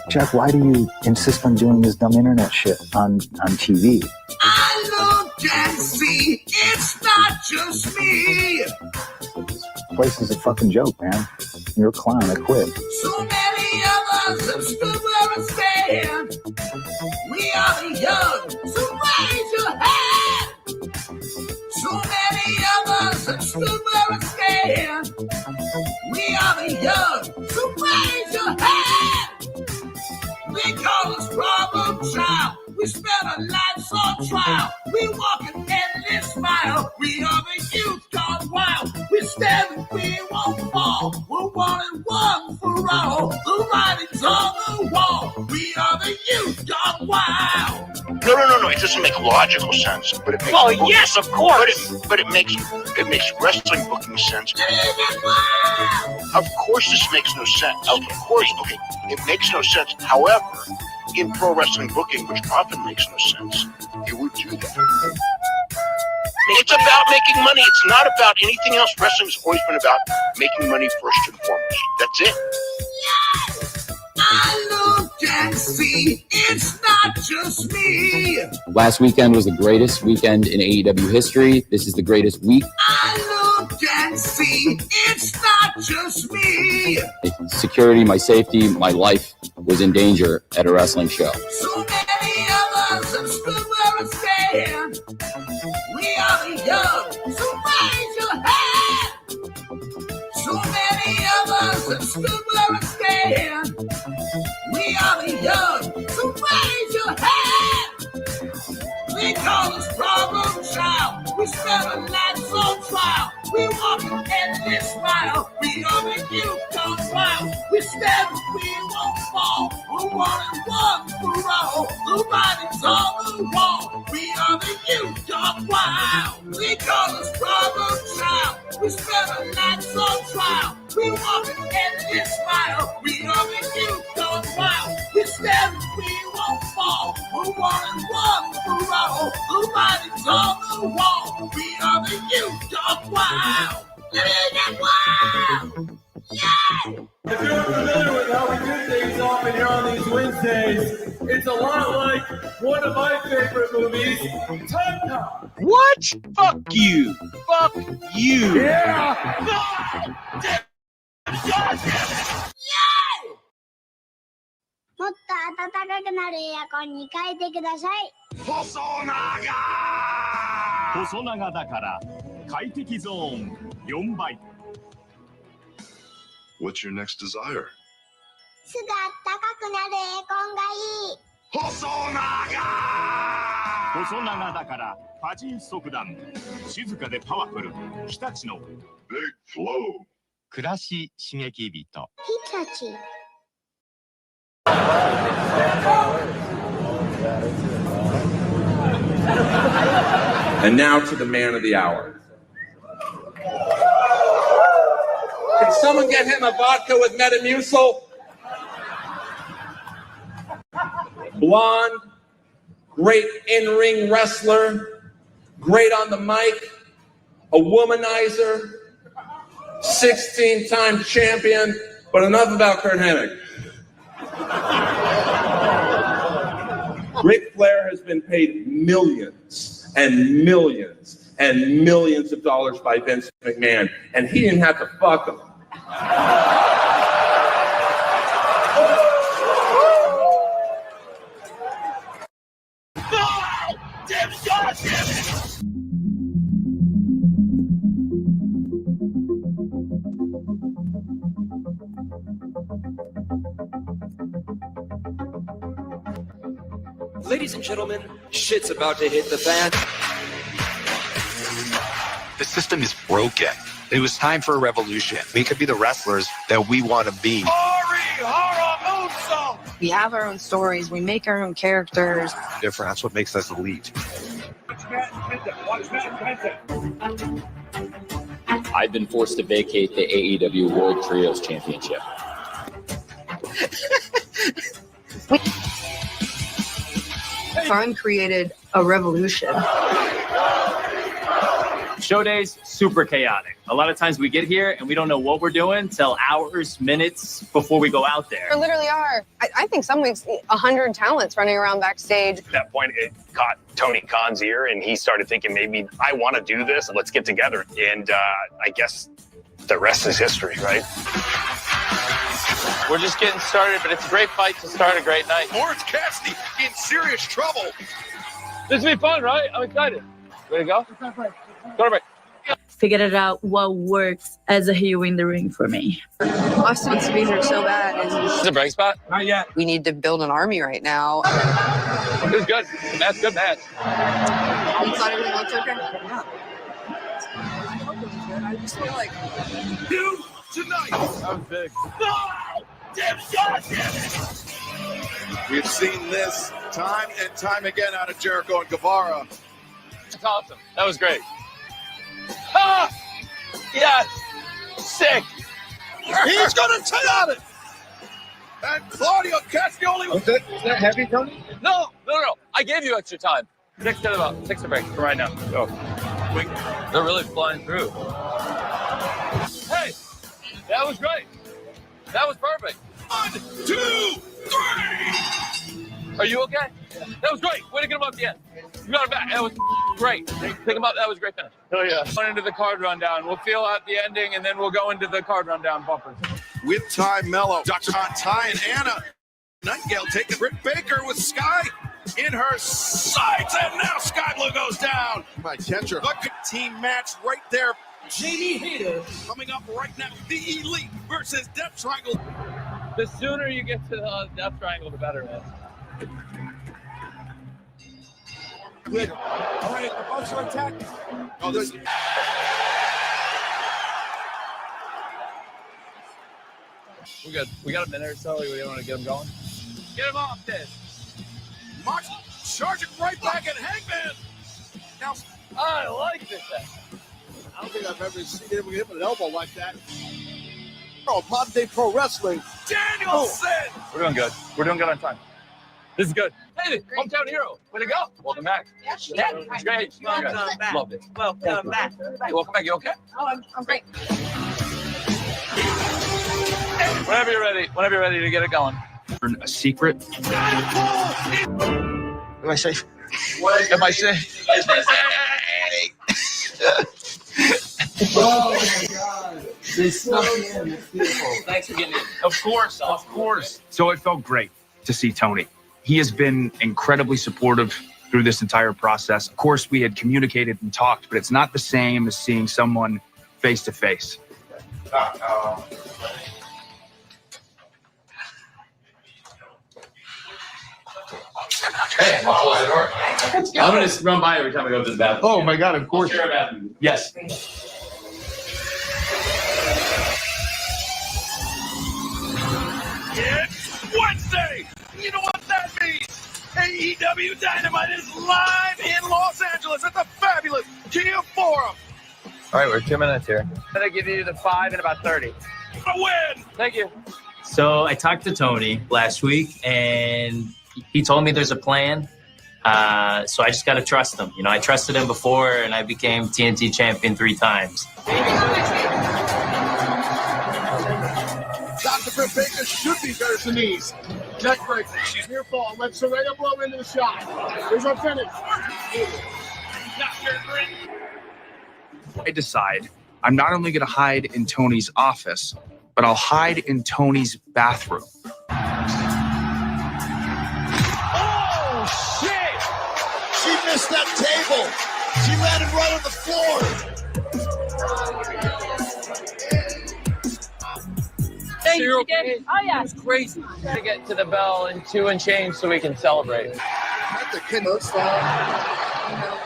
Jeff, why do you insist on doing this dumb internet shit on TV? I look and see, it's not just me. This place is a fucking joke, man. You're a clown, I quit. So many of us have stood where we stand. We are the young, so raise your hand. So many of us have stood where we stand. We are the young, so raise your hand. They call us problem child. We spend our lives on trial. We walk an endless mile. We are the youth gone wild. We stand and we won't fall. We're one and one for all. The writing's on the wall. We are the youth gone wild. No. It doesn't make logical sense, but it makes. Oh yes, of course. But it makes wrestling booking sense. Of course, this makes no sense. Of course, okay, it makes no sense. However, in pro wrestling booking, which often makes no sense, you would do that. It's about making money. It's not about anything else. Wrestling's always been about making money first and foremost. That's it. Yes! I look and see, it's not just me. Last weekend was the greatest weekend in AEW history. This is the greatest week. I look and see, it's not just me. Security, my safety, my life was in danger at a wrestling show. So many of us have stood where we stand. We are the young, so raise your hand. So many of us have stood where we stand. We are the young, so raise your hand. They call us problem child. We spend our lives on trial. We walk an endless mile. We are the youth gone wild. We stand and we won't fall. We're one and one for all. The writing's on the wall. We are the youth gone wild. They call us problem child. We spend our lives on trial. We walk an endless mile. We are the youth gone wild. We stand and we won't fall. We're one and one for all. The writing's on the wall. We are the youth gone wild. Wild. Yeah! If you're familiar with how we do things often here on these Wednesdays, it's a lot like one of my favorite movies, Penta. What? Fuck you. Fuck you. Yeah! Yeah! もっと暖かくなるエアコンに変えてください。細長だから快適ゾーン4倍。What's your next desire? すぐ暖かくなるエアコンがいい。細長だからファジー速暖。静かでパワフル。日立の Big Flow. 暮らし刺激人。日立。And now to the man of the hour. Can someone get him a vodka with Metamucil? Blonde, great in-ring wrestler, great on the mic, a womanizer, 16-time champion, but enough about Kurt Hennig. Ric Flair has been paid millions and millions and millions of dollars by Vince McMahon, and he didn't have to fuck him. Ladies and gentlemen, shit's about to hit the fan. The system is broken. It was time for a revolution. We could be the wrestlers that we want to be. We have our own stories. We make our own characters. Different. That's what makes us elite. I've been forced to vacate the AEW World Trios Championship. Time created a revolution. Show days, super chaotic. A lot of times we get here and we don't know what we're doing till hours, minutes before we go out there. There literally are, I think some weeks, 100 talents running around backstage. At that point, it caught Tony Khan's ear, and he started thinking, maybe I want to do this, and let's get together. And I guess the rest is history, right? We're just getting started, but it's a great fight to start a great night. Lawrence Cassidy in serious trouble. This will be fun, right? I'm excited. Ready to go? Go to break. Figured out what works as a heel in the ring for me. Austin wants to be here so bad. Is it a break spot? Not yet. We need to build an army right now. It was good. That's good match. You thought everything looked okay? Yeah. I just feel like... You tonight. That was big. We've seen this time and time again out of Jericho and Guevara. That's awesome. That was great. Ah! Yes! Sick! He's going to take it! And Claudio Castagnoli. Is that heavy, Tony? No. I gave you extra time. 6 to break for right now. Go. They're really flying through. Hey! That was great. That was perfect. 1, 2, 3! Are you okay? That was great. Way to get him up at the end. You got him back. That was great. Pick him up. That was a great finish. Oh, yeah. Going into the card rundown. We'll feel out the ending, and then we'll go into the card rundown bumpers. With Ty Mello, Dr. Ty and Anna Nightingale taking Britt Baker with Sky in her sights, and now Sky Blue goes down. By Kendra. The team match right there. JD Hater coming up right now. The Elite versus Death Triangle. The sooner you get to the Death Triangle, the better, man. Good. All right, the Bucks are attacking. Oh, this. We're good. We got a minute or so. We want to get him going. Get him off this. Mark charging right back at Hangman. Now, I like this. I don't think I've ever seen him hit with an elbow like that. Oh, modern day pro wrestling. Danielson. We're doing good. We're doing good on time. This is good. Hey, hometown hero. Way to go. Welcome back. Yeah, it's great. Welcome back. Love it. Welcome back. Hey, welcome back. You okay? Oh, I'm great. Whenever you're ready to get it going. A secret. Am I safe? Am I safe? Oh my God. They snuck in. It's beautiful. Thanks for getting in. Of course. So it felt great to see Tony. He has been incredibly supportive through this entire process. Of course, we had communicated and talked, but it's not the same as seeing someone face to face. Hey, I'll close the door. I'm going to run by every time I go to the bathroom. Oh my God, of course. Share a bathroom. Yes. It's Wednesday. You know what that means? AEW Dynamite is live in Los Angeles at the fabulous Kia Forum. All right, we're 2 minutes here. I'm going to give you the 5 in about 30. A win. Thank you. So I talked to Tony last week, and he told me there's a plan. So I just got to trust him. You know, I trusted him before, and I became TNT champion 3 times. Dr. Britt Baker should be better than these. Neck breaker. She's near fall. Let Serena blow into the shot. Here's our finish. Dr. Britt. I decide I'm not only going to hide in Tony's office, but I'll hide in Tony's bathroom. Oh, shit! She missed that table. She landed right on the floor. Thank you again. Oh, yeah. It was crazy. To get to the bell in 2 and change so we can celebrate. At the keynote style.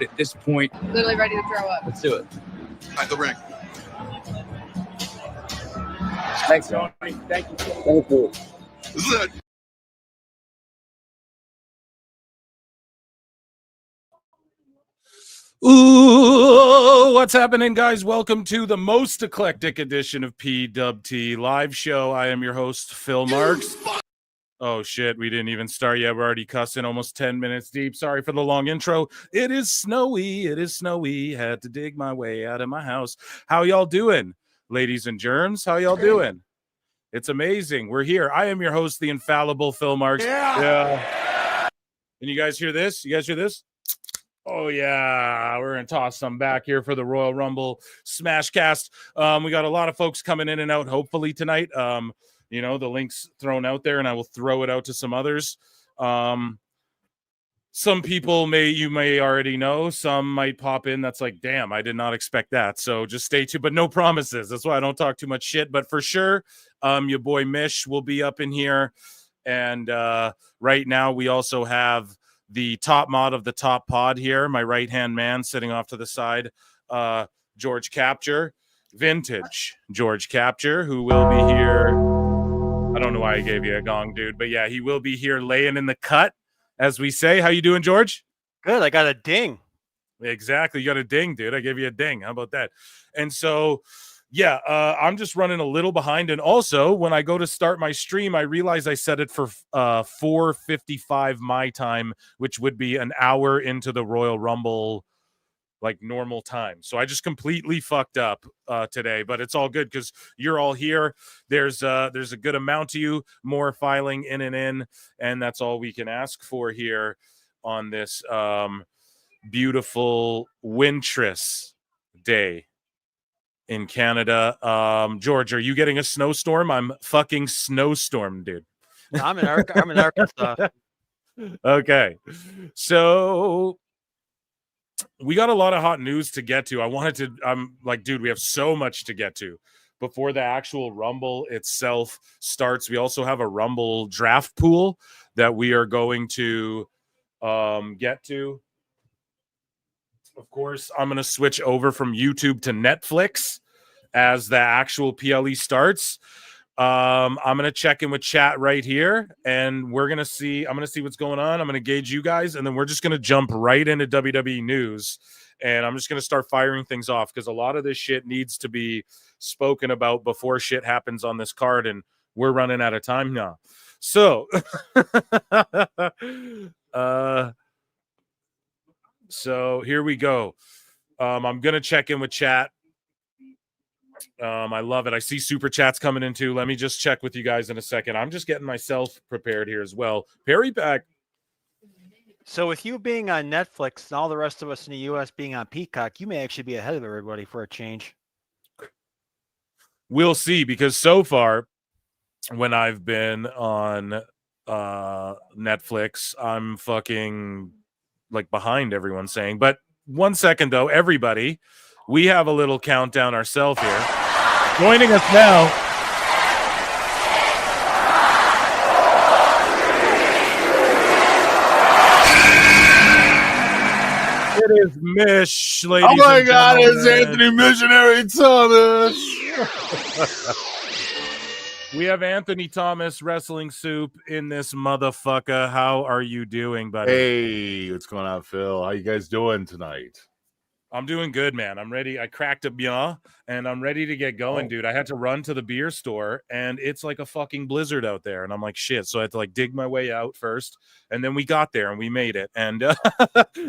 At this point, Literally ready to throw up. Let's do it. At the ring. Thanks, Tony. Thank you. This is it. Ooh, what's happening, guys? Welcome to the most eclectic edition of PWT Live Show. I am your host, Phil Marks. Oh, shit. We didn't even start yet. We're already cussing almost 10 minutes deep. Sorry for the long intro. It is snowy. It is snowy. Had to dig my way out of my house. How y'all doing, ladies and germs? How y'all doing? It's amazing. We're here. I am your host, the infallible Phil Marks. Yeah. And you guys hear this? You guys hear this? Oh, yeah. We're going to toss some back here for the Royal Rumble Smashcast. We got a lot of folks coming in and out, hopefully, tonight. You know, the link's thrown out there, and I will throw it out to some others. Some people you may already know. Some might pop in. That's like, damn, I did not expect that. So just stay tuned, but no promises. That's why I don't talk too much shit. But for sure, your boy Mish will be up in here. And right now, we also have the top mod of the top pod here, my right-hand man sitting off to the side, George Capture, vintage George Capture, who will be here. I don't know why I gave you a gong, dude, but yeah, he will be here laying in the cut, as we say. How you doing, George? Good. I got a ding. Exactly. You got a ding, dude. I gave you a ding. How about that? And so, yeah, I'm just running a little behind. And also, when I go to start my stream, I realize I set it for 4:55 my time, which would be an hour into the Royal Rumble, like normal time. So I just completely fucked up today, but it's all good because you're all here. There's a good amount of you, more filing in, and that's all we can ask for here on this beautiful wintrous day in Canada. George, are you getting a snowstorm? I'm fucking snowstorm, dude. No, I'm in Arkansas. Okay. So we got a lot of hot news to get to. I'm like, dude, we have so much to get to before the actual Rumble itself starts. We also have a Rumble draft pool that we are going to get to. Of course, I'm going to switch over from YouTube to Netflix as the actual PLE starts. I'm going to check in with chat right here, and I'm going to see what's going on. I'm going to gauge you guys, and then we're just going to jump right into WWE news, and I'm just going to start firing things off because a lot of this shit needs to be spoken about before shit happens on this card, and we're running out of time now. So, so here we go. I'm going to check in with chat. I love it. I see super chats coming in too. Let me just check with you guys in a second. I'm just getting myself prepared here as well. Perry back. So with you being on Netflix and all the rest of us in the U.S. being on Peacock, you may actually be ahead of everybody for a change. We'll see, because so far when I've been on Netflix, I'm fucking like behind everyone saying. But 1 second though, everybody. We have a little countdown ourselves here. Joining us now. It is Mish, ladies and gentlemen. Oh my God, it's Anthony Missionary Thomas. We have Anthony Thomas, Wrestling Soup, in this motherfucker. How are you doing, buddy? Hey, what's going on, Phil? How you guys doing tonight? I'm doing good, man. I'm ready. I cracked a bien, and I'm ready to get going, dude. I had to run to the beer store, and it's like a fucking blizzard out there. And I'm like, shit. So I had to like dig my way out first, and then we got there, and we made it. And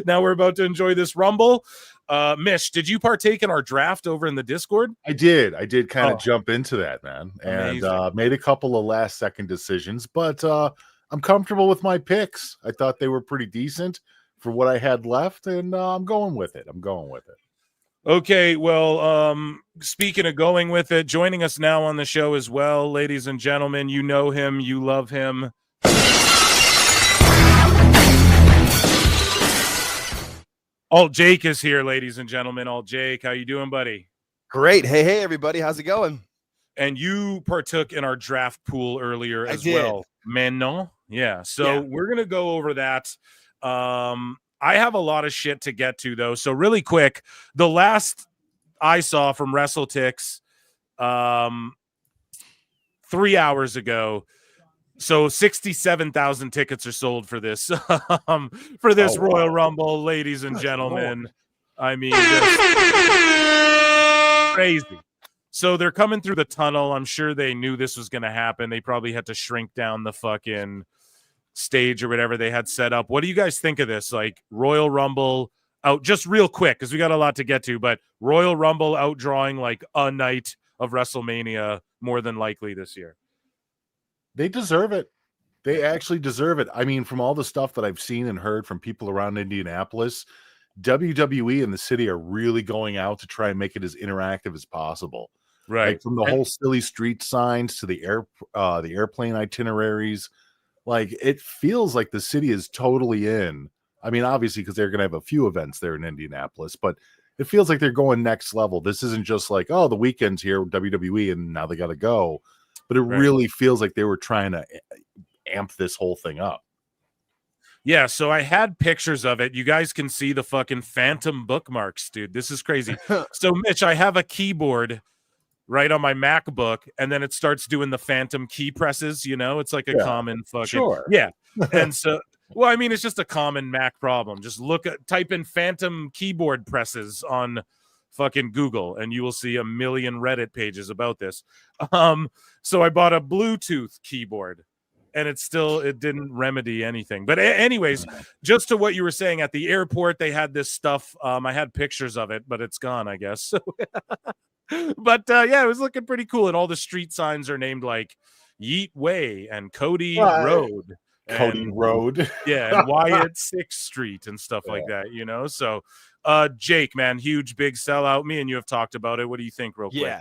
now we're about to enjoy this Rumble. Mish, did you partake in our draft over in the Discord? I did kind of jump into that, man, and made a couple of last-second decisions, but I'm comfortable with my picks. I thought they were pretty decent for what I had left, and I'm going with it. Okay, well, speaking of going with it, joining us now on the show as well, ladies and gentlemen, you know him, you love him. Alt Jake is here, ladies and gentlemen. Alt Jake, how you doing, buddy? Great. Hey, everybody. How's it going? And you partook in our draft pool earlier as well. Maintenant? Yeah. So we're going to go over that. I have a lot of shit to get to, though. So really quick, the last I saw from WrestleTix 3 hours ago, so 67,000 tickets are sold for this Royal Rumble, ladies and gentlemen. I mean, just crazy. So they're coming through the tunnel. I'm sure they knew this was going to happen. They probably had to shrink down the fucking stage or whatever they had set up. What do you guys think of this? Like Royal Rumble out, just real quick, because we got a lot to get to, but Royal Rumble outdrawing like a night of WrestleMania more than likely this year. They deserve it. They actually deserve it. I mean, from all the stuff that I've seen and heard from people around Indianapolis, WWE and the city are really going out to try and make it as interactive as possible. Right. Like from the whole silly street signs to the airplane itineraries. Like it feels like the city is totally in. I mean, obviously, because they're going to have a few events there in Indianapolis, but it feels like they're going next level. This isn't just like, oh, the weekend's here, WWE, and now they got to go. But it really feels like they were trying to amp this whole thing up. Yeah, so I had pictures of it. You guys can see the fucking phantom bookmarks, dude. This is crazy. So, Mitch, I have a keyboard right on my MacBook, and then it starts doing the phantom key presses, you know? It's like a common fucking... Yeah. And so, well, I mean, it's just a common Mac problem. Just type in phantom keyboard presses on fucking Google, and you will see a million Reddit pages about this. So I bought a Bluetooth keyboard, and it didn't remedy anything. But anyways, just to what you were saying, at the airport, they had this stuff. I had pictures of it, but it's gone, I guess. So, but yeah, it was looking pretty cool. And all the street signs are named like Yeet Way and Cody Road. Cody Road. Yeah, and Wyatt 6th Street and stuff like that, you know? So, Jake, man, huge, big sellout. Me and you have talked about it. What do you think real quick? Yeah.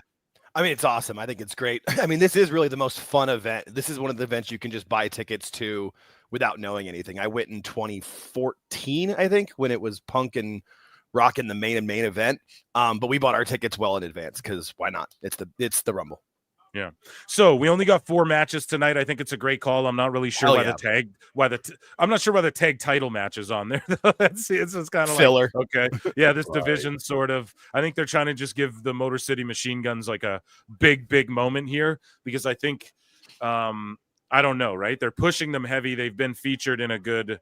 I mean, it's awesome. I think it's great. I mean, this is really the most fun event. This is one of the events you can just buy tickets to without knowing anything. I went in 2014, I think, when it was Punk and Rock in the main event. But we bought our tickets well in advance because why not? It's the Rumble. Yeah. So we only got 4 matches tonight. I think it's a great call. I'm not really sure I'm not sure why the tag title match is on there. It's kind of filler. Like, okay. Yeah. This division sort of, I think they're trying to just give the Motor City Machine Guns like a big moment here because I think, I don't know, right? They're pushing them heavy. They've been featured in a good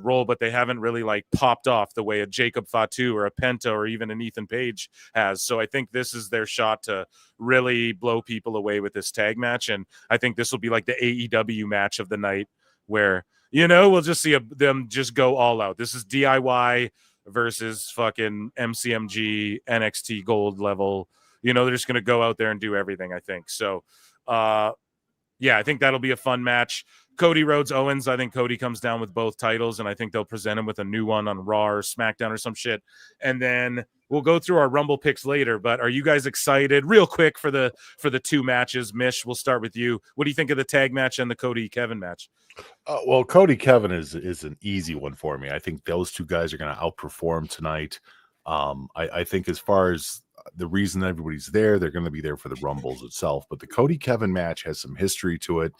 role, but they haven't really like popped off the way a Jacob Fatu or a Penta or even an Ethan Page has. So I think this is their shot to really blow people away with this tag match. And I think this will be like the AEW match of the night where, you know, we'll just see them just go all out. This is DIY versus fucking MCMG NXT gold level. You know, they're just going to go out there and do everything, I think. So, yeah, I think that'll be a fun match. Cody Rhodes Owens, I think Cody comes down with both titles, and I think they'll present him with a new one on Raw or SmackDown or some shit. And then we'll go through our Rumble picks later. But are you guys excited? Real quick for the 2 matches. Mish, we'll start with you. What do you think of the tag match and the Cody Kevin match? Well, Cody Kevin is an easy one for me. I think those 2 guys are going to outperform tonight. I think as far as the reason everybody's there, they're going to be there for the Rumbles itself. But the Cody Kevin match has some history to it.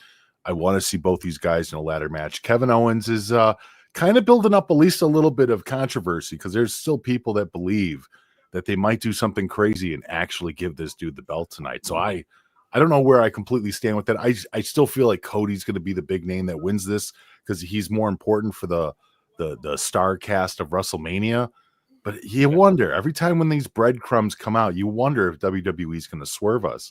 I want to see both these guys in a ladder match. Kevin Owens is kind of building up at least a little bit of controversy because there's still people that believe that they might do something crazy and actually give this dude the belt tonight. So I don't know where I completely stand with that. I still feel like Cody's going to be the big name that wins this because he's more important for the star cast of WrestleMania. But you wonder, every time when these breadcrumbs come out, you wonder if WWE is going to swerve us.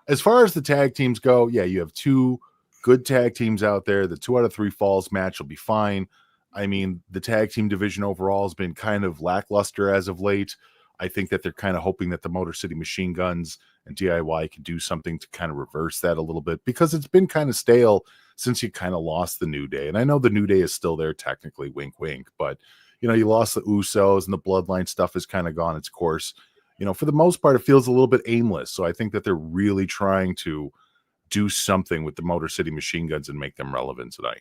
As far as the tag teams go, yeah, you have 2 good tag teams out there. The 2 out of 3 falls match will be fine. I mean, the tag team division overall has been kind of lackluster as of late. I think that they're kind of hoping that the Motor City Machine Guns and DIY can do something to kind of reverse that a little bit because it's been kind of stale since you kind of lost the New Day. And I know the New Day is still there technically, wink, wink, but you know, you lost the Usos and the Bloodline stuff has kind of gone its course. You know, for the most part, it feels a little bit aimless. So I think that they're really trying to do something with the Motor City Machine Guns and make them relevant tonight.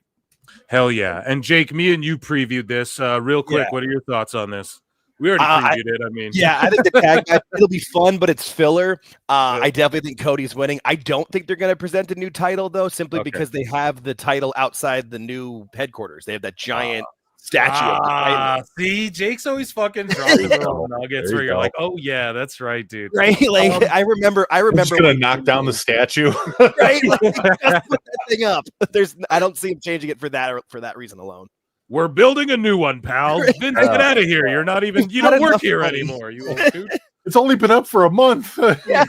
Hell yeah. And Jake, me and you previewed this real quick. Yeah. What are your thoughts on this? We already previewed it. I mean, yeah, I think the tag match, it'll be fun, but it's filler. I definitely think Cody's winning. I don't think they're going to present a new title though, simply because they have the title outside the new headquarters. They have that giant statue of the title. See, Jake's always fucking dropping little nuggets where you're like, oh yeah, that's right, dude. Right? Like I remember I'm just gonna knock down the statue. Right? Like, just put that thing up. I don't see him changing it for that reason alone. We're building a new one, pal. Vince, get out of here. You're not even, you don't work here anymore. You old dude. It's only been up for a month. Yeah.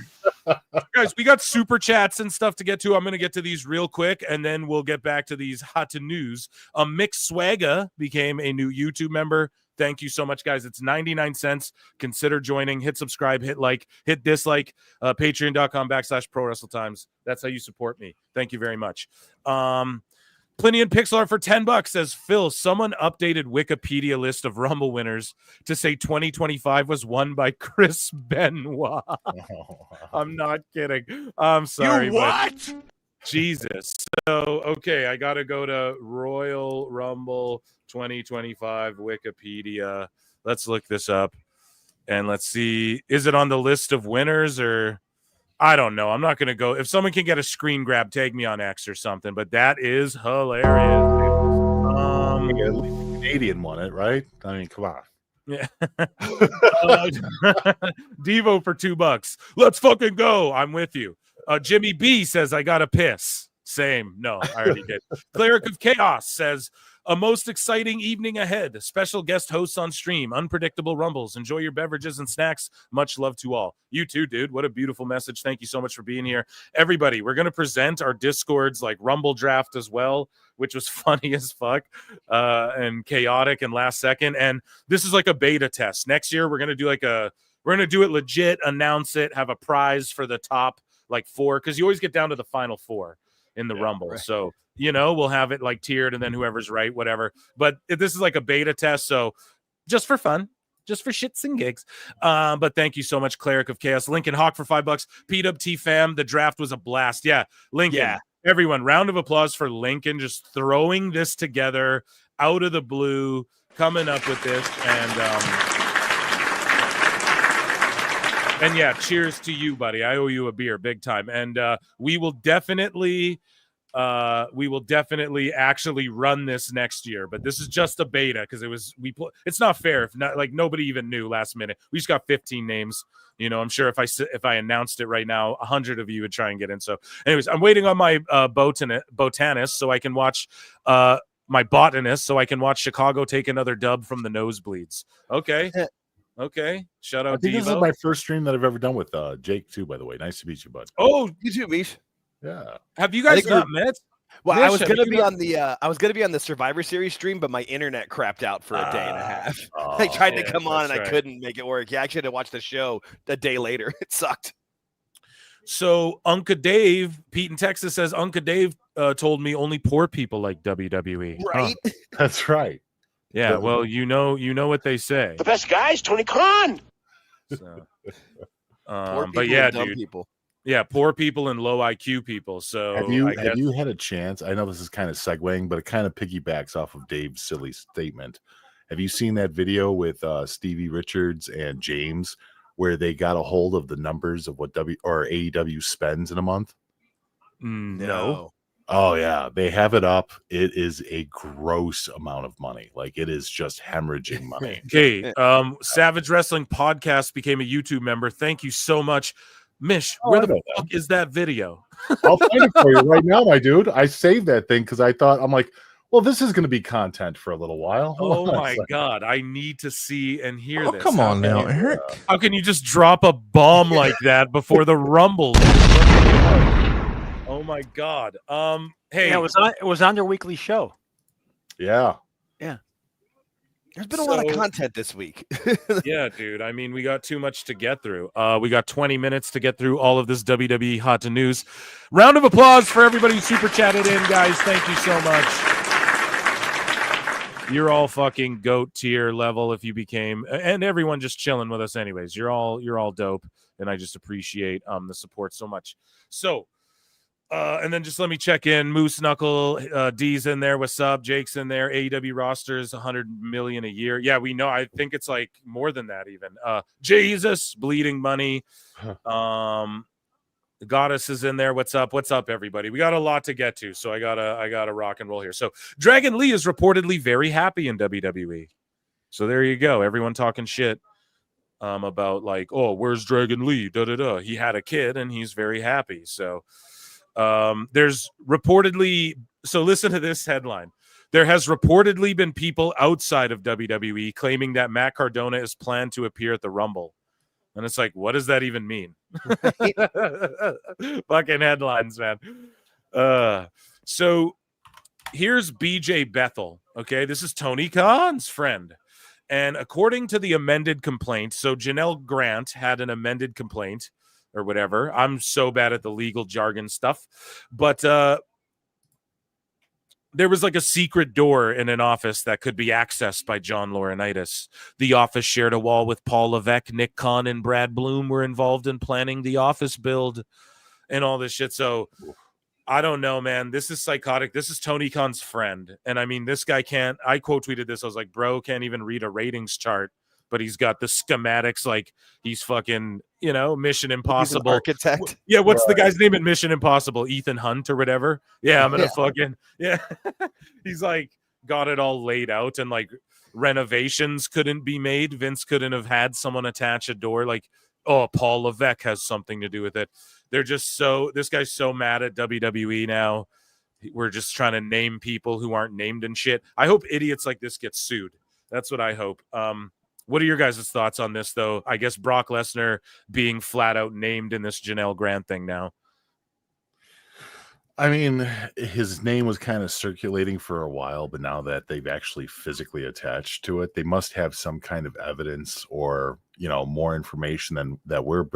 Guys, we got super chats and stuff to get to. I'm going to get to these real quick, and then we'll get back to these hot news. Mick Swagga became a new YouTube member. Thank you so much, guys. It's 99 cents. Consider joining. Hit subscribe, hit like, hit dislike. Patreon.com/ProWrestleTimes. That's how you support me. Thank you very much. Plenty and Pixar for $10 says, Phil, someone updated Wikipedia list of Rumble winners to say 2025 was won by Chris Benoit. I'm not kidding. I'm sorry. You what? But Jesus. So, okay, I got to go to Royal Rumble 2025 Wikipedia. Let's look this up and let's see. Is it on the list of winners or... I don't know. I'm not going to go. If someone can get a screen grab, tag me on X or something. But that is hilarious. Canadian won it, right? I mean, come on. Yeah. Devo for $2. Let's fucking go. I'm with you. Jimmy B says, I got to piss. Same. No, I already did. Cleric of Chaos says, a most exciting evening ahead. Special guest hosts on stream. Unpredictable rumbles. Enjoy your beverages and snacks. Much love to all. You too, dude. What a beautiful message. Thank you so much for being here. Everybody, we're going to present our Discord's like Rumble draft as well, which was funny as fuck and chaotic and last second. And this is like a beta test. Next year, we're going to do we're going to do it legit, announce it, have a prize for the top like 4, because you always get down to the final 4 in the Rumble. Right. So, we'll have it like tiered and then whoever's right, whatever. But this is like a beta test. So just for fun, just for shits and gigs. But thank you so much, Cleric of Chaos. Lincoln Hawk for $5. PWT fam, the draft was a blast. Yeah, Lincoln. Yeah. Everyone, round of applause for Lincoln just throwing this together out of the blue, coming up with this. And yeah, cheers to you, buddy. I owe you a beer big time. And we will definitely actually run this next year, but this is just a beta because it's not fair if not, like, nobody even knew last minute. We just got 15 names. I'm sure if I announced it right now, 100 of you would try and get in. So anyways, I'm waiting on my botanist so I can watch my botanist so I can watch Chicago take another dub from the nosebleeds. Okay. Shout out. I think Devo. This is my first stream that I've ever done with Jake too, by the way. Nice to meet you, bud. Oh, you too, Mish. Yeah. Have you guys not met? Well, I was gonna be on the Survivor Series stream, but my internet crapped out for a day and a half. I tried to come on and I couldn't make it work. Yeah, I actually had to watch the show a day later. It sucked. So Unca Dave, Pete in Texas says Unca Dave told me only poor people like WWE. Right? That's right. Yeah, well, you know what they say. The best guys, Tony Khan. So, but yeah, dude. People. Yeah, poor people and low IQ people. So have you had a chance? I know this is kind of segueing, but it kind of piggybacks off of Dave's silly statement. Have you seen that video with Stevie Richards and James where they got a hold of the numbers of what AEW spends in a month? No. Oh yeah, they have it up. It is a gross amount of money. Like, it is just hemorrhaging money. Okay, Savage Wrestling Podcast became a YouTube member. Thank you so much, Mish. Where the fuck is that video? I'll find it for you right now, my dude. I saved that thing because I'm like, well, this is going to be content for a little while. Oh my god, I need to see and hear this. Come on now, Eric. How can you just drop a bomb like that before the Rumble? Oh my god. Hey, yeah, it was on their weekly show. Yeah. There's been a lot of content this week. Yeah, dude. I mean, we got too much to get through. We got 20 minutes to get through all of this WWE hot news. Round of applause for everybody who super chatted in, guys. Thank you so much. You're all fucking GOAT tier level if you became, and everyone just chilling with us anyways. You're all dope, and I just appreciate the support so much. So, and then just let me check in. Moose Knuckle, D's in there. What's up? Jake's in there. AEW rosters, $100 million a year. Yeah, we know. I think it's like more than that even. Jesus, bleeding money. The Goddess is in there. What's up? What's up, everybody? We got a lot to get to, so I gotta rock and roll here. So Dragon Lee is reportedly very happy in WWE. So there you go. Everyone talking shit about like, oh, where's Dragon Lee? He had a kid and he's very happy. So there's reportedly, so listen to this headline. There has reportedly been people outside of WWE claiming that Matt Cardona is planned to appear at the Rumble. And it's like, what does that even mean? Fucking headlines, man. So here's BJ Bethel. Okay, this is Tony Khan's friend. And according to the amended complaint, so Janelle Grant had an amended complaint or whatever. I'm so bad at the legal jargon stuff. But there was like a secret door in an office that could be accessed by John Laurinaitis. The office shared a wall with Paul Levesque, Nick Khan, and Brad Bloom were involved in planning the office build and all this shit. So I don't know, man. This is psychotic. This is Tony Khan's friend. And I mean, this guy can't, I quote tweeted this. I was like, bro, can't even read a ratings chart, but he's got the schematics like he's fucking, Mission Impossible. He's an architect. Yeah, what's the guy's name in Mission Impossible? Ethan Hunt or whatever. Yeah, I'm gonna fucking he's like got it all laid out, and like renovations couldn't be made. Vince couldn't have had someone attach a door. Like, oh, Paul Levesque has something to do with it. They're just this guy's so mad at WWE now. We're just trying to name people who aren't named and shit. I hope idiots like this get sued. That's what I hope. What are your guys' thoughts on this, though? I guess Brock Lesnar being flat out named in this Janelle Grant thing now. I mean, his name was kind of circulating for a while, but now that they've actually physically attached to it, they must have some kind of evidence or, more information than that we're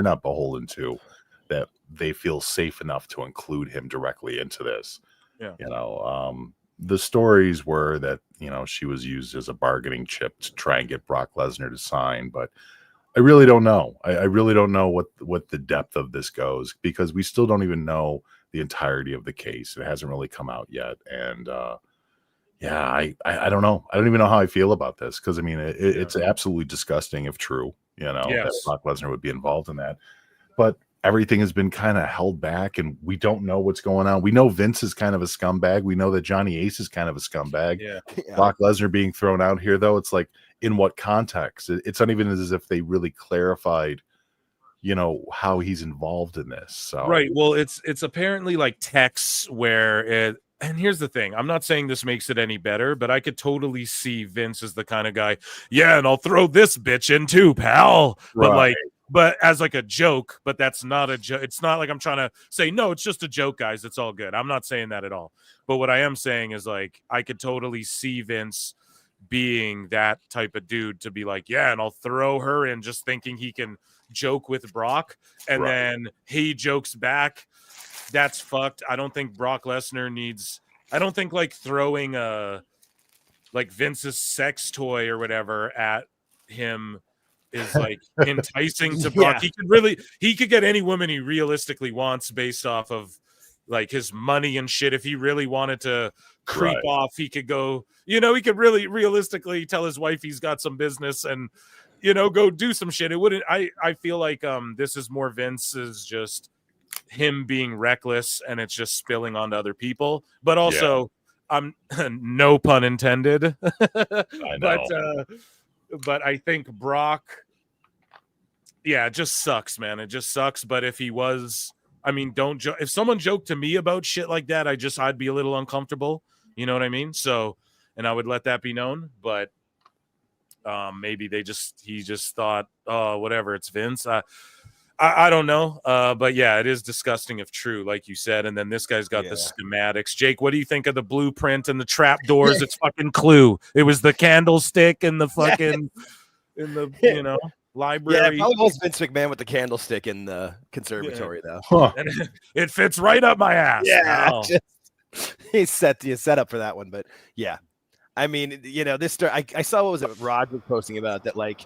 not beholden to, that they feel safe enough to include him directly into this. Yeah. The stories were that, she was used as a bargaining chip to try and get Brock Lesnar to sign, but I really don't know. I really don't know what the depth of this goes, because we still don't even know the entirety of the case. It hasn't really come out yet. And I don't know. I don't even know how I feel about this, because I mean, it's absolutely disgusting if true, that Brock Lesnar would be involved in that. But everything has been kind of held back, and we don't know what's going on. We know Vince is kind of a scumbag. We know that Johnny Ace is kind of a scumbag. Yeah. Brock Lesnar being thrown out here, though, it's like, in what context? It's not even as if they really clarified, how he's involved in this. So right. Well, it's apparently like texts where and here's the thing. I'm not saying this makes it any better, but I could totally see Vince as the kind of guy, and I'll throw this bitch in too, pal. Right. But as like a joke, but that's not a joke. It's not like I'm trying to say, no, it's just a joke, guys. It's all good. I'm not saying that at all. But what I am saying is, like, I could totally see Vince being that type of dude to be like, and I'll throw her in, just thinking he can joke with Brock. And then he jokes back. That's fucked. I don't think Brock Lesnar needs, I don't think like throwing like Vince's sex toy or whatever at him is like enticing to Brock. He could get any woman he realistically wants based off of like his money and shit. If he really wanted to creep off, he could go, he could really realistically tell his wife he's got some business and, go do some shit. It wouldn't, I feel like this is more Vince's just him being reckless, and it's just spilling onto other people. But also, no pun intended. I know. But I think Brock, it just sucks, man. It just sucks. But if he was, I mean, if someone joked to me about shit like that, I'd be a little uncomfortable. You know what I mean? So, and I would let that be known. But maybe he just thought, oh, whatever, it's Vince. I don't know. But it is disgusting if true, like you said. And then this guy's got the schematics. Jake, what do you think of the blueprint and the trap doors? It's fucking Clue. It was the candlestick and the fucking in the library. Yeah, probably was Vince McMahon with the candlestick in the conservatory, though. Huh. And it fits right up my ass. Yeah, Oh. he's set up for that one. But I mean, this story. I saw what was it Rod was posting about that, like.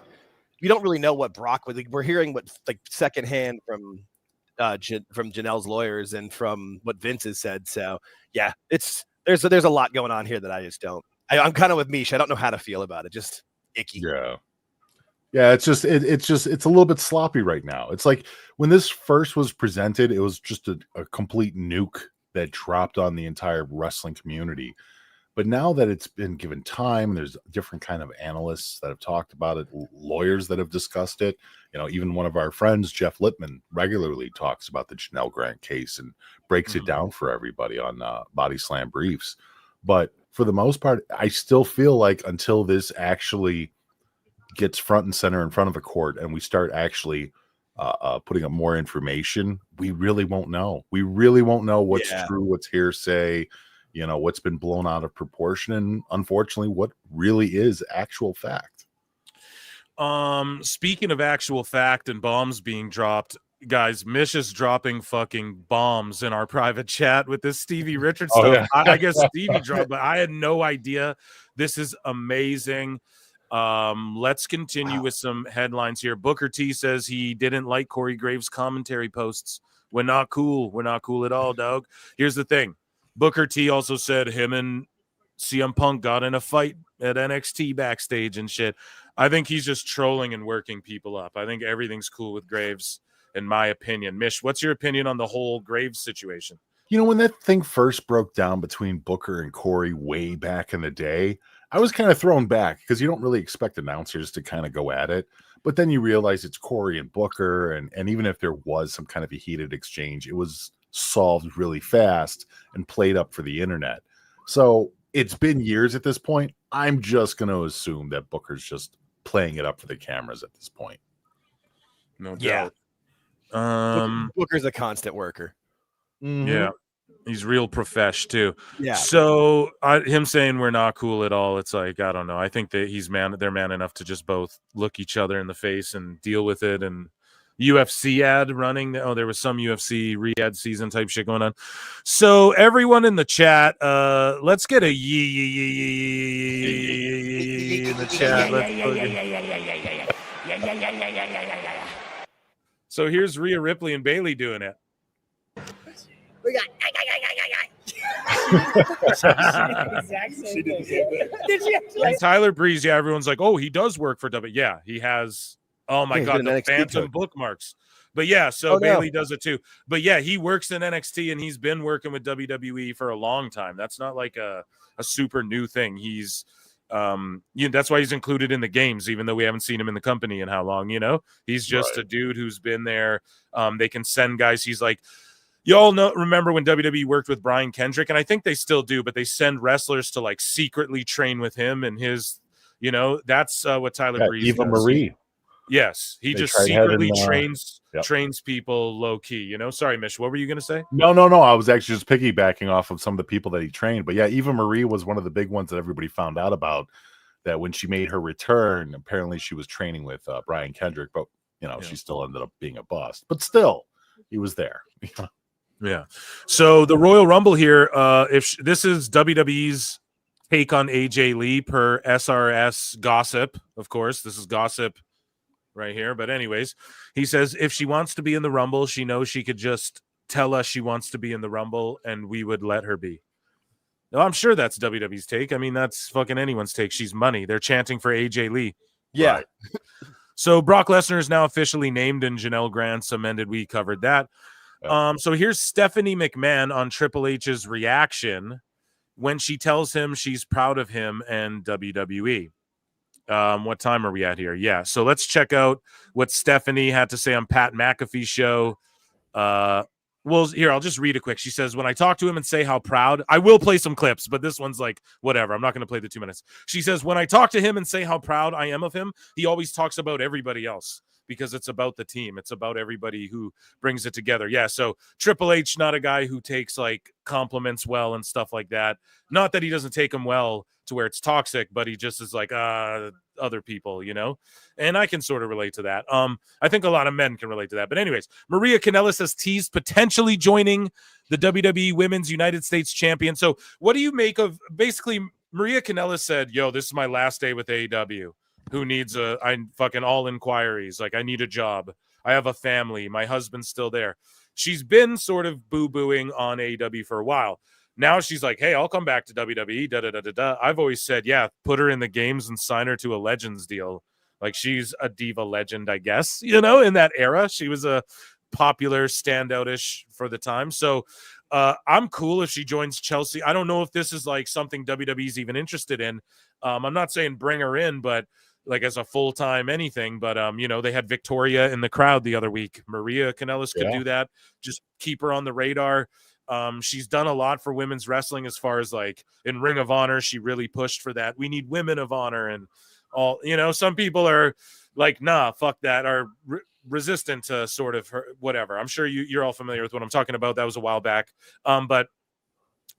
You don't really know what Brock was like. We're hearing what like secondhand from Janelle's lawyers and from what Vince has said. So there's a lot going on here that I just don't. I'm kind of with Mish. I don't know how to feel about it. Just icky. Yeah. It's just it's a little bit sloppy right now. It's like when this first was presented, it was just a complete nuke that dropped on the entire wrestling community. But now that it's been given time, there's different kind of analysts that have talked about it, lawyers that have discussed it. Even one of our friends, Jeff Lippman, regularly talks about the Janelle Grant case and breaks it down for everybody on Body Slam Briefs. But for the most part, I still feel like until this actually gets front and center in front of the court and we start actually putting up more information, we really won't know. We really won't know what's true, what's hearsay, what's been blown out of proportion, and unfortunately, what really is actual fact. Speaking of actual fact and bombs being dropped, guys, Mish is dropping fucking bombs in our private chat with this Stevie Richards stuff. Yeah. I guess Stevie dropped, but I had no idea. This is amazing. Let's continue with some headlines here. Booker T says he didn't like Corey Graves' commentary posts. We're not cool. We're not cool at all, dog. Here's the thing. Booker T also said him and CM Punk got in a fight at NXT backstage and shit. I think he's just trolling and working people up. I think everything's cool with Graves, in my opinion. Mish, what's your opinion on the whole Graves situation? When that thing first broke down between Booker and Corey way back in the day, I was kind of thrown back because you don't really expect announcers to kind of go at it. But then you realize it's Corey and Booker, and even if there was some kind of a heated exchange, it was solved really fast and played up for the internet. So it's been years at this point. I'm just going to assume that Booker's just playing it up for the cameras at this point. No doubt. Booker's a constant worker. Mm-hmm. Yeah. He's real profesh too. Yeah. So him saying we're not cool at all, it's like, I don't know. I think that they're man enough to just both look each other in the face and deal with it. And UFC ad running. Oh, there was some UFC re-ad season type shit going on. So everyone in the chat, let's get a yee in the chat. So here's Rhea Ripley and Bailey doing it. We got. She did the same thing. Did she actually? And Tyler Breeze, yeah, everyone's like, oh, he does work for WWE. Yeah, he has. Oh my God, the Phantom bookmarks. But yeah, so Bailey does it too. But yeah, he works in NXT and he's been working with WWE for a long time. That's not like a super new thing. He's that's why he's included in the games, even though we haven't seen him in the company in how long, He's just a dude who's been there. They can send guys. He's like, you all remember when WWE worked with Brian Kendrick, and I think they still do, but they send wrestlers to like secretly train with him and his, that's what Tyler Breeze Eva does. Marie. Yes, he just secretly trains people low key. Sorry, Mish, what were you gonna say? No. I was actually just piggybacking off of some of the people that he trained. But yeah, Eva Marie was one of the big ones that everybody found out about. That when she made her return, apparently she was training with Brian Kendrick, but she still ended up being a bust. But still, he was there. Yeah. So the Royal Rumble here, this is WWE's take on AJ Lee per SRS gossip. Of course, this is gossip right here. But anyways, he says if she wants to be in the Rumble, she knows she could just tell us she wants to be in the Rumble and we would let her be. Now, I'm sure that's WWE's take. I mean, that's fucking anyone's take. She's money. They're chanting for AJ Lee. Yeah. Right. So Brock Lesnar is now officially named and Janelle Grant's amended. We covered that. So here's Stephanie McMahon on Triple H's reaction when she tells him she's proud of him and WWE. What time are we at here? Yeah. So let's check out what Stephanie had to say on Pat McAfee's show. Well, here, I'll just read it quick. She says, when I talk to him and say how proud, I will play some clips, but this one's like, whatever. I'm not going to play the 2 minutes. She says, when I talk to him and say how proud I am of him, he always talks about everybody else because it's about the team. It's about everybody who brings it together. Yeah. So Triple H, not a guy who takes like compliments well and stuff like that. Not that he doesn't take them well to where it's toxic, but he just is like, other people, and I can sort of relate to that. I think a lot of men can relate to that. But anyways, Maria Kanellis has teased potentially joining the WWE Women's United States Champion. So what do you make of basically Maria Kanellis said, yo, this is my last day with AEW. Who needs I'm fucking all inquiries. Like I need a job. I have a family. My husband's still there. She's been sort of boo-booing on AEW for a while. Now she's like, hey, I'll come back to WWE. I've always said, yeah, put her in the games and sign her to a Legends deal. Like she's a diva legend, I guess, in that era. She was a popular standout-ish for the time. So I'm cool if she joins Chelsea. I don't know if this is like something WWE's even interested in. I'm not saying bring her in, but like as a full-time anything. But, they had Victoria in the crowd the other week. Maria Kanellis could do that. Just keep her on the radar. She's done a lot for women's wrestling as far as like in Ring of Honor. She really pushed for that. We need women of honor and all, some people are like, nah, fuck that, are resistant to sort of her, whatever. I'm sure you're all familiar with what I'm talking about. That was a while back. But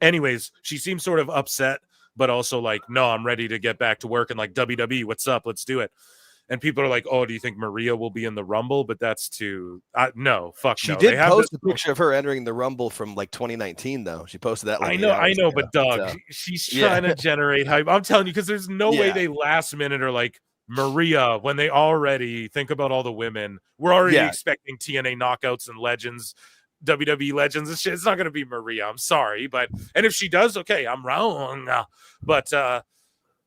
anyways, she seems sort of upset, but also like, no, I'm ready to get back to work, and like, WWE, what's up? Let's do it. And people are like, oh, do you think Maria will be in the Rumble? But that's too no, fuck she no. Did post a picture of her entering the Rumble from like 2019 though. She posted that. Like I know, but Doug, she's trying to generate hype. I'm telling you, because there's no way they last minute are like, Maria, when they already think about all the women. We're already expecting TNA knockouts and legends, WWE legends and shit. It's not going to be Maria. I'm sorry, and if she does, okay, I'm wrong. But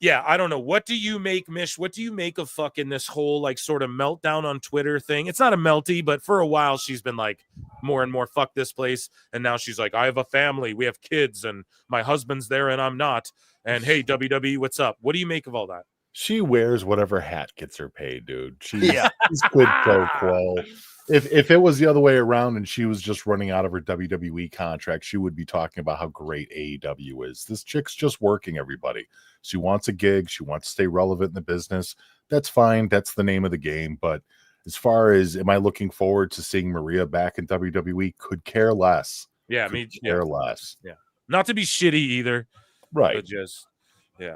yeah, I don't know. What do you make, Mish? What do you make of fucking this whole like sort of meltdown on Twitter thing? It's not a melty, but for a while she's been like more and more fuck this place, and now she's like, I have a family, we have kids, and my husband's there and I'm not. And hey, WWE, what's up? What do you make of all that? She wears whatever hat gets her paid, dude. She's quid pro quo. If it was the other way around and she was just running out of her WWE contract, she would be talking about how great AEW is. This chick's just working everybody. She wants a gig. She wants to stay relevant in the business. That's fine. That's the name of the game. But as far as am I looking forward to seeing Maria back in WWE, could care less. Yeah, care less. Yeah, not to be shitty either, right? But just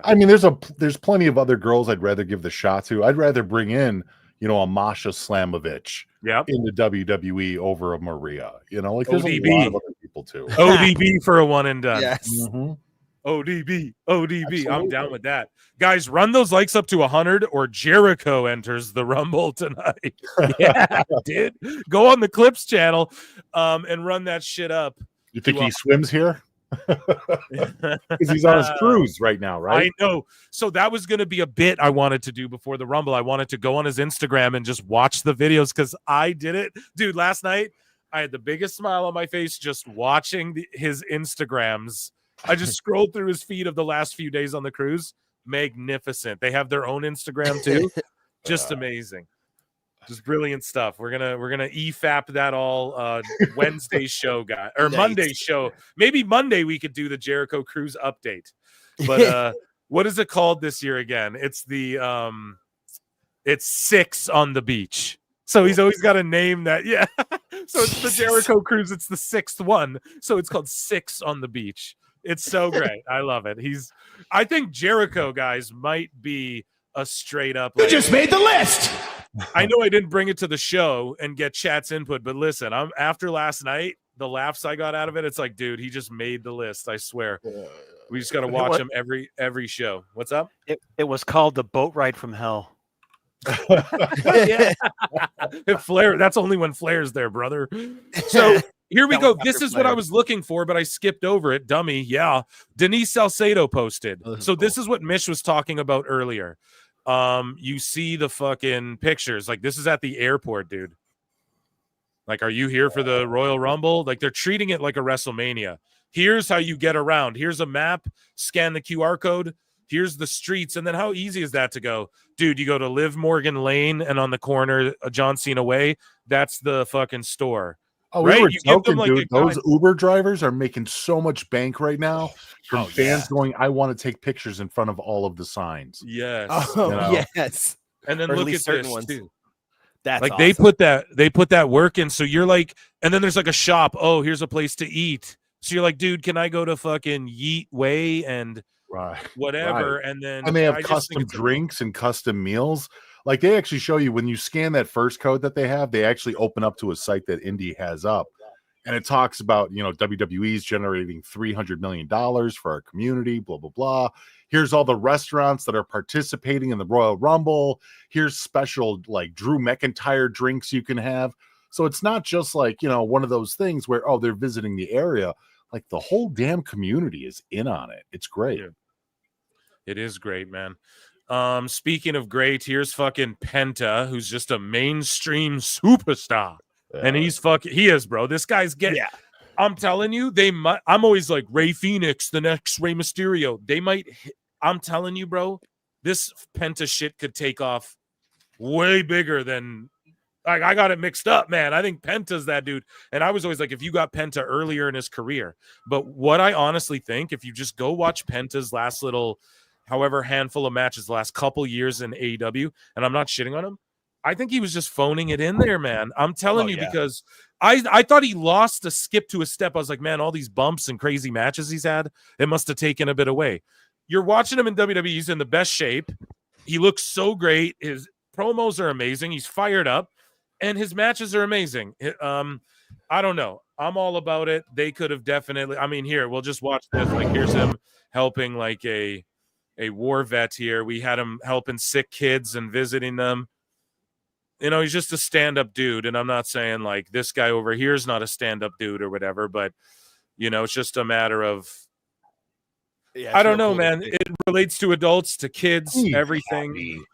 I mean, there's plenty of other girls I'd rather give the shot to. I'd rather bring in, a Masha Slamovich in the WWE over a Maria. Like there's ODB. a lot of other people too. ODB for a one and done. Yes. Mm-hmm. ODB. Absolutely. I'm down with that. Guys, run those likes up to 100 or Jericho enters the Rumble tonight. Yeah, dude. Go on the Clips channel and run that shit up. You think he swims here? Because he's on his cruise right now, right? I know. So that was going to be a bit I wanted to do before the Rumble. I wanted to go on his Instagram and just watch the videos because I did it. Dude, last night I had the biggest smile on my face just watching his Instagrams. I just scrolled through his feed of the last few days on the cruise. Magnificent. They have their own Instagram too. Just amazing. Just brilliant stuff. We're gonna EFAP that all Wednesday show, guy, or nice. Monday show. Maybe Monday we could do the Jericho Cruise update. But what is it called this year again? It's the it's 6 on the beach. So he's always got a name that So it's the Jericho Cruise. It's the 6th one. So it's called 6 on the beach. It's so great. I love it. I think Jericho, guys, might be a straight up. You just made the list. I know I didn't bring it to the show and get chat's input, but listen, after last night, the laughs I got out of it, it's like, dude, he just made the list. I swear. We just got to watch him every show. What's up? It was called The Boat Ride from Hell. Flair. That's only when Flair's there, brother. So here we go. This is what I was looking for, but I skipped over it. Dummy. Yeah. Denise Salcedo posted. So this is what Mish was talking about earlier. You see the fucking pictures. Like, this is at the airport, dude. Like, are you here for the Royal Rumble? Like, they're treating it like a WrestleMania. Here's how you get around. Here's a map. Scan the QR code. Here's the streets. And then how easy is that to go? Dude, you go to Liv Morgan Lane, and on the corner, John Cena Way, that's the fucking store. Oh, right? We were joking, dude. Those Uber drivers are making so much bank right now from fans going, I want to take pictures in front of all of the signs. Yes. Yes. And then look at certain ones too. That's like awesome. they put that work in. So you're like, and then there's like a shop. Oh, here's a place to eat. So you're like, dude, can I go to fucking Yeet Way and whatever? Right. And then they have custom drinks and custom meals. Like, they actually show you when you scan that first code that they have, they actually open up to a site that Indy has up. And it talks about, WWE's generating $300 million for our community, blah, blah, blah. Here's all the restaurants that are participating in the Royal Rumble. Here's special, like, Drew McIntyre drinks you can have. So it's not just like, one of those things where, they're visiting the area. Like, the whole damn community is in on it. It's great. Yeah. It is great, man. Speaking of great, here's fucking Penta, who's just a mainstream superstar. And he is, bro. This guy's getting. Yeah. I'm telling you, I'm always like, Rey Fenix, the next Rey Mysterio. They might. I'm telling you, bro, this Penta shit could take off way bigger than. I got it mixed up, man. I think Penta's that dude. And I was always like, if you got Penta earlier in his career. But what I honestly think, if you just go watch Penta's last little however handful of matches the last couple years in AEW, and I'm not shitting on him. I think he was just phoning it in there, man. I'm telling you, because I thought he lost a skip to a step. I was like, man, all these bumps and crazy matches he's had, it must have taken a bit away. You're watching him in WWE. He's in the best shape. He looks so great. His promos are amazing. He's fired up, and his matches are amazing. I don't know. I'm all about it. They could have definitely. I mean, here, we'll just watch this. Like, here's him helping like a war vet here. We had him helping sick kids and visiting them. You know, he's just a stand-up dude, and I'm not saying like this guy over here is not a stand-up dude or whatever, but you know, it's just a matter of I don't know, man. It relates to adults, to kids, everything.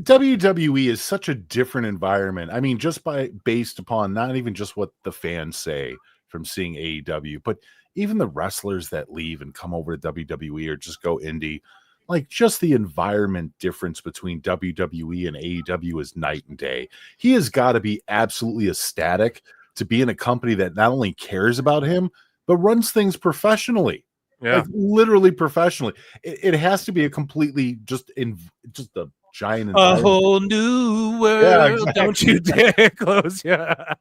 WWE is such a different environment. I mean, just based upon not even just what the fans say from seeing AEW, but even the wrestlers that leave and come over to WWE or just go indie. Like, just the environment difference between WWE and AEW is night and day. He has got to be absolutely ecstatic to be in a company that not only cares about him, but runs things professionally. Yeah. Like, literally professionally. It has to be a completely just a giant environment. A whole new world. Yeah, exactly. Don't you dare close your eyes.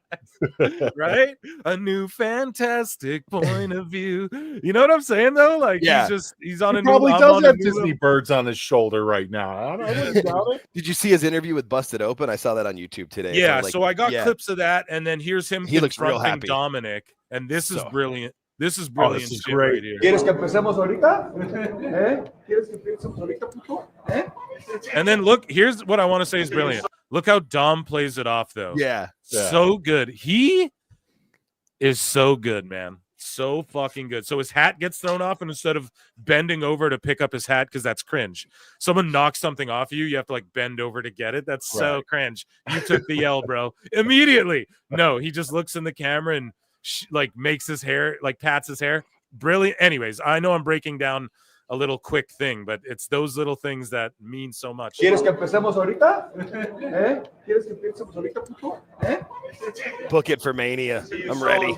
Right? A new fantastic point of view. You know what I'm saying, though? Like, he's on a new... Probably does have Disney birds on his shoulder right now. I wouldn't doubt it. Did you see his interview with Busted Open? I saw that on YouTube today. Yeah, so I got clips of that, and then here's him He looks real confronting happy. Dominic, and this is brilliant. This is brilliant. This is shit great. right here. ¿Quieres que empecemos ahorita? ¿Quieres que empecemos ahorita, puto? And then look, here's what I want to say is brilliant. Look how Dom plays it off, though. Yeah. So good. He is so good, man. So fucking good. So his hat gets thrown off, and instead of bending over to pick up his hat, because that's cringe, someone knocks something off you have to like bend over to get it. That's so cringe. You took the L, bro. Immediately. No, he just looks in the camera and like makes his hair, like pats his hair. Brilliant. Anyways, I know I'm breaking down a little quick thing, but it's those little things that mean so much. ¿Quieres que empecemos ahorita? ¿Quieres que empecemos ahorita, puto? Book it for Mania. I'm ready.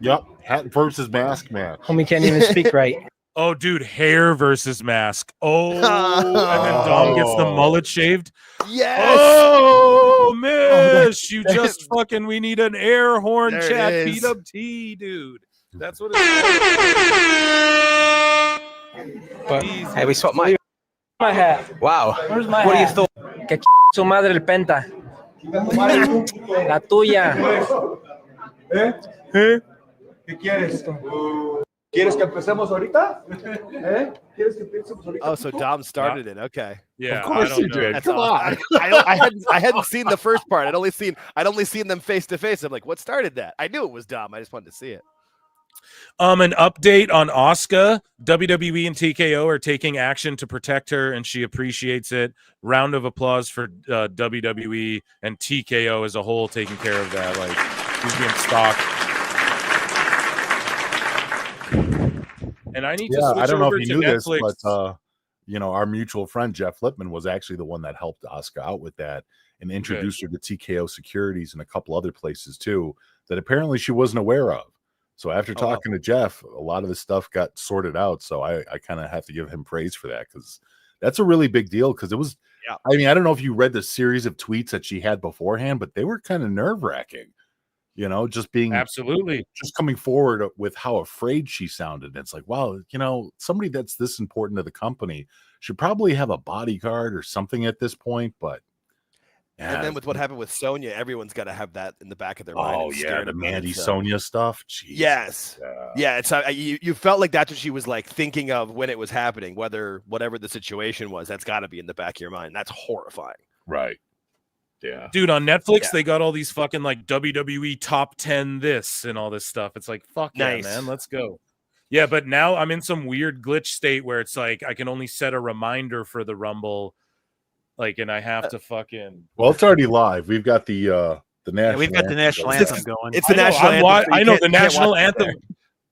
Yep. Hat versus mask, man. Homie can't even speak right. Oh, dude, hair versus mask. Oh, and then Dom gets the mullet shaved. Yes. Oh, miss. You just fucking, we need an air horn There chat it is. PWT, dude. That's what it is. But, hey, we swapped my hat. Wow. Where's my what hat? Do you thought? Que su madre el Penta. La tuya. ¿Qué quieres? ¿Quieres que empecemos ahorita? ¿Quieres que empecemos ahorita? Oh, so Dom started it. Okay. Yeah, Of course you did. That's Come awesome. on. I hadn't seen the first part. I'd only seen them face to face. I'm like, what started that? I knew it was Dom. I just wanted to see it. An update on Asuka. WWE and TKO are taking action to protect her, and she appreciates it. Round of applause for WWE and TKO as a whole taking care of that. Like, she's being stalked. And I need to switch I don't know over if you to knew Netflix. this, but you know, our mutual friend Jeff Lipman was actually the one that helped Asuka out with that and introduced her to TKO Securities and a couple other places too that apparently she wasn't aware of. So after talking to Jeff, a lot of this stuff got sorted out. So I kind of have to give him praise for that, because that's a really big deal. Because it was, I mean, I don't know if you read the series of tweets that she had beforehand, but they were kind of nerve-wracking. You know, just being absolutely just coming forward with how afraid she sounded. It's like, wow, you know, somebody that's this important to the company should probably have a bodyguard or something at this point. But And then with what happened with Sonya, everyone's got to have that in the back of their mind. oh yeah, the Mandy Sonya stuff. Jeez. Yes. Yeah. It's you felt like that's what she was like thinking of when it was happening, whatever the situation was. That's got to be in the back of your mind. That's horrifying. Right. Yeah. Dude, on Netflix, they got all these fucking like WWE top 10 this and all this stuff. It's like, fuck yeah, man, let's go. Yeah, but now I'm in some weird glitch state where it's like I can only set a reminder for the Rumble, like, and I have to fucking. Well, it's already live. We've got the national. Yeah, we've got the national anthem going. It's the national anthem. I know the national anthem.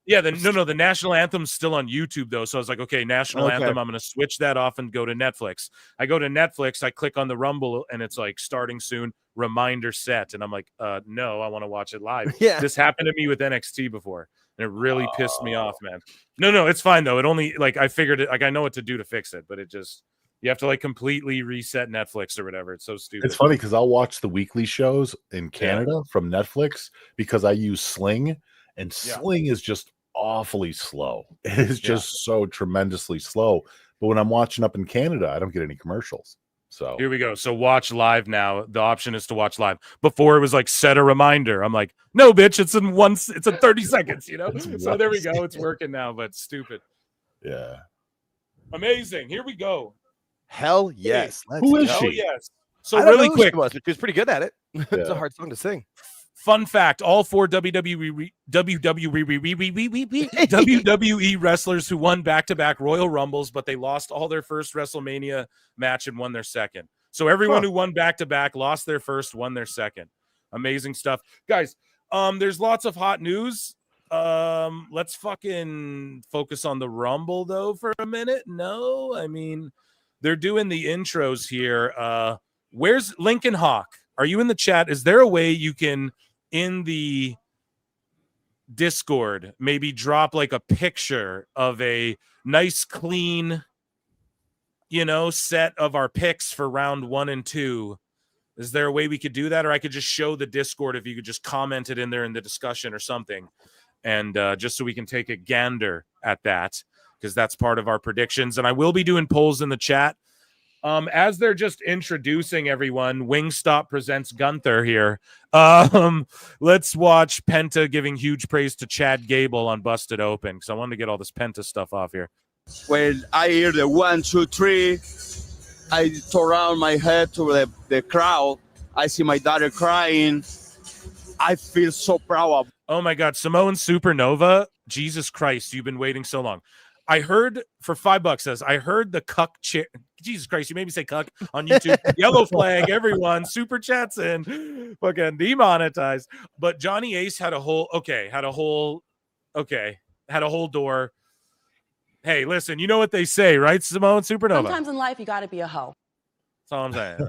Yeah, the national anthem's still on YouTube though. So I was like, okay, national anthem. I'm gonna switch that off and go to Netflix. I go to Netflix, I click on the Rumble, and it's like starting soon, reminder set, and I'm like, no, I want to watch it live. Yeah, this happened to me with NXT before. and it really pissed me off, man. No, it's fine though. It only like I figured it. Like I know what to do to fix it, but it just you have to like completely reset Netflix or whatever. It's so stupid. It's funny because I'll watch the weekly shows in Canada from Netflix because I use Sling, and Sling is just awfully slow. It is just so tremendously slow. But when I'm watching up in Canada, I don't get any commercials. So here we go. So watch live now. The option is to watch live. Before it was like set a reminder. I'm like, no, bitch, it's in 30 seconds, you know? So there we go. It's working now, but stupid. Yeah. Amazing. Here we go. Hell yes. Who is she? Yes. So really quick. She was pretty good at it. It's a hard song to sing. Fun fact, all 4 WWE wrestlers who won back-to-back Royal Rumbles, but they lost all their first WrestleMania match and won their second. So everyone who won back-to-back lost their first, won their second. Amazing stuff. Guys, there's lots of hot news. Let's fucking focus on the Rumble, though, for a minute. No, I mean, they're doing the intros here. Where's Lincoln Hawk? Are you in the chat? Is there a way you can, in the Discord, maybe drop like a picture of a nice, clean, set of our picks for round 1 and 2? Is there a way we could do that? Or I could just show the Discord if you could just comment it in there in the discussion or something. And just so we can take a gander at that, because that's part of our predictions. And I will be doing polls in the chat. As they're just introducing everyone, Wingstop presents Gunther here. Let's watch Penta giving huge praise to Chad Gable on Busted Open, because I wanted to get all this Penta stuff off here. When I hear the 1, 2, 3, I turn around my head to the crowd. I see my daughter crying. I feel so proud. Oh my God, Samoan Supernova. Jesus Christ, you've been waiting so long. I heard for $5 says, I heard the cuck chair. Jesus Christ, you made me say cuck on YouTube. Yellow flag, everyone. Super chats in. Fucking demonetized. But Johnny Ace had a whole door. Hey, listen, you know what they say, right, Samoan Supernova? Sometimes in life, you got to be a hoe. That's all I'm saying.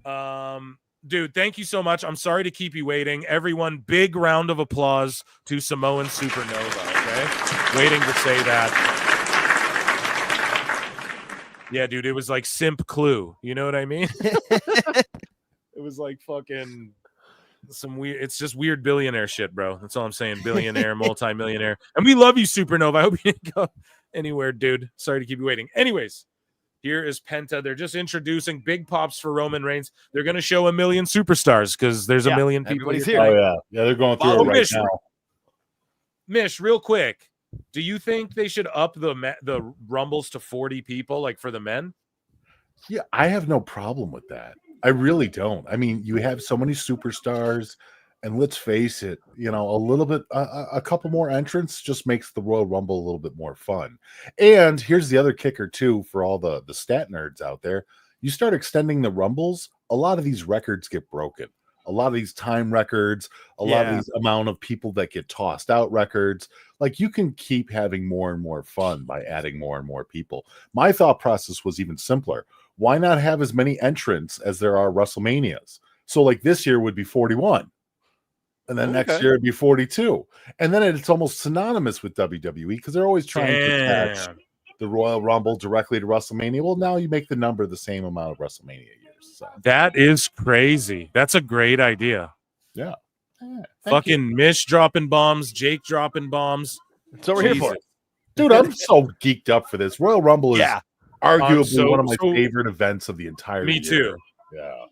All right? Dude, thank you so much. I'm sorry to keep you waiting. Everyone, big round of applause to Samoan Supernova, okay? Waiting to say that. Yeah, dude, it was like Simp Clue. You know what I mean? It was like fucking some weird, it's just weird billionaire shit, bro. That's all I'm saying. Billionaire, multi-millionaire. And we love you, Supernova. I hope you didn't go anywhere, dude. Sorry to keep you waiting. Anyways, here is Penta. They're just introducing big pops for Roman Reigns. They're going to show a million superstars because there's a million people here. Oh, yeah. Yeah, they're going through it right now. Mish, real quick. Do you think they should up the Rumbles to 40 people, like for the men? Yeah, I have no problem with that. I really don't. I mean, you have so many superstars, and let's face it, a little bit, a couple more entrants just makes the Royal Rumble a little bit more fun. And here's the other kicker, too, for all the stat nerds out there. You start extending the Rumbles, a lot of these records get broken. A lot of these time records, a lot of these amount of people that get tossed out records. Like, you can keep having more and more fun by adding more and more people. My thought process was even simpler. Why not have as many entrants as there are WrestleManias? So like this year would be 41. And then next year it'd be 42. And then it's almost synonymous with WWE because they're always trying to attach the Royal Rumble directly to WrestleMania. Well, now you make the number the same amount of WrestleMania years. So. That is crazy. That's a great idea. Yeah. Fucking Mish dropping bombs, Jake dropping bombs. That's what we're here for. Dude, I'm so geeked up for this. Royal Rumble is arguably one of my favorite events of the entire year. Me too. Yeah.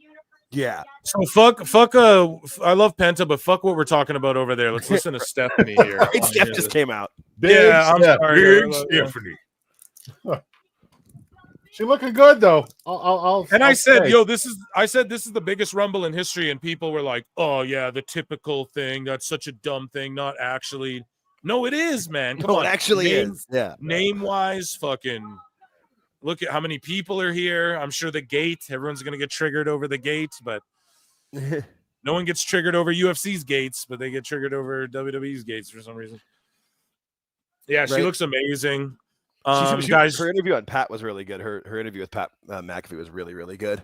Yeah. So fuck I love Penta, but fuck what we're talking about over there. Let's listen to Stephanie here. Steph just came out. I'm sorry. Big Stephanie. She looking good though. I said this is the biggest Rumble in history, and people were like, "Oh yeah, the typical thing. That's such a dumb thing." Not actually. No, it is, man. Come on, it actually is. Yeah. Name wise, fucking. Look at how many people are here. I'm sure the gate. Everyone's gonna get triggered over the gate, but no one gets triggered over UFC's gates, but they get triggered over WWE's gates for some reason. Yeah, she looks amazing. Guys, her interview on Pat was really good. Her interview with Pat McAfee was really, really good.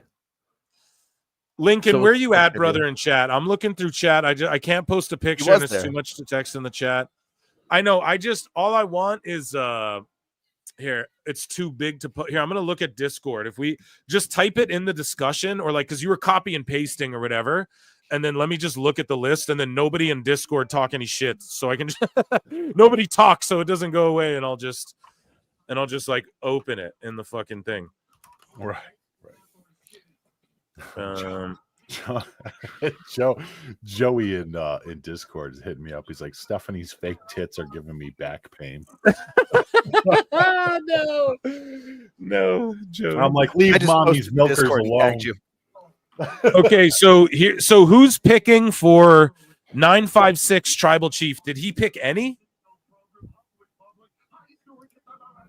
Lincoln, where are you at, brother, in chat? I'm looking through chat. I can't post a picture, and it's too much to text in the chat. I know. All I want is here. It's too big to put here. I'm gonna look at Discord. If we just type it in the discussion, or like, because you were copy and pasting or whatever, and then let me just look at the list, and then nobody in Discord talk any shit, so I can nobody talk, so it doesn't go away, and I'll just like open it in the fucking thing. Right. Joey in Discord is hitting me up. He's like, Stephanie's fake tits are giving me back pain. No, Joey. I'm like, leave mommy's milkers alone. Okay, so who's picking for 956 Tribal Chief? Did he pick any?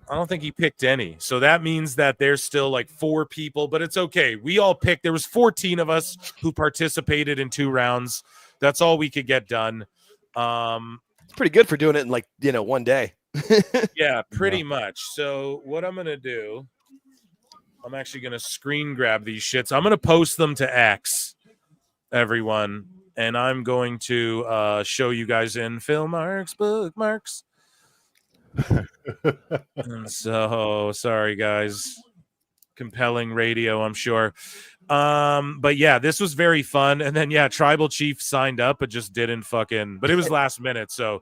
I don't think he picked any. So that means that there's still like 4 people, but it's okay. We all picked. There was 14 of us who participated in 2 rounds. That's all we could get done. It's pretty good for doing it in one day. Yeah, pretty much. So what I'm going to do, I'm actually going to screen grab these shits. I'm going to post them to X, everyone. And I'm going to show you guys in Phil Marks, bookmarks. And so sorry guys, compelling radio, I'm sure. But yeah, this was very fun. And then Tribal Chief signed up but just didn't but it was last minute. So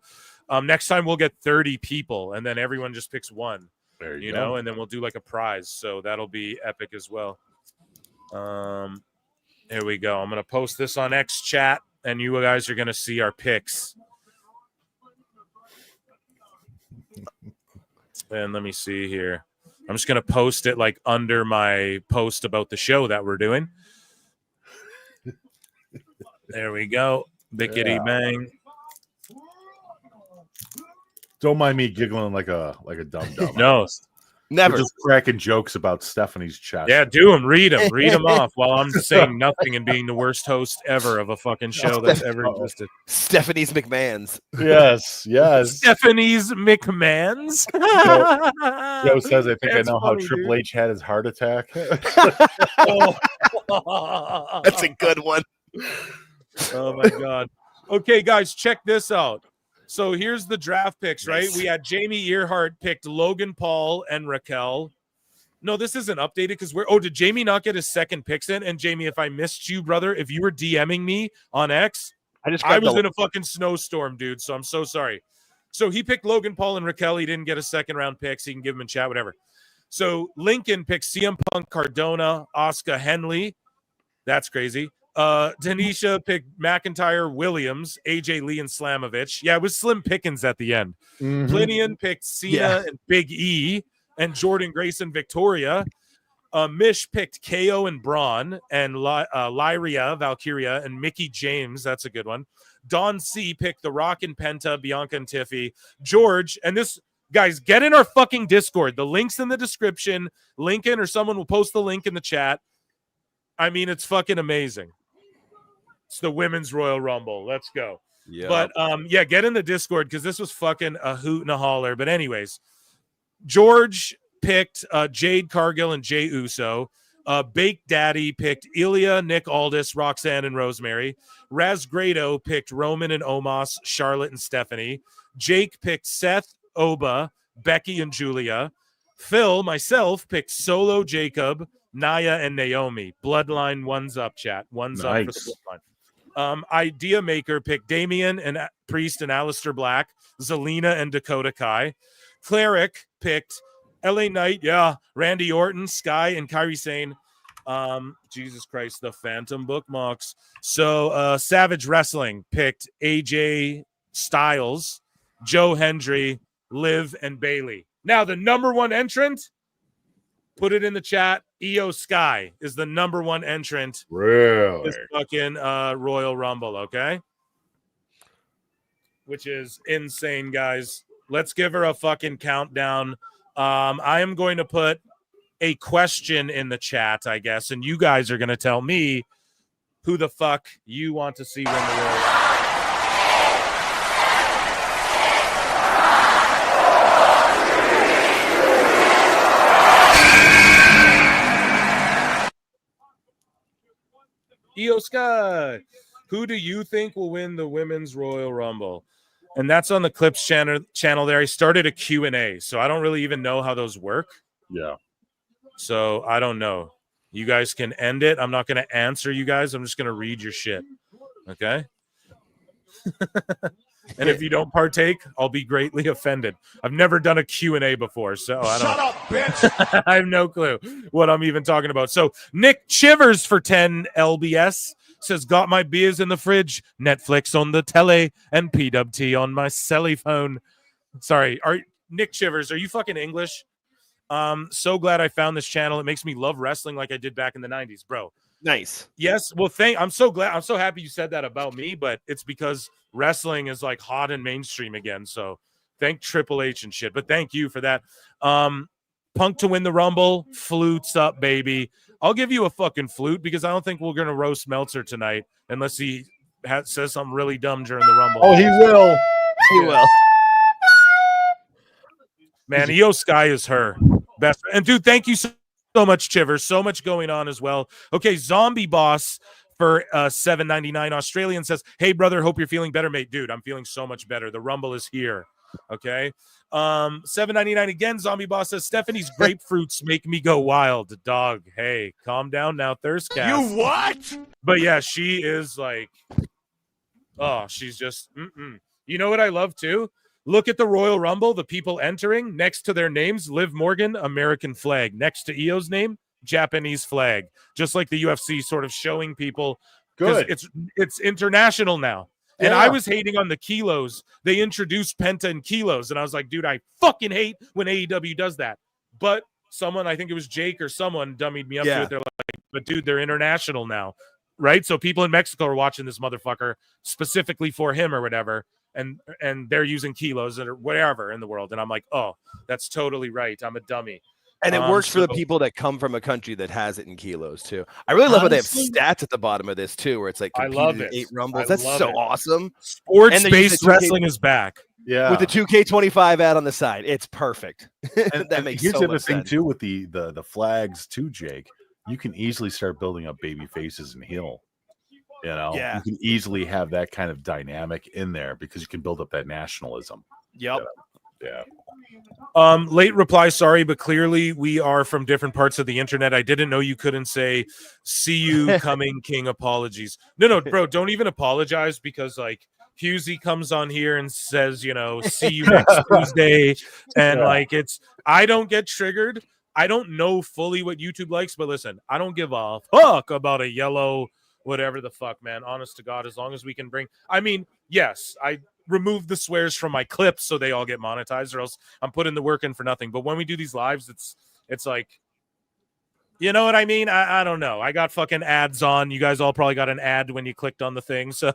next time we'll get 30 people and then everyone just picks one, there you know, and then we'll do like a prize, so that'll be epic as well. Here we go. I'm gonna post this on X chat and you guys are gonna see our picks. And let me see here. I'm just going to post it like under my post about the show that we're doing. There we go. Bickety bang. Don't mind me giggling like a dumb. No. Never. We're just cracking jokes about Stephanie's chest. Yeah, do them. Read them off while I'm saying nothing and being the worst host ever of a fucking show that's ever existed. Stephanie's McMahon's. Yes. Stephanie's McMahon's. Joe says, I think I know how Triple H had his heart attack. That's a good one. Oh, my God. Okay, guys, check this out. So here's the draft picks, right? Nice. We had Jamie Earhart picked Logan Paul and Raquel. No, this isn't updated because did Jamie not get his second picks in? And Jamie, if I missed you, brother, if you were DMing me on X, I was in a fucking snowstorm, dude. So I'm so sorry. So he picked Logan Paul and Raquel. He didn't get a second round pick, so you can give him in chat, whatever. So Lincoln picked CM Punk, Cardona, Asuka, Henley. That's crazy. Tanisha picked McIntyre, Williams, AJ Lee, and Slamovich. Yeah, it was slim pickings at the end. Mm-hmm. Plinian picked Cena and Big E, and Jordan Grace and Victoria. Mish picked KO and Braun, and Lyria, Valkyria, and Mickey James. That's a good one. Don C picked The Rock and Penta, Bianca and Tiffy. George, and this, guys, get in our fucking Discord. The link's in the description. Lincoln or someone will post the link in the chat. I mean, it's fucking amazing. It's the Women's Royal Rumble. Let's go. Yeah. But get in the Discord because this was fucking a hoot and a holler. But anyways, George picked Jade Cargill and Jay Uso. Bake Daddy picked Ilya, Nick Aldis, Roxanne, and Rosemary. Raz Grado picked Roman and Omos, Charlotte and Stephanie. Jake picked Seth, Oba, Becky, and Julia. Phil, myself, picked Solo, Jacob, Naya, and Naomi. Bloodline, one's up, chat. One's up for the Bloodline. Idea Maker picked Damian and Priest and Aleister Black, Zelina and Dakota Kai. Cleric picked LA Knight, Randy Orton, Sky, and Kairi Sane. Jesus Christ, the Phantom bookmarks. So Savage Wrestling picked AJ Styles, Joe Hendry, Liv, and Bailey. Now the number one entrant, put it in the chat. Io Sky is the number one entrant. Really? This fucking Royal Rumble, okay? Which is insane, guys. Let's give her a fucking countdown. I am going to put a question in the chat, I guess, and you guys are going to tell me who the fuck you want to see win the Royal. Io Sky, who do you think will win the Women's Royal Rumble? And that's on the Clips channel there. I started a Q&A, so I don't really even know how those work. Yeah. So I don't know. You guys can end it. I'm not going to answer you guys. I'm just going to read your shit. Okay? And if you don't partake, I'll be greatly offended. I've never done a Q&A before, so I don't. Shut up, bitch! I have no clue what I'm even talking about. So Nick Chivers for 10 LBS says, got my beers in the fridge, Netflix on the tele, and PWT on my celly phone. Sorry, Nick Chivers, are you fucking English? So glad I found this channel. It makes me love wrestling like I did back in the 90s, bro. Nice. Yes. Well, I'm so glad. I'm so happy you said that about me, but it's because wrestling is like hot and mainstream again. So thank Triple H and shit. But thank you for that. Punk to win the Rumble. Flutes up, baby. I'll give you a fucking flute because I don't think we're going to roast Meltzer tonight unless he says something really dumb during the Rumble. Oh, he will. He will. Man, Io Sky is her best. And dude, thank you so much, Chivers. So much going on as well. Okay, Zombie Boss for $7.99 Australian says, hey, brother, hope you're feeling better, mate. Dude, I'm feeling so much better. The Rumble is here. Okay. $7.99 again. Zombie Boss says, Stephanie's grapefruits make me go wild. Dog, hey, calm down now, Thirstcast. You what? But yeah, she is like, oh, she's just, You know what I love too? Look at the Royal Rumble, the people entering. Next to their names, Liv Morgan, American flag. Next to Io's name, Japanese flag. Just like the UFC sort of showing people. Good. It's international now. And Yeah. I was hating on the kilos. They introduced Penta and kilos. And I was like, dude, I fucking hate when AEW does that. But someone, I think it was Jake or someone, dummied me up to it. They're like, but dude, they're international now. Right? So people in Mexico are watching this motherfucker specifically for him or whatever. And they're using kilos or whatever in the world. And I'm like, oh, that's totally right. I'm a dummy. And it works for the people that come from a country that has it in kilos too. I really love how they have stats at the bottom of this too, where it's like I love it. 8 Rumbles. That's so awesome. Sports-based wrestling is back. Yeah. With the 2K25 ad on the side. It's perfect. That makes Here's so the much other thing sense. too with the flags too, Jake. You can easily start building up baby faces and heel. You know, Yeah. you can easily have that kind of dynamic in there because you can build up that nationalism. Yep. Yeah. Late reply, sorry, but clearly we are from different parts of the internet. I didn't know you couldn't say see you coming, King. Apologies. No, bro, don't even apologize because like Husey comes on here and says, you know, see you next Tuesday. And like I don't get triggered. I don't know fully what YouTube likes, but listen, I don't give a fuck about a yellow whatever the fuck, man. Honest to God, as long as we can bring, I mean, yes, I remove the swears from my clips so they all get monetized, or else I'm putting the work in for nothing. But when we do these lives, it's like, you know what I mean? I don't know. I got fucking ads on. You guys all probably got an ad when you clicked on the thing. So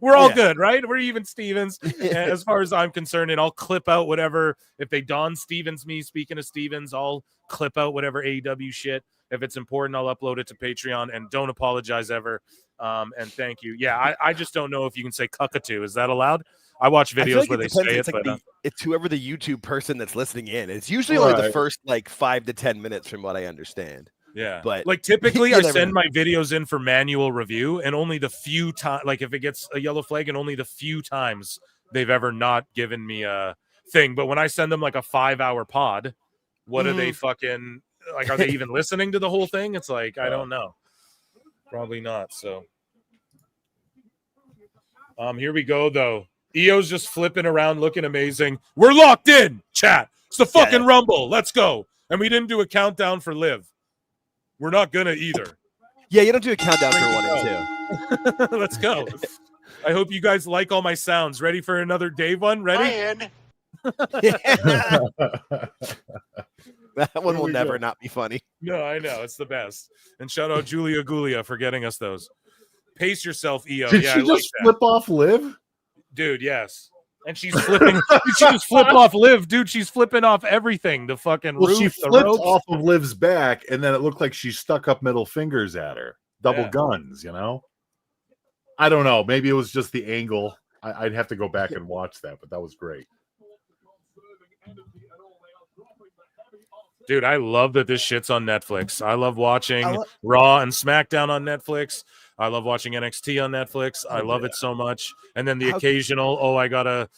we're all good, right? We're even Stevens as far as I'm concerned. And I'll clip out whatever. If they Don Stevens me, speaking of Stevens, I'll clip out whatever AEW shit. If it's important, I'll upload it to Patreon. And don't apologize ever. And thank you. Yeah, I just don't know if you can say cuckatoo. Is that allowed? I watch videos where they say it. It's, like it's whoever the YouTube person that's listening in. It's usually only the first like 5 to 10 minutes from what I understand. Yeah, but like typically I send my videos in for manual review, and only the few times, like if it gets a yellow flag, and only the few times they've ever not given me a thing. But when I send them like a 5-hour pod, what are they fucking like? Are they even listening to the whole thing? It's like I don't know. Probably not. So, here we go though. EO's just flipping around, looking amazing. We're locked in, chat. It's the fucking Rumble. Let's go. And we didn't do a countdown for Liv. We're not gonna either. Yeah, you don't do a countdown for 1 and 2. Let's go. I hope you guys like all my sounds. Ready for another Dave one? Ready? That one will never not be funny. No, I know. It's the best. And shout out Julia Gulia for getting us those. Pace yourself, EO. Did she just flip off Liv? Dude, yes. And she's flipping. She just flipped off Liv, dude. She's flipping off everything. The fucking roof. She the flipped ropes. off of Liv's back, and then it looked like she stuck up middle fingers at her. Double guns, you know? I don't know. Maybe it was just the angle. I'd have to go back and watch that, but that was great. Dude, I love that this shit's on Netflix. I love watching Raw and SmackDown on Netflix. I love watching NXT on Netflix. I love it so much. And then the occasional, I gotta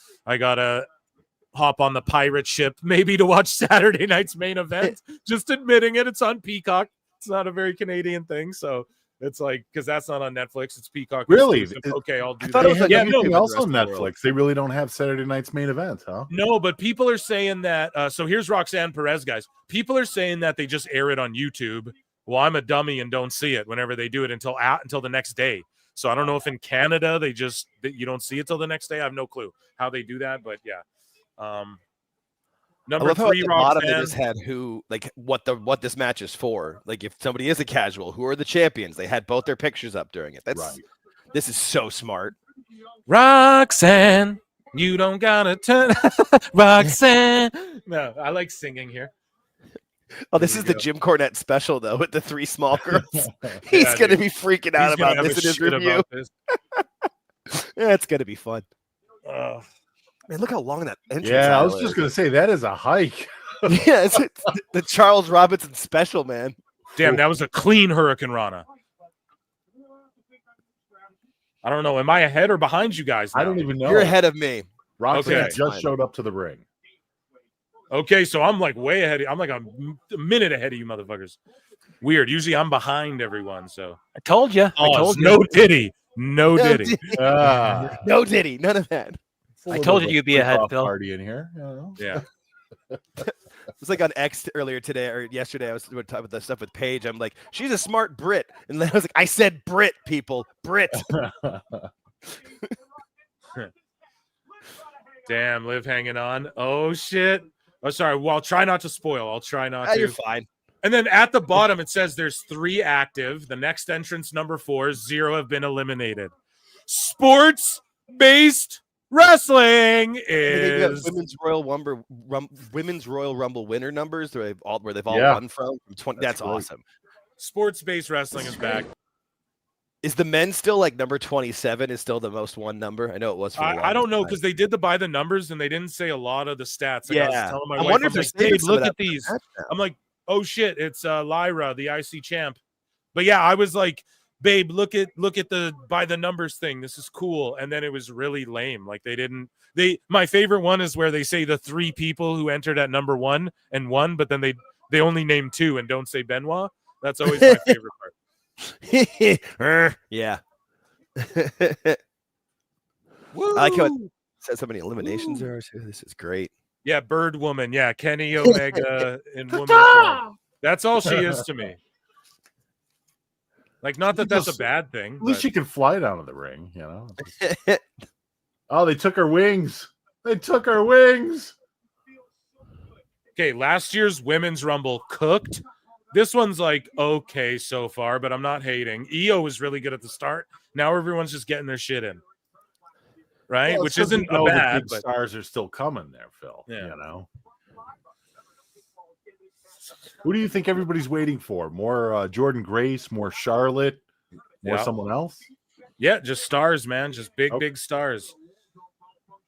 hop on the pirate ship maybe to watch Saturday night's main event. Just admitting it. It's on Peacock. It's not a very Canadian thing, so it's like because that's not on Netflix. It's Peacock. Really? Okay, I'll do I thought it was that. everything else on Netflix. They really don't have Saturday night's main event, huh? No, but people are saying that. So here's Roxanne Perez, guys. People are saying that they just air it on YouTube. Well, I'm a dummy and don't see it whenever they do it until the next day. So I don't know if in Canada you don't see it till the next day. I have no clue how they do that, but yeah. Number 3, at the bottom they Roxanne. just had what this match is for. Like if somebody is a casual, who are the champions? They had both their pictures up during it. This is so smart. Roxanne, you don't gotta turn. Roxanne. No, I like singing here. Oh, this is the Jim Cornette special though with the 3 small girls. He's gonna be freaking out about this in his review. Yeah, it's gonna be fun. Man, look how long that entrance is. Yeah, I was just gonna say that is a hike. Yeah, it's the Charles Robinson special, man. Damn, that was a clean Hurricane Rana. I don't know. Am I ahead or behind you guys now? I don't even know. You're ahead of me. Roxanne just showed up to the ring. Okay, so I'm like way ahead. I'm like a minute ahead of you motherfuckers. Weird. Usually I'm behind everyone. So I told you. No Diddy. No Diddy. No Diddy. None of that. I told you you'd be ahead, Phil. Party in here. You know? Yeah. It was like on X earlier today or yesterday. I was talking about the stuff with Paige. I'm like, she's a smart Brit, and then I was like, I said Brit, people, Brit. Damn, Liv hanging on. Oh shit. Oh, sorry. Well, I'll try not to spoil. I'll try not to. You're fine. And then at the bottom it says there's 3 active. The next entrance, number 4, 0 have been eliminated. Sports-based wrestling is Women's Royal Rumble winner numbers where they've all run from 20. That's awesome. Sports-based wrestling is back. Is the men still like number 27 is still the most won number? I know it was for I don't know because they did by the numbers and they didn't say a lot of the stats. Like I was telling my I wife, wonder I'm if like, they're Dave, look at these. I'm like, oh shit, it's Lyra, the IC champ. But yeah, I was like, babe, look at the by the numbers thing. This is cool. And then it was really lame. Like my favorite one is where they say the 3 people who entered at number 1 and won, but then they only name 2 and don't say Benoit. That's always my favorite part. Yeah. I like how it says how many eliminations there are too. This is great. Yeah, Bird Woman. Yeah, Kenny Omega in woman form. That's all she is to me. Like, not that that's a bad thing. At least she can fly down to the ring, you know. Oh, they took her wings. They took her wings. Okay, last year's Women's Rumble cooked. This one's like okay so far, but I'm not hating. EO was really good at the start. Now everyone's just getting their shit in, right? Well, which isn't a the bad. big But stars are still coming there, Phil. Yeah. You know. Who do you think everybody's waiting for? More Jordan Grace, more Charlotte, more someone else? Yeah, just stars, man. Just big stars.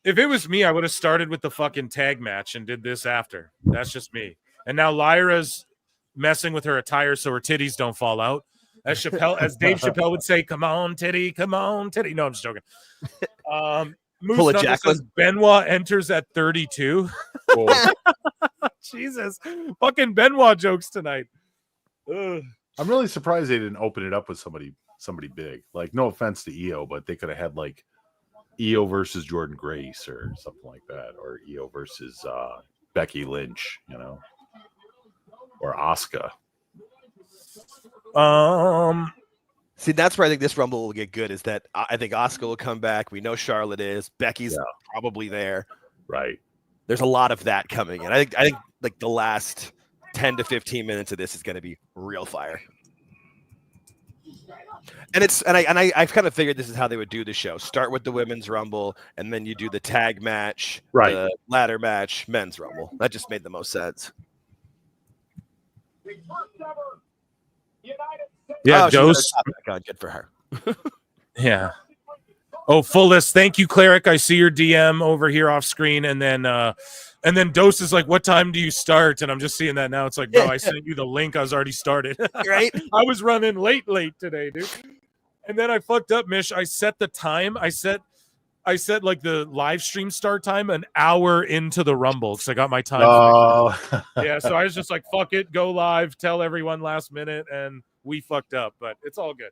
If it was me, I would have started with the fucking tag match and did this after. That's just me. And now Lyra's messing with her attire so her titties don't fall out. As Dave Chappelle would say, come on, titty, come on, titty. No, I'm just joking. Moose Knuckles says Benoit enters at 32. Jesus. Fucking Benoit jokes tonight. Ugh. I'm really surprised they didn't open it up with somebody big. Like, no offense to EO, but they could have had like EO versus Jordan Grace or something like that, or EO versus Becky Lynch, you know, or Asuka. See, that's where I think this Rumble will get good. Is that I think Asuka will come back. We know Charlotte is. Becky's probably there. Right. There's a lot of that coming, and I think like the last 10 to 15 minutes of this is going to be real fire. And I've kind of figured this is how they would do the show. Start with the Women's Rumble, and then you do the tag match, the ladder match, Men's Rumble. That just made the most sense. Yeah, Dose. Good for her. Yeah. Oh, full list. Thank you, Cleric. I see your DM over here off screen, and then Dose is like, "What time do you start?" And I'm just seeing that now. It's like, bro, I sent you the link. I was already started. Right? I was running late today, dude. And then I fucked up, Mish. I set the time. I set like the live stream start time an hour into the Rumble because I got my time. Oh. Yeah, so I was just like, fuck it, go live, tell everyone last minute, and we fucked up, but it's all good.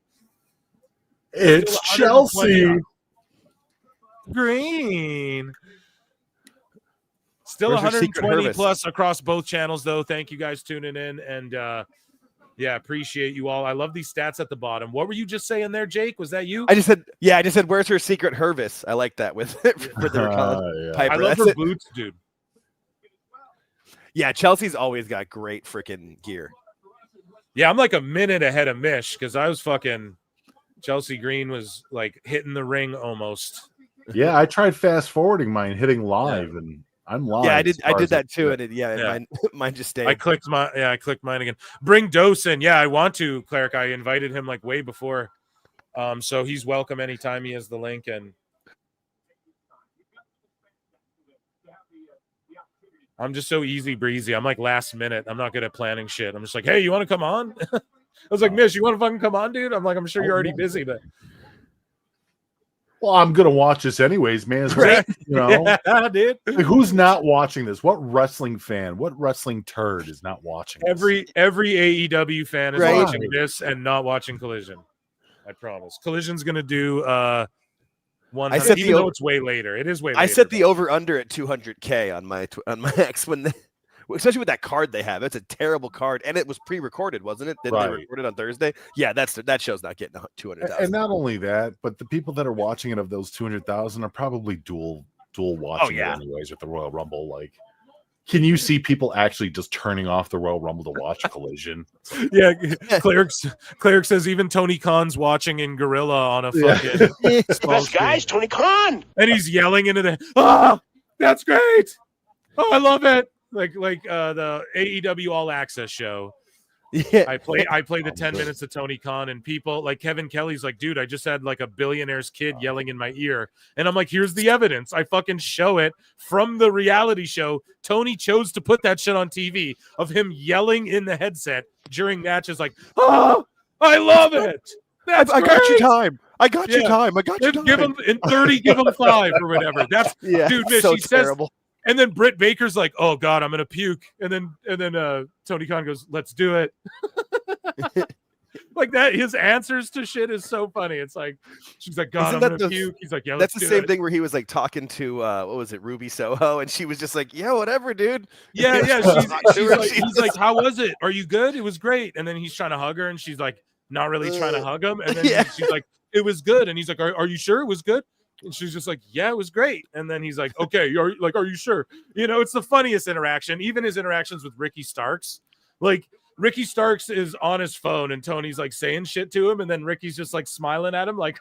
It's Chelsea Green. Still Where's your secret 120 Hervis? plus across both channels, though. Thank you guys tuning in, and yeah, appreciate you all. I love these stats at the bottom. What were you just saying there, Jake? Was that you? I just said, where's her secret Hervis? I like that with for the Yeah. Piper. I love That's her it. boots, dude. Yeah, Chelsea's always got great freaking gear. Yeah, I'm like a minute ahead of Mish because I was fucking Chelsea Green was like hitting the ring almost. Yeah, I tried fast forwarding mine, hitting live, and I'm live. Yeah, I as did far as that it's too, good. and mine just stayed. I clicked mine again. Bring Dose in. Yeah, I want to, Cleric. I invited him like way before. So he's welcome anytime he has the link. And I'm just so easy breezy. I'm like last minute. I'm not good at planning shit. I'm just like, hey, you want to come on? I was like, Mish, you want to fucking come on, dude? I'm like, I'm sure you're already busy, but Well, I'm gonna watch this anyways, man. Right. You know, yeah, dude. Like, who's not watching this? What wrestling fan? What wrestling turd is not watching this? Every AEW fan is Right. watching this and not watching Collision. I promise. Collision's gonna do 100, even though it's way later. It is way later. I set the over under at 200K on my X especially with that card they have. It's a terrible card, and it was pre-recorded, wasn't it? Didn't they record it on Thursday? Yeah, that show's not getting 200,000. And not only that, but the people that are watching it of those 200,000 are probably dual watching it anyways with the Royal Rumble. Like, can you see people actually just turning off the Royal Rumble to watch Collision? Yeah, Cleric says even Tony Khan's watching in Gorilla on a fucking Best guys, Tony Khan. and he's yelling into the that's great. Oh, I love it. Like the AEW All Access show. Yeah. I play the 10 minutes of Tony Khan, and people like Kevin Kelly's like, dude, I just had like a billionaire's kid yelling in my ear. And I'm like, here's the evidence. I fucking show it from the reality show. Tony chose to put that shit on TV of him yelling in the headset during matches like, oh, I love it. That's I got you great. time. I got you time. I got you time. Give him in 30, give him 5 or whatever. That's dude, Mish, so he says, terrible. and then Britt Baker's like, "Oh God, I'm gonna puke," and then Tony Khan goes, "Let's do it." Like that, his answers to shit is so funny. It's like she's like, "God, I'm gonna puke." He's like, "Yeah, that's let's the do same it." thing where he was like talking to what was it, Ruby Soho, and she was just like, "Yeah, whatever, dude." Yeah. He's like, "How was it? Are you good? It was great." And then he's trying to hug her, and she's like, not really trying to hug him. And then she's like, "It was good." And he's like, "Are you sure it was good?" And she's just like, "Yeah, it was great." And then he's like, "Okay, are you sure?" You know, it's the funniest interaction. Even his interactions with Ricky Starks, like Ricky Starks is on his phone and Tony's like saying shit to him, and then Ricky's just like smiling at him, like,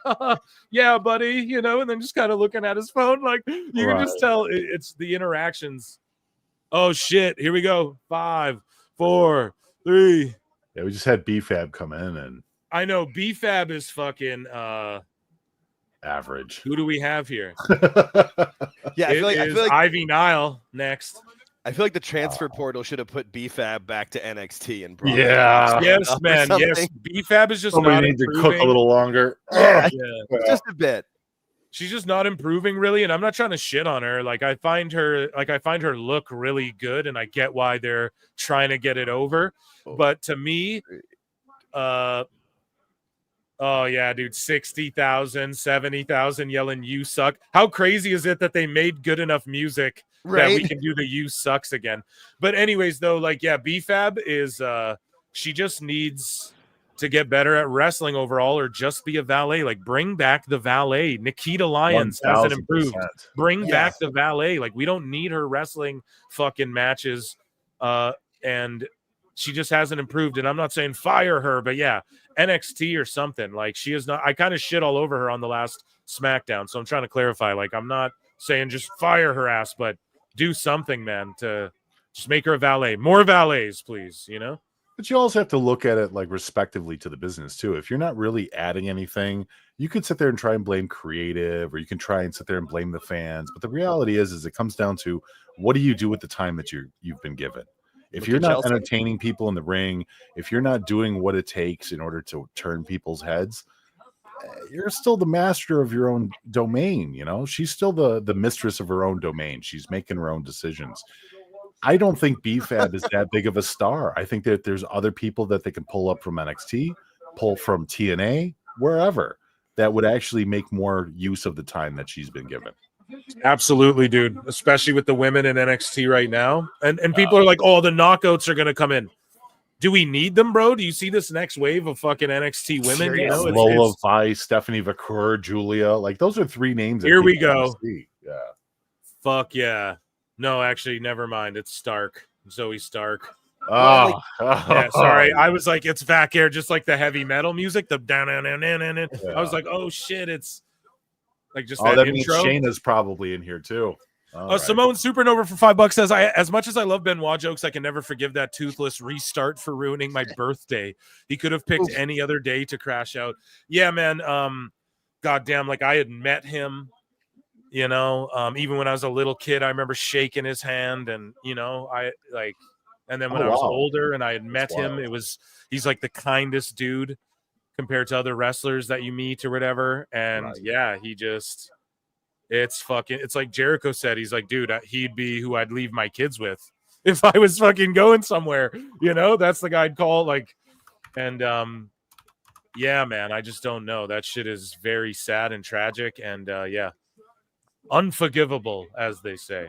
"Yeah, buddy," you know, and then just kind of looking at his phone, like you can just tell it's the interactions. Oh shit! Here we go. 5, 4, 3. Yeah, we just had BFAB come in, and I know BFAB is fucking average. Who do we have here? Yeah, I feel like Ivy Nile next. I feel like the transfer portal should have put BFAB back to NXT and brought yes, man, yes. BFAB is just not need to improving. cook a little longer. Just a bit. She's just not improving really, and I'm not trying to shit on her. Like I find her look really good, and I get why they're trying to get it over. But to me, oh yeah, dude, 60,000, 70,000 yelling "You suck." How crazy is it that they made good enough music that we can do the "You sucks" again? But anyways, though, like yeah, BFAB is she just needs to get better at wrestling overall, or just be a valet. Like bring back the valet. Nikita Lyons hasn't improved. Bring back the valet. Like we don't need her wrestling fucking matches, and she just hasn't improved. And I'm not saying fire her, but yeah, NXT or something. Like she is not. I kind of shit all over her on the last SmackDown, so I'm trying to clarify. Like I'm not saying just fire her ass, but do something, man, to just make her a valet. More valets, please. You know. But you also have to look at it like respectively to the business too. If you're not really adding anything, you could sit there and try and blame creative, or you can try and sit there and blame the fans. But the reality is it comes down to what do you do with the time that you've been given. If you're not entertaining people in the ring, if you're not doing what it takes in order to turn people's heads, you're still the master of your own domain. You know, she's still the mistress of her own domain. She's making her own decisions. I don't think BFAB is that big of a star. I think that there's other people that they can pull up from NXT, pull from TNA, wherever, that would actually make more use of the time that she's been given. Absolutely, dude. Especially with the women in NXT right now. And people are like, oh, the knockouts are going to come in. Do we need them, bro? Do you see this next wave of fucking NXT women? You know, Lola Vice, Stephanie Vacour, Julia. Like, those are three names. Here we go. Yeah. Fuck yeah. No, actually, never mind. It's Stark. Zoe Stark. Oh, yeah, sorry. I was like, it's back here, just like the heavy metal music. The down. I was like, oh shit, it's like just that means intro. Shayna's probably in here too. Right. Simone Supernova for $5 says, as much as I love Benoit jokes, I can never forgive that toothless restart for ruining my birthday. He could have picked any other day to crash out. Yeah, man. Goddamn, like I had met him. You know, even when I was a little kid, I remember shaking his hand, and you know, and then when I was older and I had met him, he's like the kindest dude compared to other wrestlers that you meet or whatever. And yeah, it's like Jericho said, he's like, dude, he'd be who I'd leave my kids with if I was fucking going somewhere, you know, that's the guy I'd call, like, and yeah, man, I just don't know. That shit is very sad and tragic, and yeah. Unforgivable, as they say.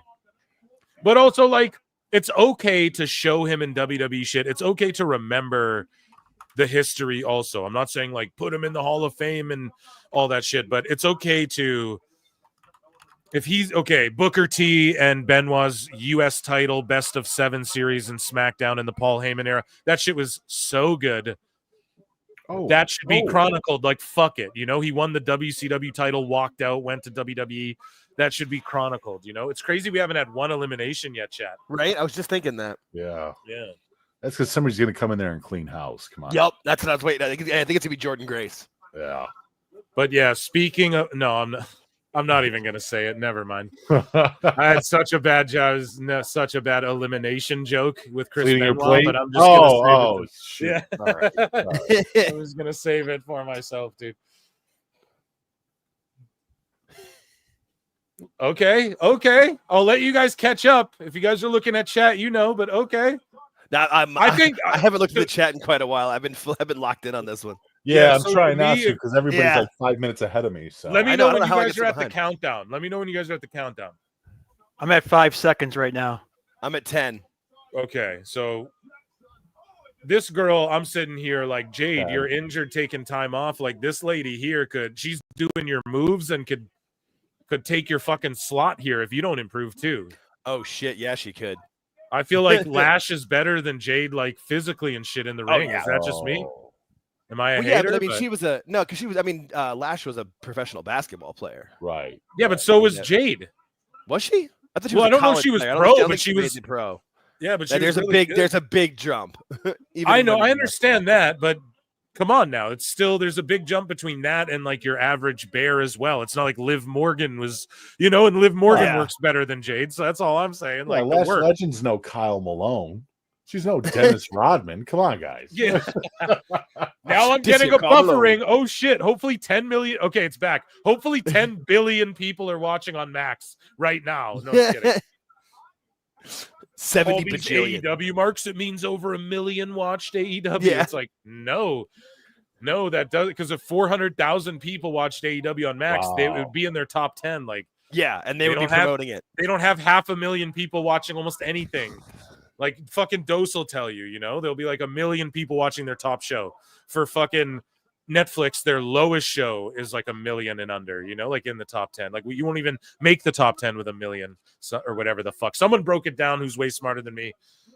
But also, like, it's okay to show him in WWE shit. It's okay to remember the history also. I'm not saying, like, put him in the Hall of Fame and all that shit, but it's okay to, if he's, okay, Booker T and Benoit's U.S. title Best of 7 series in SmackDown in the Paul Heyman era, that shit was so good. That should be chronicled. Like, fuck it. You know, he won the WCW title, walked out, went to WWE. That should be chronicled. You know, it's crazy we haven't had one elimination yet, chat. Right? I was just thinking that. Yeah. Yeah. That's because somebody's going to come in there and clean house. Come on. Yep. That's what I was waiting. I think it's going to be Jordan Grace. Yeah. But yeah, speaking of, no, I'm not even going to say it. Never mind. I had such a bad job, such a bad elimination joke with Chris Benoit, but I'm just going to save it. Shit. Yeah. All right. I was going to save it for myself, dude. Okay. I'll let you guys catch up. If you guys are looking at chat, you know, but okay. Now, I haven't looked at the chat in quite a while. I've been locked in on this one. Yeah, I'm trying not to because everybody's like 5 minutes ahead of me. So let me know when you guys are at the countdown. Let me know when you guys are at the countdown. I'm at 5 seconds right now. I'm at 10. Okay, so this girl, I'm sitting here like, Jade, you're injured, taking time off. Like, this lady here she's doing your moves and could take your fucking slot here if you don't improve too. Oh shit, yeah, she could. I feel like Lash is better than Jade, like physically and shit in the ring. Yeah. Is that just me? Am I a hater? Yeah, but I mean, she was because she was. I mean, Lash was a professional basketball player, right? Yeah, but so was Jade. Was she? I thought she was. I don't know if she was pro, but she was pro. Yeah, but there's a big jump. I know, I understand that, but come on now. It's still, there's a big jump between that and like your average bear as well. It's not like Liv Morgan was, you know, and Liv Morgan works better than Jade. So that's all I'm saying. Yeah, like, Lash Legend's no Kyle Malone. She's no Dennis Rodman. Come on, guys. Yeah. Now I'm getting a buffering. Oh shit. Hopefully 10 million. Okay, it's back. Hopefully 10 billion people are watching on Max right now. No kidding. 70 bajillion. AEW marks, it means over 1 million watched AEW. Yeah. It's like, no, that doesn't, because if 400,000 people watched AEW on Max, they would be in their top 10. Like, yeah, and they would be promoting it. They don't have 500,000 people watching almost anything. Like fucking Dose will tell you, you know, there'll be like 1 million people watching their top show. For fucking Netflix, their lowest show is like 1 million and under, you know, like in the top 10. Like you won't even make the top 10 with 1 million or whatever the fuck. Someone broke it down who's way smarter than me.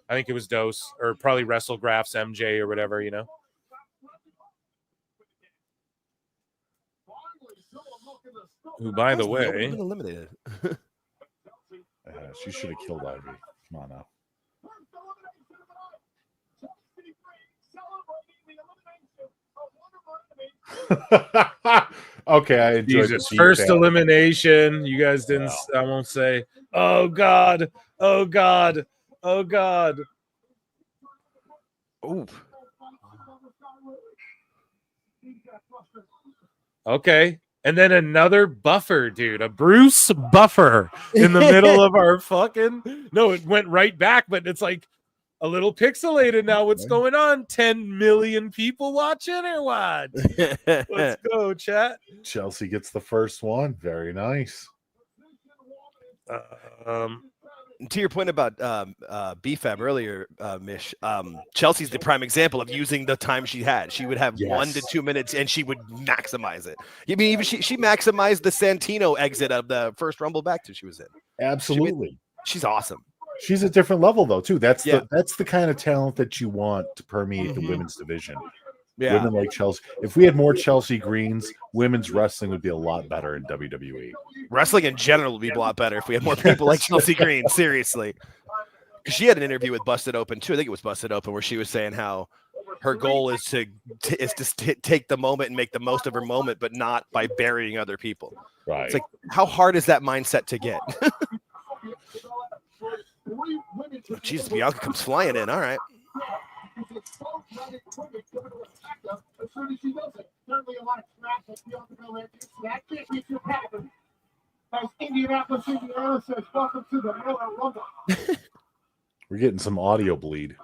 I think it was Dose or probably WrestleGraphs MJ or whatever, you know. Who, by the way, eliminated. She should have killed Ivy. Come on now. Okay, I enjoyed Jesus. First elimination. You guys didn't. I won't say. Oh God. Oh God. Oh God. Ooh. Okay. And then another buffer, dude, a Bruce buffer in the middle of our fucking. No, it went right back, but it's like a little pixelated now. What's going on? 10 million people watching or what? Let's go, chat. Chelsea gets the first one. Very nice. To your point about BFAB earlier, Mish, Chelsea's the prime example of using the time she had. She would have 1 to 2 minutes, and she would maximize it. I mean, even she maximized the Santino exit of the first Rumble back to she was in. Absolutely, she's awesome. She's a different level though too. That's the kind of talent that you want to permeate the women's division. Yeah. Women like Chelsea. If we had more Chelsea Greens, women's wrestling would be a lot better in WWE. Wrestling in general would be a lot better if we had more people like Chelsea Green. Seriously, because she had an interview with Busted Open too. I think it was Busted Open where she was saying how her goal is to take the moment and make the most of her moment, but not by burying other people. Right. It's like, how hard is that mindset to get? Oh, Jesus, Bianca comes flying in. All right. We're getting some audio bleed.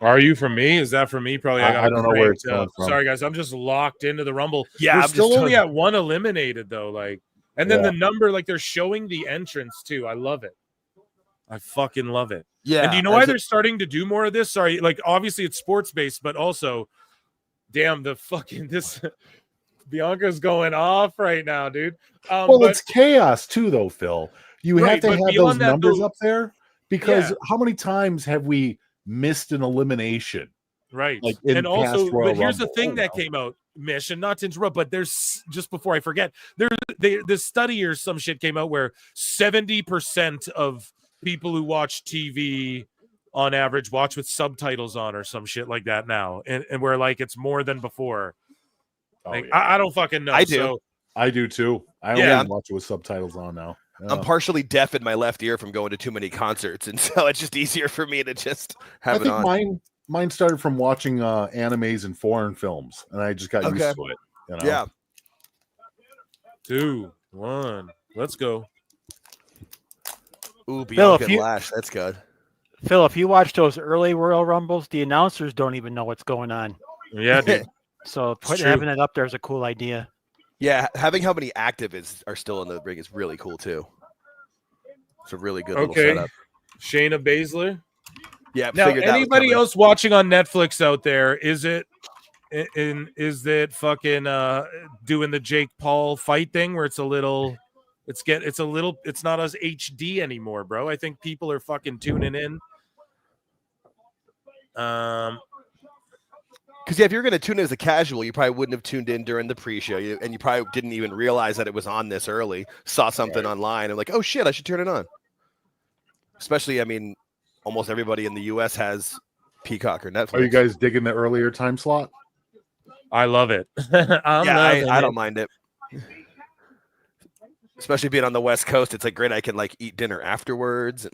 Are you from me? Is that for me? Probably. I don't know where it's coming from. Sorry, guys. I'm just locked into the Rumble. Yeah, we're still only at 1 eliminated though. Like, and then the number, like they're showing the entrance too. I love it. I fucking love it. Yeah. And do you know why they're starting to do more of this? Sorry, like obviously it's sports based, but also, damn, the fucking this Bianca's going off right now, dude. Well, it's chaos too, though, Phil. You have to have those numbers up there because how many times have we missed an elimination? Right. Like and also, but here's the Rumble. thing that came out, Mish, and not to interrupt, but there's just before I forget, this study or some shit came out where 70% of people who watch TV on average watch with subtitles on or some shit like that now, and where like it's more than before. Like, I don't fucking know. I do. So, I do too. I only watch it with subtitles on now. I'm partially deaf in my left ear from going to too many concerts, and so it's just easier for me to just have it on. Mine started from watching animes and foreign films, and I just got used to it. You know? Yeah. 2, 1, let's go. Ooh, Bianca Lash, that's good. Phil, if you watch those early Royal Rumbles, the announcers don't even know what's going on. Yeah, dude. So having it up there is a cool idea. Yeah, having how many activists are still in the ring is really cool too. It's a really good little setup. Shayna Baszler. Yeah. Now, anybody else watching on Netflix out there? Is it fucking doing the Jake Paul fight thing where it's a little? It's not as HD anymore, bro. I think people are fucking tuning in. Because if you're going to tune in as a casual, you probably wouldn't have tuned in during the pre-show, and you probably didn't even realize that it was on this early. Saw something online and like, oh shit, I should turn it on. Especially, I mean, almost everybody in the U.S. has Peacock or Netflix. Are you guys digging the earlier time slot? I love it. I don't mind it. Especially being on the West Coast, it's like great. I can like eat dinner afterwards.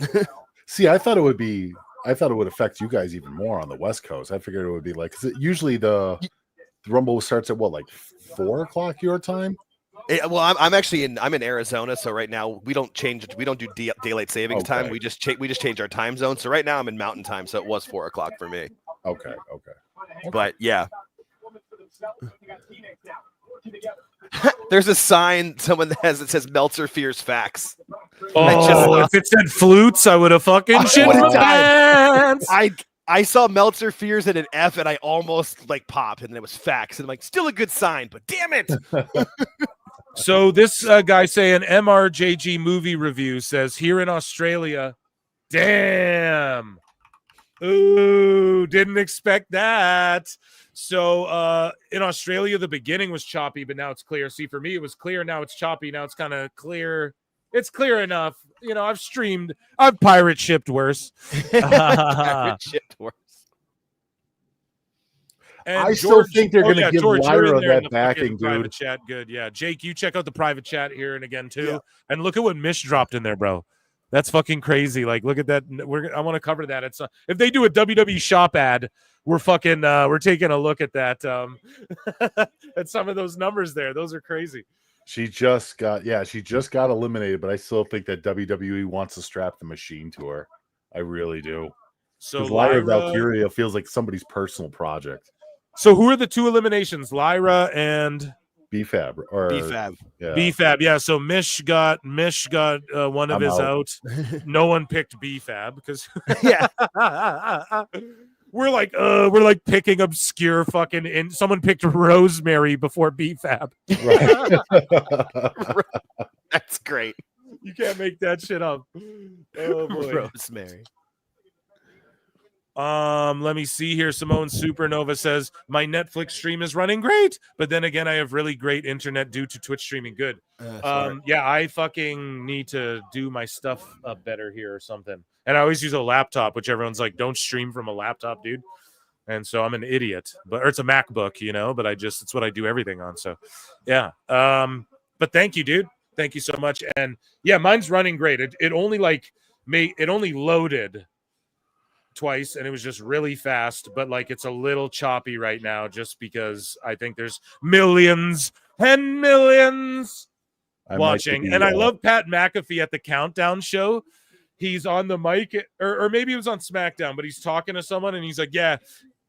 See, I thought it would affect you guys even more on the West Coast. I figured it would be like, because usually the Rumble starts at what, like 4 o'clock your time? Well, I'm actually in Arizona, so right now we don't do daylight savings time. We just change our time zone. So right now I'm in Mountain Time, so it was 4 o'clock for me. Okay. But yeah. There's a sign someone has that says Meltzer fears facts. Oh, if it said flutes, I would have fucking shit my pants. I saw Meltzer fears at an F and I almost like popped, and it was facts. And I'm like, still a good sign, but damn it. So this guy saying MRJG movie review says here in Australia, damn. Ooh, didn't expect that. So in Australia, the beginning was choppy, but now it's clear. See, for me, it was clear. Now it's choppy. Now it's kind of clear. It's clear enough. You know, I've pirate shipped worse. Pirate shipped worse. And I still think they're going to give Lyra that backing, private dude. Chat, good. Yeah, Jake, you check out the private chat here and again too, and look at what Mish dropped in there, bro. That's fucking crazy. Like, look at that. I want to cover that. It's if they do a WWE shop ad, we're fucking we're taking a look at that. At some of those numbers there. Those are crazy. She just got eliminated, but I still think that WWE wants to strap the machine to her. I really do. So Lyra Valkyria feels like somebody's personal project. So who are the two eliminations? Lyra and BFAB or BFAB. Yeah. BFAB. Yeah. So Mish got one of his out. No one picked BFAB because we're like picking obscure fucking. And someone picked Rosemary before BFAB. Right. That's great. You can't make that shit up. Oh boy. Rosemary. Let me see here. Simone Supernova says my Netflix stream is running great, but then again, I have really great internet due to Twitch streaming. Good. Yeah, I fucking need to do my stuff better here or something. And I always use a laptop, which everyone's like, don't stream from a laptop, dude. And so I'm an idiot, or it's a MacBook, but it's what I do everything on. So yeah. But thank you, dude. Thank you so much. And yeah, mine's running great. It only loaded twice and it was just really fast, but like it's a little choppy right now just because I think there's millions and millions watching. And I love Pat McAfee at the Countdown show. He's on the mic, or maybe it was on SmackDown, but he's talking to someone and he's like, yeah,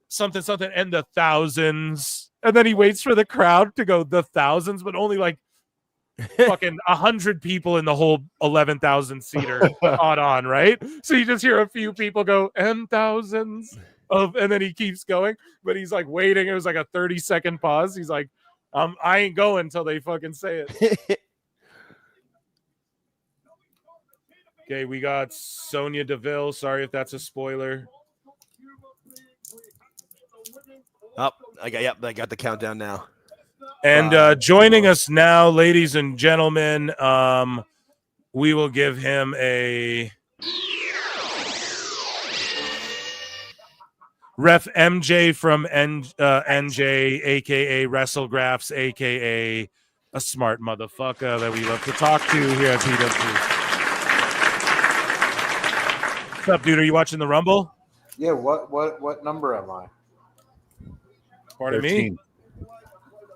something and the thousands, and then he waits for the crowd to go the thousands, but only like fucking 100 people in the whole 11,000 seater on, right? So you just hear a few people go and thousands of, and then he keeps going, but he's like waiting. It was like a 30-second pause. He's like, I ain't going until they fucking say it. Okay, we got Sonya Deville. Sorry if that's a spoiler. Oh, I got the countdown now. And joining us now, ladies and gentlemen, we will give him a Ref MJ from NJ, a.k.a. WrestleGraphs, a.k.a. a smart motherfucker that we love to talk to here at PWT. What's up, dude? Are you watching the Rumble? Yeah, what number am I? Pardon me?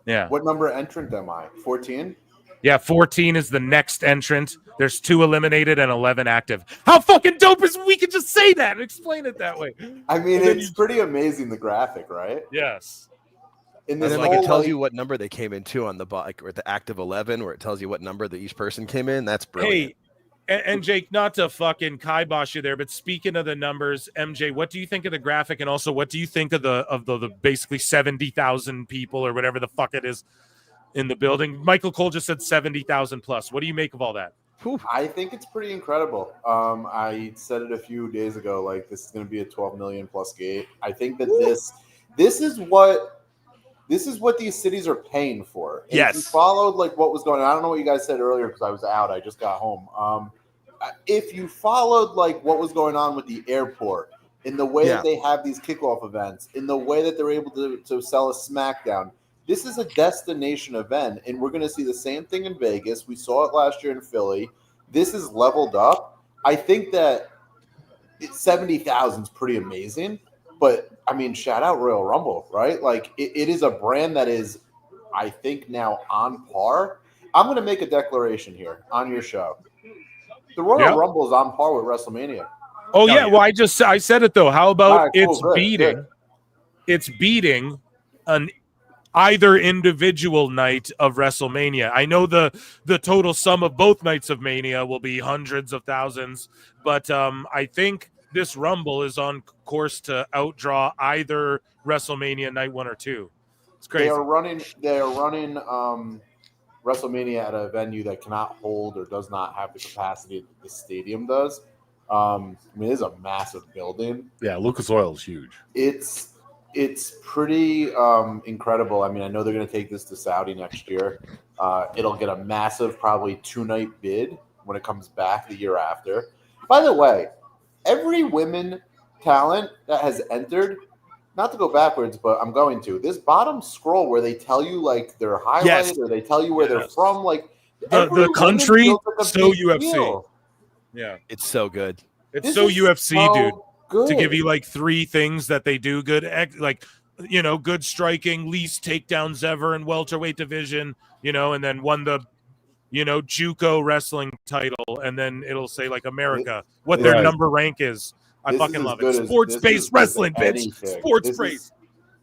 Yeah. What number entrant am I? 14? Yeah, 14 is the next entrant. There's 2 eliminated and 11 active. How fucking dope is we could just say that and explain it that way? I mean, it's pretty amazing, the graphic, right? Yes. And then it tells you what number they came into on the or the active 11, where it tells you what number that each person came in. That's brilliant. Hey, and Jake, not to fucking kibosh you there, but speaking of the numbers, MJ, what do you think of the graphic, and also what do you think of the basically 70,000 people or whatever the fuck it is in the building? Michael Cole just said 70,000 plus. What do you make of all that? I think it's pretty incredible. I said it a few days ago, like this is going to be a 12 million plus gate. I think that this is what these cities are paying for. And yes. If you followed like what was going on, I don't know what you guys said earlier because I was out. I just got home. If you followed like what was going on with the airport, in the way that they have these kickoff events, in the way that they're able to sell a SmackDown, this is a destination event, and we're going to see the same thing in Vegas. We saw it last year in Philly. This is leveled up. I think that 70,000 is pretty amazing, but I mean, shout out Royal Rumble, right? Like it is a brand that is, I think, now on par. I'm going to make a declaration here on your show. The Royal Rumble is on par with WrestleMania. Oh yeah, well I said it though. How about good. It's beating an either individual night of WrestleMania. I know the total sum of both nights of Mania will be hundreds of thousands, but I think this Rumble is on course to outdraw either WrestleMania night 1 or 2. It's crazy. They are running WrestleMania at a venue that cannot hold or does not have the capacity that the stadium does. I mean, it is a massive building. Yeah, Lucas Oil is huge. It's pretty incredible. I mean, I know they're going to take this to Saudi next year. It'll get a massive, probably 2-night bid when it comes back the year after. By the way, every women talent that has entered, not to go backwards, but I'm going to, this bottom scroll where they tell you like their highlights or they tell you where they're from, like the country, so UFC. Deal. Yeah. It's so good. It's This so is UFC, so dude. good. To give you like 3 things that they do good, like, you know, good striking, least takedowns ever in welterweight division, you know, and then won the, you know, JUCO wrestling title, and then it'll say like America, what their number rank is. I This fucking is as love good it. as- Sports-based this is as wrestling, good as bitch. anything. Sports-based.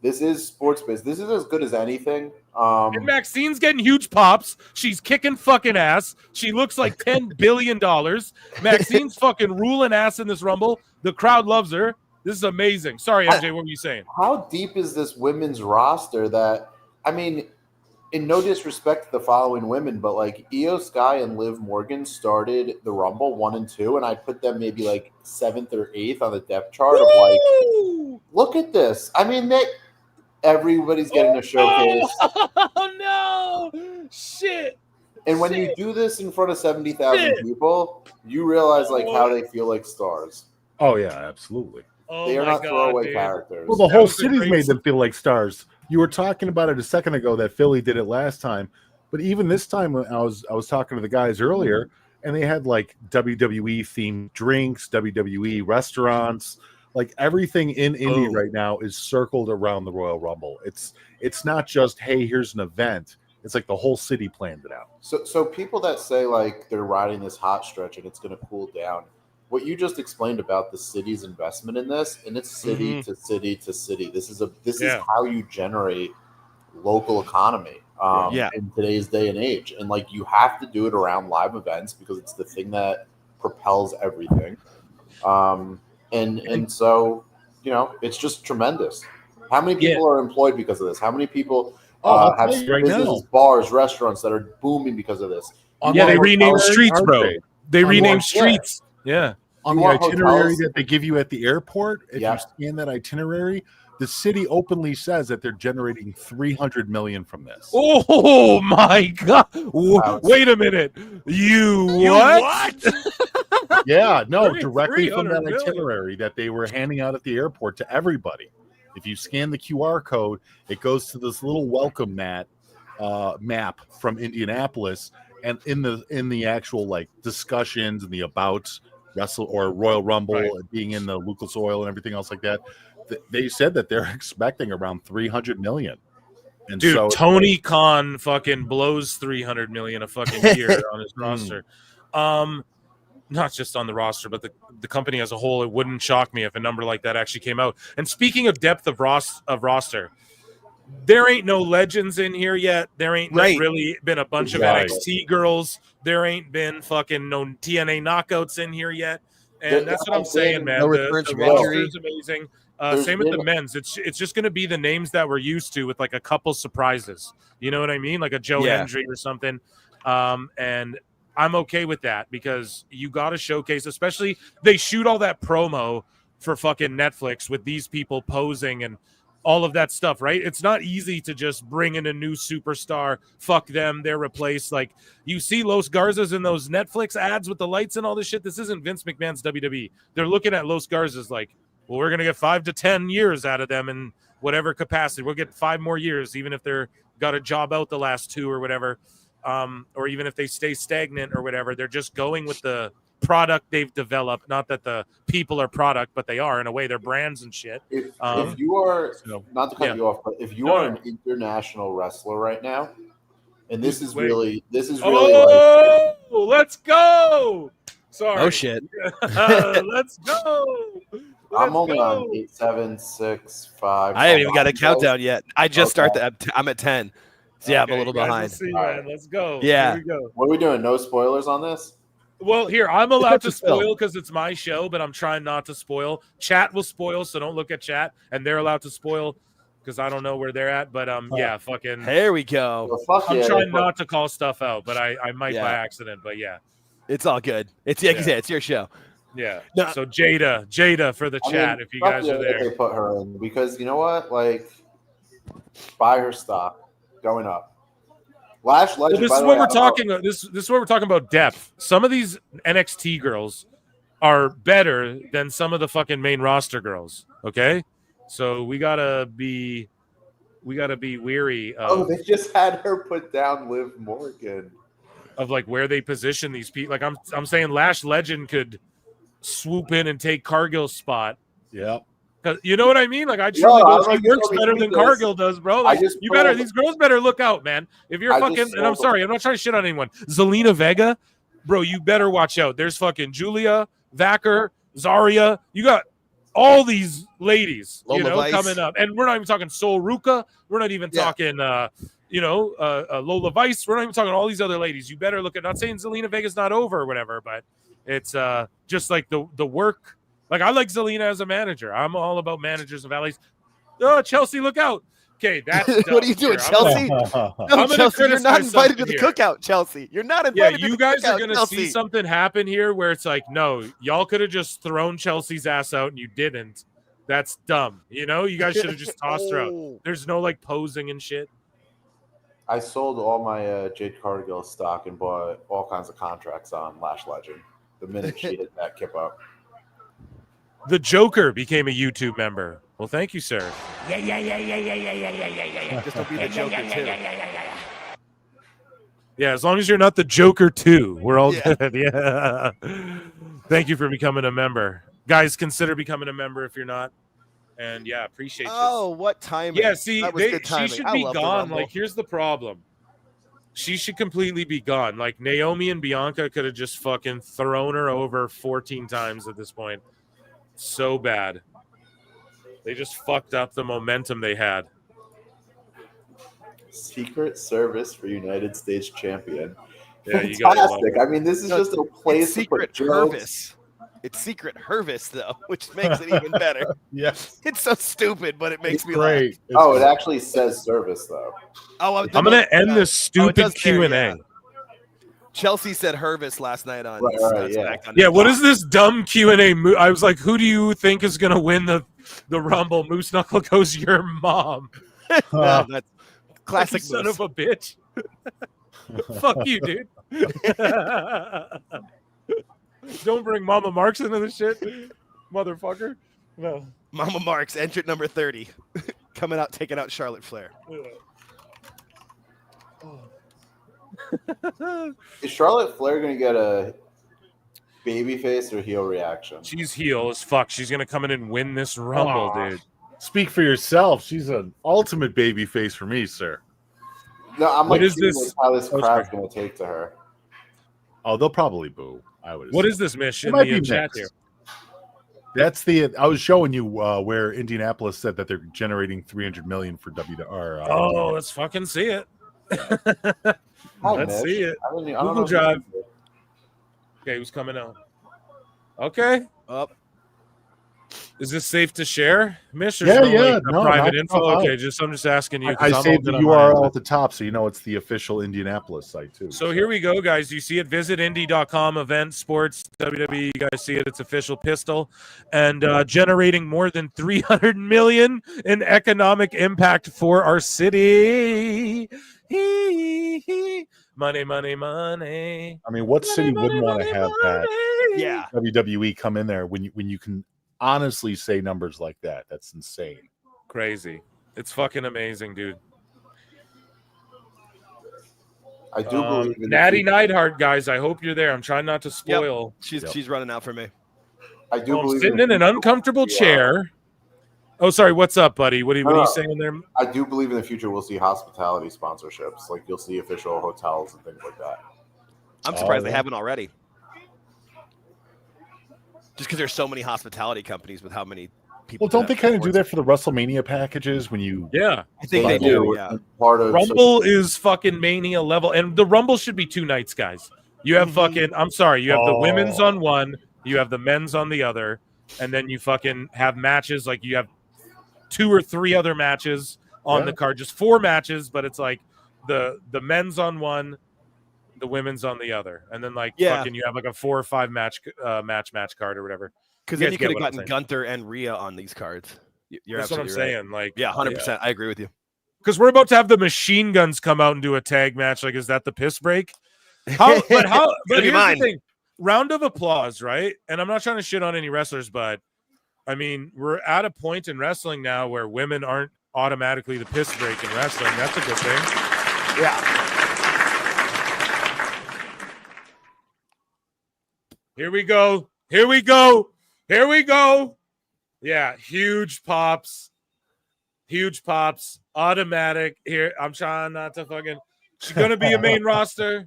This is sports-based. This is as good as anything. And Maxine's getting huge pops. She's kicking fucking ass. She looks like $10 billion. Maxine's fucking ruling ass in this Rumble. The crowd loves her. This is amazing. Sorry, MJ, what were you saying? How deep is this women's roster that, I mean, in no disrespect to the following women, but like Io Sky and Liv Morgan started the Rumble 1 and 2, and I put them maybe like 7th or 8th on the depth chart of like, look at this. I mean, everybody's getting a showcase. Oh no! Shit! And when you do this in front of 70,000 people, you realize like how they feel like stars. Oh yeah, absolutely. They are not throwaway characters. Well, the whole city's made them feel like stars. You were talking about it a second ago that Philly did it last time, but even this time I was talking to the guys earlier, and they had like WWE themed drinks, WWE restaurants, like everything in Indy right now is circled around the Royal Rumble. It's not just, hey, here's an event. It's like the whole city planned it out. So people that say like they're riding this hot stretch and it's going to cool down, what you just explained about the city's investment in this, and it's city to city to city. This is how you generate local economy in today's day and age. And like you have to do it around live events because it's the thing that propels everything. And so, you know, it's just tremendous. How many people are employed because of this? How many people have businesses, bars, restaurants that are booming because of this? They renamed streets, bro. They renamed streets. Yeah. On the itinerary that they give you at the airport, if you scan that itinerary, the city openly says that they're generating $300 million from this. Oh my god! Wait a minute. You what? Yeah, no, directly from that itinerary that they were handing out at the airport to everybody. If you scan the QR code, it goes to this little welcome map from Indianapolis, and in the actual like discussions and the abouts, Wrestle or Royal Rumble and being in the Lucas Oil and everything else like that, they said that they're expecting around $300 million. And dude, so Tony Khan fucking blows $300 million a fucking year on his roster. Not just on the roster, but the company as a whole. It wouldn't shock me if a number like that actually came out. And speaking of depth of roster, there ain't no legends in here yet. There ain't really been a bunch of NXT girls. There ain't been fucking no TNA knockouts in here yet. And that's what I'm saying, man. The roster is amazing. Same with the men's. It's just going to be the names that we're used to with like a couple surprises. You know what I mean? Like a Joe Hendry or something. And I'm okay with that because you got to showcase, especially they shoot all that promo for fucking Netflix with these people posing and all of that stuff, right? It's not easy to just bring in a new superstar. Fuck them. They're replaced. Like you see Los Garzas in those Netflix ads with the lights and all this shit. This isn't Vince McMahon's WWE. They're looking at Los Garzas like, well, we're going to get 5 to 10 years out of them in whatever capacity. We'll get 5 more years, even if they're got a job out the last 2 or whatever. Or even if they stay stagnant or whatever, they're just going with the product they've developed. Not that the people are product, but they are in a way. They're brands and shit. If you are not to cut you off, but if you are an international wrestler right now, and this is really like, let's go. Sorry. Oh shit. Let's go. I'm only on 8, 7, 6, 5. I haven't even got a countdown yet. I just started. I'm at 10. So yeah, I'm a little behind. Let's see, man. Let's go. Yeah. Here we go. What are we doing? No spoilers on this? Well, here, I'm allowed to spoil because it's my show, but I'm trying not to spoil. Chat will spoil, so don't look at chat. And they're allowed to spoil because I don't know where they're at. But yeah, fucking. There we go. I'm trying not to call stuff out, but I might by accident. But yeah. It's all good. It's your show. Yeah. No. So Jada for the chat if you guys are there. They put her in because you know what? Like, buy her stock going up. Lash Legend. Well, this is what we're talking about. This is what we're talking about. Depth. Some of these NXT girls are better than some of the fucking main roster girls. Okay, so we gotta be weary. Of... Oh, they just had her put down Liv Morgan. of like where they position these people. Like I'm saying Lash Legend could swoop in and take Cargill's spot. Yeah. You know what I mean? Like I truly he works better than this. Cargill does, bro. Like these girls better look out, man. If you're fucking, and I'm sorry, I'm not trying to shit on anyone. Zelina Vega, bro, you better watch out. There's fucking Julia, Vacker, Zarya. You got all these ladies, Lola coming up. And we're not even talking Sol Ruka. We're not even talking Lola Vice. We're not even talking all these other ladies. You better look at, not saying Zelina Vega's not over or whatever, but it's just like the work. Like, I like Zelina as a manager. I'm all about managers and valets. Oh, Chelsea, look out. Okay, that's what are you doing, Chelsea? No, Chelsea, you're not invited to the cookout, Chelsea. You're not invited to the cookout, you guys are going to Chelsea. see something happen here where it's like, no, y'all could have just thrown Chelsea's ass out and you didn't. That's dumb. You guys should have just tossed her out. There's no, like, posing and shit. I sold all my Jade Cargill stock and bought all kinds of contracts on Lash Legend the minute she hit that kip up. The Joker became a YouTube member. Well, thank you, sir. Yeah. This will be the Joker too. Yeah, as long as you're not the Joker too, we're all good. Yeah. Thank you for becoming a member. Guys, consider becoming a member if you're not. And yeah, appreciate you. Oh, what timing. Yeah, see, she should be gone. Like, here's the problem. She should completely be gone. Like, Naomi and Bianca could have just fucking thrown her over 14 times at this point. So bad. They just fucked up the momentum they had. Secret Service for United States champion. Yeah, you got fantastic. I mean, this is just a place to put jokes. It's Secret Hervis, though, which makes it even better. Yes. It's so stupid, but it makes me great. It actually says service, though. Oh, I'm going to end this stupid Q&A. Yeah. Chelsea said Hervis last night on. Yeah, what is this dumb Q&A? I was like, who do you think is going to win the Rumble? Moose Knuckle goes, your mom. That's classic son of a bitch. Fuck you, dude. Don't bring Mama Marks into this shit, motherfucker. No. Mama Marks, entrant number 30. Coming out, taking out Charlotte Flair. Is Charlotte Flair going to get a babyface or heel reaction? She's heel as fuck. She's going to come in and win this Rumble, dude. Speak for yourself. She's an ultimate babyface for me, sir. No, I'm What like, is this? how this crowd's going to take to her. Oh, they'll probably boo. I would. What is this mission? It might be Chat mixed. here. That's I was showing you where Indianapolis said that they're generating $300 million for WWR. Oh, let's fucking see it. Let's see it. I don't Google know Drive. Okay, who's coming out? Okay. Up. Is this safe to share, Mish? Yeah, Like, no, private not- info. no, Okay, no. I'm just asking you. 'cause I I'm saved the open on mine. URL at the top, so you know it's the official Indianapolis site too. So here we go, guys. You see it. Visit indie.com, event, sports, WWE. You guys see it. It's official pistol. And generating more than $300 million in economic impact for our city. Money, money, money. I mean, what city wouldn't want to have that? Yeah. WWE come in there when you can honestly say numbers like that. That's insane. Crazy. It's fucking amazing, dude. I do believe in Natty Neidhart, guys. I hope you're there. I'm trying not to spoil. She's running out for me. I do I'm believe sitting in an uncomfortable chair. Oh, sorry. What's up, buddy? What are you saying there? I do believe in the future we'll see hospitality sponsorships. Like, you'll see official hotels and things like that. I'm surprised they haven't already. Just because there's so many hospitality companies with how many people. Well, don't they kind of do that for the WrestleMania packages when you? Yeah, I think they do. Yeah. Part of Rumble is fucking Mania level, and the Rumble should be 2 nights, guys. You have fucking. I'm sorry. You have the women's on one, you have the men's on the other, and then you fucking have matches. Like, you have 2 or 3 other matches on the card, just 4 matches, but it's like the men's on one, the women's on the other, and then fucking you have like a 4 or 5 match card or whatever. Because then you could have gotten Gunther and Rhea on these cards. You're That's what I'm absolutely right. saying. Like, yeah, 100%. I agree with you. Because we're about to have the Machine Guns come out and do a tag match. Like, is that the piss break? But here's the thing. Round of applause, right? And I'm not trying to shit on any wrestlers, but I mean, we're at a point in wrestling now where women aren't automatically the piss break in wrestling. That's a good thing. Yeah. Here we go. Here we go. Here we go. Yeah, huge pops. Huge pops. Automatic. Here, I'm trying not to fucking. She's going to be a main roster.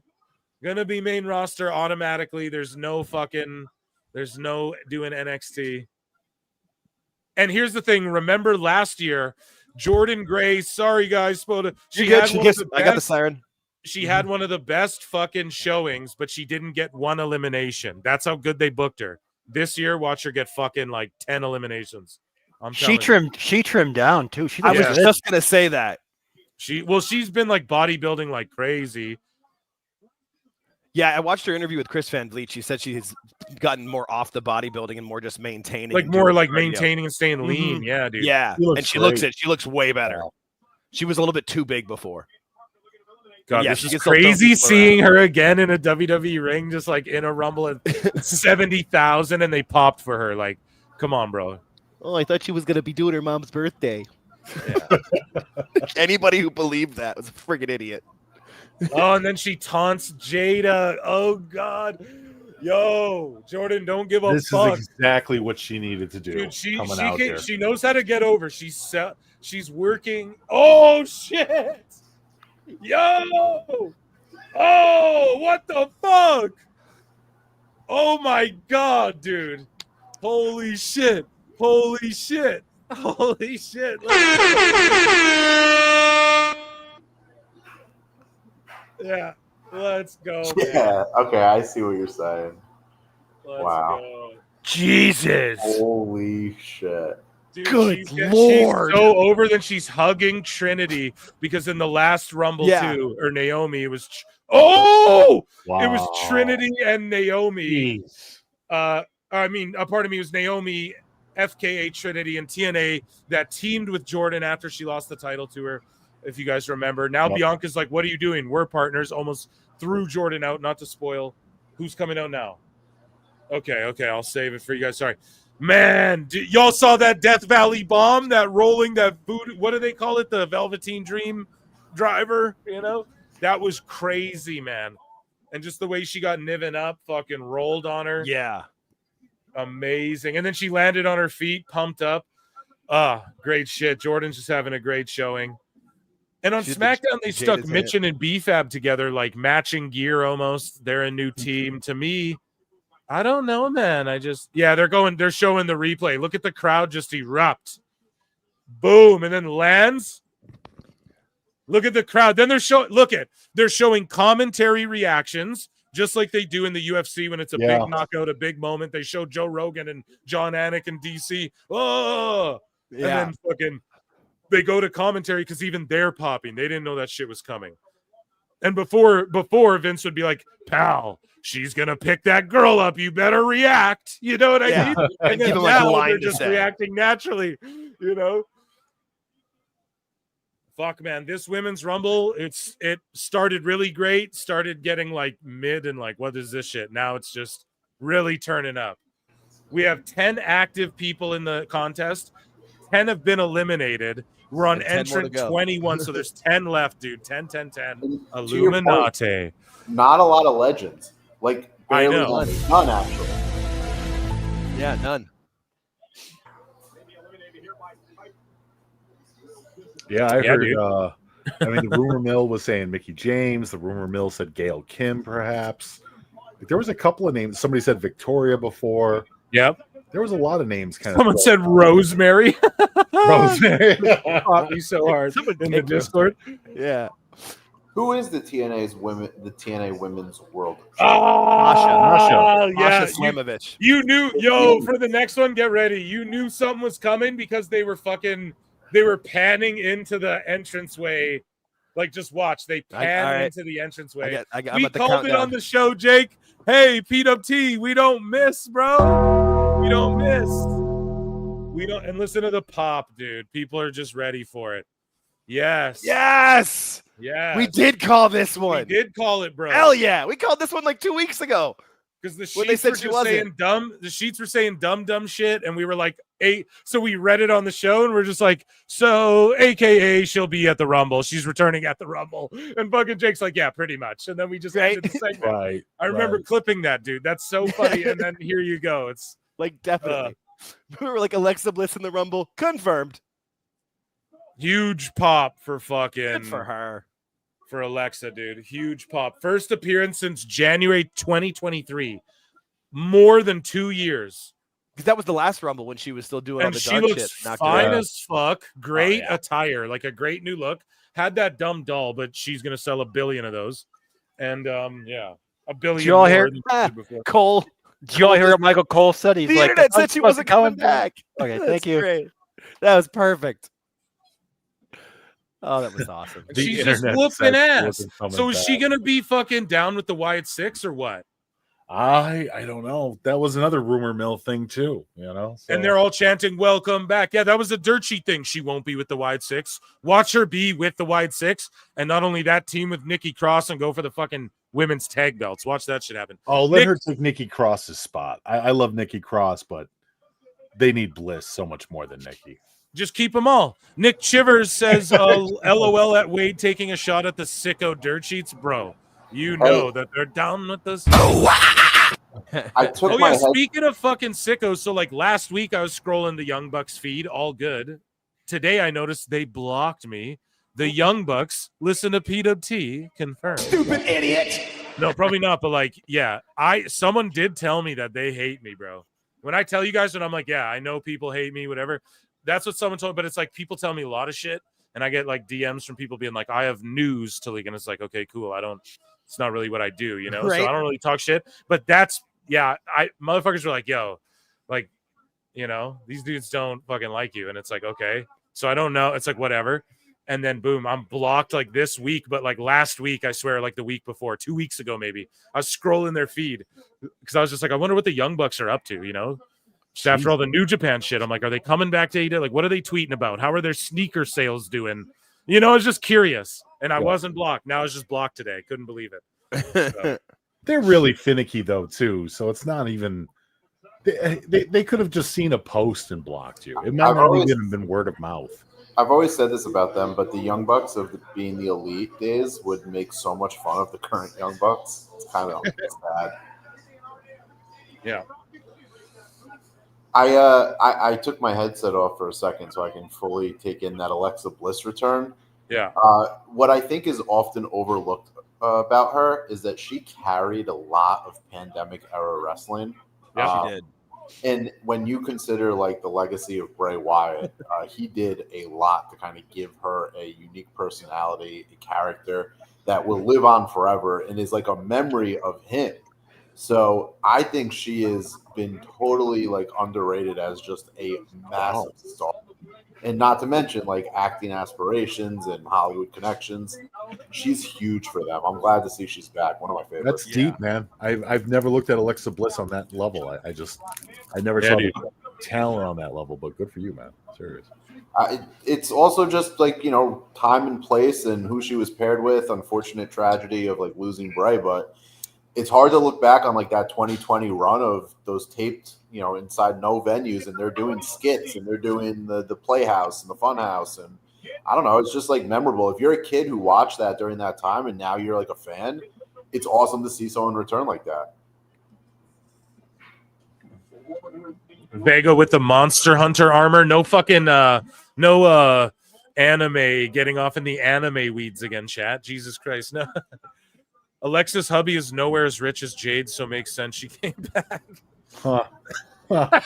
Going to be main roster automatically. There's no doing NXT. And here's the thing. Remember last year, Jordan Gray, sorry guys, I got the siren. She had one of the best fucking showings, but she didn't get one elimination. That's how good they booked her. This year, watch her get fucking like 10 eliminations. She trimmed down too. I was just gonna say that. She's been like bodybuilding like crazy. Yeah, I watched her interview with Chris Van Vliet. She said she's gotten more off the bodybuilding and more just maintaining. Like more like maintaining and staying lean. Mm-hmm. Yeah, dude. Yeah, and she looks it. She looks way better. She was a little bit too big before. God, this is crazy seeing her again in a WWE ring, just like in a Rumble at 70,000, and they popped for her. Like, come on, bro. Oh, I thought she was gonna be doing her mom's birthday. Yeah. Anybody who believed that was a friggin' idiot. Oh, and then she taunts Jada. Oh God, yo, Jordan, don't give a fuck. This is exactly what she needed to do. Dude, she knows how to get over. She's working. Oh shit. Yo! Oh, what the fuck? Oh my God, dude. Holy shit. Holy shit. Holy shit. Yeah, let's go. Yeah, okay, I see what you're saying. Let's go. Jesus. Holy shit. Dude, Good Lord. She's so over that she's hugging Trinity because in the last Rumble too, or Naomi, it was it was Trinity and Naomi. Pardon me, it was Naomi, FKA Trinity, and TNA that teamed with Jordan after she lost the title to her, if you guys remember. Now Bianca's like, what are you doing? We're partners. Almost threw Jordan out, not to spoil. Who's coming out now? Okay, I'll save it for you guys. Sorry. Man, y'all saw that Death Valley bomb, that rolling, that food, what do they call it? The Velveteen Dream driver, you know? That was crazy, man. And just the way she got Niven up, fucking rolled on her. Yeah. Amazing. And then she landed on her feet, pumped up. Great shit. Jordan's just having a great showing. And on SmackDown, they stuck Mitchin and B-Fab together, like matching gear almost. They're a new team. To me, I don't know, man. They're showing the replay. Look at the crowd just erupt. Boom. And then lands. Look at the crowd. Then they're showing commentary reactions, just like they do in the UFC when it's a big knockout, a big moment. They show Joe Rogan and John Anik and DC. Oh, and then fucking they go to commentary because even they're popping. They didn't know that shit was coming. And before Vince would be like, pal, she's going to pick that girl up. You better react. You know what I mean? And then now they're just reacting naturally, you know? Fuck, man. This Women's Rumble, it started really great, started getting like mid and like, what is this shit? Now it's just really turning up. We have 10 active people in the contest. 10 have been eliminated. We're on entrant 21, so there's 10 left, dude. 10. Illuminati. Point, not a lot of legends. Like, barely I know. None, actually. Yeah, none. Yeah, I heard. The rumor mill was saying Mickie James. The rumor mill said Gail Kim, perhaps. There was a couple of names. Somebody said Victoria before. Yep. There was a lot of names. Someone said Rosemary. Rosemary. Caught me so hard in the Discord. Yeah. Who is the TNA Women's World? Masha Slamovich. You knew, for the next one, get ready. You knew something was coming because they were panning into the entranceway. Like, just watch. They pan into the entranceway. We called it on the show, Jake. Hey, PWT, we don't miss, bro. We don't miss. We don't. And listen to the pop, dude. People are just ready for it. Yes. We did call this one. We did call it, bro. Hell yeah. We called this one like 2 weeks ago. Because the When they sheets said were she just wasn't. saying dumb. The sheets were saying dumb shit, and we were like, so we read it on the show, and we're just like, so AKA she'll be at the Rumble. She's returning at the Rumble, and fucking Jake's like, yeah, pretty much. And then we just ended the segment. Right. I remember clipping that, dude. That's so funny. And then here you go. It's like definitely. We were like Alexa Bliss in the Rumble, confirmed. Huge pop for fucking Good for her. For Alexa, dude. Huge pop. First appearance since January 2023. More than 2 years. Because that was the last Rumble when she was still doing all And the she dog looks shit. Knocked fine her out. as fuck. Great attire. Like a great new look. Had that dumb doll, but she's going to sell 1 billion of those. And, yeah. 1 billion Did you all more hear than she did before. Cole? Did you all hear what Michael Cole said? He's The like, internet "I'm said she supposed wasn't to come coming back. Okay, That's thank you. Great. That was perfect. Oh, that was awesome. She's just whooping ass. So is she going to be fucking down with the Wyatt Six or what? I don't know. That was another rumor mill thing too, you know. So. And they're all chanting "Welcome back." Yeah, that was a dirt sheet thing. She won't be with the Wide Six. Watch her be with the Wide Six, and not only that, team with Nikki Cross and go for the fucking women's tag belts. Watch that shit happen. Oh, let her take Nikki Cross's spot. I love Nikki Cross, but they need Bliss so much more than Nikki. Just keep them all. Nick Chivers says, "LOL at Wade taking a shot at the sicko dirt sheets, bro." You know that they're down with this. I took my head. Speaking of fucking sickos, so like last week I was scrolling the Young Bucks feed, all good. Today I noticed they blocked me. The Young Bucks listen to PWT, confirmed. Stupid idiot. No, probably not, but like, yeah, someone did tell me that they hate me, bro. When I tell you guys that I'm like, yeah, I know people hate me, whatever. That's what someone told me, but it's like people tell me a lot of shit, and I get like DMs from people being like, I have news to leak, and it's like, okay, cool. It's not really what I do, you know? Right. So I don't really talk shit, but that's, yeah, motherfuckers were like, yo, like, you know, these dudes don't fucking like you. And it's like, okay. So I don't know. It's like, whatever. And then boom, I'm blocked like this week, but like last week, I swear, like the week before, 2 weeks ago, maybe I was scrolling their feed because I was just like, I wonder what the Young Bucks are up to, you know? Just after all the New Japan shit, I'm like, are they coming back to AEW? Like, what are they tweeting about? How are their sneaker sales doing? You know, I was just curious, and I wasn't blocked. Now I was just blocked today. Couldn't believe it. So. They're really finicky though too, so it's not even. They could have just seen a post and blocked you. It might not even have been word of mouth. I've always said this about them, but the Young Bucks of being the elite days would make so much fun of the current Young Bucks. It's kind of sad. Yeah. I took my headset off for a second so I can fully take in that Alexa Bliss return. Yeah. What I think is often overlooked about her is that she carried a lot of pandemic era wrestling. Yeah, she did. And when you consider like the legacy of Bray Wyatt, he did a lot to kind of give her a unique personality, a character that will live on forever and is like a memory of him. So I think she has been totally like underrated as just a massive star. And not to mention like acting aspirations and Hollywood connections. She's huge for them. I'm glad to see she's back. One of my favorites. That's deep, man. I've never looked at Alexa Bliss on that level. I never saw the talent on that level, but good for you, man. Serious. It's also just like, you know, time and place and who she was paired with. Unfortunate tragedy of like losing Bray, but it's hard to look back on like that 2020 run of those taped, you know, inside no venues, and they're doing skits and they're doing the Playhouse and the Funhouse, and I don't know, it's just like memorable. If you're a kid who watched that during that time and now you're like a fan, it's awesome to see someone return like that. Vega with the Monster Hunter armor. No fucking no anime, getting off in the anime weeds again, chat. Jesus Christ. No. Alexa's hubby is nowhere as rich as Jade, so makes sense she came back. Huh. I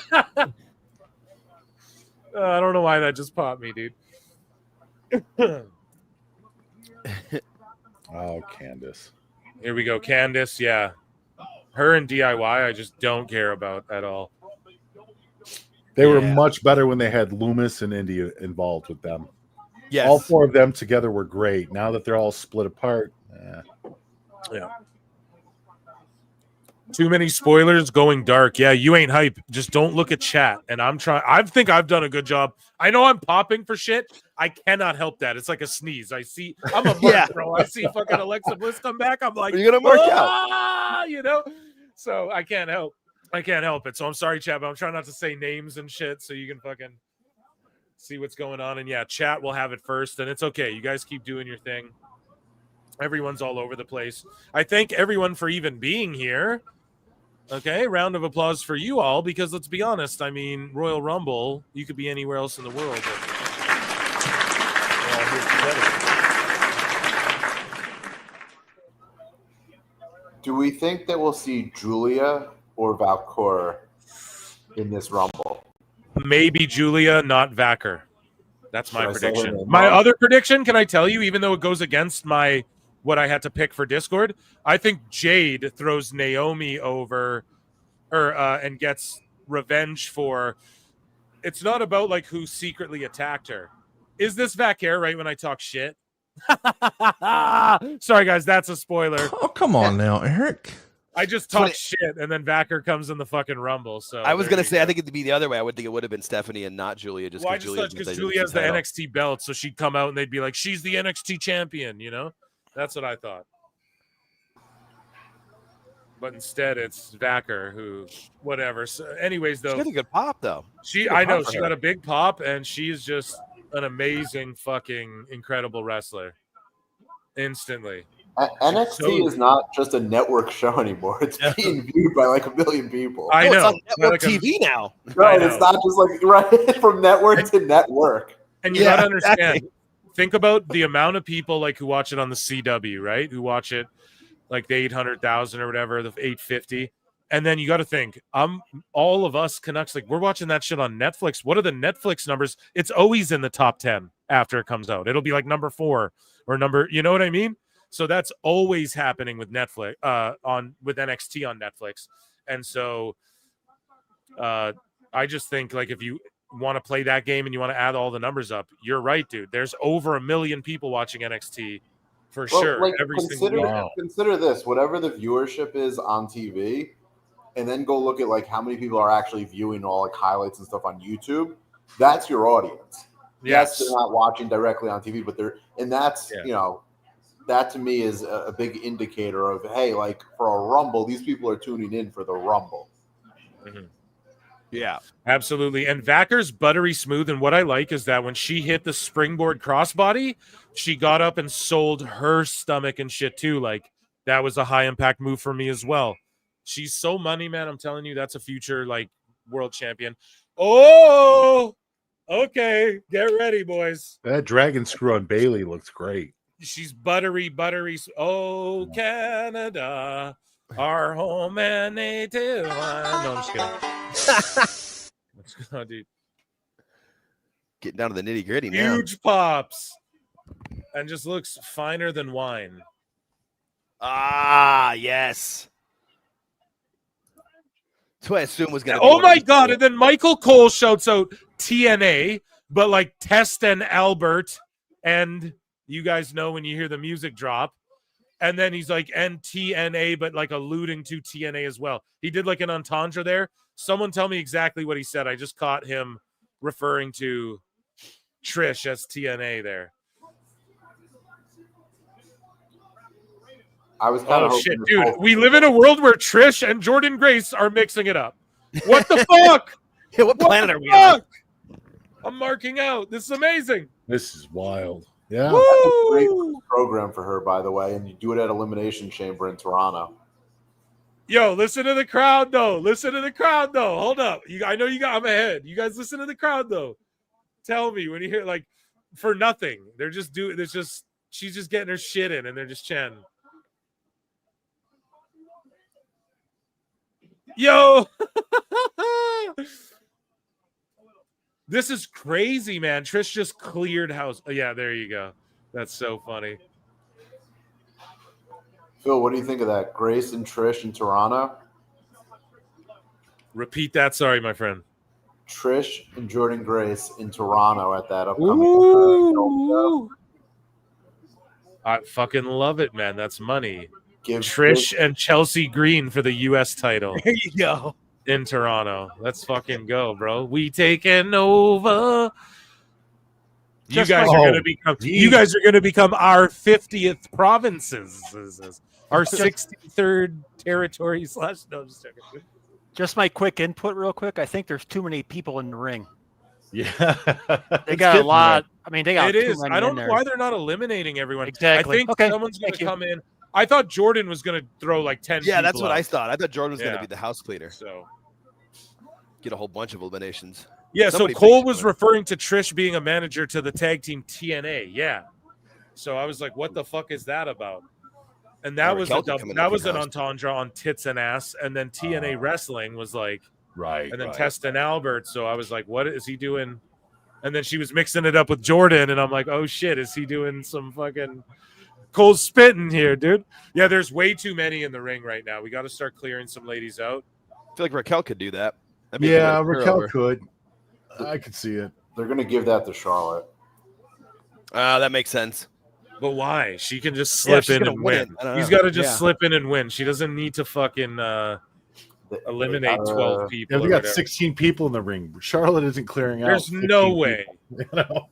don't know why that just popped me, dude. Oh, Candace. Here we go. Candace, yeah. Her and DIY, I just don't care about at all. They were much better when they had Loomis and India involved with them. Yes. All four of them together were great. Now that they're all split apart, yeah. Too many spoilers going dark. Yeah, you ain't hype. Just don't look at chat. And I'm trying. I think I've done a good job. I know I'm popping for shit. I cannot help that. It's like a sneeze. I'm a mark, bro. I see fucking Alexa Bliss come back. I'm like, you're gonna mark out. You know? So I can't help it. So I'm sorry, chat, but I'm trying not to say names and shit so you can fucking see what's going on. And yeah, chat will have it first, and it's okay. You guys keep doing your thing. Everyone's all over the place. I thank everyone for even being here. Okay, round of applause for you all, because let's be honest, I mean, Royal Rumble, you could be anywhere else in the world. Do we think that we'll see Julia or Valcour in this Rumble? Maybe Julia, not Vacker. That's my Should I say her prediction. name My wrong? other prediction, can I tell you, even though it goes against what I had to pick for Discord, I think Jade throws Naomi over and gets revenge for. It's not about like who secretly attacked her. Is this Vacker right when I talk shit? Sorry, guys, that's a spoiler. Oh, come on now, Eric. I just talked shit, and then Vacker comes in the fucking Rumble. So I was gonna say, I think it'd be the other way. I would think it would have been Stephanie and not Julia. Just well, I just thought because Julia has the NXT belt, so she'd come out and they'd be like, "She's the NXT champion," you know. That's what I thought. But instead, it's Vacker who, whatever. So, anyways, though, she got a good pop though. I know she got a big pop, and she's just an amazing, fucking incredible wrestler. Instantly. NXT is not just a network show anymore. It's being viewed by like 1 million people. I know. It's on network TV now. No, it's not just like right from network to network. And you gotta understand. Exactly. Think about the amount of people like who watch it on the CW, right? Who watch it like the 800,000 or whatever, the 850. And then you got to think, all of us Canucks, like we're watching that shit on Netflix. What are the Netflix numbers? It's always in the top 10 after it comes out. It'll be like number 4 or number, you know what I mean? So that's always happening with Netflix, with NXT on Netflix. And so I just think like if you want to play that game and you want to add all the numbers up, you're right, dude. There's over 1 million people watching NXT for sure. Like, every single week. Consider this, whatever the viewership is on TV, and then go look at like how many people are actually viewing all like highlights and stuff on YouTube. That's your audience. Yes, they're not watching directly on TV, but they're, and that's you know, that to me is a big indicator of, hey, like for a Rumble, these people are tuning in for the Rumble. Mm-hmm. Yeah, absolutely. And Vacker's buttery smooth. And what I like is that when she hit the springboard crossbody, she got up and sold her stomach and shit too. Like that was a high impact move for me as well. She's so money, man. I'm telling you, that's a future like world champion. Oh, okay. Get ready, boys. That dragon screw on Bailey looks great. She's buttery. Oh, Canada, our home and native land. No, I'm just kidding. What's going on, dude? Getting down to the nitty gritty now. Huge pops, and just looks finer than wine. Ah, yes. That's what I assume was going to. Oh my god! And then Michael Cole shouts out TNA, but like Test and Albert, and you guys know when you hear the music drop. And then he's like, and TNA, but like alluding to TNA as well. He did like an entendre there. Someone tell me exactly what he said. I just caught him referring to Trish as TNA there. I was kind of shit, dude. We live in a world where Trish and Jordan Grace are mixing it up. What the fuck? Yeah, what planet are we on? I'm marking out. This is amazing. This is wild. Yeah. That's a great program for her, by the way, and you do it at Elimination Chamber in Toronto. Yo, listen to the crowd, though. Hold up. I know you got I'm ahead. You guys listen to the crowd, though. Tell me when you hear, like, for nothing. They're just doing, she's just getting her shit in, and they're just chanting. Yo! This is crazy, man. Trish just cleared house. Oh, yeah, there you go. That's so funny. Phil, what do you think of that? Grace and Trish in Toronto? Repeat that. Sorry, my friend. Trish and Jordan Grace in Toronto at that upcoming I fucking love it, man. That's money. Trish and Chelsea Green for the U.S. title. There you go. In Toronto. Let's fucking go, bro. We taking over. You guys are going to become. You guys are going to become our 50th provinces. Our 63rd territory / no, just joking. Just my quick input, real quick. I think there's too many people in the ring. Yeah, they got a lot. I mean, they got It too is. many I don't in know there. why they're not eliminating everyone. Exactly. I think someone's going to come in. I thought Jordan was going to throw like 10. Yeah, that's people what out. I thought. I thought Jordan was going to Yeah. be the house cleaner. So get a whole bunch of eliminations. yeah. Somebody so Cole big was should win. referring to Trish being a manager to the tag team TNA. Yeah. So I was like, what the fuck is that about? And that was Raquel could come in that and was kick an ass. entendre on tits and ass, and then TNA wrestling was like right, and then right. Test and Albert. So I was like, what is he doing? And then she was mixing it up with Jordan, and I'm like, oh shit, is he doing some fucking Cold spitting here, dude? Yeah, there's way too many in the ring right now. We got to start clearing some ladies out. I feel like Raquel could do that. That'd be a Yeah, good way to Raquel over. could. I could see it. They're going to give that to Charlotte. That makes sense. But why? She can just Yeah, slip she's in gonna and win win. it. I don't He's know. got to just Yeah. slip in and win. She doesn't need to fucking eliminate 12 people. Yeah, we or got whatever. 16 people in the ring. Charlotte isn't clearing out. There's 15 no people, way. you know?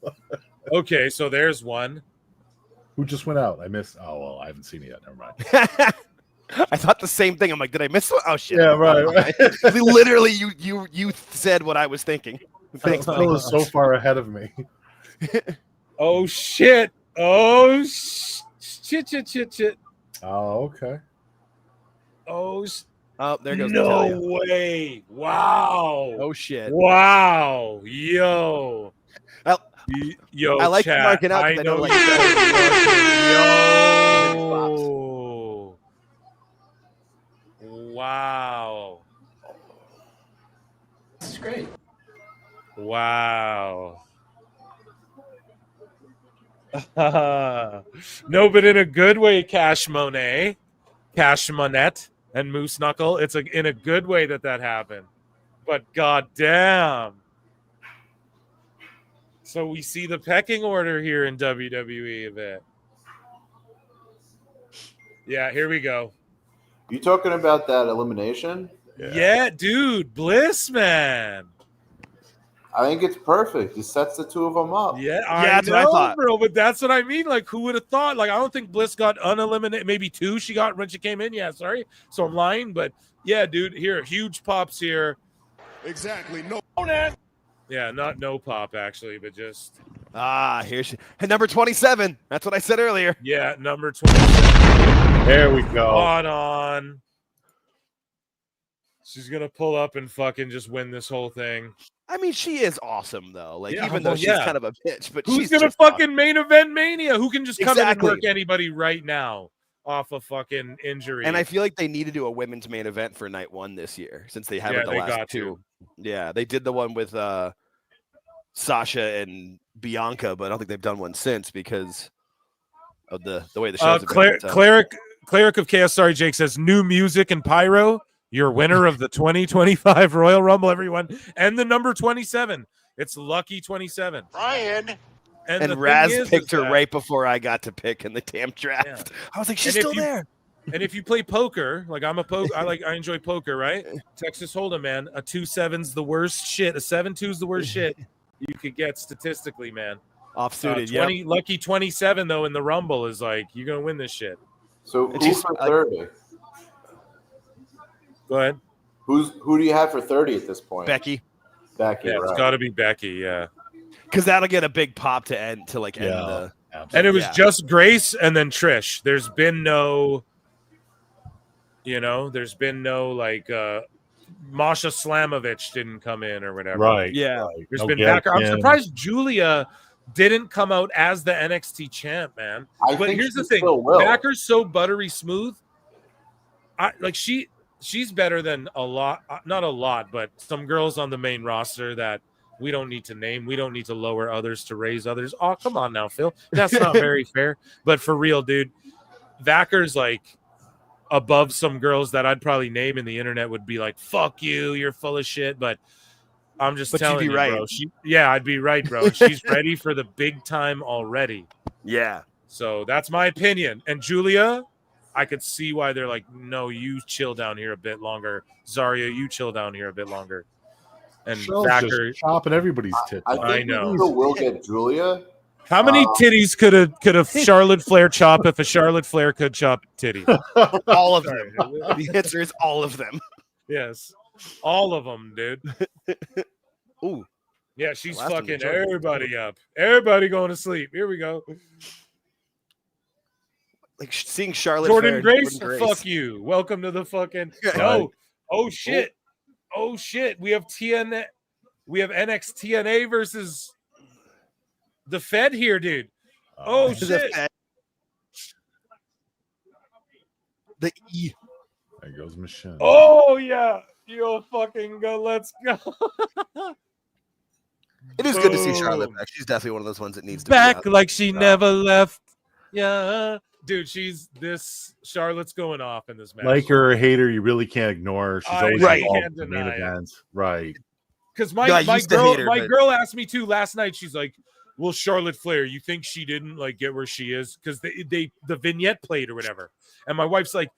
Okay, so there's one. Who just went out? I missed. Oh well, I haven't seen it yet. Never mind. I thought the same thing. I'm like, did I miss one? Oh shit! Yeah, right. Literally, you said what I was thinking. Thanks, buddy. Phil is so far ahead of me. Oh shit! Oh shit! Oh, okay. Oh, there goes no Natalia. way! Wow! Oh shit! Wow! Yo! Yo! I like you chat, marking out I 'cause I know don't like Yo! Wow! This is great. Wow! No, but in a good way, Cash Monet, Cash Monette, and Moose Knuckle. It's in a good way that happened. But goddamn. So we see the pecking order here in WWE a bit. Yeah, here we go. You talking about that elimination? Yeah, dude, Bliss, man. I think it's perfect. It sets the two of them up. Yeah, that's I what I know, thought. bro. But that's what I mean. Like, who would have thought? Like, I don't think Bliss got uneliminated. Maybe 2 she got when she came in. Yeah, sorry. So I'm lying. But yeah, dude, here, huge pops here. Exactly. No. Yeah, not no pop actually, but just Here she. Number 27. That's what I said earlier. yeah, number 27. There we go. Spot on. She's gonna pull up and fucking just win this whole thing. I mean, she is awesome though. Like, Yeah, even though well, she's yeah. kind of a bitch, but Who's she's gonna just fucking main event Mania? Who can just come in and Exactly. work anybody right now off a fucking injury? And I feel like they need to do a women's main event for night 1 this year since they haven't Yeah, the they last got 2. Yeah, they did the one with Sasha and Bianca, but I don't think they've done one since because of the way the shows have been. Cleric of Chaos. Sorry, Jake says new music and pyro. Your winner of the 2025 Royal Rumble, everyone, and the number 27. It's Lucky 27. Brian. And the Raz thing is picked her that- right before I got to pick in the damn draft. I was like, she's And if still you- there. And if you play poker, like I'm a poker, I enjoy poker, right? Texas Hold'em, man. A 2-7's the worst shit. A 7-2's the worst shit you could get statistically, man. Off-suited, 20, Lucky 27 though in the Rumble is like you're gonna win this shit. So who for 30? Go ahead. Who do you have for 30 at this point? Becky. Becky, Yeah, right. it's got to be Becky. Yeah. Because that'll get a big pop to end to like end the. And it was Yeah. just Grace and then Trish. There's been no, there's been no like Masha Slamovich didn't come in or whatever. Right. Yeah. right. There's No been Gail backer. I'm Kim. surprised Julia didn't come out as the NXT champ, man. I But think here's the she thing: still will. Backer's so buttery smooth. She's better than a lot, not a lot, but some girls on the main roster that we don't need to name. We don't need to lower others to raise others. Oh, come on now, Phil. That's not very fair. But for real, dude, Vacker's like above some girls that I'd probably name in the internet would be like, fuck you, you're full of shit. But I'm just But you'd telling be you, right. bro. I'd be right, bro. She's ready for the big time already. Yeah. So that's my opinion. And Julia, I could see why they're like, no, you chill down here a bit longer. Zaria, you chill down here a bit longer. And Cheryl's Backer, just chopping everybody's tits. I off. think know. we still will get Julia, How many titties could a Charlotte Flair chop if a Charlotte Flair could chop titties? All of them. The answer is all of them. Yes, all of them, dude. Ooh. Yeah, she's Last one fucking to Jordan. everybody up. Everybody going to sleep. Here we go. Like seeing Charlotte Jordan Flair and Grace, Jordan Grace. fuck you. Welcome to the fucking Right. no. Oh shit. Oh shit. We have NXT TNA versus the Fed here, dude. Oh The shit. Fed. The E. There goes Michelle. Oh yeah. Yo fucking go. Let's go. It is good to see Boom. Charlotte back. She's definitely one of those ones that needs to Back be out. like she never left. Yeah. Dude, Charlotte's going off in this match. Like her or hate her, you really can't ignore her. She's always Right. involved Can't in the main deny it. events. Right. Because No, I my used to hate her, but- girl asked me too last night. She's like, "Well, Charlotte Flair, you think she didn't like get where she is because the vignette played or whatever?" And my wife's like,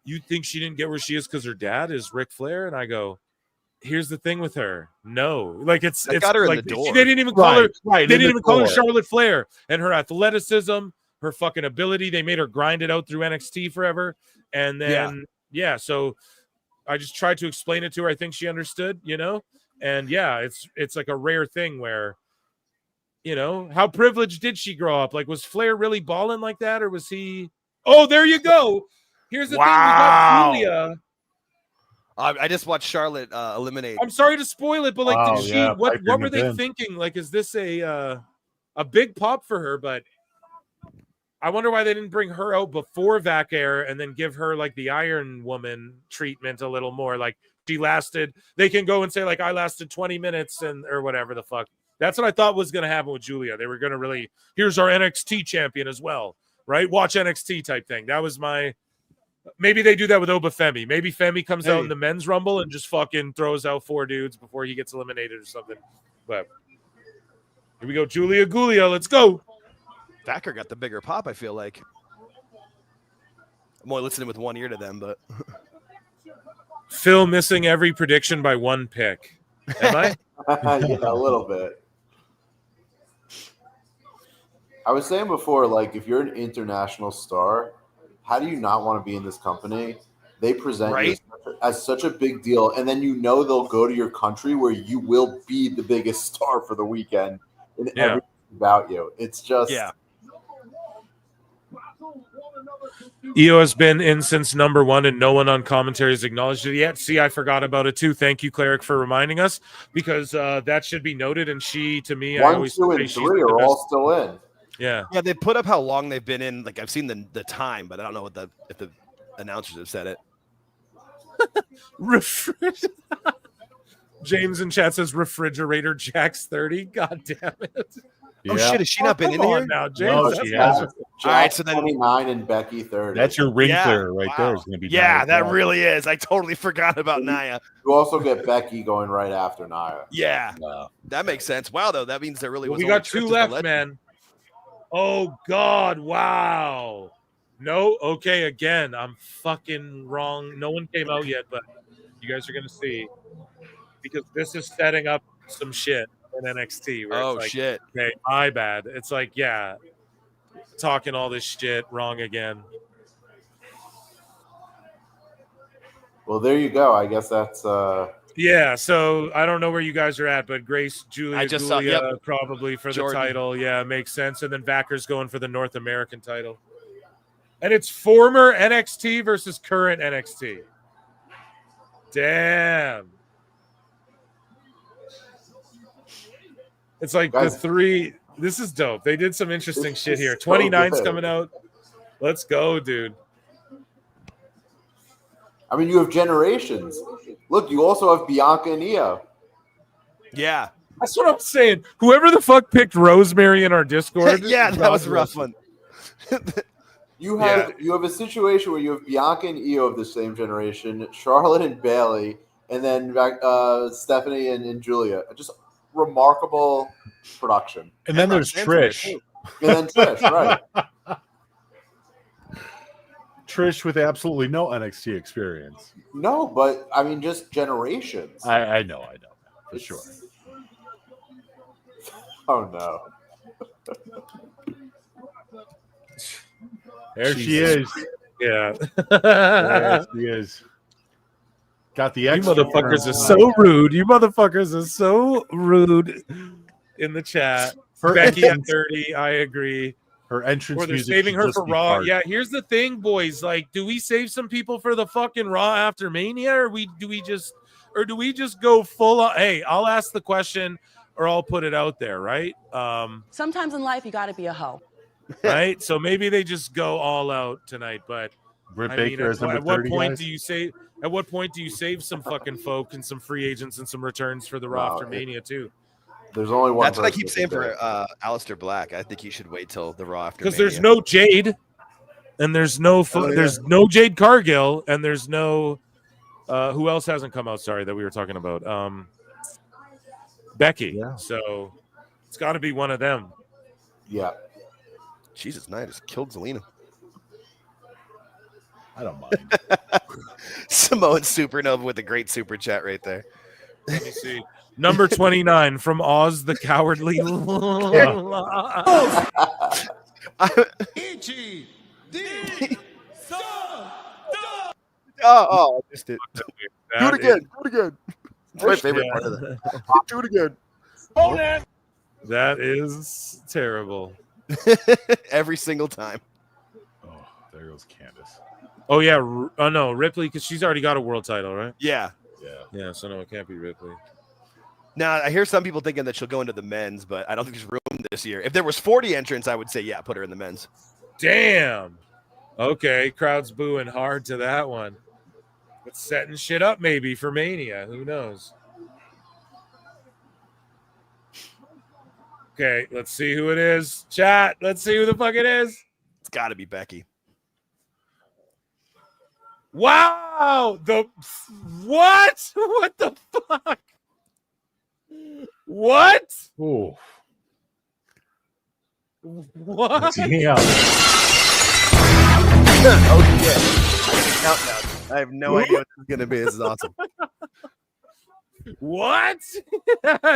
"You think she didn't get where she is because her dad is Ric Flair?" And I go, "Here's the thing with her. No, like it's got her in like the door. they didn't even call her. Right. They in didn't the even call her door. Charlotte Flair. And her athleticism, her fucking ability, they made her grind it out through NXT forever. And then yeah, so I just tried to explain it to her. I think she understood, you know. And yeah, it's like a rare thing where, you know, how privileged did she grow up? Like, was Flair really balling like that, or was he? Oh, there you go. Here's the thing: we got Julia. I just watched Charlotte eliminate. I'm sorry to spoil it, but like, Oh, did she? yeah, What Piper were they McGinn. thinking? Like, is this a big pop for her? But I wonder why they didn't bring her out before Vac Air and then give her like the Iron Woman treatment a little more. Like she lasted. They can go and say like I lasted 20 minutes and or whatever the fuck. That's what I thought was going to happen with Julia. They were going to really. Here's our NXT champion as well, right? Watch NXT type thing. That was my. Maybe they do that with Obafemi. Maybe Femi comes out in the men's rumble and just fucking throws out 4 dudes before he gets eliminated or something. But here we go, Julia Gulia. Let's go. Thacker got the bigger pop, I feel like. I'm only listening with one ear to them, but Phil missing every prediction by 1 pick. Am I? Yeah, a little bit. I was saying before, like, if you're an international star, how do you not want to be in this company? They present you as such a big deal, and then you know they'll go to your country where you will be the biggest star for the weekend in everything about you. It's just EO has been in since number 1, and no one on commentary has acknowledged it yet. See, I forgot about it too. Thank you, Cleric, for reminding us, because that should be noted. And she, to me, I 1, always 2, say and she's 3 the are best. all still in. Yeah. Yeah, they put up how long they've been in. Like I've seen the time, but I don't know what if the announcers have said it. James in chat says refrigerator Jack's 30. God damn it. Oh shit, has she not been in come here? on now, James. No, That's she hasn't. All right, so then 29 and Becky 30. That's your ring Yeah, clearer right there. wow. Is going to be Yeah, Nia that Jax. really is. I totally forgot about Nia. You also get Becky going right after Nia. Yeah, that makes sense. Wow, though that means there really was. We only got 2 Trish as the left, legend. man. Oh God! Wow. No. Okay. Again, I'm fucking wrong. No one came out yet, but you guys are gonna see because this is setting up some shit in NXT. Where Oh it's like, shit! Okay, my bad. It's like, yeah, talking all this shit wrong again. Well, there you go. I guess that's Yeah, so I don't know where you guys are at, but Grace, Julia, I just saw- Gulia probably for Jordan. the title. Yeah, makes sense. And then Vacker's going for the North American title. And it's former NXT versus current NXT. Damn. It's like Guys- the 3. This is dope. They did some interesting This shit is here. so 29's good. coming out. Let's go, dude. I mean, you have generations. Look, you also have Bianca and Io. Yeah, That's what I'm saying. Whoever the fuck picked Rosemary in our Discord. yeah, that was a rough one. You have a situation where you have Bianca and Io of the same generation, Charlotte and Bailey, and then Stephanie and Julia. Just remarkable production. And then there's Trish. And then Trish, right? Trish with absolutely no NXT experience. No, but I mean, just generations. I know, for sure. Oh no. There she is. Yeah. There she is. Got the You extra. motherfuckers are so rude. You motherfuckers are so rude in the chat. Becky at 30, I agree. Her entrance or they're music saving should her just for be Raw. hard. Yeah, here's the thing, boys. Like, do we save some people for the fucking Raw after Mania, or do we just go full on? Hey, I'll ask the question, or I'll put it out there, right? Sometimes in life, you got to be a hoe. Right. So maybe they just go all out tonight. But Britt I Baker mean, is number at what 30, point guys? do you save? At what point do you save some fucking folk and some free agents and some returns for the Raw after Mania too? There's only one. That's what I person keep that saying can do for it. Aleister Black. I think he should wait till the Raw after. Because there's no Jade, and there's no there's no Jade Cargill, and there's no who else hasn't come out? Sorry, that we were talking about. Becky. Yeah. So it's got to be one of them. Yeah. Jesus, Knight just killed Zelina. I don't mind. Samoan Supernova with a great super chat right there. Let me see. Number 29 from Oz the Cowardly. I missed it. Do it again. Do it again. It's my favorite part of that. Do it again. That is terrible. Every single time. Oh, there goes Candace. Oh, yeah. Oh, no. Ripley, because she's already got a world title, right? Yeah. Yeah, so no, it can't be Ripley. Now, I hear some people thinking that she'll go into the men's, but I don't think there's room this year. If there was 40 entrants, I would say, yeah, put her in the men's. Damn. Okay, crowd's booing hard to that one. But setting shit up maybe for Mania. Who knows? Okay, let's see who it is. Chat, let's see who the fuck it is. It's got to be Becky. Wow! The what? What the fuck? What? Oh. What? Yeah. Oh shit! Countdown. I have no idea what this is gonna be. This is awesome. What?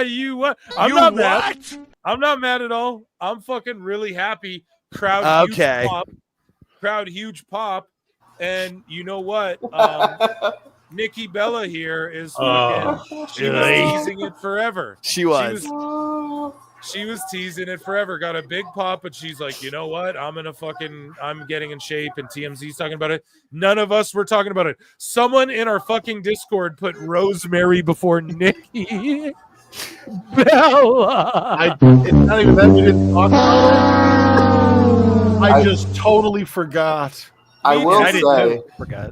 You what? I'm You not what? mad. I'm not mad at all. I'm fucking really happy. Crowd Okay. huge pop. Crowd huge pop. And you know what? Nikki Bella here is fucking, she was teasing it forever. She was. She was teasing it forever. Got a big pop, but she's like, you know what? I'm getting in shape, and TMZ's talking about it. None of us were talking about it. Someone in our fucking Discord put Rosemary before Nikki Bella. It's not even that we didn't talk about it. I just totally forgot. I will say forgot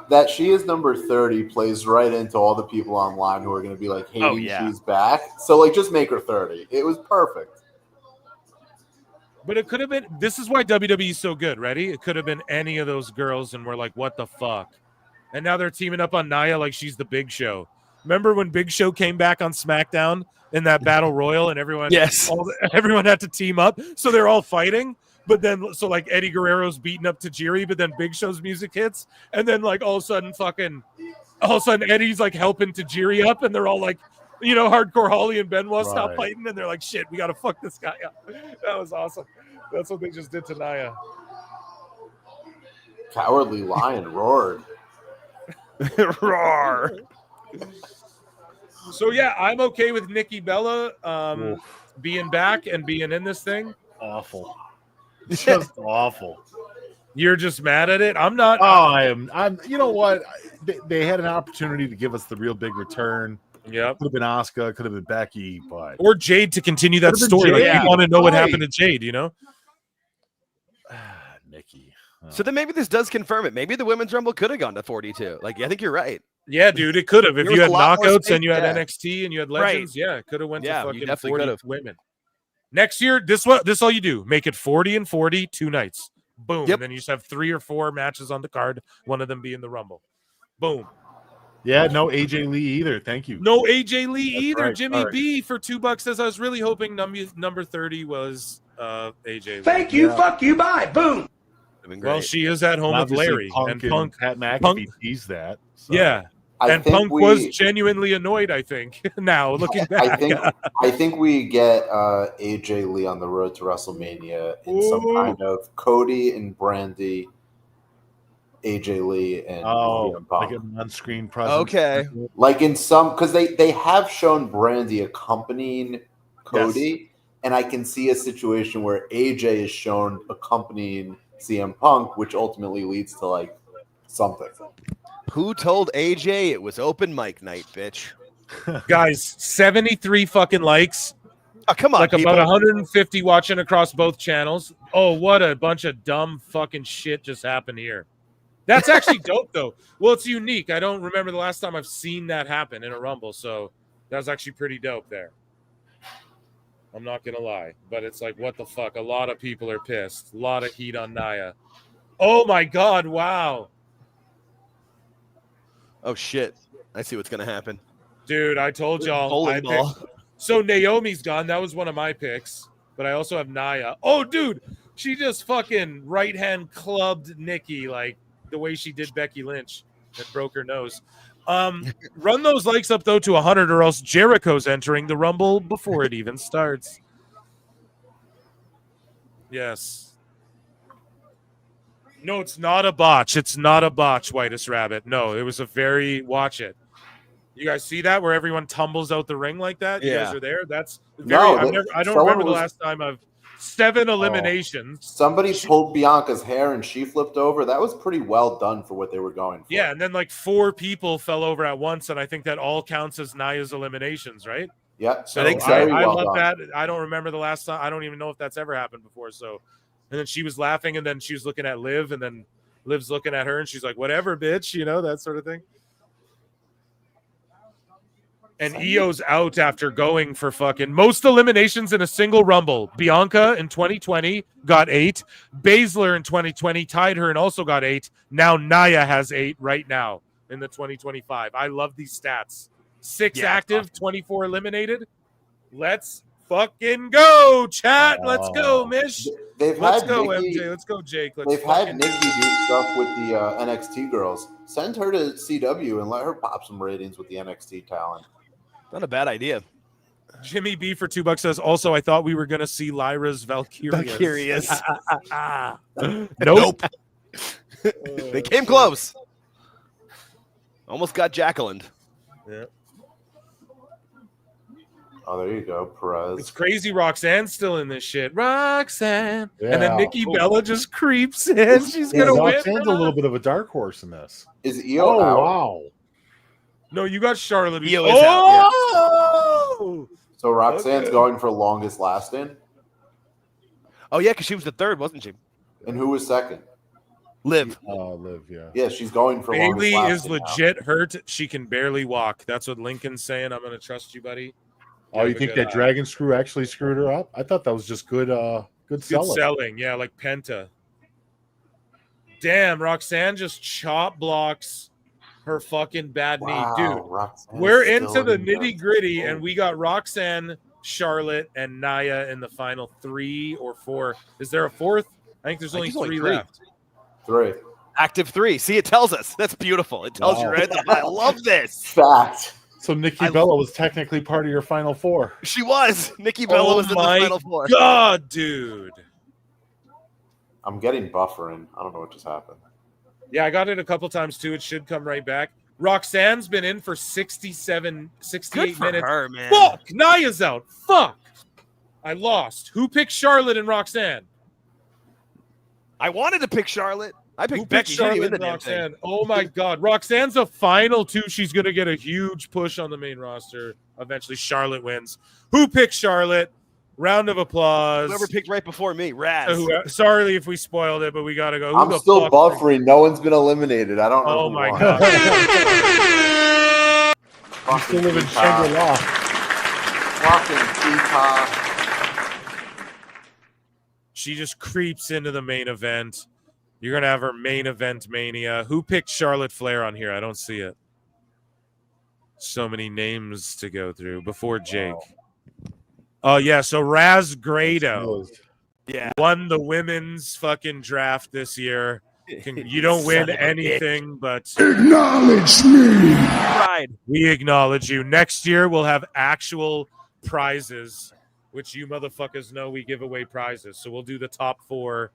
that she is number 30 plays right into all the people online who are going to be like hating she's back. So like, just make her 30. It was perfect. But it could have been. This is why WWE is so good. Ready? It could have been any of those girls, and we're like, what the fuck? And now they're teaming up on Nia like she's the Big Show. Remember when Big Show came back on SmackDown in that Battle Royal, and everyone had to team up, so they're all fighting. But then, so like Eddie Guerrero's beating up Tajiri, but then Big Show's music hits, and then like all of a sudden Eddie's like helping Tajiri up, and they're all like, you know, Hardcore Holly and Benoit stop fighting, and they're like, shit, we gotta fuck this guy up. That was awesome. That's what they just did to Nia. Cowardly Lion roared. Roar. So yeah, I'm okay with Nikki Bella being back and being in this thing. Awful. Just awful. You're just mad at it? I'm not. Oh, I am. I'm. You know what? They had an opportunity to give us the real big return. Yeah, could have been Asuka, could have been Becky, but or Jade to continue that story. Like, you want to know what happened to Jade? You know, Nikki. So then maybe this does confirm it. Maybe the women's rumble could have gone to 42. Like, I think you're right. Yeah, dude, it could have. If There you was had a lot more knockouts space, and you had yeah. NXT and you had legends, yeah, it could have went Yeah, to you fucking definitely 40 could've. women. Next year, this all you do. Make it 40 and 40, 2 nights. Boom. Yep. And then you just have 3 or 4 matches on the card, one of them being the Rumble. Boom. Yeah, no AJ Lee either. Thank you. No AJ Lee That's either. right. Jimmy All right. B for $2 says I was really hoping number 30 was AJ Lee. Thank you, fuck you, bye, boom. Well, she is at home with Obviously, Larry Punk and Punk. Pat McAfee Punk- teased that. So. Yeah. And Punk was genuinely annoyed, I think. Now looking back, I think we get AJ Lee on the road to WrestleMania in some kind of Cody and Brandy, AJ Lee and CM Punk. Like an on-screen presence. Okay. Like in some, because they have shown Brandy accompanying Cody, and I can see a situation where AJ is shown accompanying CM Punk, which ultimately leads to like something. Who told AJ it was open mic night, bitch? Guys, 73 fucking likes. Oh, come on, like people. about 150 watching across both channels. Oh, what a bunch of dumb fucking shit just happened here. That's actually dope, though. Well, it's unique. I don't remember the last time I've seen that happen in a Rumble, so that was actually pretty dope there. I'm not going to lie, but it's like, what the fuck? A lot of people are pissed. A lot of heat on Nia. Oh, my God. Wow. Oh, shit. I see what's going to happen. Dude, I told y'all. Bowling ball. So Naomi's gone. That was one of my picks. But I also have Nia. Oh, dude. She just fucking right-hand clubbed Nikki like the way she did Becky Lynch and broke her nose. Run those likes up, though, to 100 or else Jericho's entering the Rumble before it even starts. Yes. No, it's not a botch. It's not a botch, Whitest Rabbit. No, it was a very... Watch it. You guys see that where everyone tumbles out the ring like that? You guys are there? That's very... I don't remember the last time I've... 7 eliminations. Somebody pulled Bianca's hair and she flipped over. That was pretty well done for what they were going for. Yeah, and then like 4 people fell over at once, and I think that all counts as Nia's eliminations, right? Yeah, so I love that. I don't remember the last time. I don't even know if that's ever happened before. So, and then she was laughing, and then she was looking at Liv, and then Liv's looking at her, and she's like, "Whatever, bitch," you know, that sort of thing. And Io's out after going for fucking most eliminations in a single Rumble. Bianca in 2020 got 8. Baszler in 2020 tied her and also got 8. Now Nia has 8 right now in the 2025. I love these stats. 6 active, 24 eliminated. Let's fucking go, chat. Let's go, Mish. Let's go, Nikki, MJ. Let's go, Jake. They've had Nikki do stuff with the NXT girls. Send her to CW and let her pop some ratings with the NXT talent. Not a bad idea. Jimmy B for $2 says, also, I thought we were going to see Lyra's Valkyrias. Nope. They came close. Almost got Jacqueline. Yeah. Oh, there you go, Perez. It's crazy. Roxanne's still in this shit. Roxanne. Yeah. And then Nikki Bella just creeps in. She's going to win. Roxanne's a little bit of a dark horse in this. Is Io out? Wow. No, you got Charlotte. Io is out, yeah. So Roxanne's going for longest lasting? Oh, yeah, because she was the third, wasn't she? And who was second? Liv. Liv, yeah. Yeah, she's going for Bailey longest is lasting legit hurt. She can barely walk. That's what Lincoln's saying. I'm going to trust you, buddy. Oh, you think that dragon screw actually screwed her up? I thought that was just good selling. Yeah, like Penta. Damn, Roxanne just chop blocks her fucking bad knee. Dude, we're into the nitty-gritty, and we got Roxanne, Charlotte, and Nia in the final 3 or 4. Is there a 4th? I think there's only 3 left. 3. Active 3. See, it tells us. That's beautiful. It tells you right there. I love this. Fact. So Nikki Bella was technically part of your final 4. She was. Nikki Bella was in the final 4. God, dude. I'm getting buffering. I don't know what just happened. Yeah, I got it a couple times too. It should come right back. Roxanne's been in for 68 Good for minutes. her, man. Fuck! Nia's out. Fuck! I lost. Who picked Charlotte and Roxanne? I wanted to pick Charlotte. I picked Who Becky. picked Charlotte and Roxanne? Oh my God. Roxanne's a final 2. She's going to get a huge push on the main roster. Eventually, Charlotte wins. Who picked Charlotte? Round of applause. Whoever picked right before me, Raz. Sorry if we spoiled it, but we got to go. I'm still buffering. No one's been eliminated. I don't know. Oh my God. You still live in Shangri-La. Fucking Peacock. She just creeps into the main event. You're going to have her main event mania. Who picked Charlotte Flair on here? I don't see it. So many names to go through before Jake. Oh, yeah. So Raz Grado won the women's fucking draft this year. You don't win anything, but acknowledge me. Right. We acknowledge you. Next year, we'll have actual prizes, which you motherfuckers know we give away prizes. So we'll do the top 4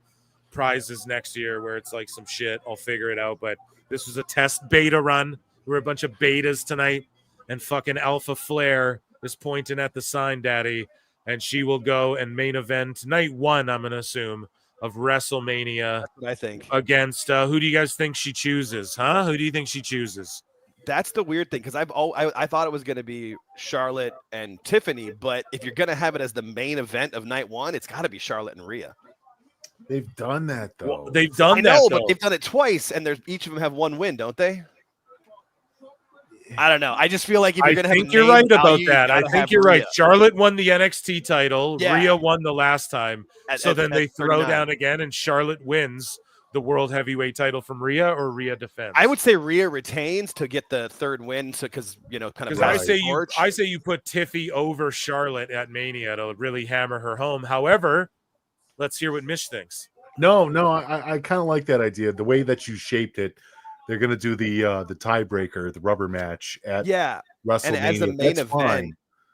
prizes next year where it's like some shit. I'll figure it out. But this was a test beta run. We're a bunch of betas tonight. And fucking Alpha Flair is pointing at the sign, daddy. And she will go and main event night 1, I'm going to assume, of WrestleMania. That's what I think. Against who do you guys think she chooses? Huh? Who do you think she chooses? That's the weird thing because I thought it was going to be Charlotte and Tiffany, but if you're going to have it as the main event of night 1, it's got to be Charlotte and Rhea. They've done that though. Well, they've done I that. know, though. but they've done it twice, and each of them have 1 win, don't they? I don't know. I just feel like if you're going to have, you're right about that. I think you're right. Charlotte won the NXT title. Yeah. Rhea won the last time. So then they throw 39. down again, and Charlotte wins the World Heavyweight title from Rhea, or Rhea defends. I would say Rhea retains to get the 3rd win, so because kind of. Because I say you put Tiffy over Charlotte at Mania to really hammer her home. However, let's hear what Mish thinks. No, I kind of like that idea. The way that you shaped it, they're going to do the tiebreaker, the rubber match at WrestleMania. And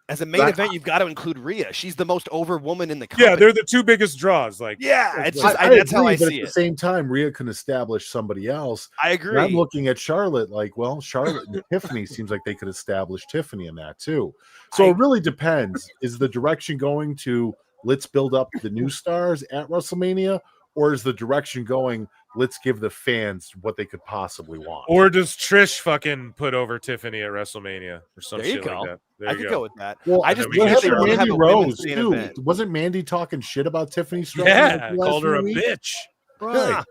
as a main event, you've got to include Rhea. She's the most over woman in the company. Yeah, they're the 2 biggest draws. Like, it's just that's how I but see at it. the same time, Rhea can establish somebody else. I agree. And I'm looking at Charlotte like, well, Charlotte and Tiffany seems like they could establish Tiffany in that too. So it really depends. Is the direction going to let's build up the new stars at WrestleMania, or is the direction going let's give the fans what they could possibly want? Or does Trish fucking put over Tiffany at WrestleMania or some shit like that? There I you could go with that. Well, I just what happened to Mandy Rose too. too? Wasn't Mandy talking shit about Tiffany? Yeah, called her a bitch. Right.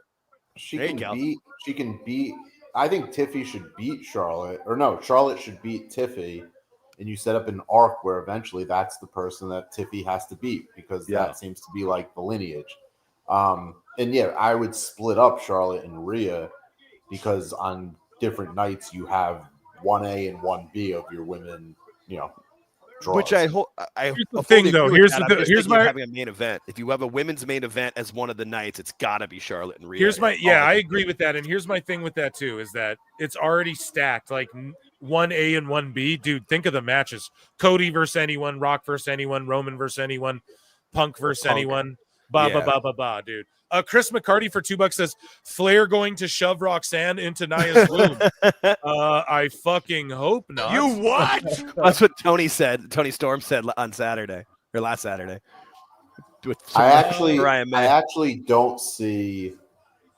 She can beat. I think Tiffy should beat Charlotte, or no, Charlotte should beat Tiffy, and you set up an arc where eventually that's the person that Tiffy has to beat because that seems to be like the lineage. And yeah, I would split up Charlotte and Rhea because on different nights you have 1A and 1B of your women, draws. Which I thing though. Here's my having a main event. If you have a women's main event as one of the nights, it's got to be Charlotte and Rhea. Here's my I agree with that. And here's my thing with that too is that it's already stacked. Like 1A and 1B, dude. Think of the matches: Cody versus anyone, Rock versus anyone, Roman versus anyone, Punk versus anyone. Dude. Chris McCarty for $2 says Flair going to shove Roxanne into Nia's womb. I fucking hope not. You what? That's what Tony said. Tony Storm said on Saturday or last Saturday. I actually don't see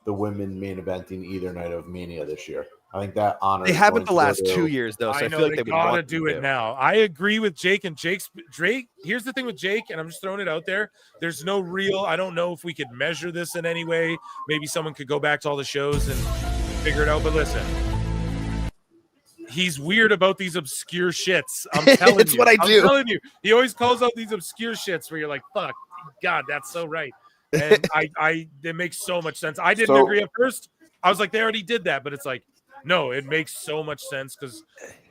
the women main eventing either night of Mania this year. I think that honor they haven't the last 2 years though, so I feel like they gotta do it now. I agree with Jake and Drake. Here's the thing with Jake, and I'm just throwing it out there. There's no real. I don't know if we could measure this in any way. Maybe someone could go back to all the shows and figure it out. But listen, he's weird about these obscure shits. I'm telling it's you. what I do. I'm telling you. He always calls out these obscure shits where you're like, "Fuck, God, that's so right." And it makes so much sense. I didn't agree at first. I was like, they already did that, but it's like. No, it makes so much sense because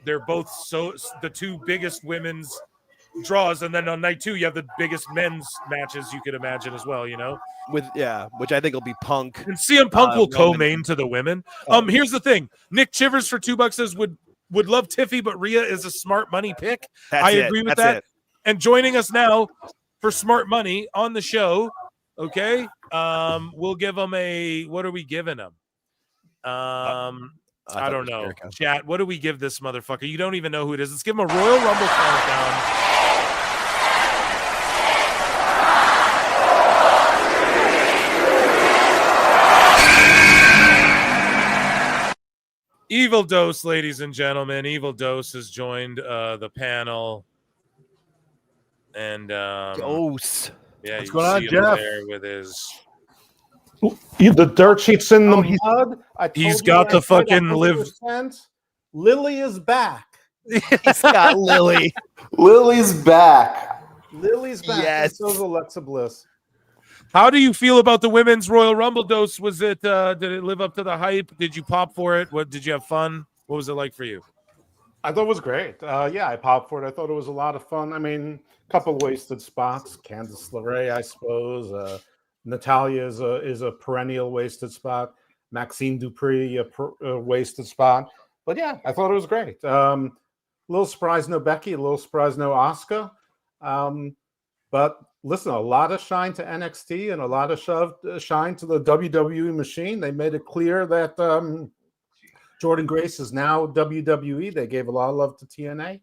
they're both the 2 biggest women's draws, and then on night 2 you have the biggest men's matches you could imagine as well. Which I think will be Punk and CM Punk will co-main to the women. Here's the thing: Nick Chivers for $2 says would love Tiffy, but Rhea is a smart money pick. I agree with that. And joining us now for Smart Money on the show, okay? We'll give him what are we giving him? I don't know. Chat, what do we give this motherfucker? You don't even know who it is. Let's give him a Royal Rumble countdown. Evil Dose, ladies and gentlemen. Evil Dose has joined the panel. And Dose. Yeah, what's going on, Jeff? There with his the dirt sheets in the mud. He's got the fucking live. Lily is back. He's got Lily. Lily's back. Lily's back. Yes. So is Alexa Bliss. How do you feel about the women's Royal Rumble, Dose? Was it did it live up to the hype? Did you pop for it? What did you have fun? What was it like for you? I thought it was great. Yeah, I popped for it. I thought it was a lot of fun. I mean, a couple wasted spots. Candice LeRae, I suppose. Natalia is a perennial wasted spot. Maxine Dupree wasted spot. But yeah, I thought it was great. A little surprised no Becky, a little surprised no Asuka. But listen, a lot of shine to NXT and a lot of shine to the WWE machine. They made it clear that Jordan Grace is now WWE. They gave a lot of love to TNA.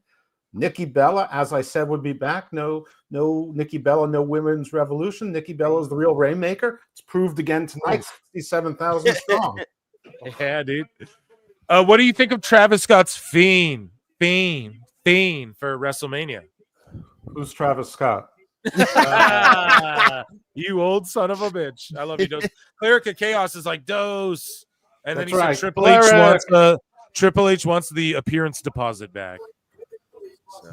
Nikki Bella, as I said, would be back. No Nikki Bella, no Women's Revolution. Nikki Bella is the real Rainmaker. It's proved again tonight, 67,000 strong. Yeah, dude. What do you think of Travis Scott's Fiend for WrestleMania? Who's Travis Scott? You old son of a bitch. I love you, Dose. Cleric of Chaos is like Dose. And then That's he right. said Triple H wants the appearance deposit back. So.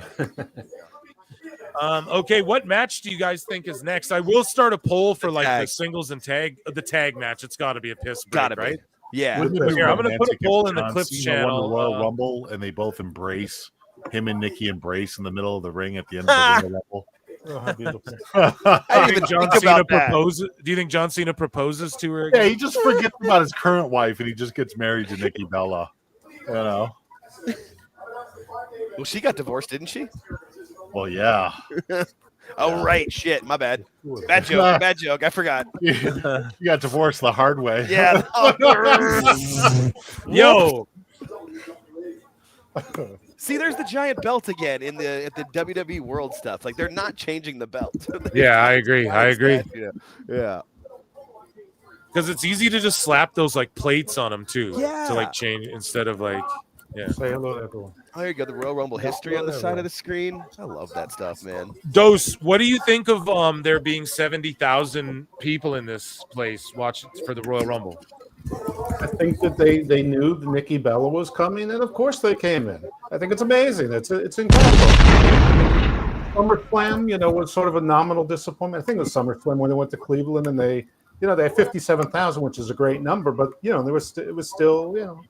Okay, what match do you guys think is next? I will start a poll for like the singles and the tag match. It's got to be a piss break, right? Yeah. Here, I'm going to put a poll in the Clips channel. Won the Royal Rumble, and they both embrace. Him and Nikki embrace in the middle of the ring at the end of the Royal Rumble. Do you think John Cena proposes to her Yeah, again? he just forgets about his current wife, and he just gets married to Nikki Bella. You know. Well, she got divorced, didn't she? Well, yeah. Oh, right. Shit. My bad. Bad joke. Bad joke. I forgot. You got divorced the hard way. Yeah. Yo. See, there's the giant belt again at the WWE World stuff. Like, they're not changing the belt. Yeah, I agree. Yeah. Because it's easy to just slap those like plates on them too. Yeah. To like change instead of like Say hello to everyone. Oh, there you go. The Royal Rumble history on the side of the screen. I love that stuff, man. Dose, what do you think of there being 70,000 people in this place watching for the Royal Rumble? I think that they knew that Nikki Bella was coming, and of course they came in. I think it's amazing. It's incredible. SummerSlam, was sort of a nominal disappointment. I think it was SummerSlam when they went to Cleveland, and they had 57,000, which is a great number, but it was still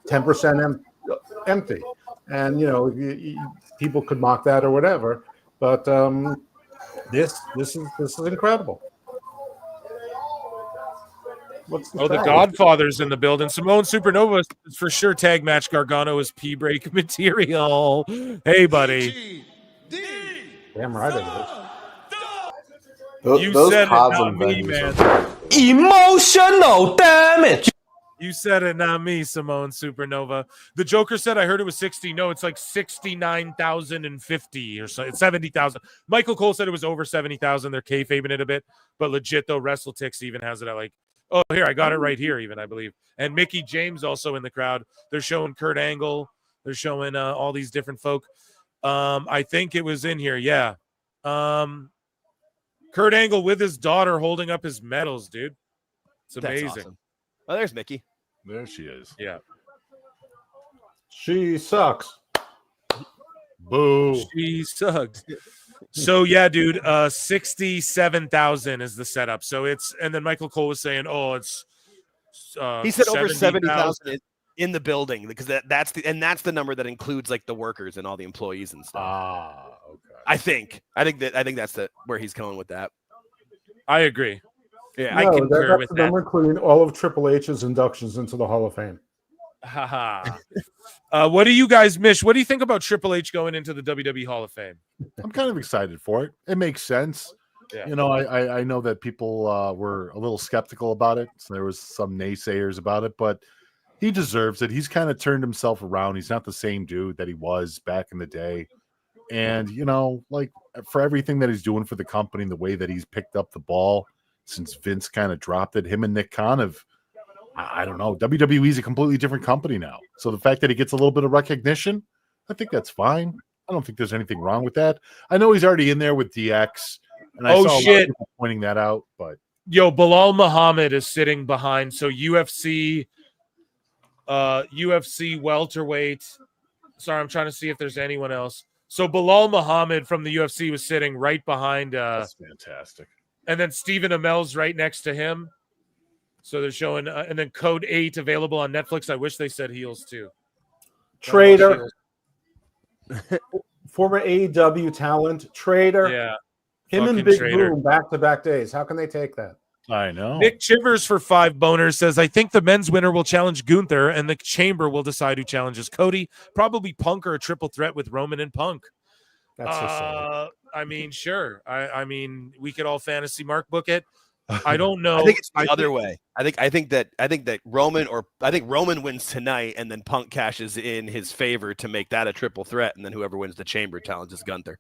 10% empty, and people could mock that or whatever. But this is incredible. The Godfather's in the building. Simone Supernova is for sure tag match. Gargano is P-break material. Hey, buddy. Damn right it is. You Those said it, not Cosm me, venues man. Emotional damage. You said it, not me, Simone Supernova. The Joker said, I heard it was 60. No, it's like 69,050 or so. It's 70,000. Michael Cole said it was over 70,000. They're kayfabing it a bit. But legit, though, WrestleTix even has it at like, oh, here, I got it right here even, I believe. And Mickey James also in the crowd. They're showing Kurt Angle. They're showing all these different folk. I think it was in here, yeah. Kurt Angle with his daughter holding up his medals, dude. It's amazing. That's awesome. Oh, there's Mickey. There she is. Yeah. She sucks. Boo. She sucks. So yeah, dude, 67,000 is the setup. So and then Michael Cole was saying, oh, it's he said over 70,000 in the building because that's the number that includes like the workers and all the employees and stuff. Okay. I think that's where he's going with that. I agree. Yeah, I concur with the that. number including all of Triple H's inductions into the Hall of Fame. What do you guys miss? What do you think about Triple H going into the WWE Hall of Fame? I'm kind of excited for it. It makes sense. Yeah. I know that people were a little skeptical about it. So there was some naysayers about it, but he deserves it. He's kind of turned himself around. He's not the same dude that he was back in the day. And, like for everything that he's doing for the company, the way that he's picked up the ball since Vince kind of dropped it, him and Nick Khan have, I don't know, WWE is a completely different company now. So the fact that he gets a little bit of recognition, I think that's fine. I don't think there's anything wrong with that. I know he's already in there with DX, and I saw a lot of people pointing that out. But Bilal Muhammad is sitting behind. So UFC welterweight. Sorry, I'm trying to see if there's anyone else. So Bilal Muhammad from the UFC was sitting right behind. That's fantastic. And then Stephen Amell's right next to him. So they're showing, and then Code 8 available on Netflix. I wish they said heels too. Trader. Former AEW talent. Trader. Yeah. Him and Fucking Big Trader. Boom back-to-back days. How can they take that? I know. Nick Chivers for 5 boners says, I think the men's winner will challenge Gunther and the chamber will decide who challenges Cody. Probably Punk or a triple threat with Roman and Punk. That's so sad. I mean, sure. I mean, we could all fantasy Mark book it. I don't know. I think it's the other way. I think that Roman wins tonight, and then Punk cashes in his favor to make that a triple threat, and then whoever wins the chamber challenges Gunther.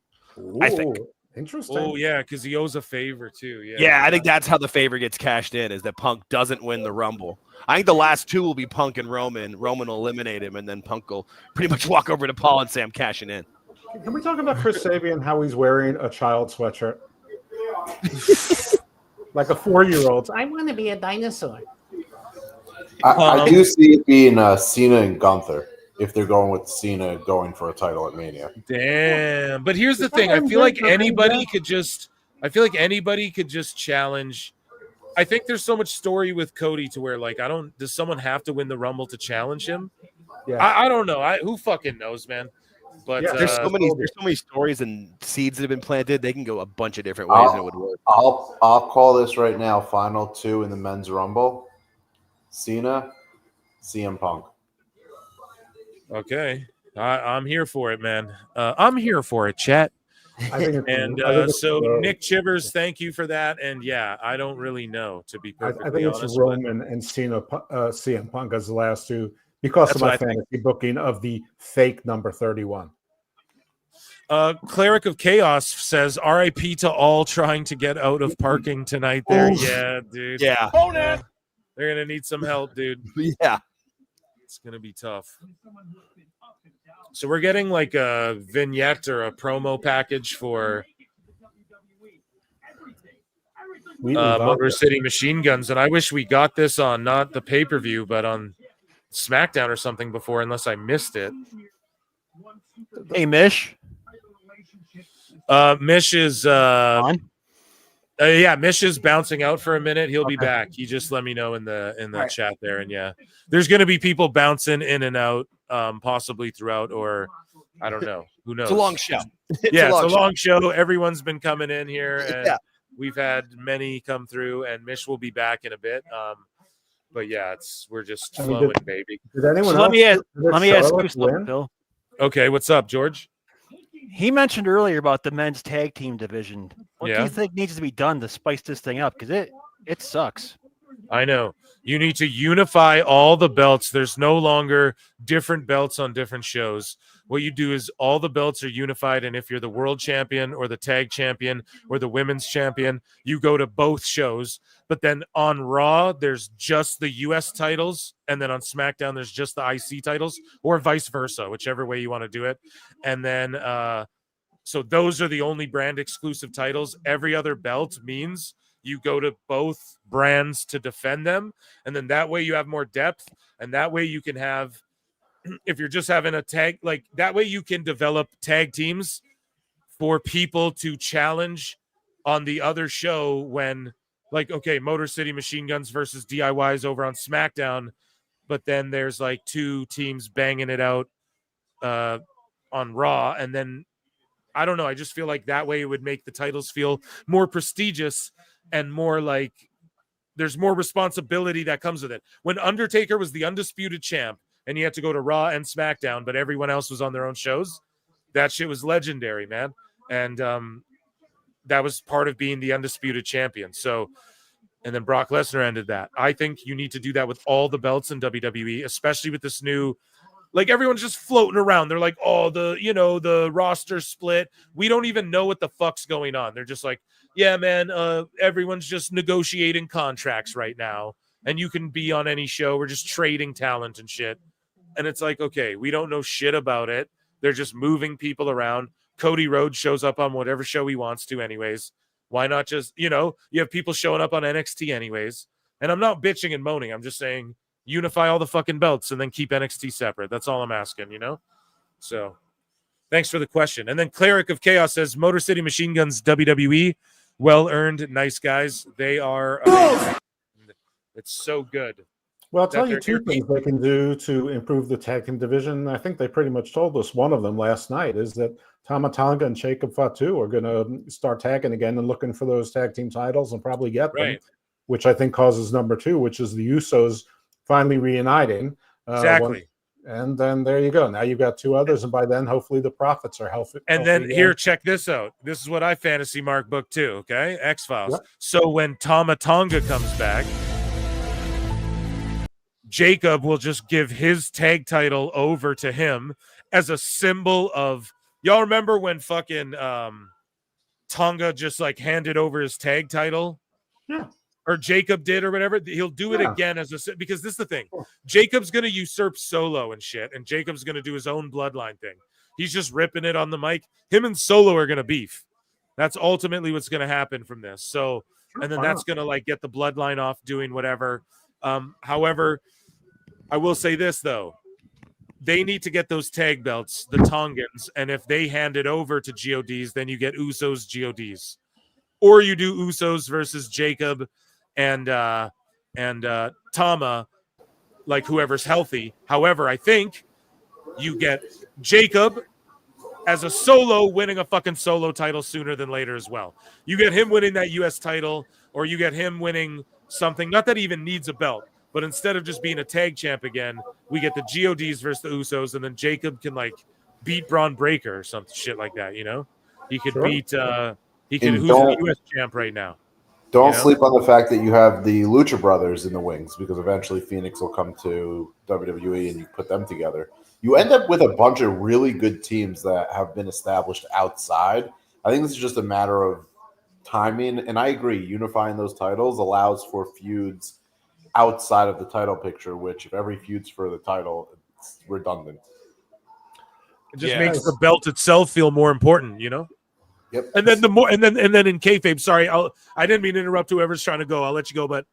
I think. Interesting. Oh yeah, because he owes a favor too. Yeah, I think that's how the favor gets cashed in, is that Punk doesn't win the Rumble. I think the last 2 will be Punk and Roman. Roman will eliminate him, and then Punk will pretty much walk over to Paul and say, I'm cashing in. Can we talk about Chris Sabian, how he's wearing a child sweatshirt? Like a 4-year-old. I want to be a dinosaur. I do see it being Cena and Gunther if they're going with Cena going for a title at Mania. Damn. But here's the thing. I feel like anybody could just challenge. I think there's so much story with Cody to where, like, does someone have to win the Rumble to challenge him? Yeah. I don't know. Who fucking knows, man? But there's so many stories and seeds that have been planted. They can go a bunch of different ways, and it would work. I'll call this right now. Final 2 in the men's Rumble: Cena, CM Punk. Okay, I'm here for it, man. I'm here for it, chat. So Nick Chivers, thank you for that. And yeah, I don't really know, to be perfectly honest. I think it's Roman and Cena, CM Punk as the last 2. Because of my fantasy booking of the fake number 31. Cleric of Chaos says, RIP to all trying to get out of parking tonight there. Oof. Yeah, dude. Yeah. They're going to need some help, dude. Yeah. It's going to be tough. So we're getting like a vignette or a promo package for Motor City Machine Guns. And I wish we got this on not the pay-per-view, but on SmackDown or something before, unless I missed it. Hey, Mish. Mish is on. Mish is bouncing out for a minute. He'll be back. He just let me know in the chat there, and yeah, there's going to be people bouncing in and out, possibly throughout, or I don't know. Who knows? It's a long show. It's a long show. Everyone's been coming in here, and we've had many come through, and Mish will be back in a bit. But yeah, we're just flowing, baby. Did anyone else? Let me ask you win? something, Bill. Okay, what's up, George? He mentioned earlier about the men's tag team division. What do you think needs to be done to spice this thing up? Because it sucks. I know. You need to unify all the belts. There's no longer different belts on different shows. What you do is all the belts are unified, and if you're the world champion or the tag champion or the women's champion, you go to both shows. But then on Raw, there's just the U.S. titles, and then on SmackDown, there's just the IC titles, or vice versa, whichever way you want to do it. And then so those are the only brand exclusive titles. Every other belt means you go to both brands to defend them, and then that way you have more depth, and that way you can have, if you're just having a tag, like that way you can develop tag teams for people to challenge on the other show when, like, okay, Motor City Machine Guns versus DIYs over on SmackDown, but then there's like 2 teams banging it out on Raw, and then I don't know, I just feel like that way it would make the titles feel more prestigious and more like there's more responsibility that comes with it. When Undertaker was the undisputed champ and he had to go to Raw and SmackDown, but everyone else was on their own shows, that shit was legendary, man. And that was part of being the undisputed champion. So, and then Brock Lesnar ended that. I think you need to do that with all the belts in WWE, especially with this new, like, everyone's just floating around. They're like, oh, the roster split. We don't even know what the fuck's going on. They're just like, yeah, man, everyone's just negotiating contracts right now, and you can be on any show. We're just trading talent and shit. And it's like, okay, we don't know shit about it. They're just moving people around. Cody Rhodes shows up on whatever show he wants to anyways. Why not just, you have people showing up on NXT anyways. And I'm not bitching and moaning. I'm just saying unify all the fucking belts and then keep NXT separate. That's all I'm asking, So thanks for the question. And then Cleric of Chaos says, Motor City Machine Guns WWE, well-earned, nice guys. They are amazing. It's so good. Well, I'll tell you 2 things they can do to improve the tag team division. I think they pretty much told us one of them last night is that Tama Tonga and Jacob Fatu are going to start tagging again and looking for those tag team titles and probably get them. Right. which I think causes number 2, which is the Usos finally reuniting. Exactly. And then there you go. Now you've got 2 others, and by then, hopefully, the Profits are healthy. And then here, check this out. This is what I fantasy mark book too. Okay, X-Files. Yep. So when Tama Tonga comes back, Jacob will just give his tag title over to him as a symbol of. Y'all remember when fucking Tonga just like handed over his tag title? Yeah. Or Jacob did or whatever. He'll do it again as a, because this is the thing. Jacob's going to usurp Solo and shit, and Jacob's going to do his own bloodline thing. He's just ripping it on the mic. Him and Solo are going to beef. That's ultimately what's going to happen from this. So, and then that's going to like get the bloodline off doing whatever. However, I will say this though. They need to get those tag belts, the Tongans, and if they hand it over to GODs, then you get Usos GODs. Or you do Usos versus Jacob and Tama, like whoever's healthy. However, I think you get Jacob as a solo winning a fucking solo title sooner than later as well. You get him winning that US title, or you get him winning something, not that he even needs a belt, but instead of just being a tag champ again, we get the GODs versus the Usos, and then Jacob can like beat Braun Breaker or some shit like that, you know? He could beat who's the US champ right now. Don't sleep on the fact that you have the Lucha Brothers in the wings, because eventually Phoenix will come to WWE and you put them together. You end up with a bunch of really good teams that have been established outside. I think this is just a matter of timing, and I agree, unifying those titles allows for feuds outside of the title picture, which if every feud's for the title, it's redundant. It just makes the belt itself feel more important, you know? Yep. And then in kayfabe, sorry, I didn't mean to interrupt whoever's trying to go. I'll let you go, but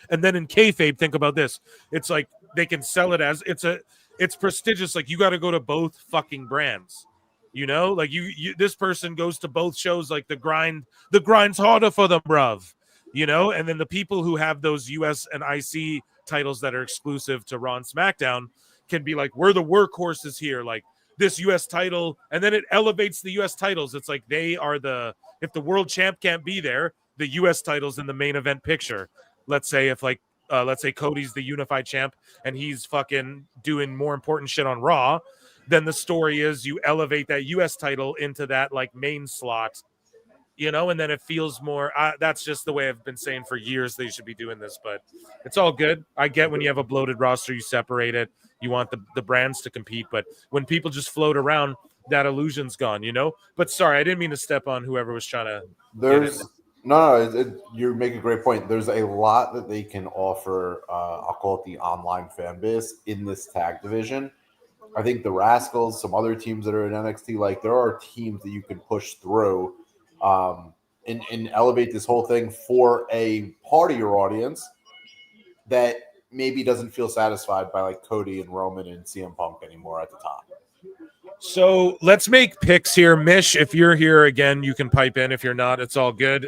and then in kayfabe, think about this. It's like they can sell it as it's prestigious. Like you got to go to both fucking brands, you know. Like you this person goes to both shows. Like the grind's harder for them, bruv, you know. And then the people who have those US and IC titles that are exclusive to Raw and SmackDown can be like, we're the workhorses here, like. This U.S. title, and then it elevates the U.S. titles. It's like they are if the world champ can't be there, the U.S. title's in the main event picture. Let's say let's say Cody's the unified champ and he's fucking doing more important shit on Raw, then the story is you elevate that U.S. title into that like main slot, you know, and then it feels more, that's just the way I've been saying for years they should be doing this, but it's all good. I get when you have a bloated roster, you separate it. You want the brands to compete, but when people just float around, that illusion's gone, you know? But sorry, I didn't mean to step on whoever was trying to... You make a great point. There's a lot that they can offer, I'll call it the online fan base, in this tag division. I think the Rascals, some other teams that are in NXT, like there are teams that you can push through and elevate this whole thing for a part of your audience that maybe doesn't feel satisfied by like Cody and Roman and CM Punk anymore at the top. So let's make picks here. Mish, if you're here again, you can pipe in. If you're not, it's all good.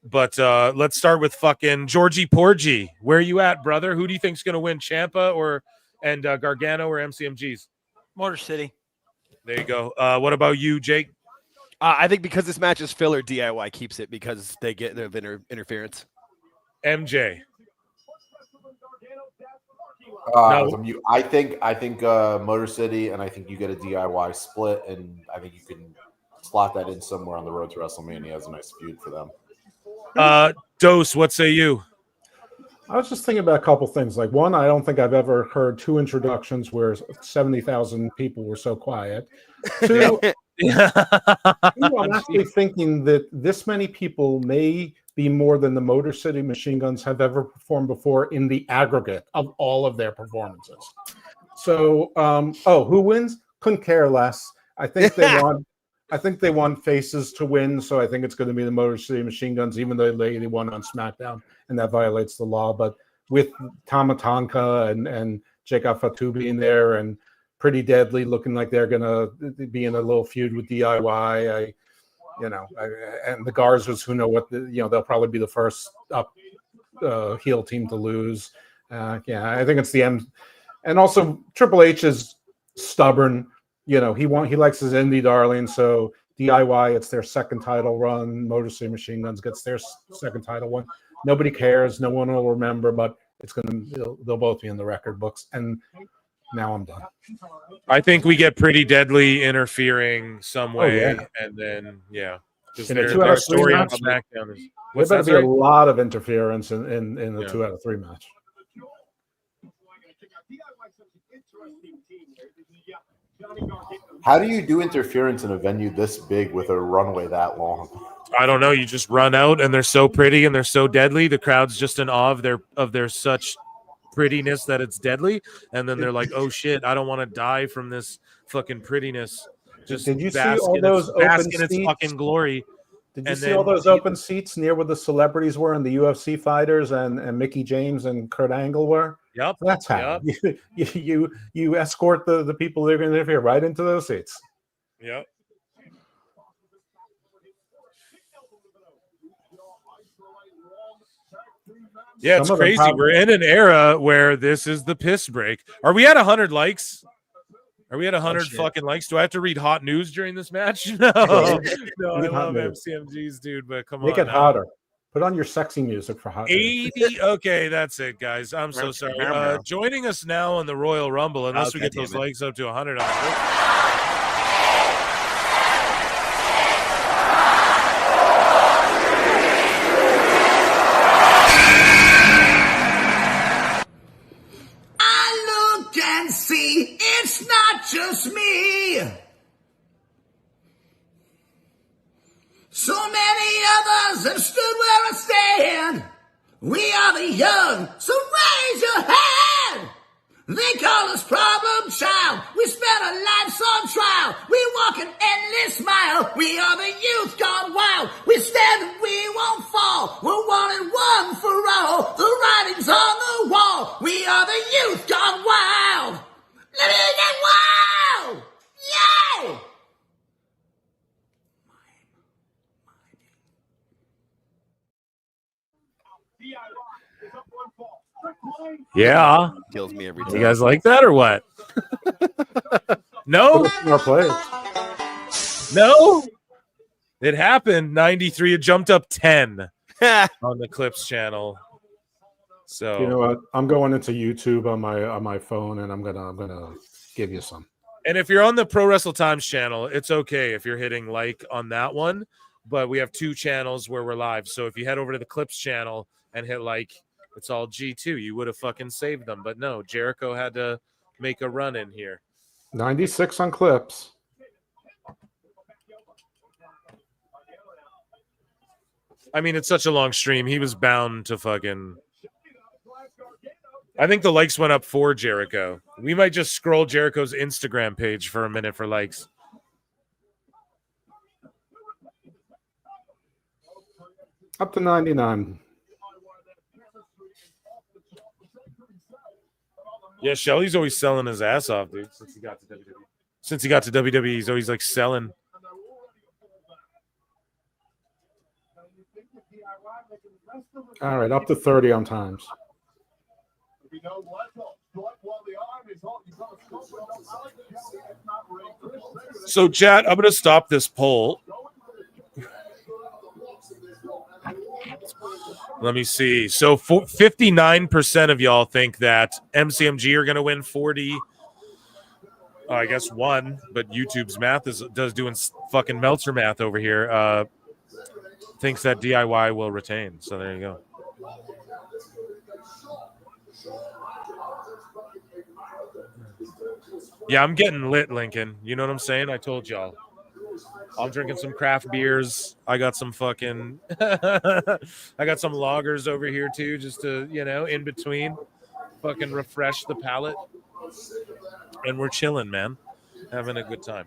But let's start with fucking Georgie Porgy. Where are you at, brother? Who do you think's going to win, Ciampa and Gargano or MCMGs? Motor City. There you go. What about you, Jake? I think because this match is filler, DIY keeps it because they get their interference. MJ. I think Motor City, and I think you get a DIY split, and I think you can slot that in somewhere on the road to WrestleMania as a nice feud for them. Dose, what say you? I was just thinking about a couple things. Like one, I don't think I've ever heard 2 introductions where 70,000 people were so quiet. 2, I'm actually thinking that this many people may be more than the Motor City Machine Guns have ever performed before in the aggregate of all of their performances. So, who wins? Couldn't care less. I think they want. I think they want faces to win, so I think it's going to be the Motor City Machine Guns, even though they won on SmackDown, and that violates the law. But with Tama Tonga and Jacob Fatu being there, and Pretty Deadly looking like they're going to be in a little feud with DIY, and the Garzas, who know what they'll probably be the first up heel team to lose. I think it's the M, and also Triple H is stubborn. He likes his indie darling. So DIY, it's their second title run. Motor City Machine Guns gets their second title one. Nobody cares. No one will remember, but they'll both be in the record books. And now I'm done. I think we get Pretty Deadly interfering some way, yeah. and then because In a their 2 out of 3 story on match, SmackDown is there better be a lot of interference in the 2 out of 3 match. How do you do interference in a venue this big with a runway that long? I don't know. You just run out, and they're so pretty and they're so deadly. The crowd's just in awe of their such prettiness that it's deadly, and then they're like, "Oh shit, I don't want to die from this fucking prettiness." Just did you see bask all in those its, bask open in its seats? fucking glory? Did you And see then all those open seats near where the celebrities were and the UFC fighters and Mickey James and Kurt Angle were? Yep. That's how you escort the people that are going to interfere right into those seats. Yep. Yeah, it's crazy. We're in an era where this is the piss break. Are we at 100 likes? Are we at 100 fucking likes? Do I have to read hot news during this match? No, no, I love MCMGs, dude, but come on. Make it hotter. Put on your sexy music for hot news. 80. Okay, that's it, guys. I'm so sorry. Joining us now on the Royal Rumble, unless we get those likes up to 100 on it. And see, it's not just me. So many others have stood where I stand. We are the young, so raise your hand. They call us problem child. We spent our lives on trial. We walk an endless mile. We are the youth gone wild. We stand and we won't fall. We're one and one for all. The writing's on the wall. We are the youth gone wild. Let me get wild. Yo! Yeah. Kills me every time. You guys like that or what? No? No? It happened. 93. It jumped up 10 on the Clips channel. So you know what? I'm going into YouTube on my phone, and I'm gonna give you some. And if you're on the Pro Wrestle Times channel, it's okay if you're hitting like on that one. But we have 2 channels where we're live. So if you head over to the Clips channel and hit like, it's all G2. You would have fucking saved them. But no, Jericho had to make a run in here. 96 on Clips. I mean, it's such a long stream. He was bound to fucking... I think the likes went up for Jericho. We might just scroll Jericho's Instagram page for a minute for likes. Up to 99. Yeah, Shelly's always selling his ass off, dude, since he got to WWE. Since he got to WWE, he's always like selling. All right, up to 30 on Times. So, chat, I'm going to stop this poll. Let me see. So 59% of y'all think that MCMG are going to win 40. I guess 1, but YouTube's math does doing fucking Meltzer math over here. Thinks that DIY will retain. So there you go. Yeah, I'm getting lit, Lincoln. You know what I'm saying? I told y'all. I'm drinking some craft beers. I got some fucking I got some lagers over here too, just to, in between, fucking refresh the palate. And we're chilling, man. Having a good time.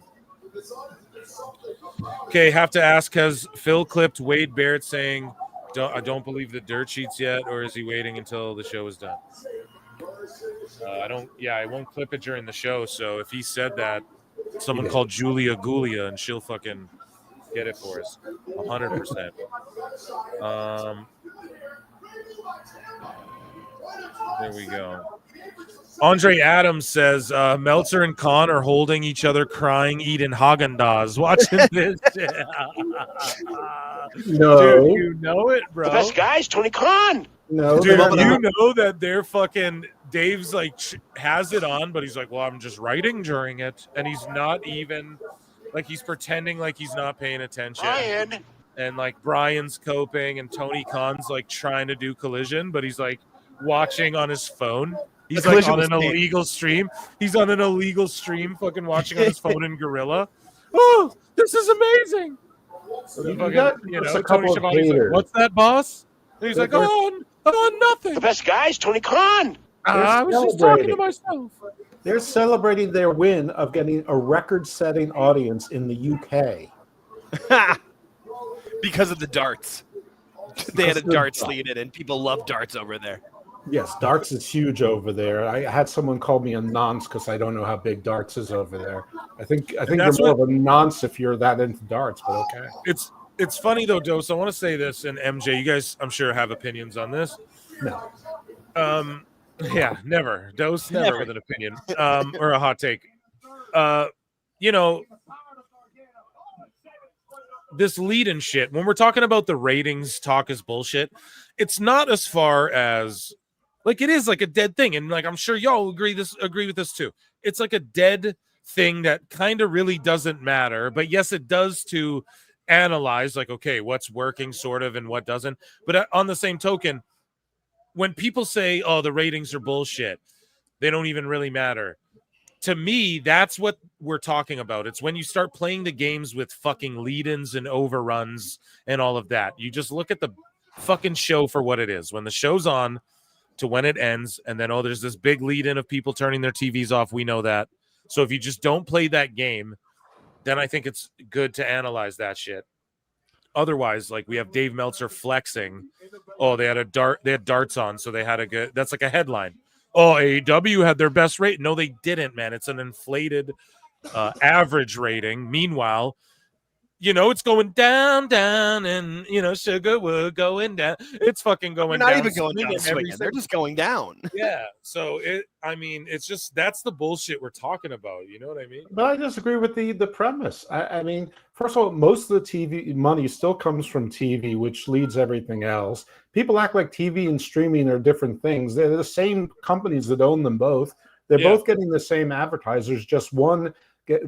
Okay, have to ask, has Phil clipped Wade Barrett saying, I don't believe the dirt sheets yet, or is he waiting until the show is done? I won't clip it during the show, so if he said that, someone called Julia Gulia, and she'll fucking get it for us. 100%. There we go. Andre Adams says Meltzer and Khan are holding each other, crying, eating Haagen-Dazs, watching this shit. No. Dude, you know it, bro. The best guys, Tony Khan. No, Dude, they're you not. know that they're fucking Dave's like has it on, but he's like, well, I'm just writing during it, and he's not even like he's pretending like he's not paying attention. Brian. And like Brian's coping, and Tony Khan's like trying to do Collision, but he's like watching on his phone. He's The like Collision on was an taped. illegal stream. He's on an illegal stream, fucking watching on his phone in Gorilla. Oh, this is amazing. So then You got fucking, just a Tony couple of Schiavone's like, haters. what's that, boss? And he's like, They're- nothing. The best guys, Tony Khan. I was just talking to myself. They're celebrating their win of getting a record-setting audience in the UK. Because of the darts. They had a darts lead in, and people love darts over there. Yes, darts is huge over there. I had someone call me a nonce because I don't know how big darts is over there. I think you're that's more of a nonce if you're that into darts, but okay. It's funny though, Dose. I want to say this, and MJ, you guys, I'm sure, have opinions on this. No. Yeah, never. Dose, never Never. with an opinion or a hot take. This lead and shit, when we're talking about the ratings, talk is bullshit. It's not as far as like it is like a dead thing, and like I'm sure y'all agree with this too. It's like a dead thing that kind of really doesn't matter, but yes, it does to analyze like, okay, what's working sort of and what doesn't. But on the same token, when people say, oh, the ratings are bullshit, they don't even really matter. To me, that's what we're talking about. It's when you start playing the games with fucking lead-ins and overruns and all of that. You just look at the fucking show for what it is. When the show's on to when it ends, and then, oh, there's this big lead-in of people turning their TVs off. We know that. So if you just don't play that game, then I think it's good to analyze that shit. Otherwise, like we have Dave Meltzer flexing. Oh, they had darts on, so they had a good. That's like a headline. Oh, AEW had their best rate. No, they didn't, man. It's an inflated average rating. Meanwhile, it's going down, and sugar we're going down. It's fucking going They're not down. even going down swinging. They're just going down. Yeah. So it's just that's the bullshit we're talking about. You know what I mean? But I disagree with the premise. I mean, first of all, most of the TV money still comes from TV, which leads everything else. People act like TV and streaming are different things. They're the same companies that own them both. They're both getting the same advertisers. Just one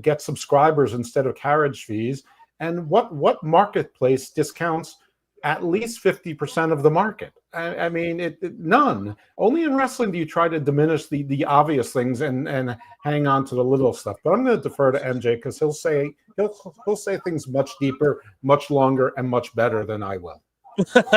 gets subscribers instead of carriage fees. And what marketplace discounts at least 50% of the market? I mean, none. Only in wrestling do you try to diminish the obvious things and hang on to the little stuff. But I'm going to defer to MJ because he'll say things much deeper, much longer, and much better than I will. That's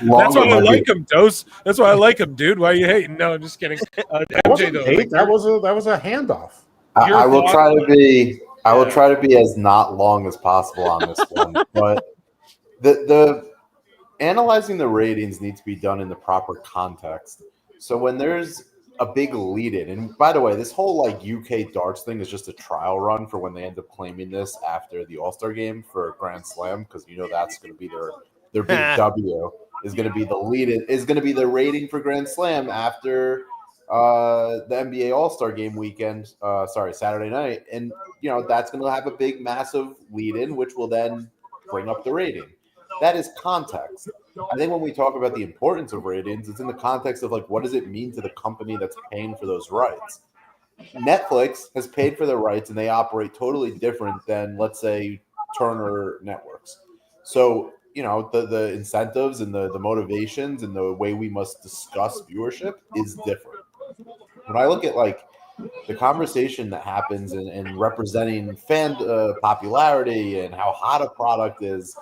why I like him, Dose. That's why I like him, dude. Why are you hating? No, I'm just kidding. MJ, though, hate. That was a handoff. I will try to be. I will try to be as not long as possible on this one, but the analyzing the ratings needs to be done in the proper context. So when there's a big lead-in, and by the way, this whole like UK darts thing is just a trial run for when they end up claiming this after the All-Star game for Grand Slam, because that's going to be their big W is going to be the lead-in, is going to be the rating for Grand Slam after the NBA All-Star game weekend, Saturday night. And, that's going to have a big, massive lead-in, which will then bring up the rating. That is context. I think when we talk about the importance of ratings, it's in the context of, like, what does it mean to the company that's paying for those rights? Netflix has paid for their rights, and they operate totally different than, let's say, Turner Networks. So, the incentives and the motivations and the way we must discuss viewership is different. When I look at like the conversation that happens and representing fan popularity and how hot a product is,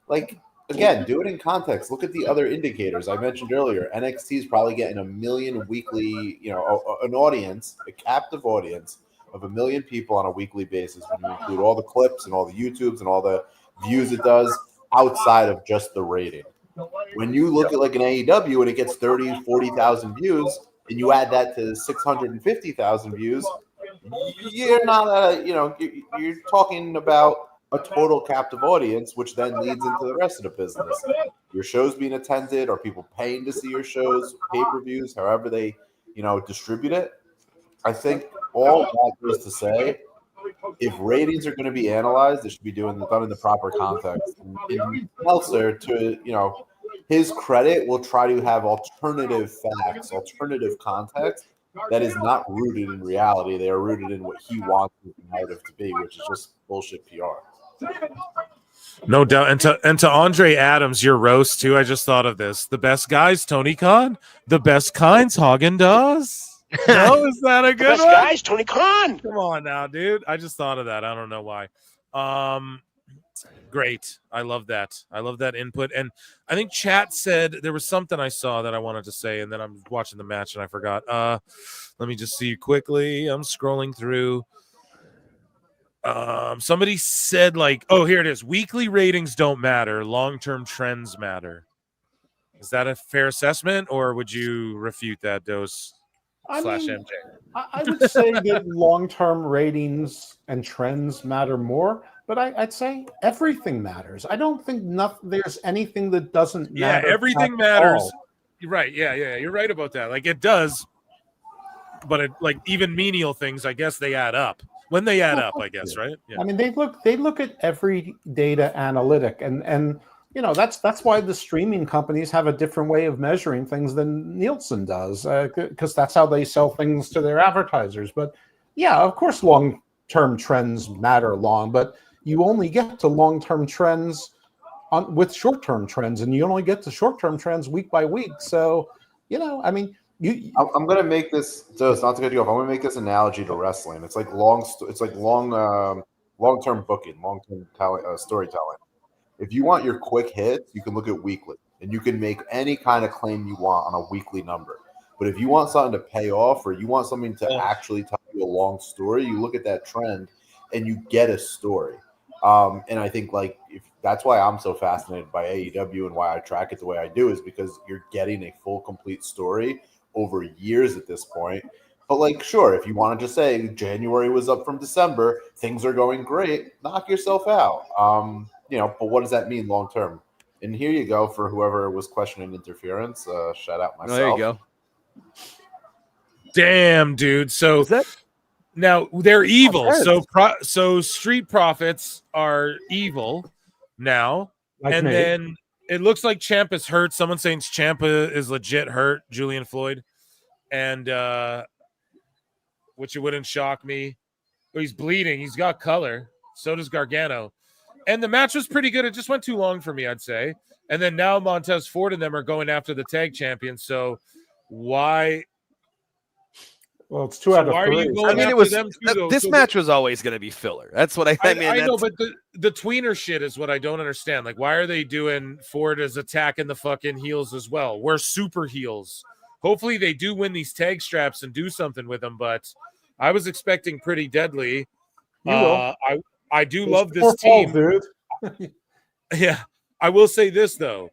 like, again, do it in context. Look at the other indicators I mentioned earlier. NXT is probably getting 1 million weekly, an audience, a captive audience of 1 million people on a weekly basis when you include all the clips and all the YouTubes and all the views it does outside of just the rating. When you look at like an AEW and it gets 30, 40,000 views, and you add that to 650,000 views, you're not you're talking about a total captive audience, which then leads into the rest of the business. Your shows being attended, are people paying to see your shows, pay-per-views, however they distribute it. I think all that goes to say, if ratings are going to be analyzed, it should be done in the proper context. And Meltzer, to his credit, will try to have alternative facts, alternative context that is not rooted in reality. They are rooted in what he wants the narrative to be, which is just bullshit PR. No doubt. And to Andre Adams, your roast too. I just thought of this. The best guys, Tony Khan. The best kinds, Hagen Dazs. No, is that a good Best one? guys, Tony Khan. Come on now, dude. I just thought of that. I don't know why. Great. I love that. I love that input. And I think chat said there was something I saw that I wanted to say, and then I'm watching the match and I forgot. Let me just see quickly. I'm scrolling through. Somebody said, like, oh, here it is. Weekly ratings don't matter. Long-term trends matter. Is that a fair assessment, or would you refute that, Dose slash MJ? I would say that long-term ratings and trends matter more, but I'd say everything matters. I don't think there's anything that doesn't matter. Yeah, everything matters. Right. Yeah. You're right about that. Like, it does, but like even menial things, I guess they add up. When they add up, I guess, right? Yeah. I mean, they look at every data analytic, and that's why the streaming companies have a different way of measuring things than Nielsen does, because that's how they sell things to their advertisers. But yeah, of course, long-term trends matter but you only get to long-term trends with short-term trends, and you only get to short-term trends week by week. So, I mean. I'm going to make this. So it's not to cut you off. I'm going to make this analogy to wrestling. It's like long-term booking, long-term storytelling. If you want your quick hits, you can look at weekly, and you can make any kind of claim you want on a weekly number. But if you want something to pay off, or you want something to actually tell you a long story, you look at that trend, and you get a story. And I think that's why I'm so fascinated by AEW and why I track it the way I do, is because you're getting a full, complete story over years at this point. But sure, if you want to just say January was up from December, things are going great, knock yourself out. But what does that mean long term? And here you go for whoever was questioning interference. Shout out myself. There you go. Damn, dude. So now they're evil. So Street Profits are evil now, and then it looks like Ciampa's hurt. Someone's saying Ciampa is legit hurt, Julian Floyd, and which it wouldn't shock me. But he's bleeding. He's got color. So does Gargano. And the match was pretty good. It just went too long for me, I'd say. And then now Montez Ford and them are going after the tag champions. So why? Well, it's 2 out of 3. Why are you going it after was them too, this match was always going to be filler. That's what I mean. I know, but the tweener shit is what I don't understand. Like, why are they doing Ford as attacking the fucking heels as well? We're super heels. Hopefully they do win these tag straps and do something with them, but I was expecting Pretty Deadly. You will. I do love this team. Dude. Yeah. I will say this, though.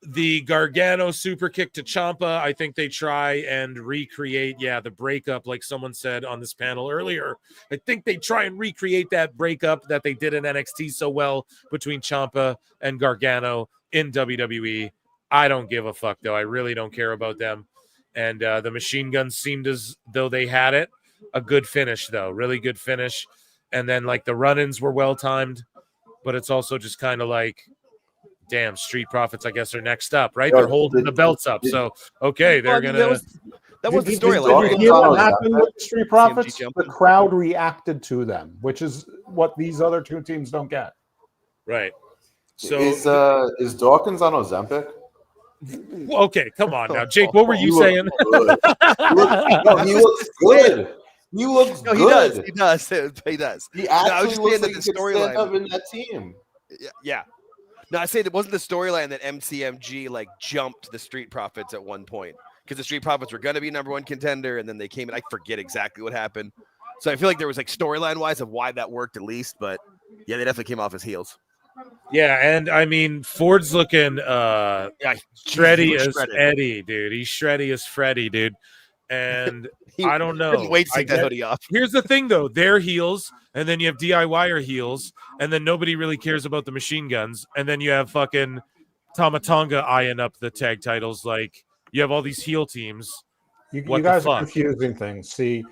The Gargano super kick to Ciampa, I think they try and recreate, the breakup, like someone said on this panel earlier. I think they try and recreate that breakup that they did in NXT so well between Ciampa and Gargano in WWE. I don't give a fuck, though. I really don't care about them. And the Machine Guns seemed as though they had it. A good finish, though. Really good finish. And then, the run-ins were well-timed. But it's also just kind of damn, Street Profits, I guess, are next up, right? They're holding the belts up. So, okay, they're going to... That was the storyline. You know what happened with the Street Profits? The crowd reacted to them, which is what these other two teams don't get. Right. So is Dawkins on Ozempic? Okay, come on now, Jake. What were you saying? He looks good. He looks good. He does. He actually looks like he could stand up in that team. Yeah. No, I say it wasn't the storyline that MCMG jumped the Street Profits at one point, because the Street Profits were going to be #1 contender, and then they came in. I forget exactly what happened. So I feel like there was storyline wise of why that worked at least, but yeah, they definitely came off his heels. Yeah, and I mean Ford's looking shreddy as Eddie, dude. He's shreddy as Freddy, dude. And I don't know. Wait to take that hoodie off. Here's the thing, though. They're heels, and then you have DIYer heels, and then nobody really cares about the Machine Guns. And then you have fucking Tama Tonga eyeing up the tag titles. You have all these heel teams. You What the guys are fuck? confusing things. See,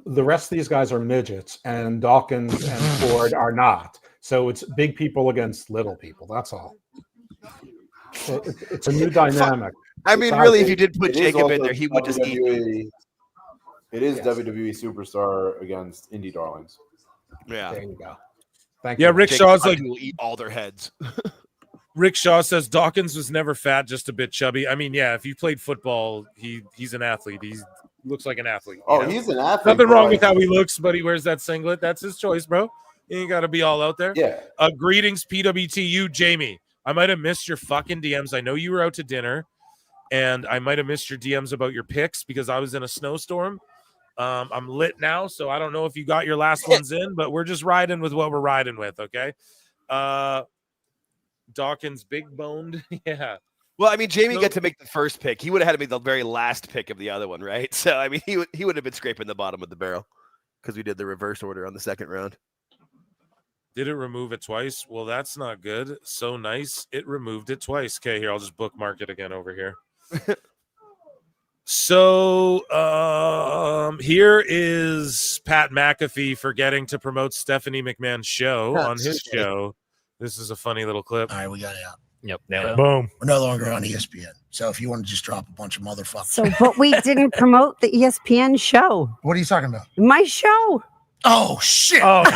the rest of these guys are midgets, and Dawkins and Ford are not. So it's big people against little people. That's all. So it's a new dynamic. I mean, Besides, really, if you did put It is Jacob in also there, he would just eat. WWE. It is Yes. WWE Superstar against Indie Darlings. Yeah. There you go. Thank Yeah, you. Rick Jacob Shaw's like will eat all their heads. Rick Shaw says Dawkins was never fat, just a bit chubby. I mean, yeah, if you played football, he's an athlete. He looks like an athlete. Oh, you know? he's an athlete. Nothing but, wrong like, with how he looks, but he wears that singlet. That's his choice, bro. You ain't got to be all out there. Yeah. Greetings, PWTU, Jamie. I might have missed your fucking DMs. I know you were out to dinner, and I might have missed your DMs about your picks because I was in a snowstorm. I'm lit now, so I don't know if you got your last ones in, but we're just riding with what we're riding with, okay? Dawkins big boned. Yeah. Well, I mean, Jamie got to make the first pick. He would have had to make the very last pick of the other one, right? So, I mean, he would have been scraping the bottom of the barrel because we did the reverse order on the second round. Did it remove it twice? Well, that's not good. So nice. It removed it twice. Okay, here, I'll just bookmark it again over here. So here is Pat McAfee forgetting to promote Stephanie McMahon's show on his show. This is a funny little clip. All right, we got it out. Yep. Boom. We're no longer on ESPN. So if you want to just drop a bunch of motherfuckers. So, but we didn't promote the ESPN show. What are you talking about? My show. Oh, shit. Oh, no.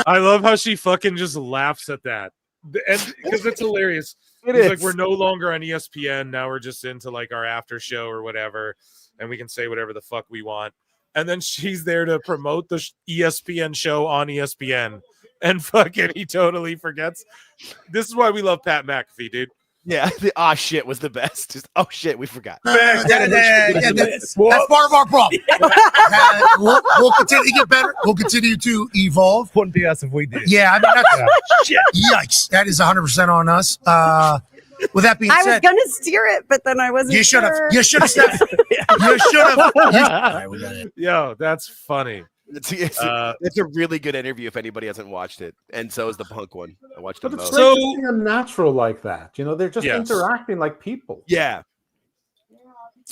I love how she fucking just laughs at that. And because it's hilarious. He's like, we're no longer on ESPN. Now we're just into like our after show or whatever. And we can say whatever the fuck we want. And then she's there to promote the ESPN show on ESPN. And fucking he totally forgets. This is why we love Pat McAfee, dude. Yeah, the shit was the best. Just shit, we forgot. That's part of our problem. We'll continue to get better. We'll continue to evolve. Wouldn't be us if we did. Yeah, I mean, that's shit. Yikes. That is 100% on us. With that being I said, was going to steer it, but then I wasn't. you should have. sure. You should have stepped. You should have. All right, we got it. Yo, that's funny. It's a really good interview if anybody hasn't watched it, and so is the Punk one. I watched it. But it's most. great to see them natural like that. You know, they're just Yes. interacting like people. Yeah.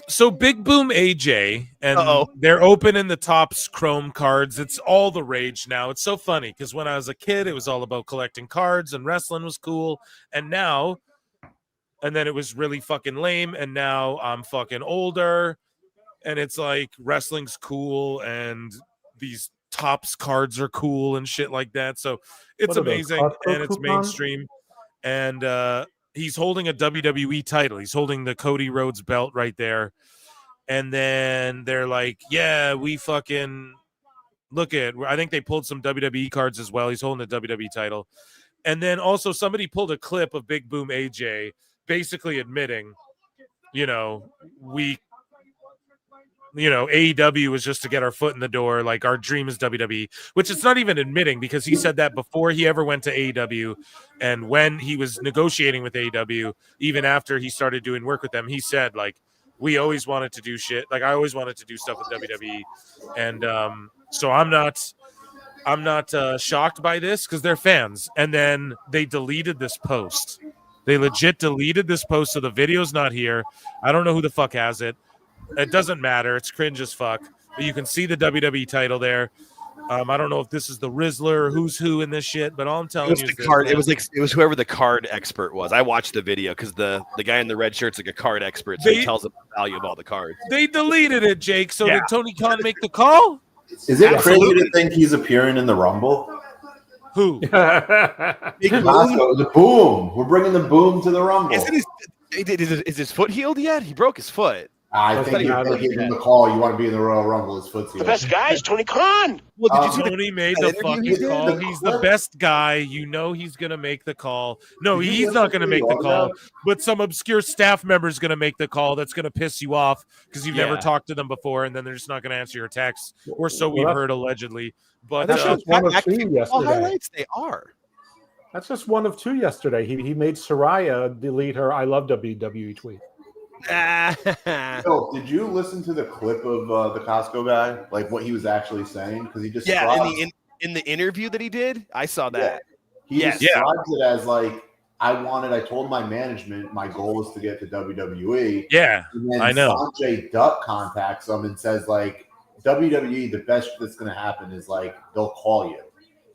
So Big Boom AJ, and they're opening the Topps Chrome cards. It's all the rage now. It's so funny because when I was a kid, it was all about collecting cards and wrestling was cool. And now, and then it was really fucking lame. And now I'm fucking older, and it's like wrestling's cool and these Topps cards are cool and shit like that. So it's What are those, amazing Costco and it's coupons? mainstream. And he's holding a WWE title. He's holding the Cody Rhodes belt right there. And then they're like, yeah, we fucking look at, I think they pulled some WWE cards as well. He's holding the WWE title. And then also somebody pulled a clip of Big Boom AJ basically admitting, AEW was just to get our foot in the door. Like our dream is WWE, which it's not even admitting because he said that before he ever went to AEW. And when he was negotiating with AEW, even after he started doing work with them, he said like, we always wanted to do shit. Like I always wanted to do stuff with WWE. And so I'm not shocked by this because they're fans. And then they deleted this post. They legit deleted this post. So the video's not here. I don't know who the fuck has it. It doesn't matter. It's cringe as fuck. But you can see the WWE title there. I don't know if this is the Rizzler or who's who in this shit, but all I'm telling It was you the is this, card. man. It was whoever the card expert was. I watched the video because the guy in the red shirt's like a card expert, so he tells them the value of all the cards. They deleted it, Jake. So did Tony Khan make the call? Is it crazy to think he's appearing in the Rumble? Who? The Boom. We're bringing the Boom to the Rumble. Is his foot healed yet? He broke his foot. I think you're giving him the call. You want to be in the Royal Rumble. His foot's healed. The best guy is Tony Khan. Well, did you see Tony made the fucking call. He's the best guy. You know he's going to make the call. No, he's not going to make the call, but some obscure staff member is going to make the call that's going to piss you off because you've never talked to them before, and then they're just not going to answer your text, or so we've heard allegedly. But that's just one of two yesterday. Highlights they are. That's just one of two yesterday. He made Soraya delete her "I love WWE" tweet. Phil, did you listen to the clip of the Costco guy? Like what he was actually saying? Because he just in the interview that he did, I saw that. He describes it as like I told my management my goal was to get to WWE. Yeah, and then I know. Sanjay Dutt contacts them and says, like, WWE, the best that's going to happen is, like, they'll call you,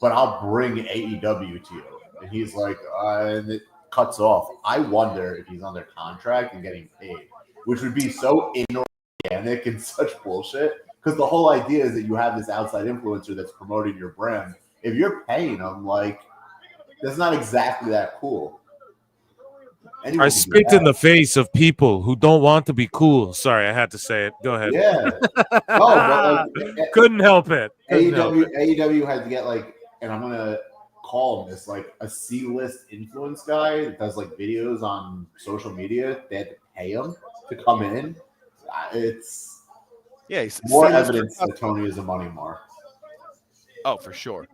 but I'll bring AEW to you. And he's like, and it cuts off. I wonder if he's under contract and getting paid, which would be so inorganic and such bullshit. Because the whole idea is that you have this outside influencer that's promoting your brand. If you're paying them, like, that's not exactly that cool. Anyone I can do spit that. in the face of people who don't want to be cool. Sorry, I had to say it. Go ahead. Yeah. No, but like, Couldn't help it. Couldn't help it. AEW had to get, like, and I'm going to call him this, like, a C-list influence guy that does, like, videos on social media. They had to pay him to come in. It's more evidence that Tony is a money mark. Oh, for sure.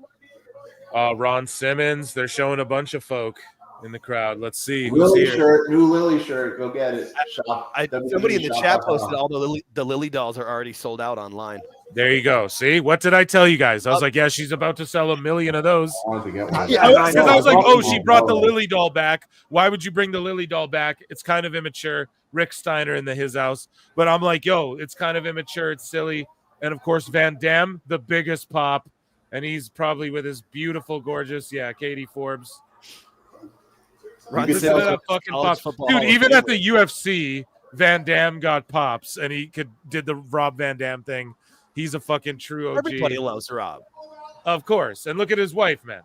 Ron Simmons. They're showing a bunch of folk in the crowd. Let's see who's Lily here. shirt, new Lily shirt. Go get it. Shop. Somebody in the chat posted all the Lily dolls are already sold out online. There you go. See, what did I tell you guys? I was like, yeah, she's about to sell 1 million of those. I wanted to get one. Because I was like, oh, she brought the Lily doll back. Why would you bring the Lily doll back? It's kind of immature. Rick Steiner in his house. But I'm like, yo, it's kind of immature. It's silly. And of course, Van Damme, the biggest pop. And he's probably with his beautiful, gorgeous, Katie Forbes. Listen to that fucking pop. Dude, even at the UFC, Van Damme got pops, and he did the Rob Van Damme thing. He's a fucking true OG. Everybody loves Rob. Of course. And look at his wife, man.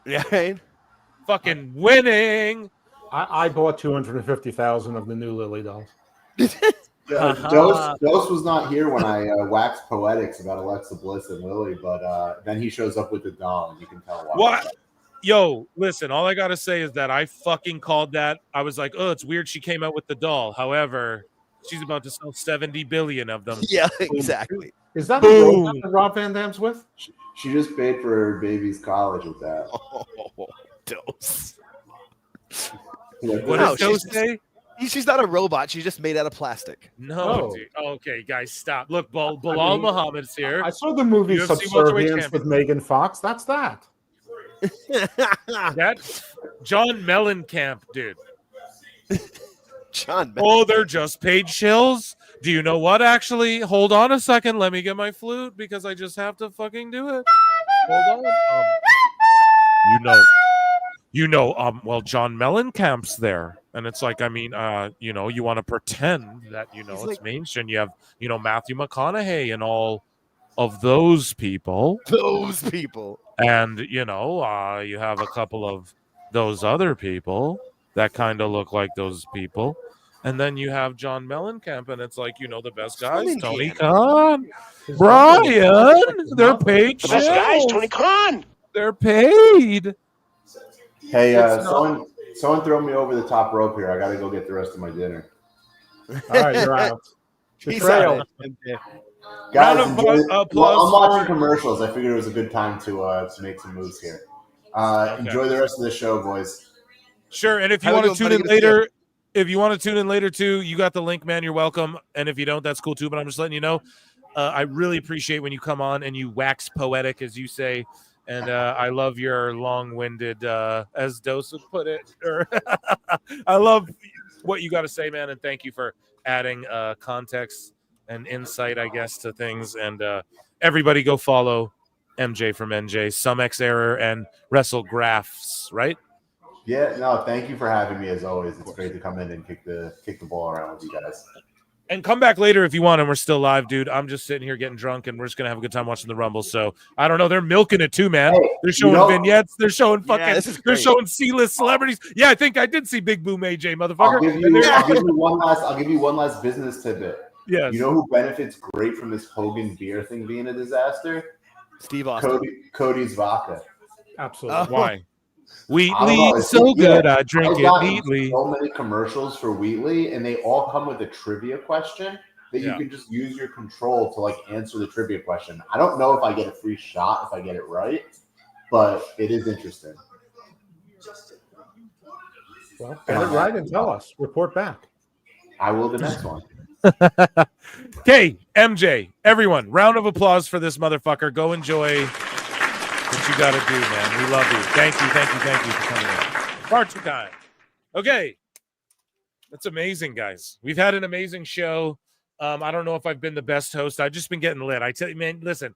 Yeah, right? Fucking winning. I bought 250,000 of the new Lily dolls. Dose was not here when I waxed poetics about Alexa Bliss and Lily, but then he shows up with the doll, and you can tell why. What? Yo, listen, all I got to say is that I fucking called that. I was like, oh, it's weird she came out with the doll. However, she's about to sell 70 billion of them. Yeah, exactly. Is that the robot that Rob Van Dam's with? She just paid for her baby's college with that. Oh, Dose. What does Dose say? She's not a robot. She's just made out of plastic. No, dude. Okay, guys, stop. Look, Bilal Muhammad's here. I saw the movie UFC Subservience with Megan Fox. That's that. That's John Mellencamp, dude. John. Oh, they're just paid shills. Do you know what? Actually, hold on a second. Let me get my flute because I just have to fucking do it. Hold on. Well, John Mellencamp's there. And it's like, I mean, you want to pretend that, it's like, mainstream. You have, Matthew McConaughey and all of those people. Those people. And, you have a couple of those other people that kind of look like those people. And then you have John Mellencamp, and it's like, the best guys, Tony Khan, Brian, they're paid. The best guys, Tony Khan. They're paid. Hey, someone throw me over the top rope here. I got to go get the rest of my dinner. All right, you're out. Betrayal. Guys, I'm watching commercials. I figured it was a good time to make some moves here. Enjoy the rest of the show, boys. Sure, and if you want to tune in later, too, you got the link, man. You're welcome. And if you don't, that's cool too. But I'm just letting you know. I really appreciate when you come on and you wax poetic, as you say. And I love your long-winded, as Dose would put it. I love what you got to say, man. And thank you for adding context and insight, I guess, to things. And everybody go follow MJ from NJ, Some X Error, and Wrestle Graphs, right? Yeah, no, thank you for having me as always. It's great to come in and kick the ball around with you guys. And come back later if you want, and we're still live, dude. I'm just sitting here getting drunk, and we're just gonna have a good time watching the Rumble. So I don't know, they're milking it too, man. Hey, they're showing vignettes, they're showing fucking, they're showing C-list celebrities. Yeah, I think I did see Big Boom AJ, motherfucker. I'll give you one last business tidbit. Yes. You know who benefits great from this Hogan beer thing being a disaster? Steve Austin. Cody's vodka. Absolutely. Why? Wheatley, so good. I drink it neatly. So many commercials for Wheatley, and they all come with a trivia question that you can just use your control to answer the trivia question. I don't know if I get a free shot if I get it right, but it is interesting. Well, get it right and tell us. Report back. I will the next one. Okay, MJ, everyone, round of applause for this motherfucker. Go enjoy what you got to do, man. We love you. Thank you for coming in. Far too kind. Okay. That's amazing, guys. We've had an amazing show. I don't know if I've been the best host. I've just been getting lit. I tell you, man, listen,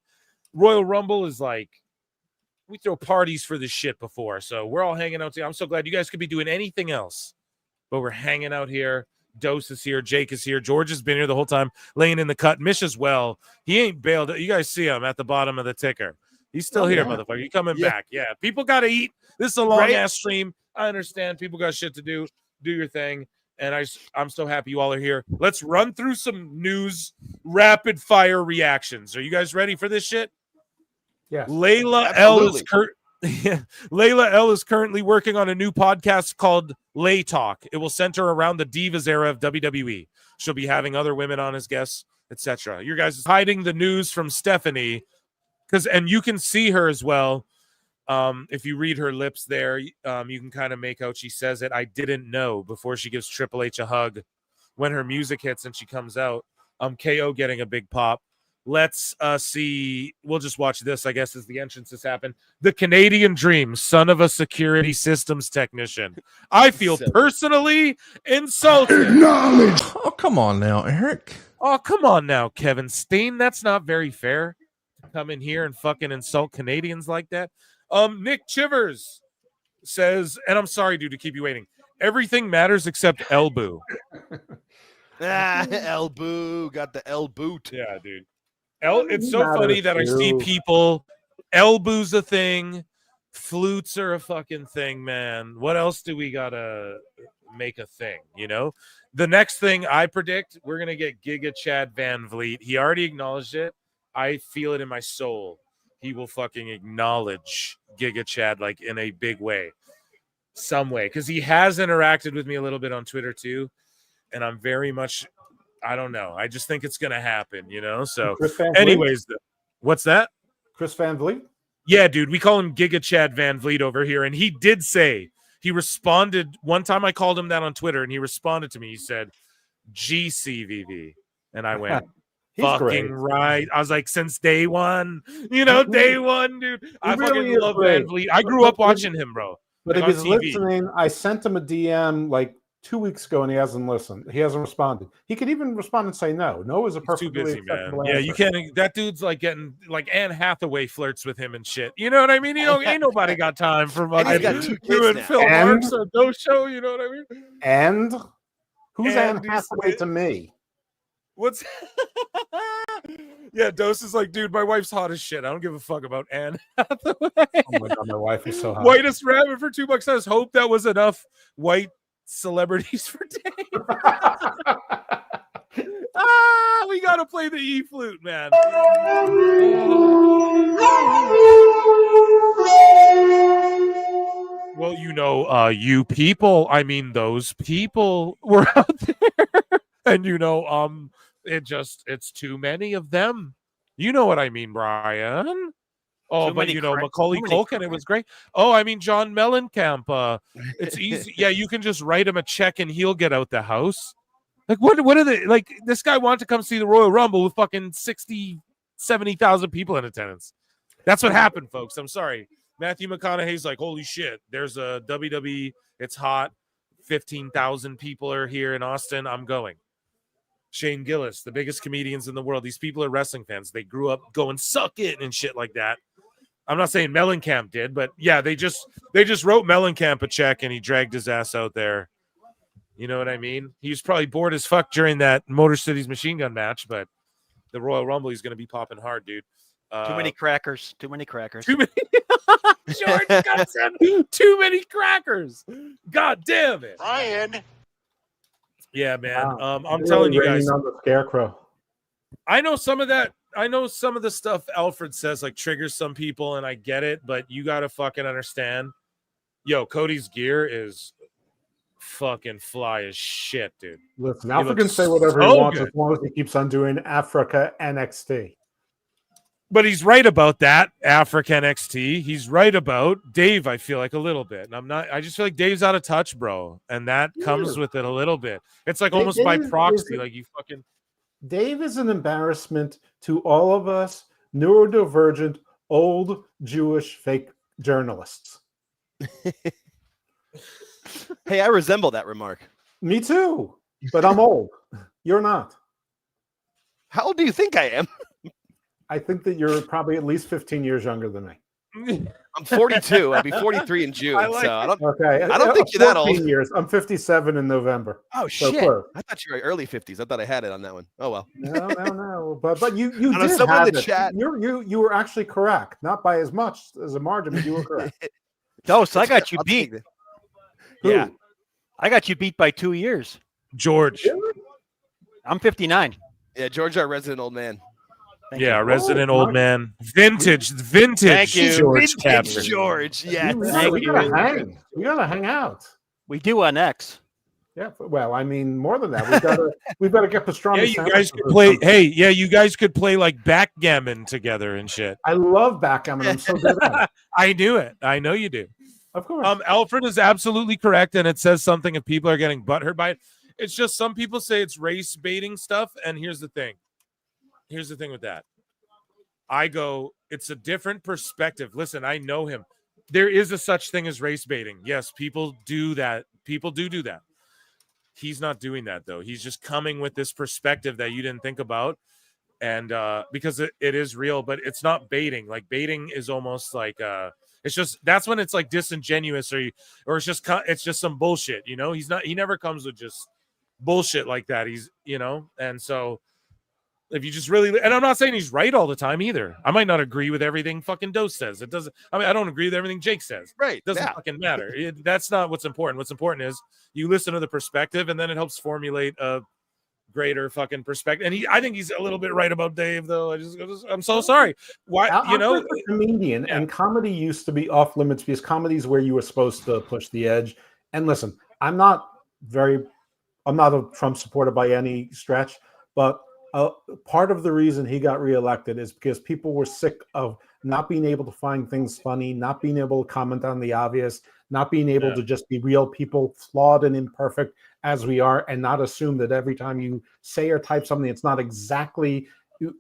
Royal Rumble is like, we throw parties for this shit before. So we're all hanging out together. I'm so glad you guys could be doing anything else, but we're hanging out here. Dose is here. Jake is here. George has been here the whole time, laying in the cut. Mish as well. He ain't bailed. You guys see him at the bottom of the ticker. He's still here, motherfucker. You coming back. Yeah. People got to eat. This is a long-ass stream. I understand. People got shit to do. Do your thing. And I'm so happy you all are here. Let's run through some news, rapid-fire reactions. Are you guys ready for this shit? Yes. Layla L is currently working on a new podcast called Lay Talk. It will center around the Divas era of WWE. She'll be having other women on as guests, etc. You guys hiding the news from Stephanie, and you can see her as well. If you read her lips there, you can kind of make out she says it. I didn't know before she gives Triple H a hug when her music hits and she comes out. KO getting a big pop. Let's see. We'll just watch this, I guess, as the entrances happen. The Canadian Dream, son of a security systems technician. I feel personally insulted. Oh, come on now, Eric. Oh, come on now, Kevin Steen. That's not very fair to come in here and fucking insult Canadians like that. Nick Chivers says, and I'm sorry, dude, to keep you waiting. Everything matters except elbow. Elbow. Got the L boot. Yeah, dude. It's so funny that I see people, elbow's a thing, flutes are a fucking thing, man. What else do we gotta make a thing, you know? The next thing I predict, we're gonna get Giga Chad Van Vliet. He already acknowledged it. I feel it in my soul. He will fucking acknowledge Giga Chad like in a big way, some way, because he has interacted with me a little bit on Twitter too, and I'm very much, I don't know. I just think it's going to happen, you know? So anyways, what's that? Chris Van Vliet? Yeah, dude. We call him Giga Chad Van Vliet over here. And he did say, he responded. One time I called him that on Twitter and he responded to me. He said, GCVV. And I went, fucking right. I was like, since day one, you know, day one, dude. I fucking love Van Vliet. I grew up watching him, bro. But if he's listening, I sent him a DM like 2 weeks ago and he hasn't listened. He hasn't responded. He could even respond and say no. No is a perfectly acceptable answer. Yeah, you can't. That dude's like getting like Anne Hathaway flirts with him and shit. You know what I mean? You know, ain't nobody got time for fucking doing Phil Marks or no show. You know what I mean? And who's Anne Hathaway to me? What's? Yeah, Dose is like, dude, my wife's hot as shit. I don't give a fuck about Anne Hathaway. Oh my god, my wife is so hot. Whitest rabbit for $2. I just hope that was enough white celebrities for Dave. We gotta play the E flute, man. Well, you know, you people, I mean those people were out there. And you know, it's too many of them. You know what I mean, Brian? Oh, but you know, Macaulay Culkin, it was great. Oh, I mean, John Mellencamp. It's easy. Yeah, you can just write him a check and he'll get out the house. Like, what are they? Like, this guy wanted to come see the Royal Rumble with fucking 60, 70,000 people in attendance. That's what happened, folks. I'm sorry. Matthew McConaughey's like, holy shit, there's a WWE. It's hot. 15,000 people are here in Austin. I'm going. Shane Gillis, the biggest comedians in the world. These people are wrestling fans. They grew up going suck it and shit like that. I'm not saying Mellencamp did, but yeah, they just wrote Mellencamp a check and he dragged his ass out there. You know what I mean? He was probably bored as fuck during that Motor City's Machine Gun match, but the Royal Rumble, he's going to be popping hard, dude. Too many crackers. Too many crackers. Too many. George Gutson, too many crackers. God damn it, Brian. Yeah, man. Wow. I'm telling you guys. On the scarecrow. I know some of that. I know some of the stuff Alfred says like triggers some people, and I get it, but you got to fucking understand. Yo, Cody's gear is fucking fly as shit, dude. Listen, Alfred can say whatever he wants as long as he keeps on doing Africa NXT. But he's right about that, Africa NXT. He's right about Dave, I feel like, a little bit. And I just feel like Dave's out of touch, bro. And that comes with it a little bit. It's like almost by proxy, like you fucking... Dave is an embarrassment to all of us neurodivergent, old Jewish fake journalists. Hey, I resemble that remark. Me too, but I'm old. You're not. How old do you think I am? I think that you're probably at least 15 years younger than me. I'm 42. I'll be 43 in June. I don't think you're that old. 14 years. I'm 57 in November. Oh So shit! close. I thought you were early 50s. I thought I had it on that one. Oh well. No. But you I know did someone have in the it. chat- You were actually correct, not by as much as a margin, but you were correct. Dose, I got you I'll beat. take it. Yeah. I got you beat by 2 years. George. I'm 59. Yeah, George, our resident old man. Yeah, resident old man. Vintage Thank you. George Vintage Captain. George, yes. We gotta hang. We gotta hang out. We do on X. Yeah, well, I mean, more than that, we've got to get pastrami. Yeah, you guys could play. Hey, yeah, you guys could play like backgammon together and shit. I love backgammon. I'm so good at it. I knew it. I know you do. Of course. Alfred is absolutely correct, and it says something if people are getting butthurt by it. It's just some people say it's race baiting stuff, and here's the thing. Here's the thing with that. I go, it's a different perspective. Listen, I know him. There is a such thing as race baiting. Yes, people do that. People do that. He's not doing that, though. He's just coming with this perspective that you didn't think about. And because it is real, but it's not baiting. Like baiting is almost like it's just that's when it's like disingenuous or it's just some bullshit, you know. He never comes with just bullshit like that. He's, you know, and so if you just really, and I'm not saying he's right all the time either. I might not agree with everything fucking Dose says. It doesn't. I mean, I don't agree with everything Jake says. Right. It doesn't fucking matter. That's not what's important. What's important is you listen to the perspective, and then it helps formulate a greater fucking perspective. And I think he's a little bit right about Dave, though. I'm so sorry. Why, you know, I'm a comedian, and comedy used to be off limits because comedy is where you were supposed to push the edge. And listen, I'm not a Trump supporter by any stretch, but part of the reason he got reelected is because people were sick of not being able to find things funny, not being able to comment on the obvious, not being able to just be real people, flawed and imperfect as we are, and not assume that every time you say or type something, it's not exactly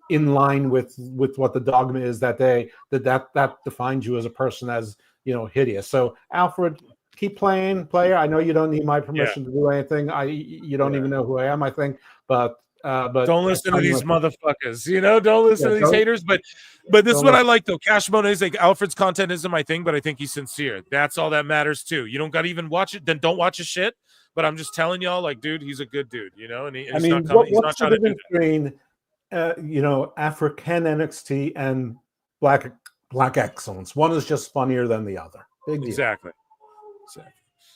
in line with what the dogma is that day, that defines you as a person as, you know, hideous. So Alfred, keep playing, player. I know you don't need my permission to do anything. You don't even know who I am, I think, but don't listen to these motherfuckers, you know. Don't listen to these haters. But this is what I like, though. Cash Monet's like, Alfred's content isn't my thing, but I think he's sincere. That's all that matters too. You don't got to even watch it, then don't watch his shit. But I'm just telling y'all, like, dude, he's a good dude, you know. And he's not coming. He's not trying to do that. Between you know, African NXT and Black Excellence? One is just funnier than the other. Big deal. Exactly.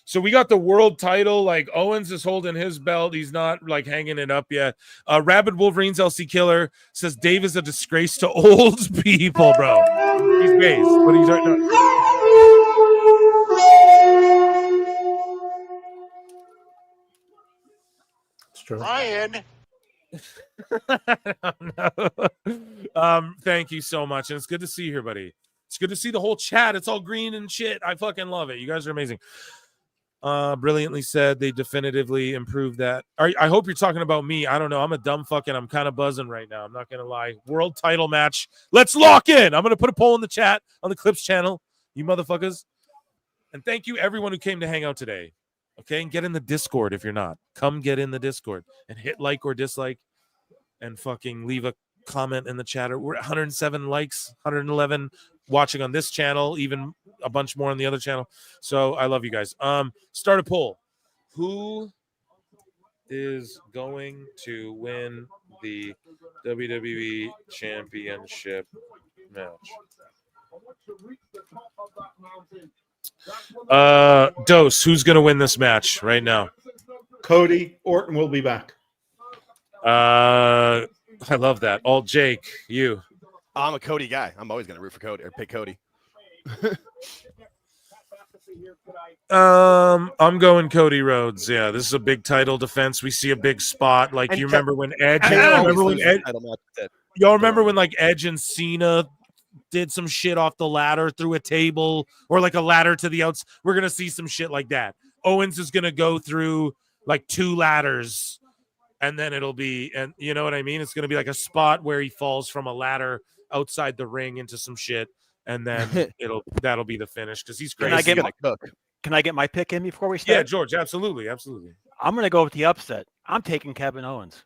So we got the world title. Like Owens is holding his belt. He's not like hanging it up yet. Rabid Wolverines LC Killer says Dave is a disgrace to old people, bro. He's based, but he's not. It's true. Ryan. Thank you so much, and it's good to see you here, buddy. It's good to see the whole chat. It's all green and shit. I fucking love it. You guys are amazing. Brilliantly said. They definitively improved that. I hope you're talking about me. I don't know. I'm a dumb fucking. I'm kind of buzzing right now. I'm not gonna lie. World title match. Let's lock in. I'm gonna put a poll in the chat on the Clips channel. You motherfuckers. And thank you everyone who came to hang out today. Okay, and get in the Discord if you're not. Come get in the Discord and hit like or dislike, and fucking leave a comment in the chat. We're at 107 likes, 111 watching on this channel, even a bunch more on the other channel. So I love you guys. Start a poll. Who is going to win the WWE Championship match? Dose, who's going to win this match right now? Cody Orton will be back. I love that. Alt Jake, you. I'm a Cody guy. I'm always going to root for Cody or pick Cody. I'm going Cody Rhodes. Yeah, this is a big title defense. We see a big spot. Like, you remember when Edge? Y'all remember when like Edge and Cena did some shit off the ladder through a table or like a ladder to the outs? We're gonna see some shit like that. Owens is gonna go through like 2 ladders, and then it'll be, and you know what I mean? It's gonna be like a spot where he falls from a ladder outside the ring into some shit, and then that'll be the finish because he's crazy. I get my cook. Can I get my pick in before we Yeah, start? George, absolutely. I'm going to go with the upset. I'm taking Kevin Owens.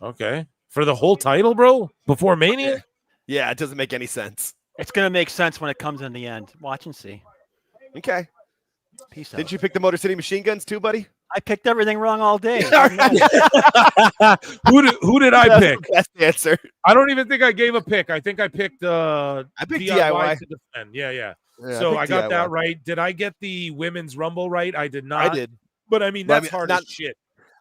Okay. For the whole title, bro? Before Mania? Yeah, it doesn't make any sense. It's going to make sense when it comes in the end. Watch and see. Okay. Peace out. Didn't you pick the Motor City Machine Guns too, buddy? I picked everything wrong all day. Who did I That's pick? the best answer. I don't even think I gave a pick. I think I picked DIY. to defend. Yeah. Yeah, So I I picked got DIY. that right. Did I get the women's rumble right? I did not. I did. But I mean, Well, that's hard not- as shit.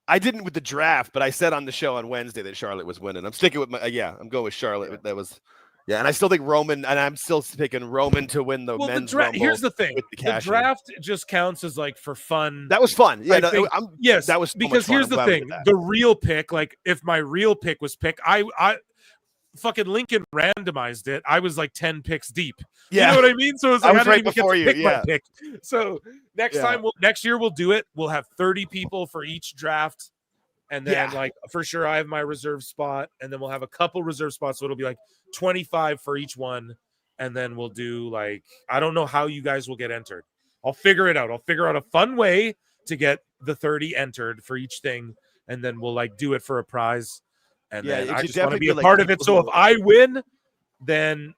I didn't with the draft, but I said on the show on Wednesday that Charlotte was winning. I'm sticking with my I'm going with Charlotte. That was and I still think Roman, and I'm still picking Roman to win the men's rumble. Here's the thing: with the cash-in. draft just counts as like for fun. That was fun. Yeah, I think- yes, that was so much because fun. here's I'm the glad we thing: did that. the real pick, like if my real pick was pick, I fucking Lincoln randomized it. I was like 10 picks deep. Yeah. You know what I mean? So it was I like I, was didn't right even before get you, to pick my yeah. pick. So next year we'll do it. We'll have 30 people for each draft. And then like for sure I have my reserve spot, and then we'll have a couple reserve spots. So it'll be like 25 for each one. And then we'll do like, I don't know how you guys will get entered. I'll figure it out. I'll figure out a fun way to get the 30 entered for each thing. And then we'll like do it for a prize. And Yeah, then it I should just want to definitely be a be, like, part of it. people So who- if I win, then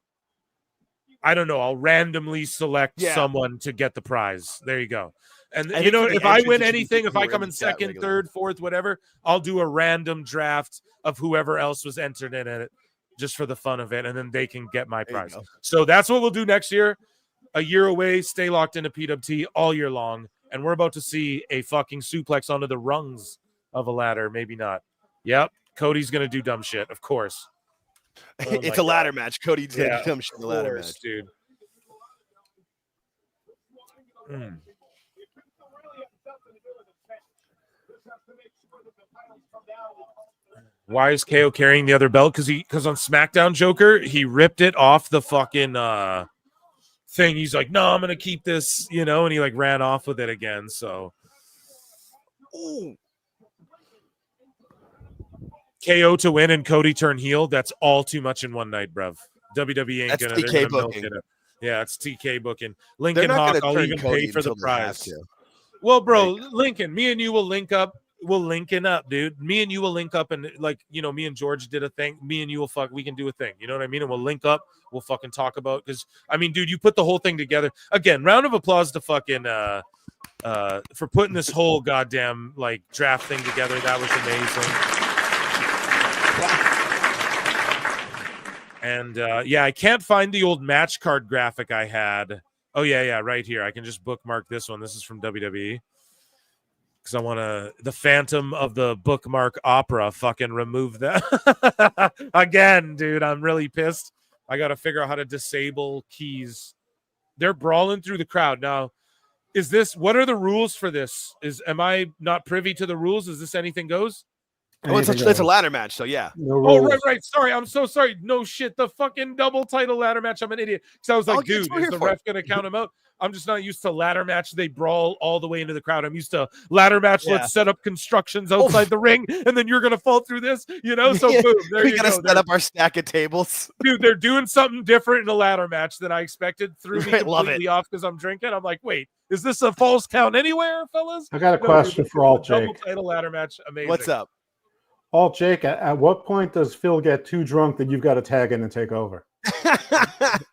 I don't know. I'll randomly select someone to get the prize. There you go. And I you think know, for the if I entries, win it should be anything, people if who I are come in in the chat second, regularly. third, fourth, whatever, I'll do a random draft of whoever else was entered in it just for the fun of it, and then they can get my prize. go. So that's what we'll do next year. A year away, stay locked into PWT all year long, and we're about to see a fucking suplex onto the rungs of a ladder. Maybe not. Yep, Cody's gonna do dumb shit, of course. Oh It's my a ladder match. Cody's gonna Yeah, come in the ladder course, match. dude. Mm. Why is KO carrying the other belt? Because on SmackDown, Joker, he ripped it off the fucking thing. He's like, no, I'm gonna keep this, and he like ran off with it again. So KO to win and Cody turn heel. That's all too much in one night, bruv. WWE ain't That's gonna. TK they're gonna milk booking. it. Yeah, it's TK booking. They're Lincoln not Hawk, gonna I'll turn even Cody pay for the until they have prize. to. Well, bro, Lincoln, me and you will link up. We'll linking up, dude. Me and you will link up, and like, me and George did a thing. Me and you will we can do a thing. You know what I mean? And we'll link up. We'll fucking talk about, because I mean, dude, you put the whole thing together. Again, round of applause to fucking for putting this whole goddamn like draft thing together. That was amazing. And I can't find the old match card graphic I had. Oh yeah, right here. I can just bookmark this one. This is from WWE. Because I want the Phantom of the Bookmark Opera fucking remove that. Again, dude, I'm really pissed. I got to figure out how to disable keys. They're brawling through the crowd. Now, what are the rules for this? Am I not privy to the rules? Is this anything goes? Oh, it's a ladder match, so yeah. Oh, right. Sorry. I'm so sorry. No shit. The fucking double title ladder match. I'm an idiot. Because I was like, dude, is the ref going to count him out? I'm just not used to ladder match. They brawl all the way into the crowd. I'm used to ladder match. Yeah. Let's set up constructions outside the ring, and then you're going to fall through this, So boom. There we you gotta go. set up our stack of tables. Dude, they're doing something different in a ladder match than I expected. Threw me Right, love completely it. off because I'm drinking. I'm like, wait, is this a false count anywhere, fellas? I got a No, question dude, for Alt double Jake. title ladder match. Amazing. What's up? Alt Jake, at what point does Phil get too drunk that you've got to tag in and take over?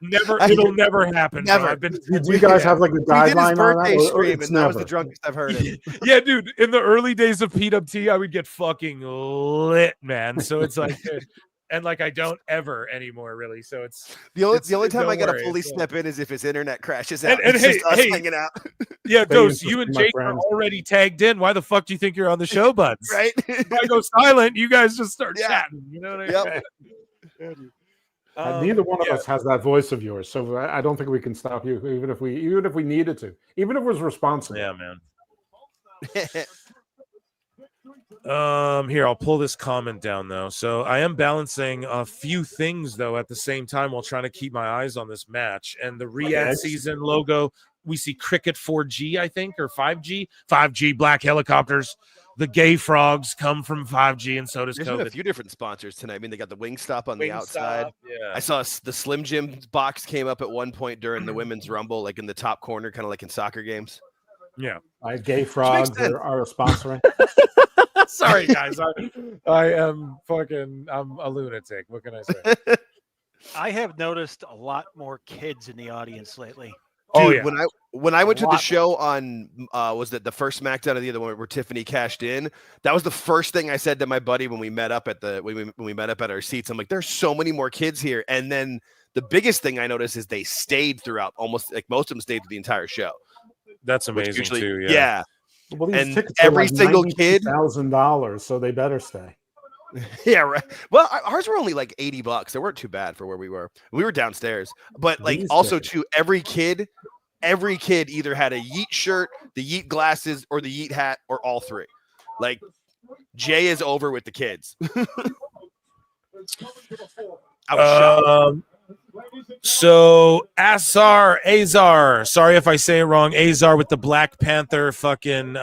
Never. It'll never happen. Bro. Never. I've been. Do you guys have like the We did his guideline on birthday that? Or stream, it's and that was never? the drunkest I've heard him. Yeah, dude. In the early days of PWT, I would get fucking lit, man. So it's like, and like I don't ever anymore, really. So it's The only time don't I gotta worry, fully it's step in is if his internet crashes out. And It's hey, just us hey, hanging out. Yeah, Dose, you and my Jake are friends. already tagged in. Why the fuck do you think you're on the show, buds? Right? If I go silent, you guys just start Yeah. chatting. You know what I mean? Yep. Neither one of us has that voice of yours, so I don't think we can stop you, even if we needed to, even if it was responsible. Yeah, man. Here, I'll pull this comment down though. So I am balancing a few things though at the same time while trying to keep my eyes on this match. And the Riyadh Okay. season logo, we see Cricket 4G, I think, or 5G. 5G black helicopters. The gay frogs come from 5G, and so does There's COVID. been a few different sponsors tonight. I mean, they got the Wingstop on the Wingstop, outside. yeah. I saw the Slim Jim box came up at one point during the women's rumble, like in the top corner, kind of like in soccer games. Yeah. Gay frogs are sponsoring. Sorry, guys. I'm a lunatic. What can I say? I have noticed a lot more kids in the audience lately. Dude, when I went to the show on was that the first SmackDown of the other one where Tiffany cashed in? That was the first thing I said to my buddy when we met up at when we met up at our seats. I'm like, there's so many more kids here. And then the biggest thing I noticed is they stayed throughout most of them stayed through the entire show. That's amazing too. Yeah. Well, these and tickets every are like single kid $92,000, so they better stay. Yeah, right. Well, ours were only like $80. They weren't too bad for where we were. We were downstairs, but like These also days. too, every kid either had a Yeet shirt, the Yeet glasses, or the Yeet hat, or all three. Like Jay is over with the kids. I was shocked. So Azar, sorry if I say it wrong. Azar with the Black Panther fucking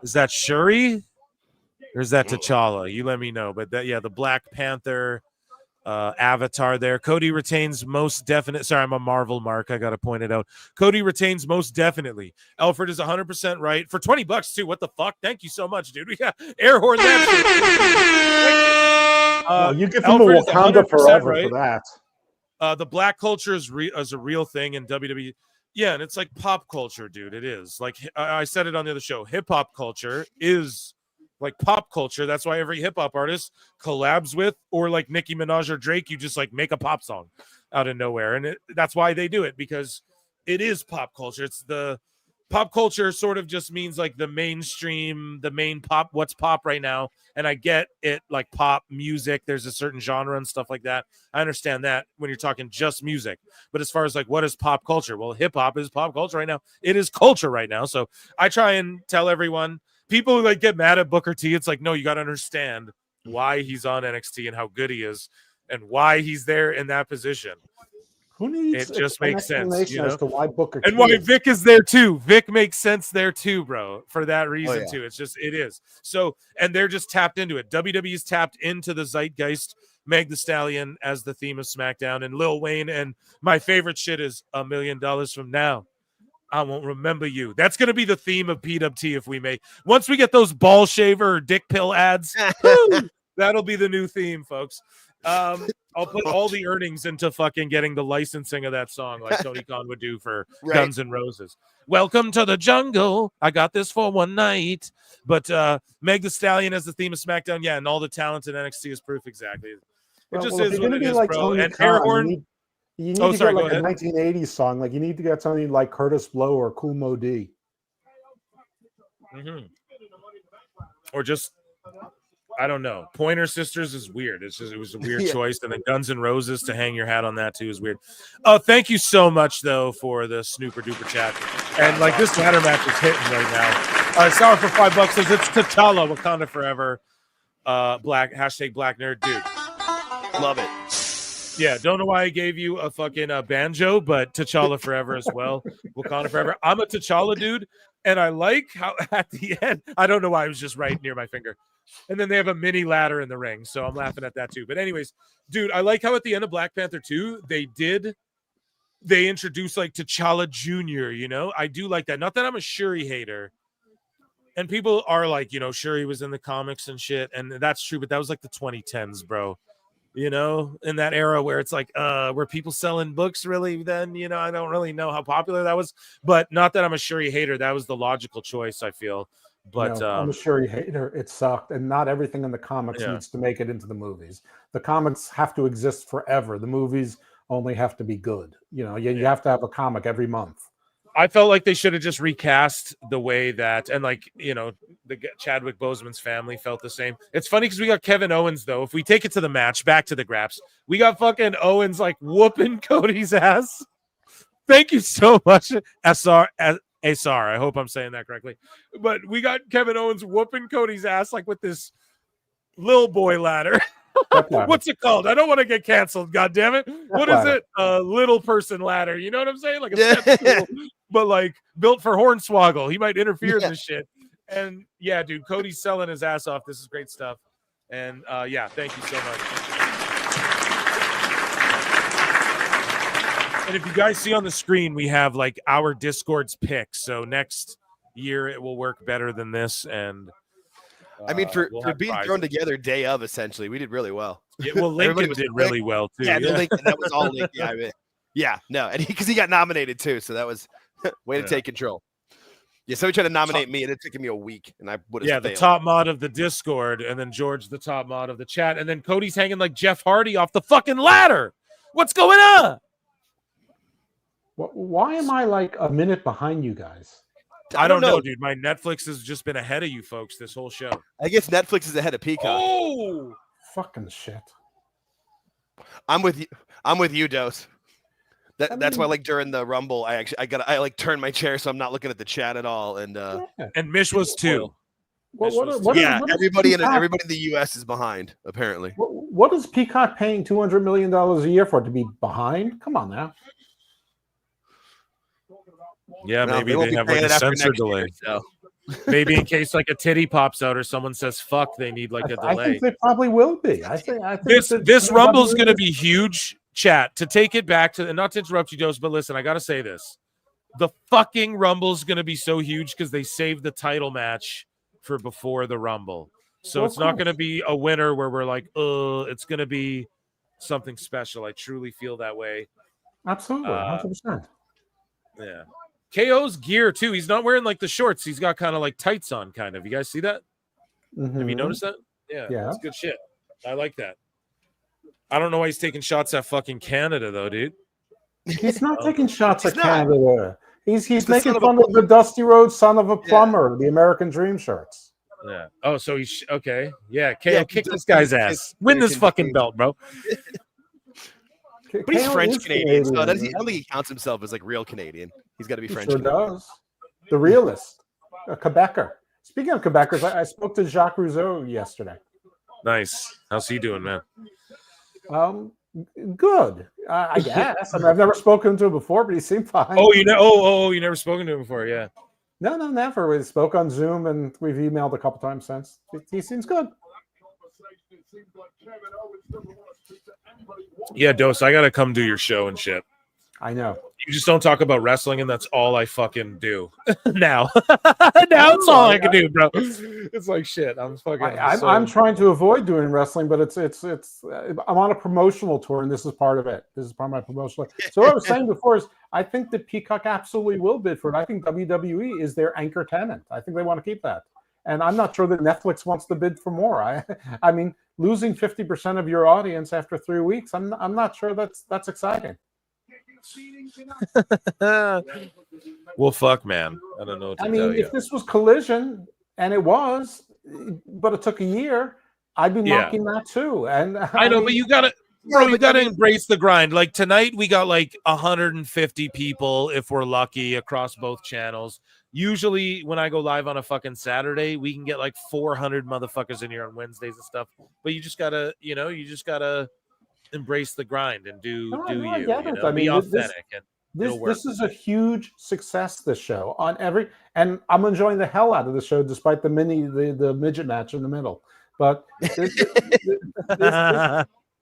is that Shuri? Or is that T'Challa? You let me know. But the Black Panther avatar there. Cody retains most definite. Sorry, I'm a Marvel mark. I got to point it out. Cody retains most definitely. Alfred is 100% right. For $20 too. What the fuck? Thank you so much, dude. We got air horn that shit. You give them a Wakanda forever right. for that. The black culture is a real thing in WWE. Yeah, and it's like pop culture, dude. It is. Like I said it on the other show. Hip-hop culture is like pop culture. That's why every hip hop artist collabs with, or like Nicki Minaj or Drake, you just like make a pop song out of nowhere. And that's why they do it, because it is pop culture. It's the pop culture sort of just means like the mainstream, the main pop, what's pop right now. And I get it, like pop music, there's a certain genre and stuff like that. I understand that when you're talking just music. But as far as like what is pop culture? Well, hip hop is pop culture right now. It is culture right now. So I try and tell everyone, people who like get mad at Booker T, it's like, no, you got to understand why he's on NXT and how good he is and why he's there in that position. Who needs it? Just makes sense, you know? As to why Booker and T why Vic is there too. Vic makes sense there too, bro. For that reason too. It's just it is. So, and they're just tapped into it. WWE's tapped into the zeitgeist. Meg Thee Stallion as the theme of SmackDown, and Lil Wayne. And my favorite shit is $1 million from now, I won't remember you. That's going to be the theme of PWT if we make. Once we get those ball shaver or dick pill ads, woo, that'll be the new theme, folks. I'll put all the earnings into fucking getting the licensing of that song like Tony Khan would do for Guns N' Roses. Welcome to the jungle. I got this for one night. But Meg Thee Stallion as the theme of SmackDown, yeah, and all the talent in NXT is proof exactly. It just is what it is, like bro. Tony And Khan, air horn. You need to get like a 1980s song. Like you need to get something like Curtis Blow or Kool Mo D. Mm-hmm. Or just, I don't know. Pointer Sisters is weird. It was a weird choice. And then Guns N' Roses to hang your hat on that too is weird. Thank you so much though for the snooper duper chat. And like this ladder match is hitting right now. Sour for $5 says it's T'Challa, Wakanda forever. Black nerd, dude. Love it. Yeah, don't know why I gave you a fucking banjo, but T'Challa forever as well. Wakanda forever. I'm a T'Challa dude, and I like how at the end, I don't know why I was just right near my finger. And then they have a mini ladder in the ring, so I'm laughing at that too. But anyways, dude, I like how at the end of Black Panther 2, they introduced like T'Challa Jr., you know? I do like that. Not that I'm a Shuri hater. And people are like, you know, Shuri was in the comics and shit, and that's true, but that was like the 2010s, bro. You know, in that era where it's like, were people selling books really then? You know, I don't really know how popular that was, but not that I'm a Shuri hater. That was the logical choice, I feel. But no, I'm a Shuri hater. It sucked. And not everything in the comics needs to make it into the movies. The comics have to exist forever. The movies only have to be good. You know, you have to have a comic every month. I felt like they should have just recast the way that, and like, you know, the Chadwick Boseman's family felt the same. It's funny because we got Kevin Owens, though. If we take it to the match, back to the Graps, we got fucking Owens like whooping Cody's ass. Thank you so much, SR. I hope I'm saying that correctly. But we got Kevin Owens whooping Cody's ass like with this little boy ladder. What's it called? I don't want to get canceled. God damn it! What is it? Little person ladder. You know what I'm saying? Like a step stool, but like built for Hornswoggle. He might interfere in this shit. And yeah, dude, Cody's selling his ass off. This is great stuff. And yeah, thank you so much. And if you guys see on the screen, we have like our Discord's picks. So next year it will work better than this. And I mean, for we'll being prizes. thrown together day of, essentially, we did really well. Yeah, well, Lincoln did really well too. Yeah, Lincoln, that was all Lincoln. Yeah, I mean, yeah, no, and because he got nominated too, so that was way to take control. Yeah, somebody tried to nominate me, and it took me a week, and I would have. Yeah, the top mod of the Discord, and then George, the top mod of the chat, and then Cody's hanging like Jeff Hardy off the fucking ladder. What's going on? Why am I like a minute behind you guys? I don't know, dude. My Netflix has just been ahead of you folks this whole show. I guess Netflix is ahead of Peacock. Oh, fucking shit! I'm with you. I'm with you, Dose. That's why, like during the Rumble, I like turned my chair so I'm not looking at the chat at all. And Mish was too. Everybody in the U.S. is behind apparently. What is Peacock paying $200 million a year for? To be behind? Come on now. Yeah, maybe they have like a sensor delay. Maybe in case like a titty pops out or someone says fuck, they need like a delay. I think they probably will be. I think this Rumble's going to be huge. Chat, to take it back to, and not to interrupt you, Dose, but listen, I got to say this. The fucking Rumble's going to be so huge because they saved the title match for before the Rumble. So it's not going to be a winner where we're like, it's going to be something special. I truly feel that way. Absolutely, 100%. Yeah. KO's gear, too. He's not wearing like the shorts. He's got kind of like tights on, kind of. You guys see that? Mm-hmm. Have you noticed that? Yeah. Yeah. That's good shit. I like that. I don't know why he's taking shots at fucking Canada, though, dude. He's not taking shots at Canada. He's making fun of the Dusty Rhodes son of a plumber, the American Dream shirts. Yeah. Oh, so he's okay. Yeah. KO kick this guy's ass. Win this fucking belt, bro. But he's French Canadian, so I don't think he counts himself as like real Canadian. He's got to be French. Sure does. The realist, a Quebecer. Speaking of Quebecers, I spoke to Jacques Rouzeau yesterday. Nice. How's he doing, man? Good. I guess. I mean, I've never spoken to him before, but he seemed fine. Oh, you know. Oh, you never spoken to him before, yeah. No, never. We spoke on Zoom, and we've emailed a couple times since. He seems good. Yeah, Dose, I gotta come do your show and shit. I know. You just don't talk about wrestling, and that's all I fucking do now. Now it's all I can do, bro. It's like shit. I'm fucking. I'm trying to avoid doing wrestling, but it's. I'm on a promotional tour, and this is part of it. This is part of my promotional. So what I was saying before is, I think that Peacock absolutely will bid for it. I think WWE is their anchor tenant. I think they want to keep that, and I'm not sure that Netflix wants to bid for more. I mean, losing 50% of your audience after 3 weeks, I'm not sure that's exciting. Well, fuck, man. I don't know what to I mean, tell you. if this was Collision, and it was, but it took a year, I'd be mocking that too. And I know, but you gotta, bro, you gotta embrace the grind. Like tonight, we got like 150 people, if we're lucky, across both channels. Usually, when I go live on a fucking Saturday, we can get like 400 motherfuckers in here on Wednesdays and stuff. But you just gotta, embrace the grind and do you. I get it. I mean, be authentic. This is a huge success. This show on every, and I'm enjoying the hell out of the show despite the midget match in the middle. But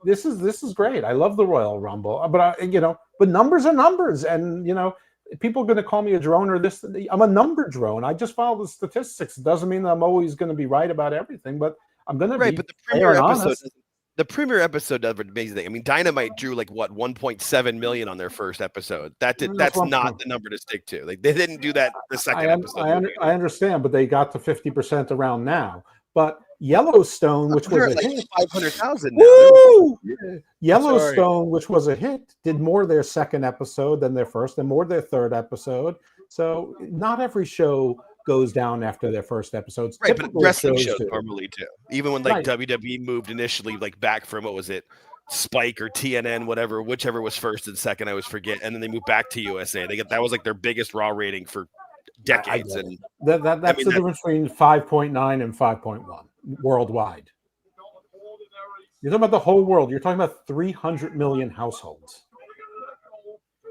this is great. I love the Royal Rumble. But but numbers are numbers, and people are going to call me a drone or this. I'm a number drone. I just follow the statistics. It doesn't mean that I'm always going to be right about everything, but I'm going to be but the premiere episode. The premiere episode does an amazing thing. I mean, Dynamite drew like what 1.7 million on their first episode. That's not the number to stick to. Like they didn't do that the second episode. I understand, but they got to 50% around now. But Yellowstone, which was a hit, 500,000 now. Yellowstone, which was a hit, did more their second episode than their first, and more their third episode. So not every show goes down after their first episodes. Right, but wrestling shows normally do. Even when like WWE moved initially like back from what was it, Spike or TNN, whichever was first and second, I always forget, and then they moved back to USA. That was like their biggest Raw rating for decades. And that's the difference between 5.9 and 5.1 worldwide. You're talking about the whole world. You're talking about 300 million households.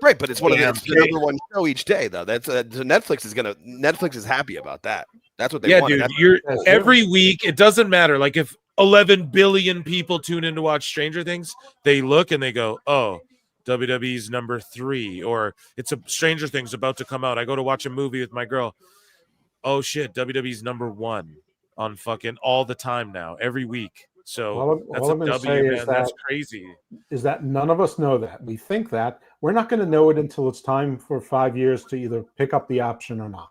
Right, but it's one of Damn, the number one show each day, though. That's so Netflix is happy about that. That's what they want. Dude. Every week. It doesn't matter. Like if 11 billion people tune in to watch Stranger Things, they look and they go, "Oh, WWE's number 3," or it's a Stranger Things about to come out. I go to watch a movie with my girl. Oh shit, WWE's number 1 on fucking all the time now, every week. So that's a W, man. That's crazy. Is that none of us know that. We think that. We're not going to know it until it's time for 5 years to either pick up the option or not.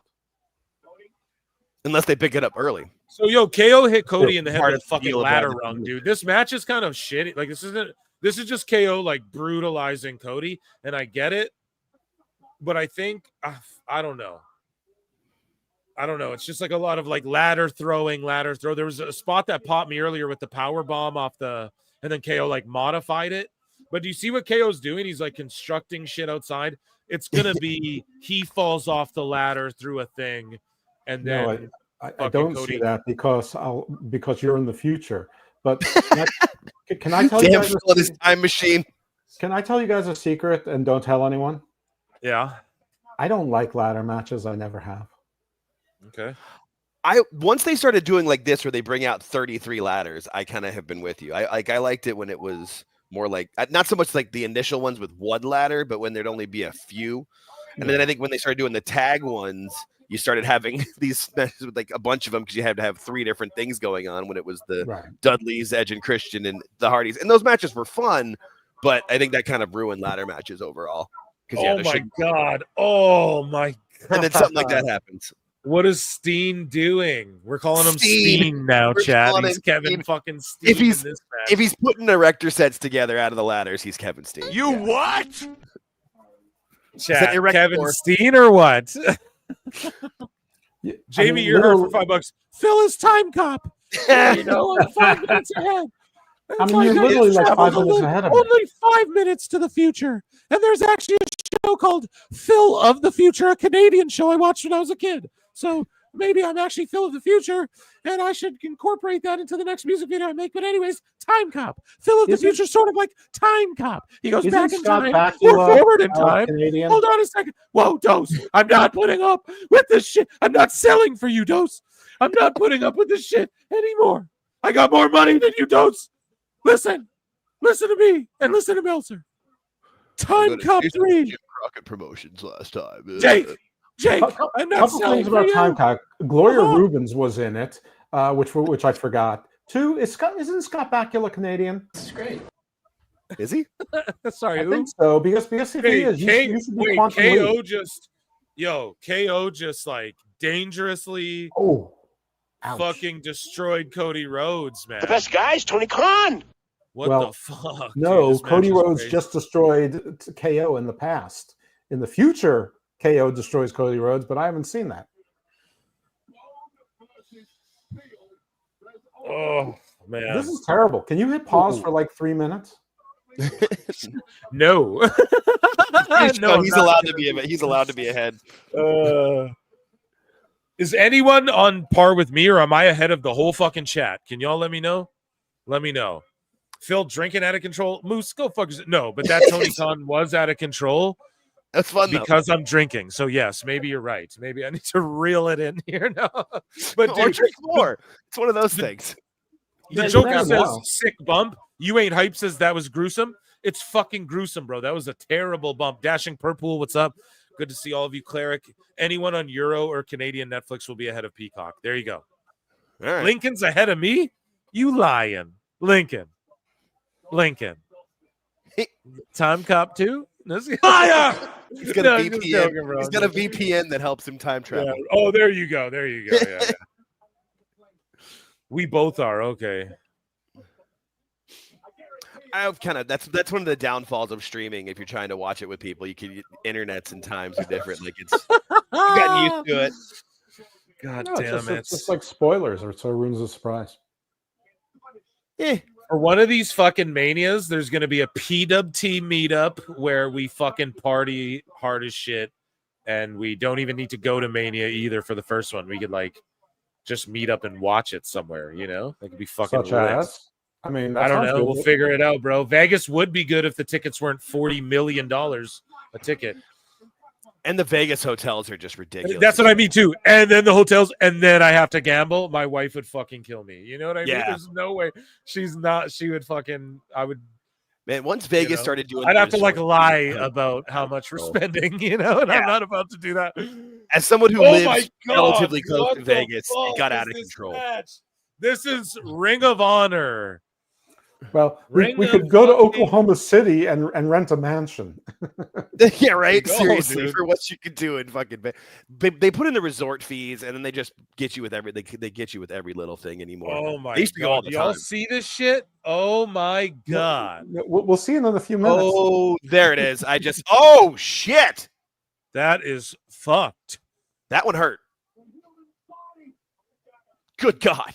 Unless they pick it up early. So KO hit Cody in the head with a fucking ladder rung, dude. This match is kind of shitty. Like this is just KO like brutalizing Cody, and I get it, but I think I don't know. It's just like a lot of like ladder throw. There was a spot that popped me earlier with the power bomb off and then KO like modified it. But do you see what KO's doing? He's like constructing shit outside. It's gonna be he falls off the ladder through a thing, and then I don't see that because you're in the future. But can I tell you guys this time machine? Can I tell you guys a secret and don't tell anyone? Yeah. I don't like ladder matches. I never have. Okay. Once they started doing like this where they bring out 33 ladders, I kind of have been with you. I liked it when it was more like not so much like the initial ones with one ladder, but when there'd only be a few. And then I think when they started doing the tag ones, you started having these with like a bunch of them because you had to have 3 different things going on when it was the Dudleys, Edge and Christian, and the Hardys. And those matches were fun, but I think that kind of ruined ladder matches overall. Oh my god! Oh my god! And then something like that happens. What is Steen doing? We're calling him Steen now, Chad. He's Kevin fucking Steen. If he's putting erector sets together out of the ladders, he's Kevin Steen. You what? Chad, Kevin Steen or what? Jamie, you're hurt for $5. Phil is time cop. I'm 5 minutes ahead. I mean, you're literally like 5 minutes ahead of me. Only 5 minutes to the future. And there's actually a show called Phil of the Future, a Canadian show I watched when I was a kid. So maybe I'm actually Phil of the Future, and I should incorporate that into the next music video I make. But anyways, Time Cop. Phil of the Future is sort of like Time Cop. He goes back in time or forward in time. Canadian? Hold on a second. Whoa, Dose. I'm not putting up with this shit. I'm not selling for you, Dose. I'm not putting up with this shit anymore. I got more money than you, Dose. Listen to me, and listen to Meltzer. Time Cop 3. Jim Crockett Promotions last time. Jake, I'm not couple things about Time Cop. Gloria Rubens was in it, which I forgot. 2, isn't Scott Bakula Canadian? That's great. Is he? Sorry, I think so because if he is, you should be KO just like dangerously fucking destroyed Cody Rhodes, man. The best guys, Tony Khan. What the fuck? No, dude, Cody Rhodes crazy. just destroyed KO in the past. In the future, KO destroys Cody Rhodes, but I haven't seen that. Oh man, this is terrible. Can you hit pause for like 3 minutes? No. No, he's allowed to be. He's allowed to be ahead. Is anyone on par with me, or am I ahead of the whole fucking chat? Can y'all let me know? Let me know. Phil drinking out of control. Moose, go fuck yourself. No, but that Tony Khan was out of control. That's fun because I'm drinking. So yes, maybe you're right. Maybe I need to reel it in here now. But or drink more. It's one of those things. The Joker says sick bump. You ain't hype says that was gruesome. It's fucking gruesome, bro. That was a terrible bump. Dashing Purple, what's up? Good to see all of you, Cleric. Anyone on Euro or Canadian Netflix will be ahead of Peacock. There you go. All right. Lincoln's ahead of me? You lying. Lincoln. Time Cop 2? Fire! He's got a VPN. Joking, he's got a VPN that helps him time travel. Yeah. Oh, there you go. Yeah. We both are. Okay. I've kind of that's one of the downfalls of streaming. If you're trying to watch it with people, internets and times are different. Like it's you've gotten used to it. God damn it! It's just like spoilers, or so it ruins the surprise. For one of these fucking manias, there's going to be a PWT meetup where we fucking party hard as shit, and we don't even need to go to Mania either for the first one. We could like just meet up and watch it somewhere. You know, that could be fucking Such lit. as? I mean, I don't know. good. We'll figure it out, bro. Vegas would be good if the tickets weren't $40 million a ticket. And the Vegas hotels are just ridiculous. That's what I mean too. And then the hotels, and then I have to gamble. My wife would fucking kill me. You know what I mean? There's no way she's not. She would fucking. I would. Man, once Vegas started doing, I'd have to lie about how much we're spending. You know, and I'm not about to do that. As someone who lives relatively close to Vegas, it got out of control. This is Ring of Honor. Well, we could go to Oklahoma City and rent a mansion. Yeah, right. Go, Seriously, dude. for what you could do in fucking, they put in the resort fees, and then they just get you with every. They get you with every little thing anymore. Oh my They used to go all god! the Y'all time. see this shit? Oh my god! We'll see in a few minutes. Oh, there it is. Oh shit! That is fucked. That one hurt. Good God.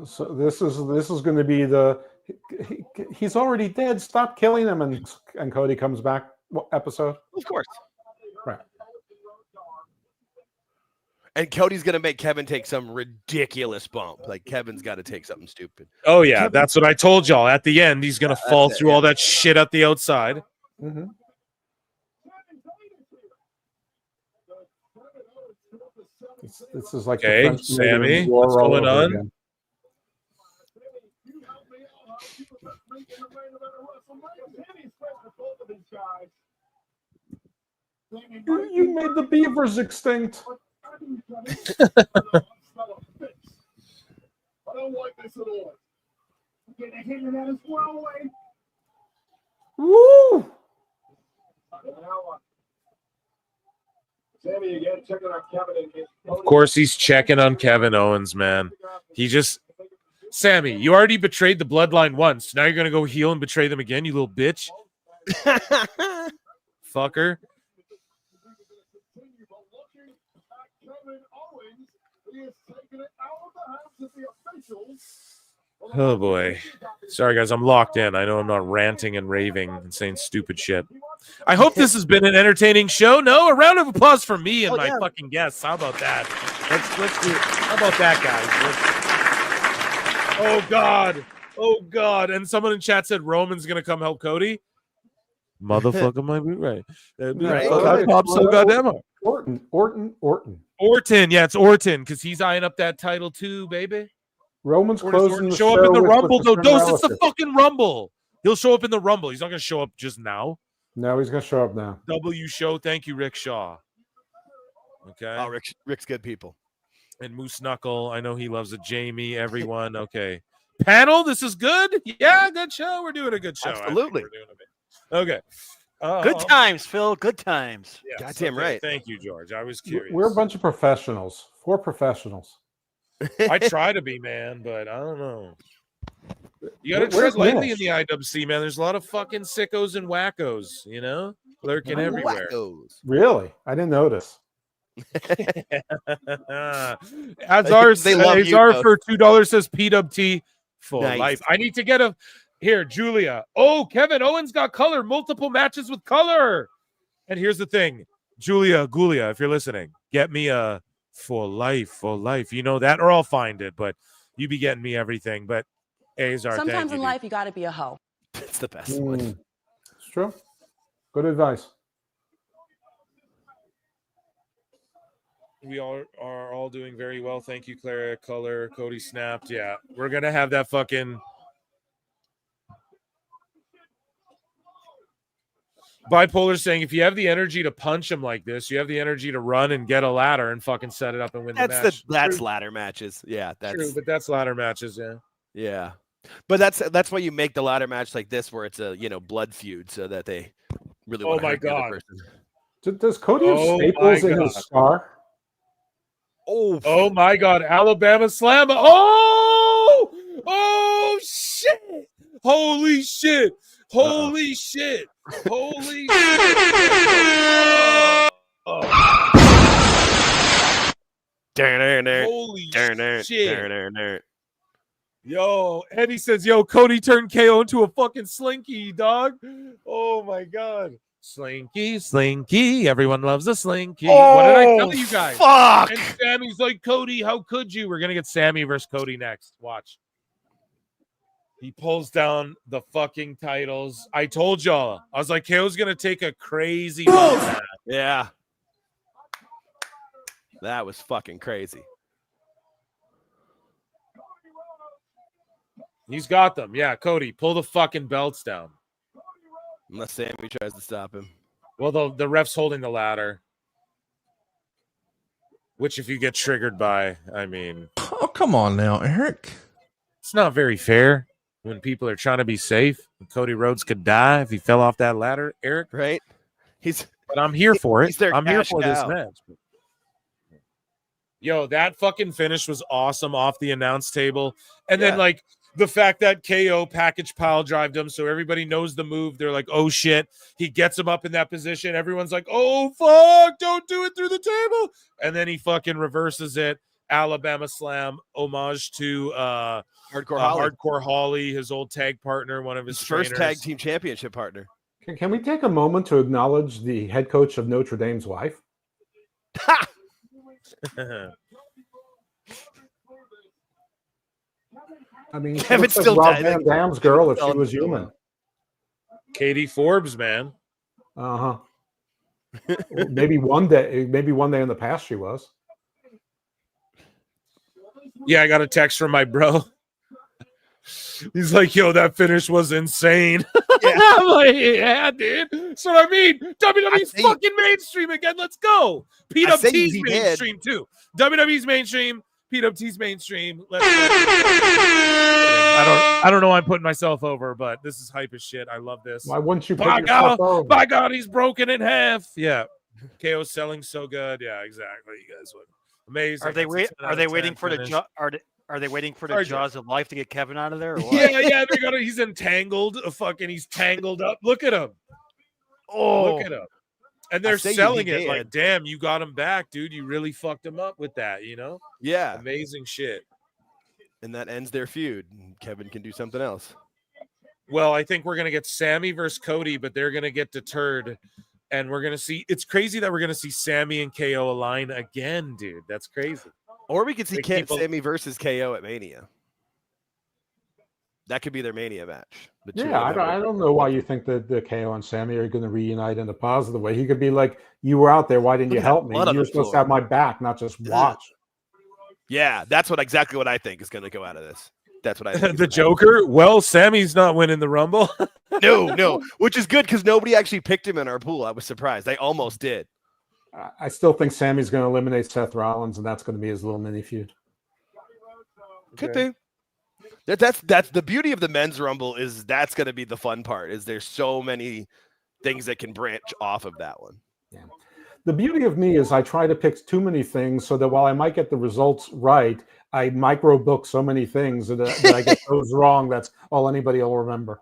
So this is going to be he's already dead. Stop killing him, and Cody comes back episode. Of course. Right. And Cody's gonna make Kevin take some ridiculous bump. Like Kevin's got to take something stupid. Oh yeah, that's what I told y'all. At the end, he's gonna fall through all that shit at the outside. Mm-hmm. This is like Okay, Sammy, what's going on? Again. You made the beavers extinct. I don't like this at all. Get a hit of that as well, Wayne. Woo! Sammy again, checking on Kevin and Of course, he's checking on Kevin Owens, man. Sammy, you already betrayed the bloodline once. Now you're gonna go heel and betray them again, you little bitch. Fucker. Oh boy. Sorry guys, I'm locked in. I know I'm not ranting and raving and saying stupid shit. I hope this has been an entertaining show. No, a round of applause for me and my fucking guests. How about that? Let's do it. How about that, guys? Oh god. Oh god. And someone in chat said Roman's gonna come help Cody. Motherfucker might be right. Right. Pop so goddamn hard. Orton. Yeah, it's Orton because he's eyeing up that title too, baby. Roman's closing the show show up in the with Rumble, the though. string Dose, it's the relative. fucking Rumble. He'll show up in the Rumble. He's not going to show up just now. No, he's going to show up now. W show. Thank you, Rick Shaw. Okay. Oh, Rick's good people. And Moose Knuckle. I know he loves it. Jamie, everyone. Okay. Panel, this is good. Yeah, good show. We're doing a good show. Absolutely. Okay. Good times, Phil. Good times. Yes, Goddamn okay. right. Thank you, George. I was curious. We're a bunch of professionals. 4 professionals. I try to be, man, but I don't know. You got to Where's tread lightly Nash? in the IWC, man. There's a lot of fucking sickos and wackos, you know, lurking everywhere. Wackos. Really? I didn't notice. Azar They love you, for $2 says PWT for Nice. life. I need to get a here, Julia. Oh, Kevin Owens got color, multiple matches with color. And here's the thing, Julia, if you're listening, get me a for life. You know that, or I'll find it, but you be getting me everything. But Azar, Sometimes thank you, in dude. life, you got to be a hoe. It's the best one. It's true. Good advice. We all are all doing very well. Thank you, Clara. Color, Cody snapped. Yeah, we're gonna have that fucking Bipolar saying if you have the energy to punch him like this, you have the energy to run and get a ladder and fucking set it up and win the match. That's ladder matches. Yeah, that's True, but that's ladder matches. Yeah. Yeah, but that's why you make the ladder match like this, where it's a blood feud, so that they really. Oh want to my hurt the other god! person. Does Cody have Oh staples my in his God. scar? Oh my god! Alabama Slam! Oh shit! Holy shit! Holy shit! Holy shit! Holy shit! Yo, Eddie says, yo, Cody turned KO into a fucking slinky, dog. Oh my god. Slinky, slinky. Everyone loves a slinky. What did I tell you guys? Fuck. And Sammy's like, Cody, how could you? We're gonna get Sammy versus Cody next. Watch. He pulls down the fucking titles. I told y'all. I was like, KO's gonna take a crazy bump. Yeah. That was fucking crazy. He's got them. Yeah, Cody, pull the fucking belts down. Unless Sammy tries to stop him. Well, the ref's holding the ladder. Which, if you get triggered by, I mean... Oh, come on now, Eric. It's not very fair when people are trying to be safe. Cody Rhodes could die if he fell off that ladder, Eric. Right? But I'm here for it. I'm here for this cow. match. Yo, that fucking finish was awesome off the announce table. And then, like, the fact that KO package pile drived him so everybody knows the move. They're like, oh, shit. He gets him up in that position. Everyone's like, oh, fuck. Don't do it through the table. And then he fucking reverses it. Alabama Slam, homage to Hardcore Holly, his old tag partner, one of his first tag team championship partner. Can we take a moment to acknowledge the head coach of Notre Dame's wife? I mean, Kevin's like still Rob dead. Van Dam's girl if she was human. Katie Forbes, man. Uh-huh. maybe one day in the past she was. Yeah, I got a text from my bro. He's like, yo, that finish was insane. Yeah. I'm like, yeah, dude. So I mean, WWE's fucking mainstream again. Let's go. PWT's mainstream too. WWE's mainstream. PWT's mainstream. I don't know why I'm putting myself over, but this is hype as shit. I love this. Why wouldn't you put By yourself God, over? by God, he's broken in half. Yeah. KO's selling so good. Yeah, exactly. You guys would. Amazing. Are they That's a 10 out of 10 waiting for the finish. are they waiting for the jaws of life to get Kevin out of there? Or what? Yeah. He's entangled. He's tangled up. Look at him. Oh, Look at him. And they're selling it like, damn, you got him back, dude. You really fucked him up with that, you know? Yeah. Amazing shit. And that ends their feud. Kevin can do something else. Well, I think we're going to get Sammy versus Cody, but they're going to get deterred. And we're going to see, it's crazy that we're going to see Sammy and KO align again, dude. That's crazy. Or we could see Sammy versus KO at Mania. That could be their Mania match. Yeah, I don't know why you think that the KO and Sammy are going to reunite in a positive way. He could be like, you were out there. Why didn't you help me? You were supposed to have my back, not just watch. Yeah, that's exactly what I think is going to go out of this. That's what I think. The Joker? Well, Sammy's not winning the Rumble. No, which is good because nobody actually picked him in our pool. I was surprised. They almost did. I still think Sammy's going to eliminate Seth Rollins, and that's going to be his little mini feud. Could be. That's the beauty of the men's Rumble is that's going to be the fun part. Is there's so many things that can branch off of that one. Yeah. The beauty of me is I try to pick too many things so that while I might get the results right, I micro book so many things that I get those wrong. That's all anybody will remember.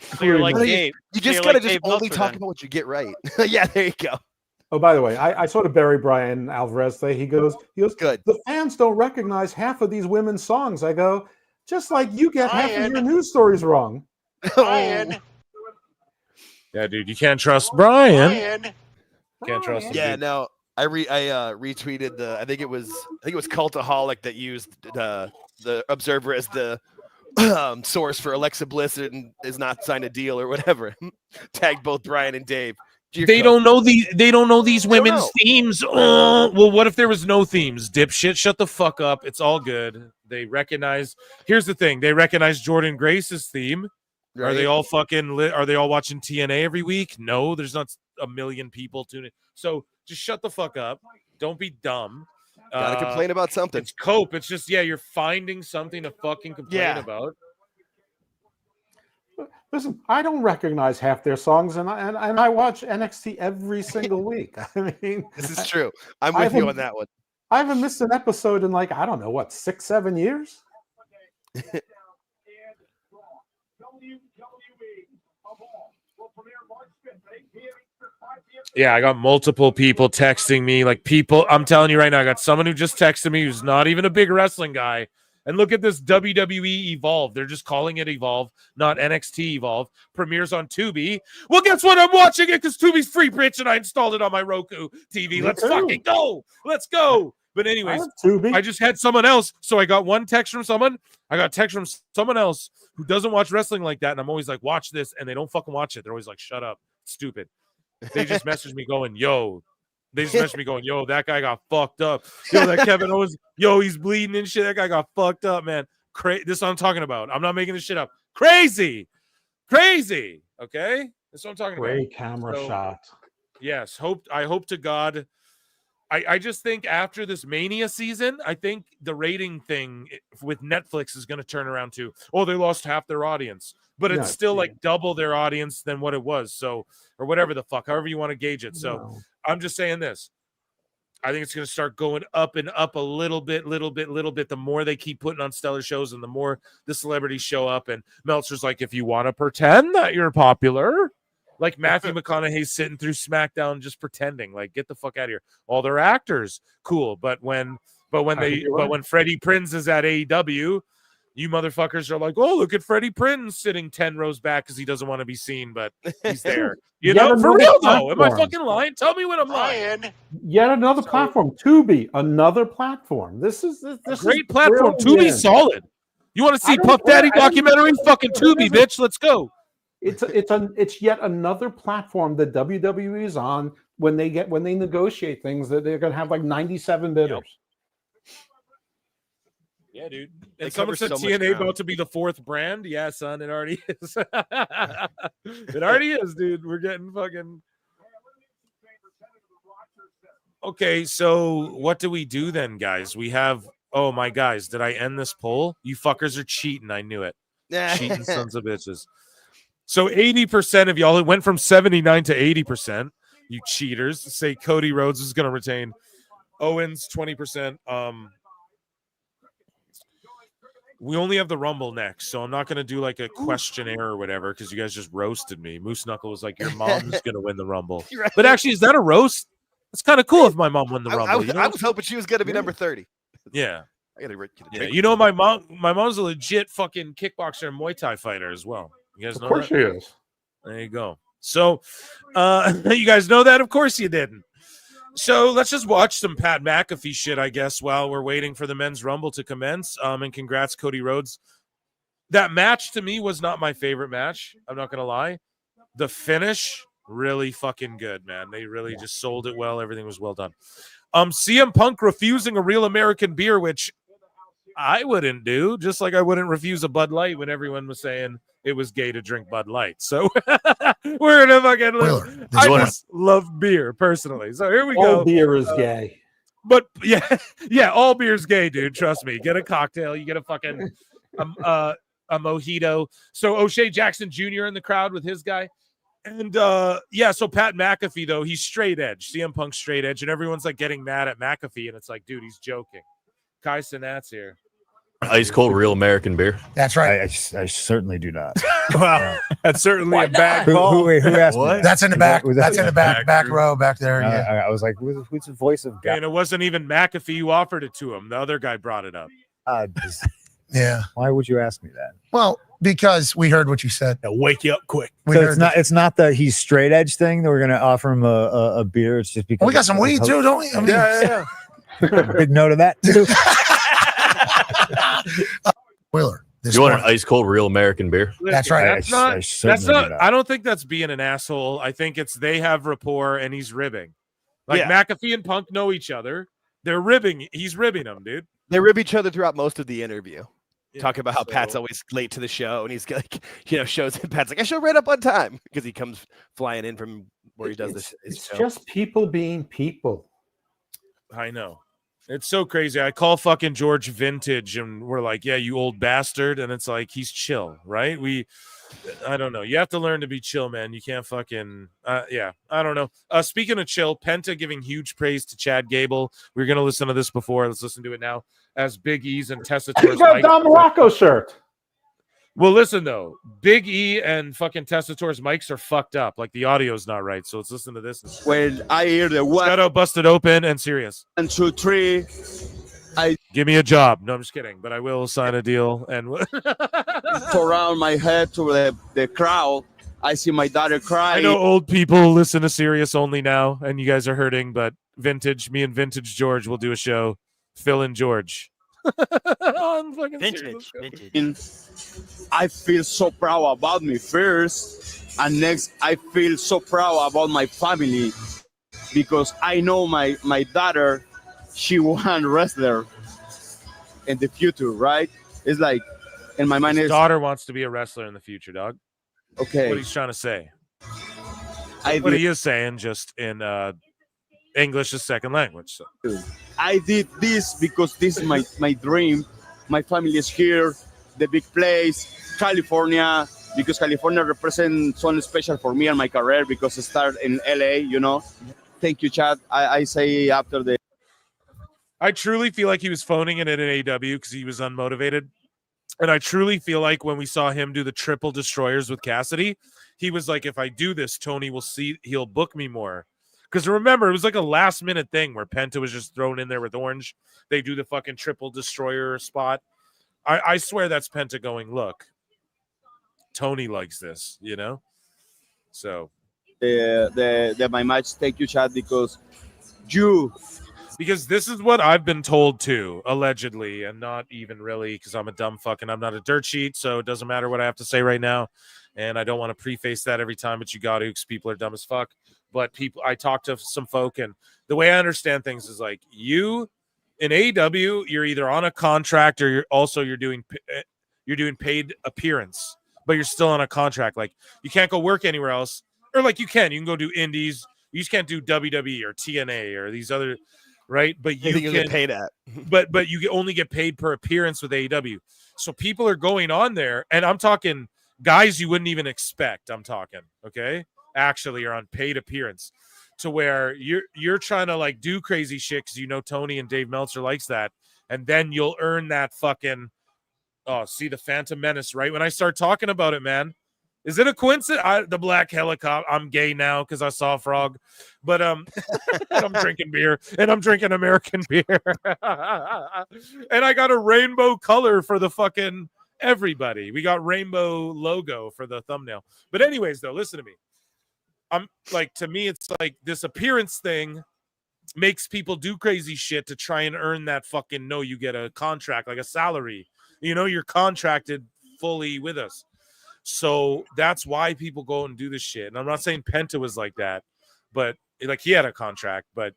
So you're like Dave. You just got to just only talk about what you get right. Yeah, there you go. Oh, by the way, I saw the Barry Bryan Alvarez thing. He goes, good. The fans don't recognize half of these women's songs. I go, just like you get half of your news stories wrong. Brian. Yeah, dude, you can't trust Brian. Can't trust him. Yeah, dude. no. I retweeted I think it was Cultaholic that used the Observer as the source for Alexa Bliss and is not signed a deal or whatever. Tagged both Brian and Dave. They don't know these women's themes. Oh, well, what if there was no themes? Dipshit, shut the fuck up. It's all good. They recognize. Here's the thing. They recognize Jordan Grace's theme. Right. Are they all are they all watching TNA every week? No, there's not a million people tuning. So just shut the fuck up. Don't be dumb. Gotta complain about something. It's cope. It's just, you're finding something to fucking complain about. Listen, I don't recognize half their songs, and I watch NXT every single week. I mean, this is true. I'm with you on that one. I haven't missed an episode in 6-7 years. Yeah, I got multiple people texting me. I'm telling you right now, I got someone who just texted me who's not even a big wrestling guy, And look at this WWE Evolve. They're just calling it Evolve, not NXT Evolve. Premieres on Tubi. Well, guess what? I'm watching it because Tubi's free, bitch, and I installed it on my Roku TV. Let's fucking go. Let's go. But anyways, I just had someone else. So I got one text from someone. I got a text from someone else who doesn't watch wrestling like that. And I'm always like, watch this. And they don't fucking watch it. They're always like, shut up. Stupid. They just messaged me going, yo. They just messaged me going, yo, that guy got fucked up. Yo, that Kevin Owens, yo, he's bleeding and shit. That guy got fucked up, man. This is what I'm talking about. I'm not making this shit up. Crazy. Okay? That's what I'm talking about. Great camera shot. Yes. I hope to God. I just think after this Mania season, I think the rating thing with Netflix is going to turn around to, oh, they lost half their audience. But it's still like double their audience than what it was. So, or whatever the fuck, however you want to gauge it. So I'm just saying this. I think it's going to start going up and up a little bit. The more they keep putting on stellar shows and the more the celebrities show up. And Meltzer's like, if you want to pretend that you're popular, like Matthew McConaughey sitting through SmackDown just pretending, like, get the fuck out of here. All their actors, cool. But when Freddie Prinze is at AEW, you motherfuckers are like, oh, look at Freddie Prinze sitting 10 rows back because he doesn't want to be seen, but he's there. You know, for real though. Am I fucking lying? Tell me when I'm lying. Yet another platform. Tubi, another platform. This is a great platform. Tubi's solid. You want to see Puff Daddy documentary? Fucking Tubi, bitch. Let's go. It's yet another platform that WWE is on when they negotiate things that they're gonna have like 97 bidders. Yeah, dude. And someone said TNA about to be the fourth brand. Yeah, son, it already is. It already is, dude. We're getting fucking. Okay, so what do we do then, guys? We have. Oh my guys, did I end this poll? You fuckers are cheating. I knew it. Cheating sons of bitches. So 80% of y'all, it went from 79 to 80%. You cheaters say Cody Rhodes is going to retain. Owens 20%. We only have the Rumble next, so I'm not going to do like a questionnaire or whatever because you guys just roasted me. Moose Knuckle was like, your mom's going to win the Rumble. Right. But actually, is that a roast? It's kind of cool if my mom won the Rumble. I was hoping she was going to be number 30. Yeah. I gotta you know, my mom's a legit fucking kickboxer and Muay Thai fighter as well. You guys know that? Of course she is. There you go. So you guys know that? Of course you didn't. So let's just watch some Pat McAfee shit, I guess, while we're waiting for the men's Rumble to commence. And congrats, Cody Rhodes. That match to me was not my favorite match. I'm not going to lie. The finish, really fucking good, man. They really just sold it well. Everything was well done. CM Punk refusing a real American beer, which I wouldn't do, just like I wouldn't refuse a Bud Light when everyone was saying it was gay to drink Bud Light. So we're in a fucking I just love beer personally. So here we go. All beer is gay. But yeah, all beer's gay, dude. Trust me. Get a cocktail, you get a fucking a mojito. So O'Shea Jackson Jr. in the crowd with his guy. And so Pat McAfee, though, he's straight edge. CM Punk's straight edge, and everyone's like getting mad at McAfee, and it's like, dude, he's joking. Kai Cenat's here. Ice cold real American beer. That's right. I certainly do not. Wow, that's certainly a bad call. Who asked me? That's in the back. That's in the back row back there. Yeah. I was like, who's the voice of God? And it wasn't even McAfee who offered it to him. The other guy brought it up. Yeah. Why would you ask me that? Well, because we heard what you said. I'll wake you up quick. So it's not the he's straight edge thing that we're gonna offer him a beer. It's just because we got some weed too, don't we? I mean, yeah. Big note of that too. Wheeler, you want an ice cold real American beer? That's right. That's not. I don't think that's being an asshole. I think it's they have rapport and he's ribbing. Like McAfee and Punk know each other. They're ribbing. He's ribbing them, dude. They rib each other throughout most of the interview. Talking about how Pat's always late to the show, and he's like, shows him. Pat's like, I show right up on time because he comes flying in from where he does this. It's just people being people. I know. It's so crazy. I call fucking George vintage, and we're like, yeah, you old bastard. And it's like, he's chill, right? I don't know. You have to learn to be chill, man. You can't fucking, I don't know. Speaking of chill, Penta giving huge praise to Chad Gable. We were going to listen to this before. Let's listen to it now. As Big E's and Tessa Torres. You got a Don Morocco shirt. Well, listen, though. Big E and fucking Tessitore's mics are fucked up. Like, the audio's not right. So let's listen to this. When I hear the one, Shout out Busted Open and Serious. 1, 2, 3, Give me a job. No, I'm just kidding. But I will sign a deal and around my head to the crowd. I see my daughter crying. I know old people listen to Sirius only now, and you guys are hurting. But me and Vintage George will do a show. Phil and George. Vintage. I feel so proud about me first, and next I feel so proud about my family because I know my daughter, she want wrestler in the future, right? It's like, in my mind, his daughter wants to be a wrestler in the future, dog. Okay. What he's trying to say. What he is saying, just in English as second language. So. I did this because this is my dream. My family is here, the big place, California, because California represents something special for me and my career because I started in LA, you know. Thank you, Chad. I say after the... I truly feel like he was phoning it in an AEW because he was unmotivated. And I truly feel like when we saw him do the triple destroyers with Cassidy, he was like, if I do this, Tony will see, he'll book me more. Because remember, it was like a last minute thing where Penta was just thrown in there with Orange. They do the fucking triple destroyer spot. I swear that's Penta going, look, Tony likes this, you know? So. My match, thank you, Chad, because this is what I've been told too, allegedly, and not even really, because I'm a dumb fucking, I'm not a dirt sheet, so it doesn't matter what I have to say right now, and I don't want to preface that every time, but you got to, because people are dumb as fuck. But I talked to some folk, and the way I understand things is like, you in AEW, you're either on a contract or you're doing paid appearance, but you're still on a contract. Like, you can't go work anywhere else, or like you can go do indies. You just can't do WWE or TNA or these other. Right, but you can get paid at, but you only get paid per appearance with AEW. So people are going on there, and I'm talking guys you wouldn't even expect. I'm talking, okay, actually are on paid appearance, to where you're trying to like do crazy shit because you know Tony and Dave Meltzer likes that, and then you'll earn that fucking. Oh, see the Phantom Menace right when I start talking about it, man. Is it a coincidence? The black helicopter. I'm gay now because I saw a frog, but and I'm drinking beer and I'm drinking American beer, and I got a rainbow color for the fucking everybody. We got rainbow logo for the thumbnail. But anyways, though, listen to me. I'm like, to me, it's like this appearance thing makes people do crazy shit to try and earn that fucking. No, you get a contract, like a salary. You know, you're contracted fully with us. So that's why people go and do this shit. And I'm not saying Penta was like that, but like he had a contract, but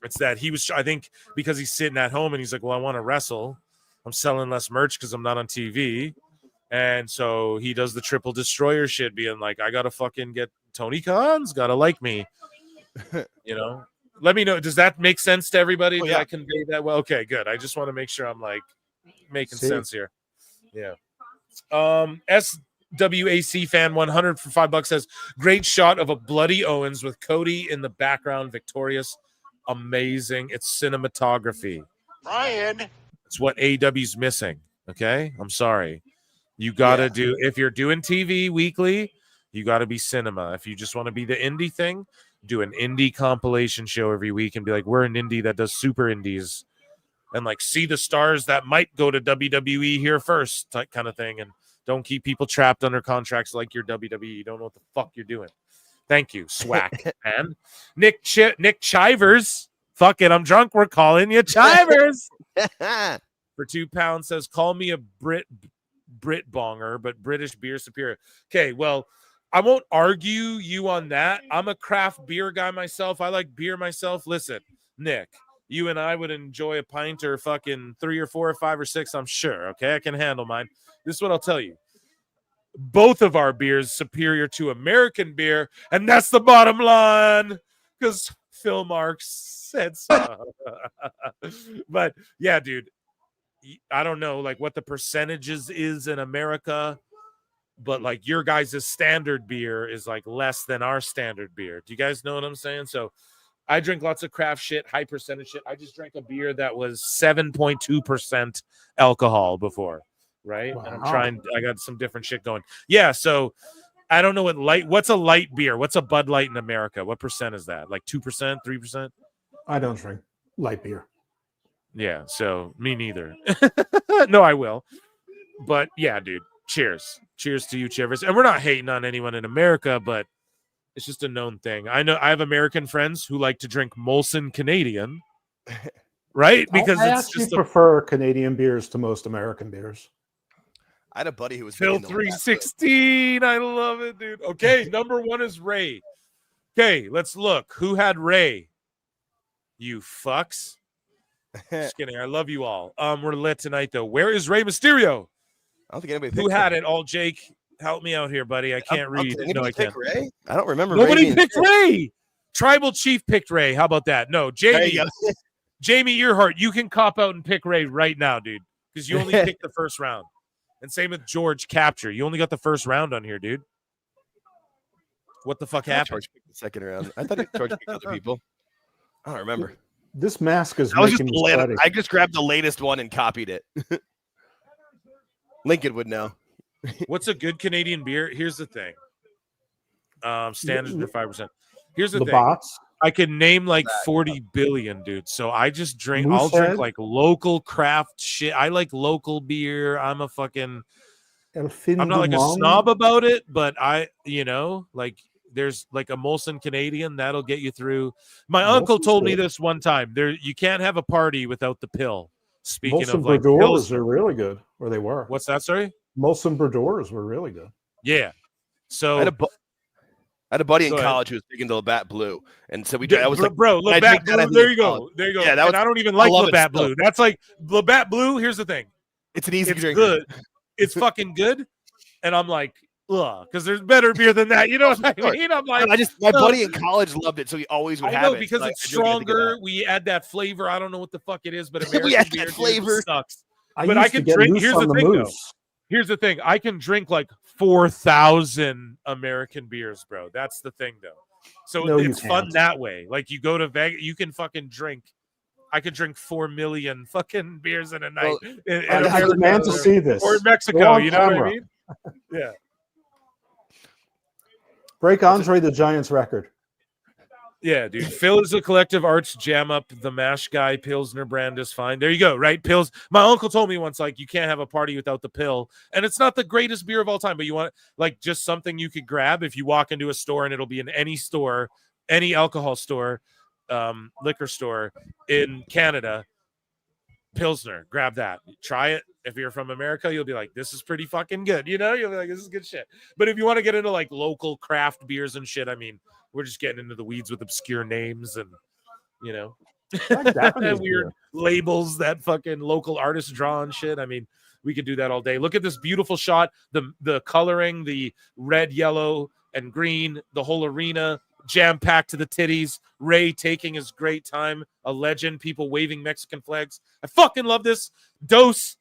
it's that he was, I think, because he's sitting at home and he's like, well, I want to wrestle. I'm selling less merch because I'm not on TV. And so he does the triple destroyer shit, being like, I got to fucking get Tony Khan's got to like me. You know, let me know. Does that make sense to everybody? Did I convey that well? Okay, good. I just want to make sure I'm like making sense here. Yeah. SWAC fan 100 for $5 says, great shot of a bloody Owens with Cody in the background, victorious. Amazing. It's cinematography. Brian. It's what AEW's missing. Okay. I'm sorry. You got to do, if you're doing TV weekly, you got to be cinema. If you just want to be the indie thing, do an indie compilation show every week and be like, we're an indie that does super indies. And like see the stars that might go to WWE here first, that kind of thing. And don't keep people trapped under contracts like your WWE. You don't know what the fuck you're doing. Thank you, SWAC, man. Nick Chivers. Fuck it, I'm drunk. We're calling you Chivers. For £2 says, call me a Brit bonger, but British beer superior. Okay, well, I won't argue you on that. I'm a craft beer guy myself. I like beer myself. Listen, Nick. You and I would enjoy a pint or fucking 3 or 4 or 5 or 6, I'm sure. Okay, I can handle mine. This is what I'll tell you. Both of our beers superior to American beer, and that's the bottom line. Because Phil Marks said so. But yeah, dude, I don't know like what the percentages is in America, but like your guys' standard beer is like less than our standard beer. Do you guys know what I'm saying? So I drink lots of craft shit, high percentage shit. I just drank a beer that was 7.2% alcohol before, right? Wow. And I got some different shit going. Yeah, so I don't know what's a light beer? What's a Bud Light in America? What percent is that? Like 2%, 3%? I don't drink light beer. Yeah, so me neither. No, I will. But yeah, dude, cheers. Cheers to you, Chivers. And we're not hating on anyone in America, but it's just a known thing. I know I have American friends who like to drink Molson Canadian, right? Because I it's actually just prefer Canadian beers to most American beers. I had a buddy who was Phil big into that. 316. I love it, dude. Okay, number 1 is Ray. Okay, let's look. Who had Ray? You fucks. Just kidding. I love you all. We're lit tonight, though. Where is Rey Mysterio? I don't think anybody Who picked had him. it? All Jake, help me out here, buddy. I can't read. Did No, I anybody can't. pick Ray? I don't remember. Nobody Ray picked Ray. Tribal Chief picked Ray. How about that? No, Jamie. Jamie Earhart, you can cop out and pick Ray right now, dude, because you only picked the first round. And same with George Capture. You only got the first round on here, dude. What the fuck happened? George picked the second round. I thought George picked other people. I don't remember. This mask is I was just making me sweaty. I just grabbed the latest one and copied it. Lincoln would know. What's a good Canadian beer? Here's the thing. Standards are 5%. Here's the thing. Bots. I can name like 40 billion, dude. So I just drink. I'll Moosehead. drink like local craft shit. I like local beer. I'm a fucking. I'm not like a snob about it, but like there's like a Molson Canadian that'll get you through. My uncle told me this one time. You can't have a party without the pill. Speaking Molson of like Bredors pills, are really good, or they were. What's that? Sorry, Molson Bredors were really good. Yeah. So I had a buddy in Go ahead. college who was big into Labatt Blue, and so Yeah, I was like, bro, "Can I Labatt drink that?" Blue. There you go. There you go. Yeah, that and was. I don't even I like love it Labatt still. Blue. That's like Labatt Blue. Here's the thing. It's an easy drink. Good. It's fucking good. And I'm like, ugh, because there's better beer than that. You know what I mean? I'm like, My buddy in college loved it, so he always would I have know it. because So it's I drink it, I think of stronger. that. We add that flavor. I don't know what the fuck it is, but We American add that beer dude, flavor. sucks. I But I used to can get drink. loose Here's on the the thing, though. moose. Here's the thing. I can drink like 4,000 American beers, bro. That's the thing, though. So No, you it's fun can't. that way. Like you go to Vegas, you can fucking drink. I could drink 4 million fucking beers in a night. In I America demand to see this. or in Go Mexico. on You know what I camera. mean? Yeah. Break Andre the Giant's record. Yeah, dude. Phil is a collective arts jam up. The mash guy Pilsner brand is fine. There you go, right? Pills. My uncle told me once, like, you can't have a party without the pill. And it's not the greatest beer of all time, but you want like just something you could grab if you walk into a store, and it'll be in any store, any alcohol store, liquor store in Canada. Pilsner, grab that. Try it. If you're from America, you'll be like, this is pretty fucking good. You know, you'll be like, this is good shit. But if you want to get into like local craft beers and shit, I mean, we're just getting into the weeds with obscure names and, you know, weird labels that fucking local artists draw and shit. I mean, we could do that all day. Look at this beautiful shot. The coloring, the red, yellow, and green, the whole arena jam-packed to the titties. Ray taking his great time. A legend. People waving Mexican flags. I fucking love this. Dose.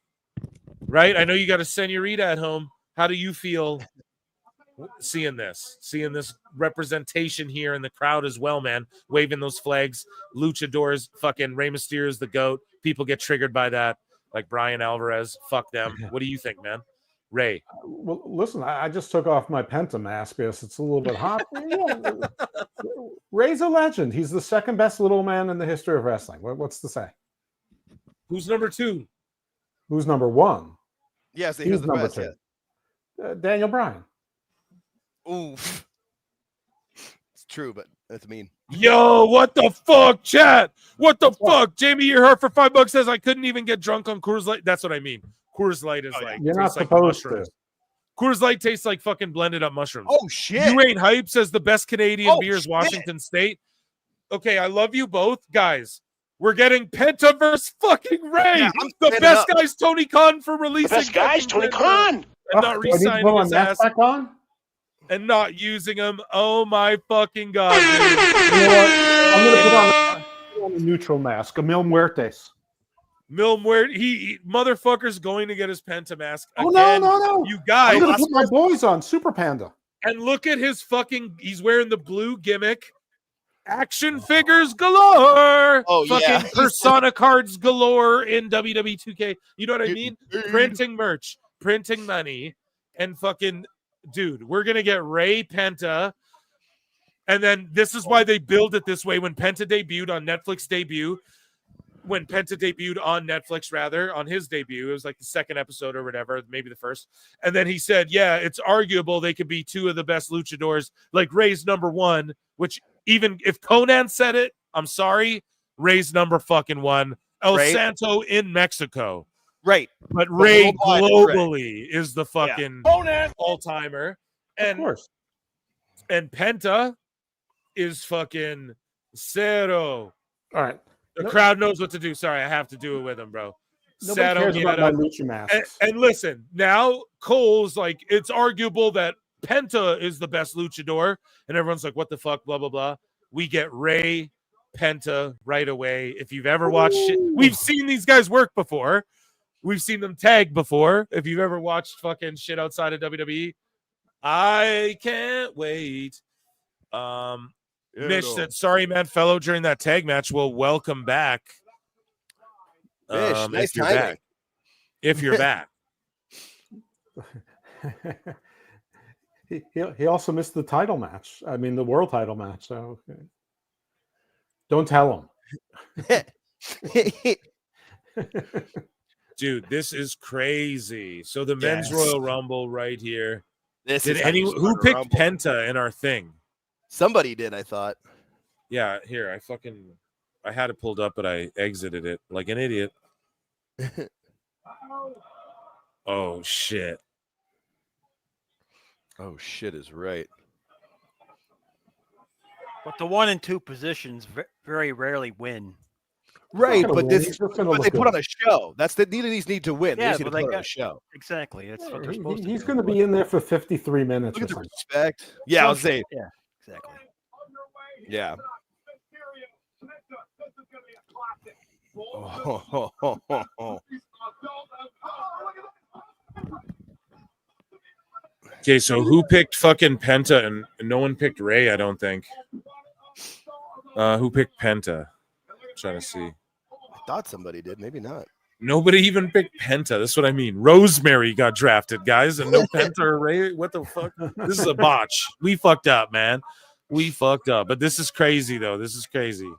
Right? I know you got a senorita at home. How do you feel seeing this representation here in the crowd as well, man? Waving those flags. Luchadors. Fucking Rey Mysterio is the GOAT. People get triggered by that. Like Brian Alvarez. Fuck them. What do you think, man? Ray. Well, listen, I just took off my Penta mask because it's a little bit hot. Ray's a legend. He's the second best little man in the history of wrestling. What's to say? Who's number 2? Who's number 1? Yes, He's he's the number best. 2. Daniel Bryan. Ooh, it's true, but that's mean. Yo, what the fuck, chat? What the fuck? Jamie Earhart for $5 says I couldn't even get drunk on Coors Light. That's what I mean. Coors Light is like You're not tastes like supposed mushrooms. to. Coors Light tastes like fucking blended up mushrooms. Oh shit! You ain't hype says the best Canadian Oh, beer is shit. Washington State. Okay, I love you both, guys. We're getting Penta versus fucking Ray. Yeah, I'm the standing best up. guy's Tony Khan for releasing. best guy's fucking Tony Penta Khan. and not Do I need to re-signing put my his mask ass back on? and not using him. Oh my fucking god, dude. You know what? I'm going to put on a neutral mask. Emil Muertes. He motherfucker's going to get his Penta mask. Oh, again. no. You guys. I'm going to put my boys on. Super Panda. And look at his fucking, he's wearing the blue gimmick. Action figures galore. Oh, fucking yeah. Persona cards galore in WWE 2K. You know what I mean? Printing merch, printing money, and fucking, dude, we're going to get Ray Penta. And then this is why they build it this way. When Penta debuted on Netflix debut, when Penta debuted on Netflix, rather, on his debut. It was like the second episode or whatever, maybe the first. And then he said, yeah, it's arguable they could be two of the best luchadors, like Ray's number one, which even if Conan said it, I'm sorry, Ray's number fucking one. El Santo in Mexico. Right. But Ray globally is the fucking all-timer. And, of course. And Penta is fucking Cero. All right. The crowd knows what to do. Sorry, I have to do it with him, bro. Nobody cares about my lucha masks. And listen, now Cole's like, it's arguable that Penta is the best luchador. And everyone's like, what the fuck, blah, blah, blah. We get Ray Penta right away. If you've ever watched shit, we've seen these guys work before. We've seen them tag before. If you've ever watched fucking shit outside of WWE, I can't wait. Mitch said, sorry, man, fellow, during that tag match. Well, welcome back. Mitch, nice if you're timing. back. If you're back. He also missed the title match. I mean, the world title match. So don't tell him. Dude, this is crazy. So the men's Royal Rumble right here. This Did is anyone who picked Penta in our thing? Somebody did, I thought. Yeah, here, I had it pulled up, but I exited it like an idiot. Oh, shit. Oh, shit is right. But the 1 and 2 positions very rarely win. Right, but win. this He's is just gonna what look they put good. on a show. That's the neither of these need to win. Yeah, they just need to but put on a show. Exactly. That's what they're supposed to He's do. going to be in there for 53 minutes. Look Or at the something. respect. Yeah, I was saying. Yeah, exactly. Yeah. Okay, so who picked fucking Penta and no one picked Ray, I don't think. Who picked Penta? I'm trying to see. I thought somebody did, maybe not. Nobody even picked Penta. That's what I mean. Rosemary got drafted, guys, and no Penta or Ray. What the fuck? This is a botch. We fucked up, man. We fucked up. But this is crazy, though. This is crazy.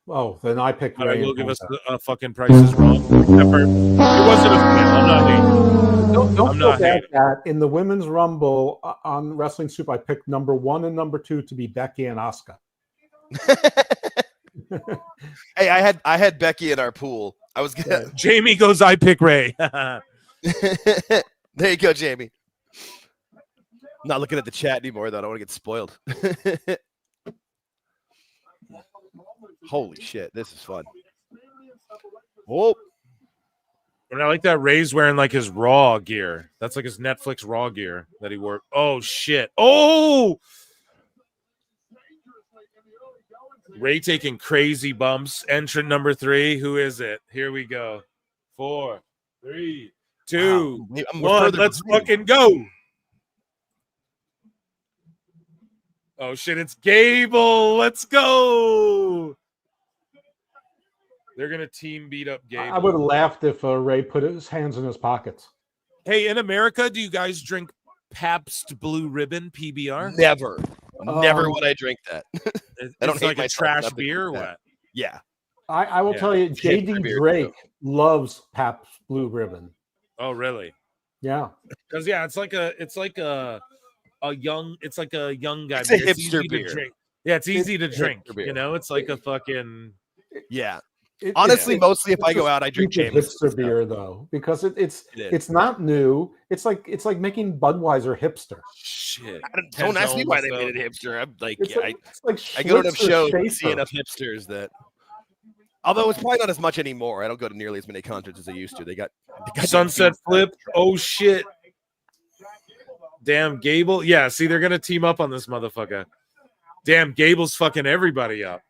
Oh, then I picked All right, Ray. will and give us Penta. the fucking prices wrong. It wasn't a fan. I'm not hating. Don't I'm feel not bad hating. that in the women's rumble on Wrestling Soup, I picked number 1 and number 2 to be Becky and Asuka. Hey, I had Becky in our pool. I was gonna Jamie goes, I pick Ray. There you go, Jamie. I'm not looking at the chat anymore, though. I don't want to get spoiled. Holy shit, this is fun. Oh, And I like that Ray's wearing like his Raw gear. That's like his Netflix Raw gear that he wore. Oh, shit. Oh! Ray taking crazy bumps. Entrant number 3. Who is it? Here we go. 4, 3, 2, 1. Let's fucking go. Oh, shit. It's Gable. Let's go. They're going to team beat up Gable. I would have laughed if Ray put his hands in his pockets. Hey, in America, do you guys drink Pabst Blue Ribbon PBR? Never would I drink that. I don't It's hate like a myself trash enough to beer or drink that. what? Yeah. I will tell you, JD Drake loves Pabst Blue Ribbon. Oh, really? Yeah. Because it's like a young guy. It's a beer. hipster easy to beer. drink. Yeah, it's easy to It's a drink. hipster beer. You know, it's like a fucking Yeah. Honestly, mostly if I go out, I drink Jameson. Hipster beer though, because it's not new. It's like making Budweiser hipster. Shit. Don't ask me why they made it hipster. I'm like, It's yeah, like I go to enough Schlitz or shows to Schaefer. see enough hipsters that. Although it's probably not as much anymore. I don't go to nearly as many concerts as I used to. They got Sunset Flip. Oh shit. Damn, Gable. Yeah, see, they're gonna team up on this motherfucker. Damn, Gable's fucking everybody up.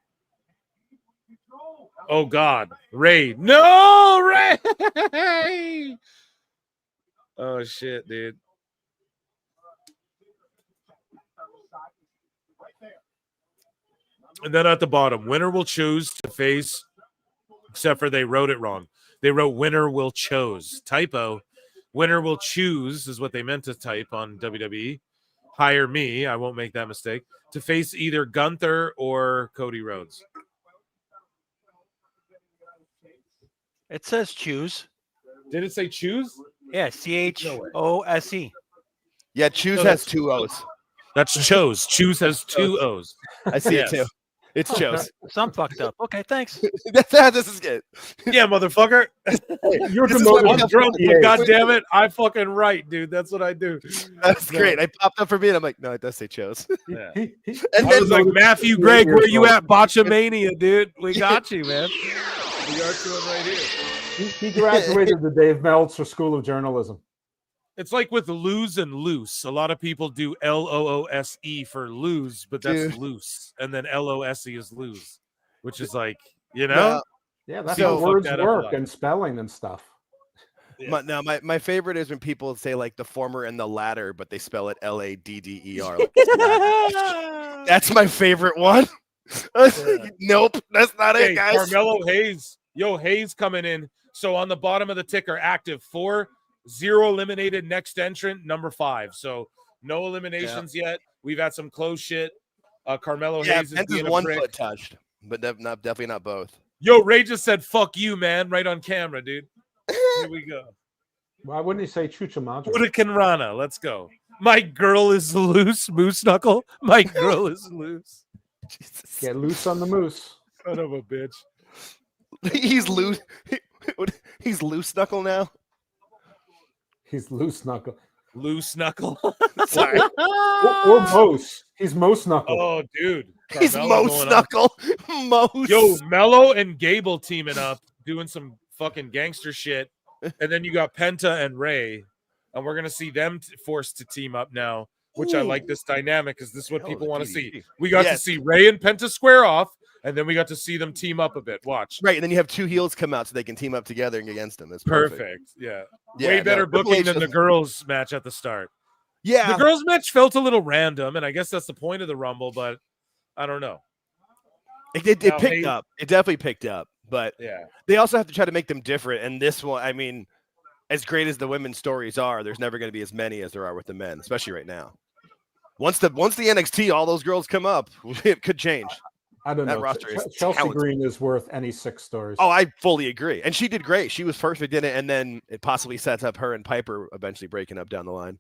Oh God, Ray. No, Ray. Oh shit, dude. And then at the bottom, winner will choose to face, except for they wrote it wrong. They wrote winner will chose. Typo. Winner will choose is what they meant to type on WWE. Hire me. I won't make that mistake. To face either Gunther or Cody Rhodes. It says choose. Did it say choose? Yeah, CHOSE. Yeah, choose No, has that's- 2 O's. That's chose. Choose has 2 O's. I see Yes. it too. It's chose. So I'm fucked up. Okay, thanks. This is good. Yeah, motherfucker. You're This is what I'm I'm drunk, but Yeah. God damn it, I fucking right, dude. That's what I do. That's No. great. I popped up for me and I'm like, no, it does say chose. Yeah. And I then was like, Matthew Gregg, where you at? Botchamania, dude. We got you, man. We got you right here. He graduated the Dave Meltzer School of Journalism. It's like with lose and loose. A lot of people do LOOSE for lose, but that's Dude. loose. And then LOSE is lose, which is like, you know? No. Yeah, that's So- how words Fuck that up a work lot. and spelling and stuff. My favorite is when people say like the former and the latter, but they spell it LADDER. That's my favorite one. Nope, that's not Hey, it, guys. Carmelo Hayes. Yo, Hayes coming in. So on the bottom of the ticker, active 4, 0 eliminated, next entrant, number 5. So no eliminations yet. We've had some close shit. Carmelo Yeah, Hayes is Penta's being a one prick. foot touched, but definitely not both. Yo, Ray just said, fuck you, man, right on camera, dude. Here we go. Why wouldn't he say Chucha Madre? Hurricane Rana, let's go. My girl is loose, Moose Knuckle. My girl is loose. Jesus. Get loose on the moose. Son of a bitch. He's loose. He's loose knuckle now. He's loose knuckle. Loose Knuckle. Sorry. Or Mose. He's Mose Knuckle. Oh, dude. He's Carmelo Mose going knuckle. Mose. Yo, Mello and Gable teaming up, doing some fucking gangster shit. And then you got Penta and Ray. And we're going to see them forced to team up now, which I like this dynamic because this is what people want to see. We got to see Ray and Penta square off, and then we got to see them team up a bit. Watch. Right, and then you have 2 heels come out so they can team up together and against them. That's perfect. Yeah. Yeah, Way better Triple booking H than the doesn't- girls' match at the start. Yeah. The girls' match felt a little random, and I guess that's the point of the Rumble, but I don't know. It Now, picked Hayes- up. It definitely picked up, but Yeah. they also have to try to make them different. And this one, I mean, as great as the women's stories are, there's never going to be as many as there are with the men, especially right now. Once the NXT, all those girls come up, it could change. I don't That know. roster is Chelsea talented. Green is worth any 6 stories. Oh, I fully agree. And she did great. She was perfect in it, and then it possibly sets up her and Piper eventually breaking up down the line,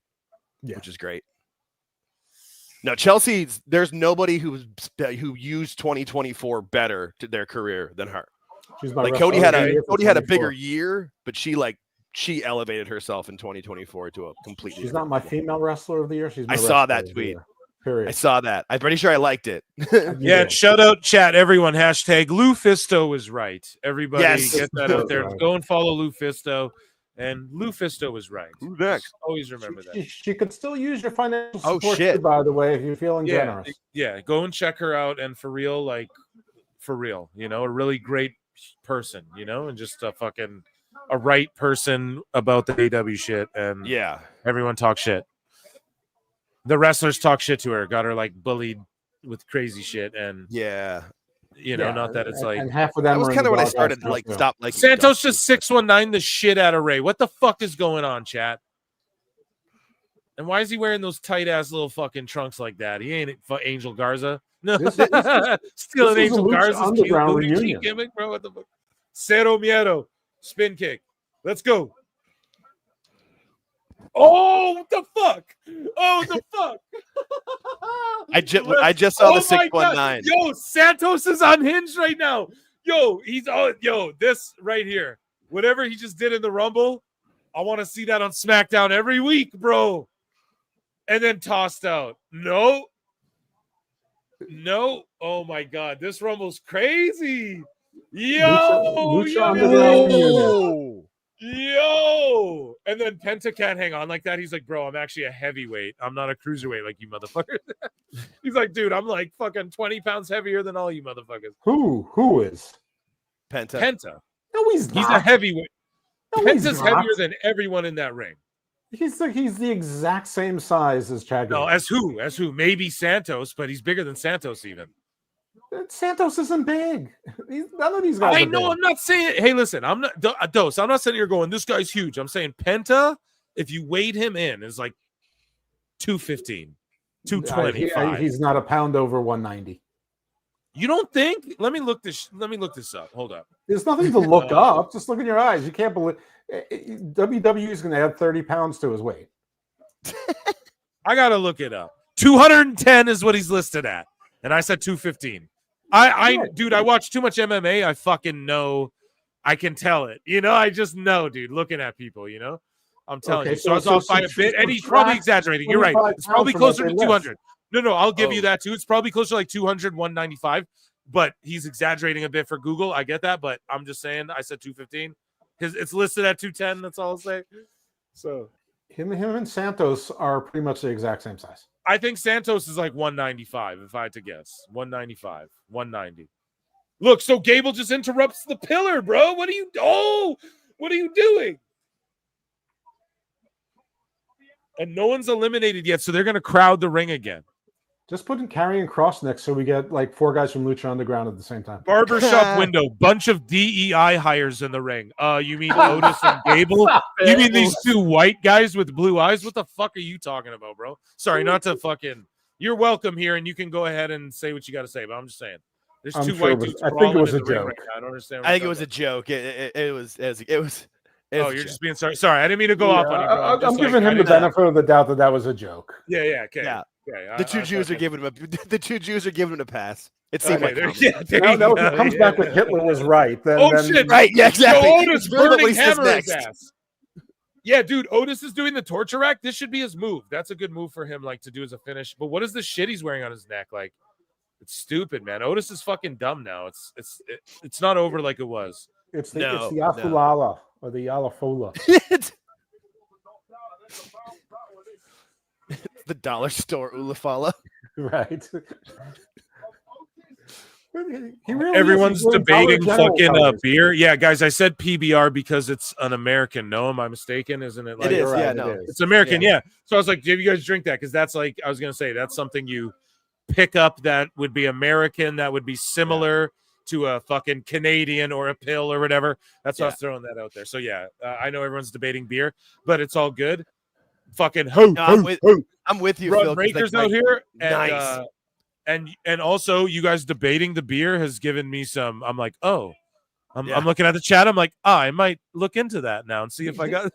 which is great. No, Chelsea's. There's nobody who used 2024 better to their career than her. She's my Like wrestler Cody of had the a year for bigger 24. year, but she elevated herself in 2024 to a completely. She's not my female wrestler of the year. She's my I saw wrestler that of the tweet. year. Period. I saw that. I'm pretty sure I liked it. Yeah, and shout out chat, everyone. Hashtag Lou Fisto is right. Everybody Yes. get that out there. Right. Go and follow Lou Fisto. And Lou Fisto was right. Who's next? Always remember that. She could still use your financial Oh, support, shit. too, by the way, if you're feeling Yeah, generous. yeah. Go and check her out. And for real, like, for real, you know, a really great person, you know, and just a right person about the AW shit. And Yeah. everyone talk shit. The wrestlers talk shit to her, got her like bullied with crazy shit. And Yeah. you know, not that it's like and half of them That was are in kind of the when I doghouse started to now, like too. stop liking Santos stuff. just 619 the shit out of Ray. What the fuck is going on, chat? And why is he wearing those tight ass little fucking trunks like that? He ain't Angel Garza. No, This stealing this is a Angel Lucha Garza's cute Underground booty cheek reunion. gimmick, bro. What the fuck? Cero miedo, spin kick. Let's go. Oh, what the fuck? Oh, the fuck? I just saw the my God. 619. Yo, Santos is unhinged right now. Yo, this right here. Whatever he just did in the Rumble, I want to see that on SmackDown every week, bro. And then tossed out. No. Oh my God, this Rumble's crazy. Lucha Underground reunion. Yo, and then Penta can't hang on like that. He's like, bro, I'm actually a heavyweight. I'm not a cruiserweight like you motherfuckers. He's like, dude, I'm like fucking 20 pounds heavier than all you motherfuckers. Who is? Penta. No, he's not. He's a heavyweight. No, he's Penta's not. heavier than everyone in that ring. He's the exact same size as Chad. No, as who? Maybe Santos, but he's bigger than Santos even. Santos isn't big. None of these guys. I are know. big. I'm not saying. Hey, listen. I'm not Dose. I'm not sitting here going, this guy's huge. I'm saying Penta, if you weighed him in, is like 215, 225. He's not a pound over 190. You don't think? Let me look this up. Hold up. There's nothing to look up. Just look in your eyes. You can't believe WWE is going to add 30 pounds to his weight. I gotta look it up. 210 is what he's listed at, and I said 215. Dude, I watch too much MMA. I fucking know. I can tell it. I just know, dude. Looking at people, I'm telling you. So I was off by a bit, and he's probably exaggerating. You're right. It's probably closer to 200. No, I'll give you that too. It's probably closer to like 200, 195. But he's exaggerating a bit for Google. I get that, but I'm just saying. I said 215. It's listed at 210. That's all I'll say. So him and Santos are pretty much the exact same size. I think Santos is like 195, if I had to guess. 195, 190. Look, so Gable just interrupts the pillar, bro. What are you doing? And no one's eliminated yet, so they're going to crowd the ring again. Just put in Karrion Kross next so we get like 4 guys from Lucha Underground at the same time. Barbershop window, bunch of DEI hires in the ring. You mean Otis and Gable? You mean these 2 white guys with blue eyes? What the fuck are you talking about, bro? Sorry, not to fucking... You're welcome here, and you can go ahead and say what you got to say, but I'm just saying. There's 2 white dudes. I think it was a joke. Right now. I don't understand. I think it was a joke. It was. Oh, you're just being sorry. Sorry, I didn't mean to go off on you, bro. I'm giving him the benefit of the doubt that was a joke. Yeah, okay. Yeah. Okay, The two Jews are giving him a pass. It Okay, seemed like Now, if he comes back with Hitler was right, then shit! Right, yeah, exactly. So Otis burning says hammer his next. ass. Yeah, dude, Otis is doing the torture rack. This should be his move. That's a good move for him, like to do as a finish. But what is the shit he's wearing on his neck? Like, it's stupid, man. Otis is fucking dumb now. It's not over like it was. It's the Afulala or the Yalafola. The dollar store Ulafala. Right. He really Everyone's debating fucking beer. Yeah, guys, I said PBR because it's an American. No, am I mistaken? Isn't it? Like, it is. right, Yeah, no, it's American. Yeah. So I was like, do you guys drink that? Because that's like I was gonna say that's something you pick up that would be American, that would be similar to a fucking Canadian or a pill or whatever. That's why I was throwing that out there. So yeah, I know everyone's debating beer, but it's all good. Fucking I'm with you, Phil. Breakers out here, and, nice. And also you guys debating the beer has given me some. I'm like, I'm looking at the chat. I'm like, I might look into that now and see if I got.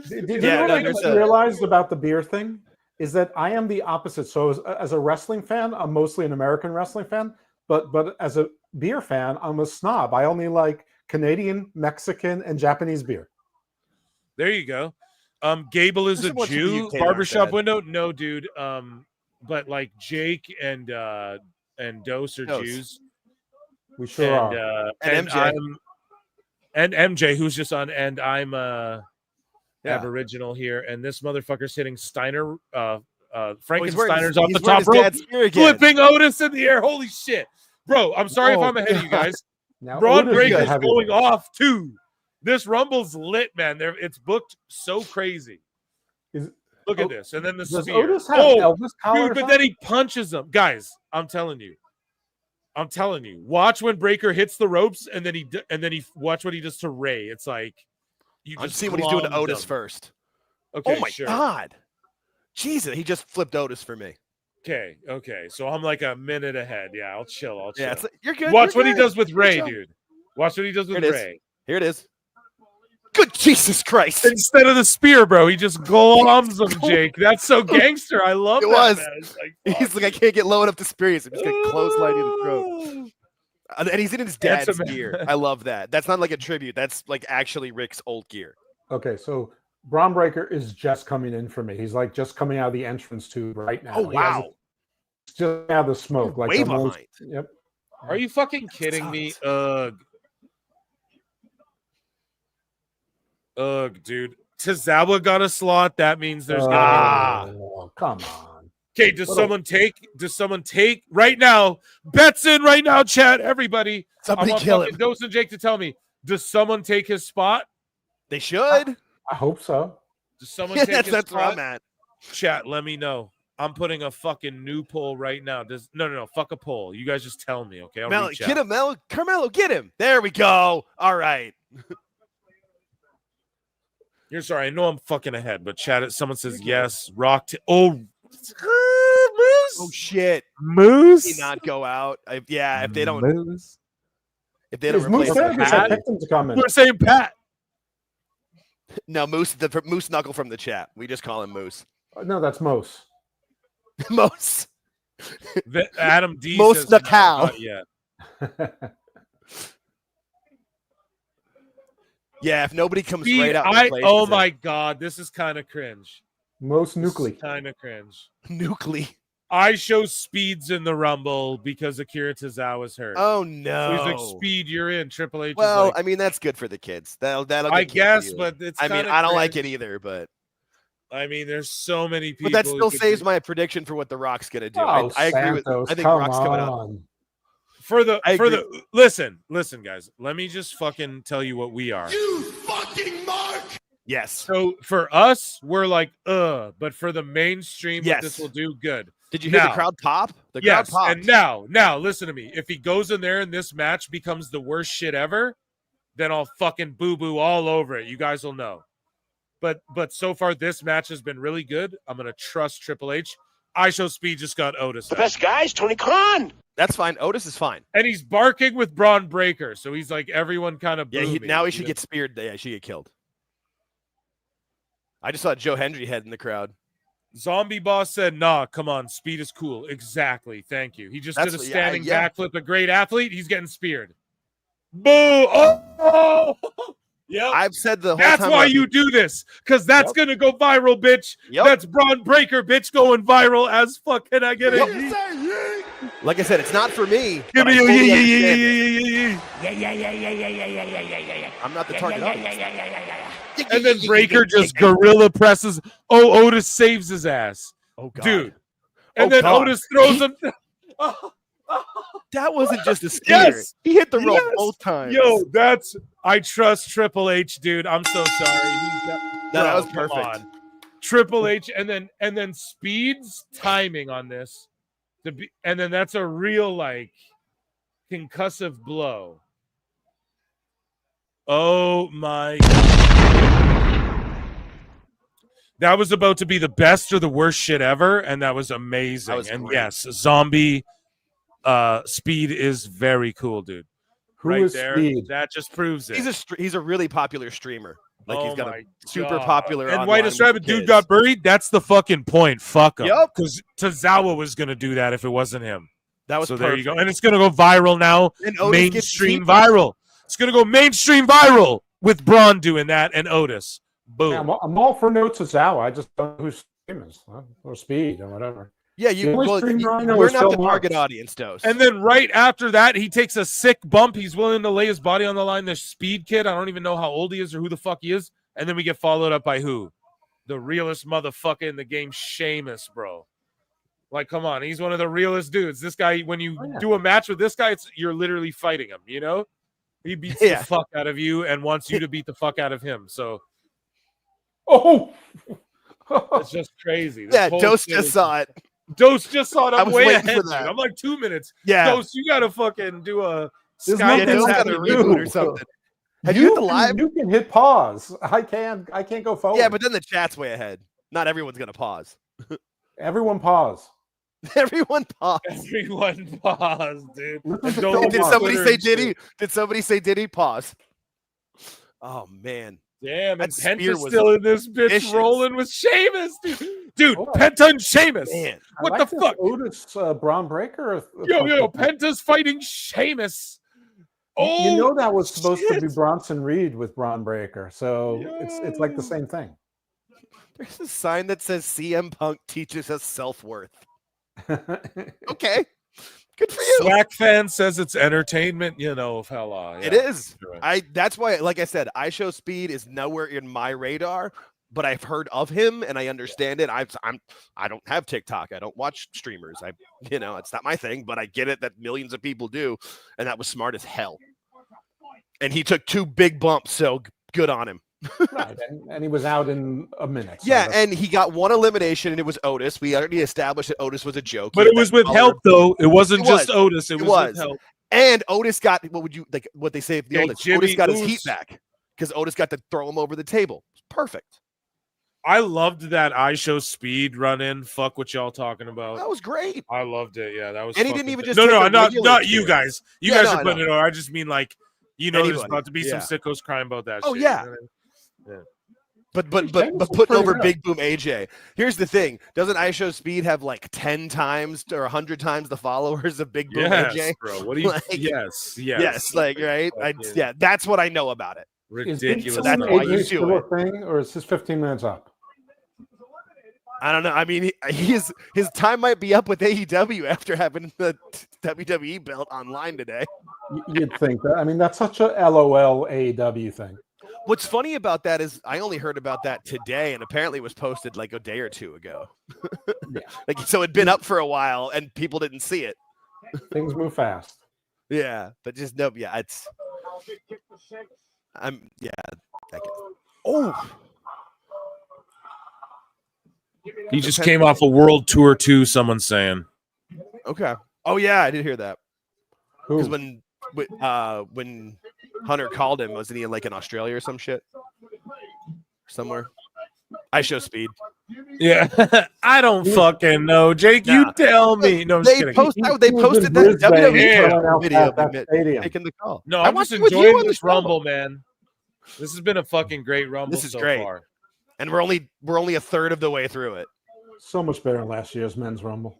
Did you know what I just realized about the beer thing? Is that I am the opposite. So as a wrestling fan, I'm mostly an American wrestling fan, but as a beer fan, I'm a snob. I only like Canadian, Mexican, and Japanese beer. There you go. Gable is a Jew. Barbershop window? No, dude. But like Jake and Dose are Jews. We sure are. And MJ. And MJ, who's just on, and I'm Aboriginal here, and this motherfucker's hitting Steiner. Frankensteiner's off the top rope, flipping Otis in the air. Holy shit, bro! I'm sorry if I'm ahead of you guys. Braun Breaker's going off too. This Rumble's lit, man. It's booked so crazy. Look at this, and then the spear. Otis have Elvis collar, dude, but then he punches him, guys. I'm telling you. Watch when Breaker hits the ropes, and then he watch what he does to Ray. It's like I'm seeing what he's doing to Otis first. Okay, oh my god, Jesus! He just flipped Otis for me. Okay. So I'm like a minute ahead. Yeah, I'll chill. Yeah, you're good. Watch what he does with Ray, dude. Watch what he does with Ray. Here it is. Good Jesus Christ! Instead of the spear, bro, he just gloms him, Jake. That's so gangster. I love it. Man. He's like, I can't get low enough to spear you. So I'm just gonna clothesline you in the throat. And he's in his dad's gear. I love that. That's not like a tribute. That's like actually Rick's old gear. Okay, so Braun Breaker is just coming in for me. He's like just coming out of the entrance tube right now. Oh wow! Just out of the smoke, like way behind. Yep. Are you fucking kidding me? Dude. Tozawa got a slot. That means there's come on. Okay, does someone take right now? Bets in right now, chat. Everybody. Somebody kill him. Dose and Jake to tell me. Does someone take his spot? They should. I hope so. Does someone take his that's spot? where I'm at. Chat, let me know. I'm putting a fucking new poll right now. No. Fuck a poll. You guys just tell me, okay? Get him, Carmelo, get him. There we go. All right. You're sorry. I know I'm fucking ahead, but chat. Someone says yes. Rock. Moose? Oh shit, Moose? Did he not go out? If they don't, Moose. if they don't Is Moose replace there? him, Because I picked him to come in. We're saying Pat. no Moose, the Moose Knuckle from the chat. We just call him Moose. No, that's Mose. Moose. Adam D Moose says Knuckle. no, not yet. Yeah, if nobody comes Speed, right out, and replaces oh him. my god, this is kind of cringe. Most nuclei. Kind of cringe. Nuclei. I show Speeds in the Rumble because Akira Tozawa's hurt. Oh So no! he's like, Speed, you're in. Triple H. Well, is like, I mean that's good for the kids. That'll I get kids guess, to you. but it's. I mean, kinda I don't like cringe. it either, but There's so many people. that who still could saves do- my prediction for what The Rock's gonna do. Oh, I agree with. Santos, I think come Rock's coming out. on. Listen, guys. Let me just fucking tell you what we are. You fucking mark. Yes. So for us, we're like, but for the mainstream, what Yes. this will do good. Did you hear Now- the crowd pop? The Yes, crowd popped. and now listen to me. If he goes in there and this match becomes the worst shit ever, then I'll fucking boo-boo all over it. You guys will know. But so far this match has been really good. I'm gonna trust Triple H. I Show Speed just got Otis. The best guy is Tony Khan. That's fine. Otis is fine. And he's barking with Braun Breaker, so he's like everyone kind of Yeah, now he should get speared. Yeah, he should get killed. I just saw Joe Hendry head in the crowd. Zombie Boss said, nah, come on, Speed is cool. Exactly. Thank you. He just did a standing backflip, a great athlete. He's getting speared. Boo! Oh! Yep. I've said the whole That's time why about- you do this, because that's going to go viral, bitch. Yep. That's Braun Breaker, bitch, going viral as fuck. Can I get it? Like I said, it's not for me. Give but me I a fully yeah. understand it. I'm not the target audience. And then Breaker just gorilla presses. Oh, Otis saves his ass. Oh, God. Dude. And then God. Otis throws him. That wasn't just a spear. Yes. He hit the rope Yes. both times. Yo, I trust Triple H, dude. I'm so sorry. No, that was Come perfect. on. Triple H, and then Speed's timing on this, and then that's a real like concussive blow. Oh my God. That was about to be the best or the worst shit ever, and that was amazing. That was and great. yes, Zombie Speed is very cool, dude. Who right is there, Speed? that just proves it. He's a really popular streamer. Like he's got my a super God. popular. And online Whitest with Rabbit kids. dude got buried. That's the fucking point. Fuck him. Yep. Because Tozawa was gonna do that if it wasn't him. That was so. perfect. There you go. And it's gonna go viral now. And Otis gets Mainstream his heat viral. It's gonna go mainstream viral with Braun doing that and Otis. Boom. Yeah, I'm all for no Tozawa. I just don't know who's famous or Speed or whatever. Yeah, The only streamer I know we're is not Phil the target Marks. audience, Dose. And then right after that, he takes a sick bump. He's willing to lay his body on the line. The Speed kid. I don't even know how old he is or who the fuck he is. And then we get followed up by who? The realest motherfucker in the game, Sheamus, bro. Like, come on. He's one of the realest dudes. This guy, when you do a match with this guy, you're literally fighting him, you know? He beats the fuck out of you and wants you to beat the fuck out of him. So Oh, it's just crazy. This Yeah, whole Dose shit just is- saw it. Dose just saw it. I I'm was way waiting ahead. for that. Dude. I'm like 2 minutes. Yeah. Dose, you got to fucking do a There's Sky nothing Dose I got can a reboot or do. something. Have you hit the live? You can hit pause. I can't go forward. Yeah, but then the chat's way ahead. Not everyone's gonna pause. everyone pause. Everyone pause. Everyone pause, dude. Listen to Don't Phil Did Marks. somebody Twitter say and shit. Diddy? Did somebody say Diddy? Pause. Oh man. Damn, and That spear Penta's was still in this bitch vicious. rolling with Sheamus, dude. Dude, Oh. Penta and Sheamus. Man. What I like the this fuck? Otis Braun Breaker. Yo, Penta's fighting Sheamus. Oh, You know that was supposed to be shit. Bronson Reed with Braun Breaker, so it's like the same thing. There's a sign that says CM Punk teaches us self-worth. Okay. Good for you. Slack fan says it's entertainment, you know, hella. It yeah. is. Right. That's why, like I said, I Show Speed is nowhere in my radar, but I've heard of him and I understand it. I don't have TikTok. I don't watch streamers. It's not my thing, but I get it that millions of people do, and that was smart as hell. And he took 2 big bumps, so good on him. Right, and he was out in a minute. so Yeah, that's- and he got 1 elimination, and it was Otis. We already established that Otis was a joke. But He it had was that with color. help, though. It wasn't It just was. Otis. It was with help. And Otis got what they say of the Yeah, oldest. Jimmy Otis got his Oos. heat back because Otis got to throw him over the table. Perfect. I loved that I Show Speed run in. Fuck what y'all talking about. That was great. I loved it. Yeah, that was. And he didn't even just no, take a not regular you tier. guys. You Yeah, guys no, are I putting know. it on. I just mean like there's Anybody. about to be some Yeah. sickos crying about that. Oh, shit, yeah. you know what I mean? Yeah. But putting over Big Boom AJ. Here's the thing: doesn't I Show Speed have like 10 times or 100 times the followers of Big Boom Yes, AJ? bro. What do you? Like, yes. like right. Yeah, that's what I know about it. Is Big So Boom that's why you AJ do still it. a thing, or is his 15 minutes up? I don't know. I mean, his time might be up with AEW after having the WWE belt online today. You'd think that. I mean, that's such a LOL AEW thing. What's funny about that is I only heard about that today, and apparently it was posted like a day or two ago. Like, so it'd been up for a while, and people didn't see it. Things move fast. Yeah, but just no. Yeah, it's. Oh. He just came off a World Tour 2. Someone's saying. Okay. Oh yeah, I did hear that. Because when Hunter called him, wasn't he like in Australia or some shit? Somewhere. I Show Speed. Yeah, I don't fucking know, Jake. You tell me. No, I'm just they kidding. they posted that WWE video that stadium. taking the call. No, I I'm just watched it with you enjoying on the this show. Rumble, man. This has been a fucking great Rumble This is so great. far. And we're only a third of the way through it. So much better than last year's men's Rumble.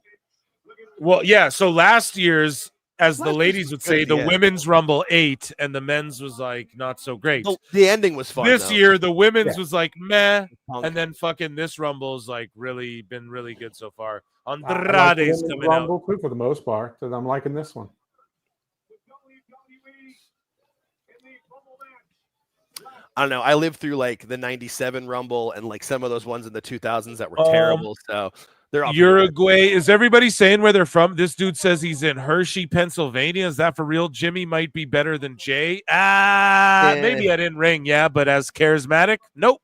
Well, yeah. So last year's, as the Last ladies year's would was say, good, the yeah. women's Rumble 8, and the men's was like not so great. The ending was fun. This though. year, the women's was like meh, Punk. and then fucking this Rumble's like really been really good so far. I like the Andrade's women's coming out. Rumble too, for the most part. And I'm liking this one. I don't know. I lived through like the '97 Rumble and like some of those ones in the 2000s that were Um, terrible. So they're all Uruguay. Is everybody saying where they're from? This dude says he's in Hershey, Pennsylvania. Is that for real? Jimmy might be better than Jay. Maybe I didn't ring. Yeah, but as charismatic, nope.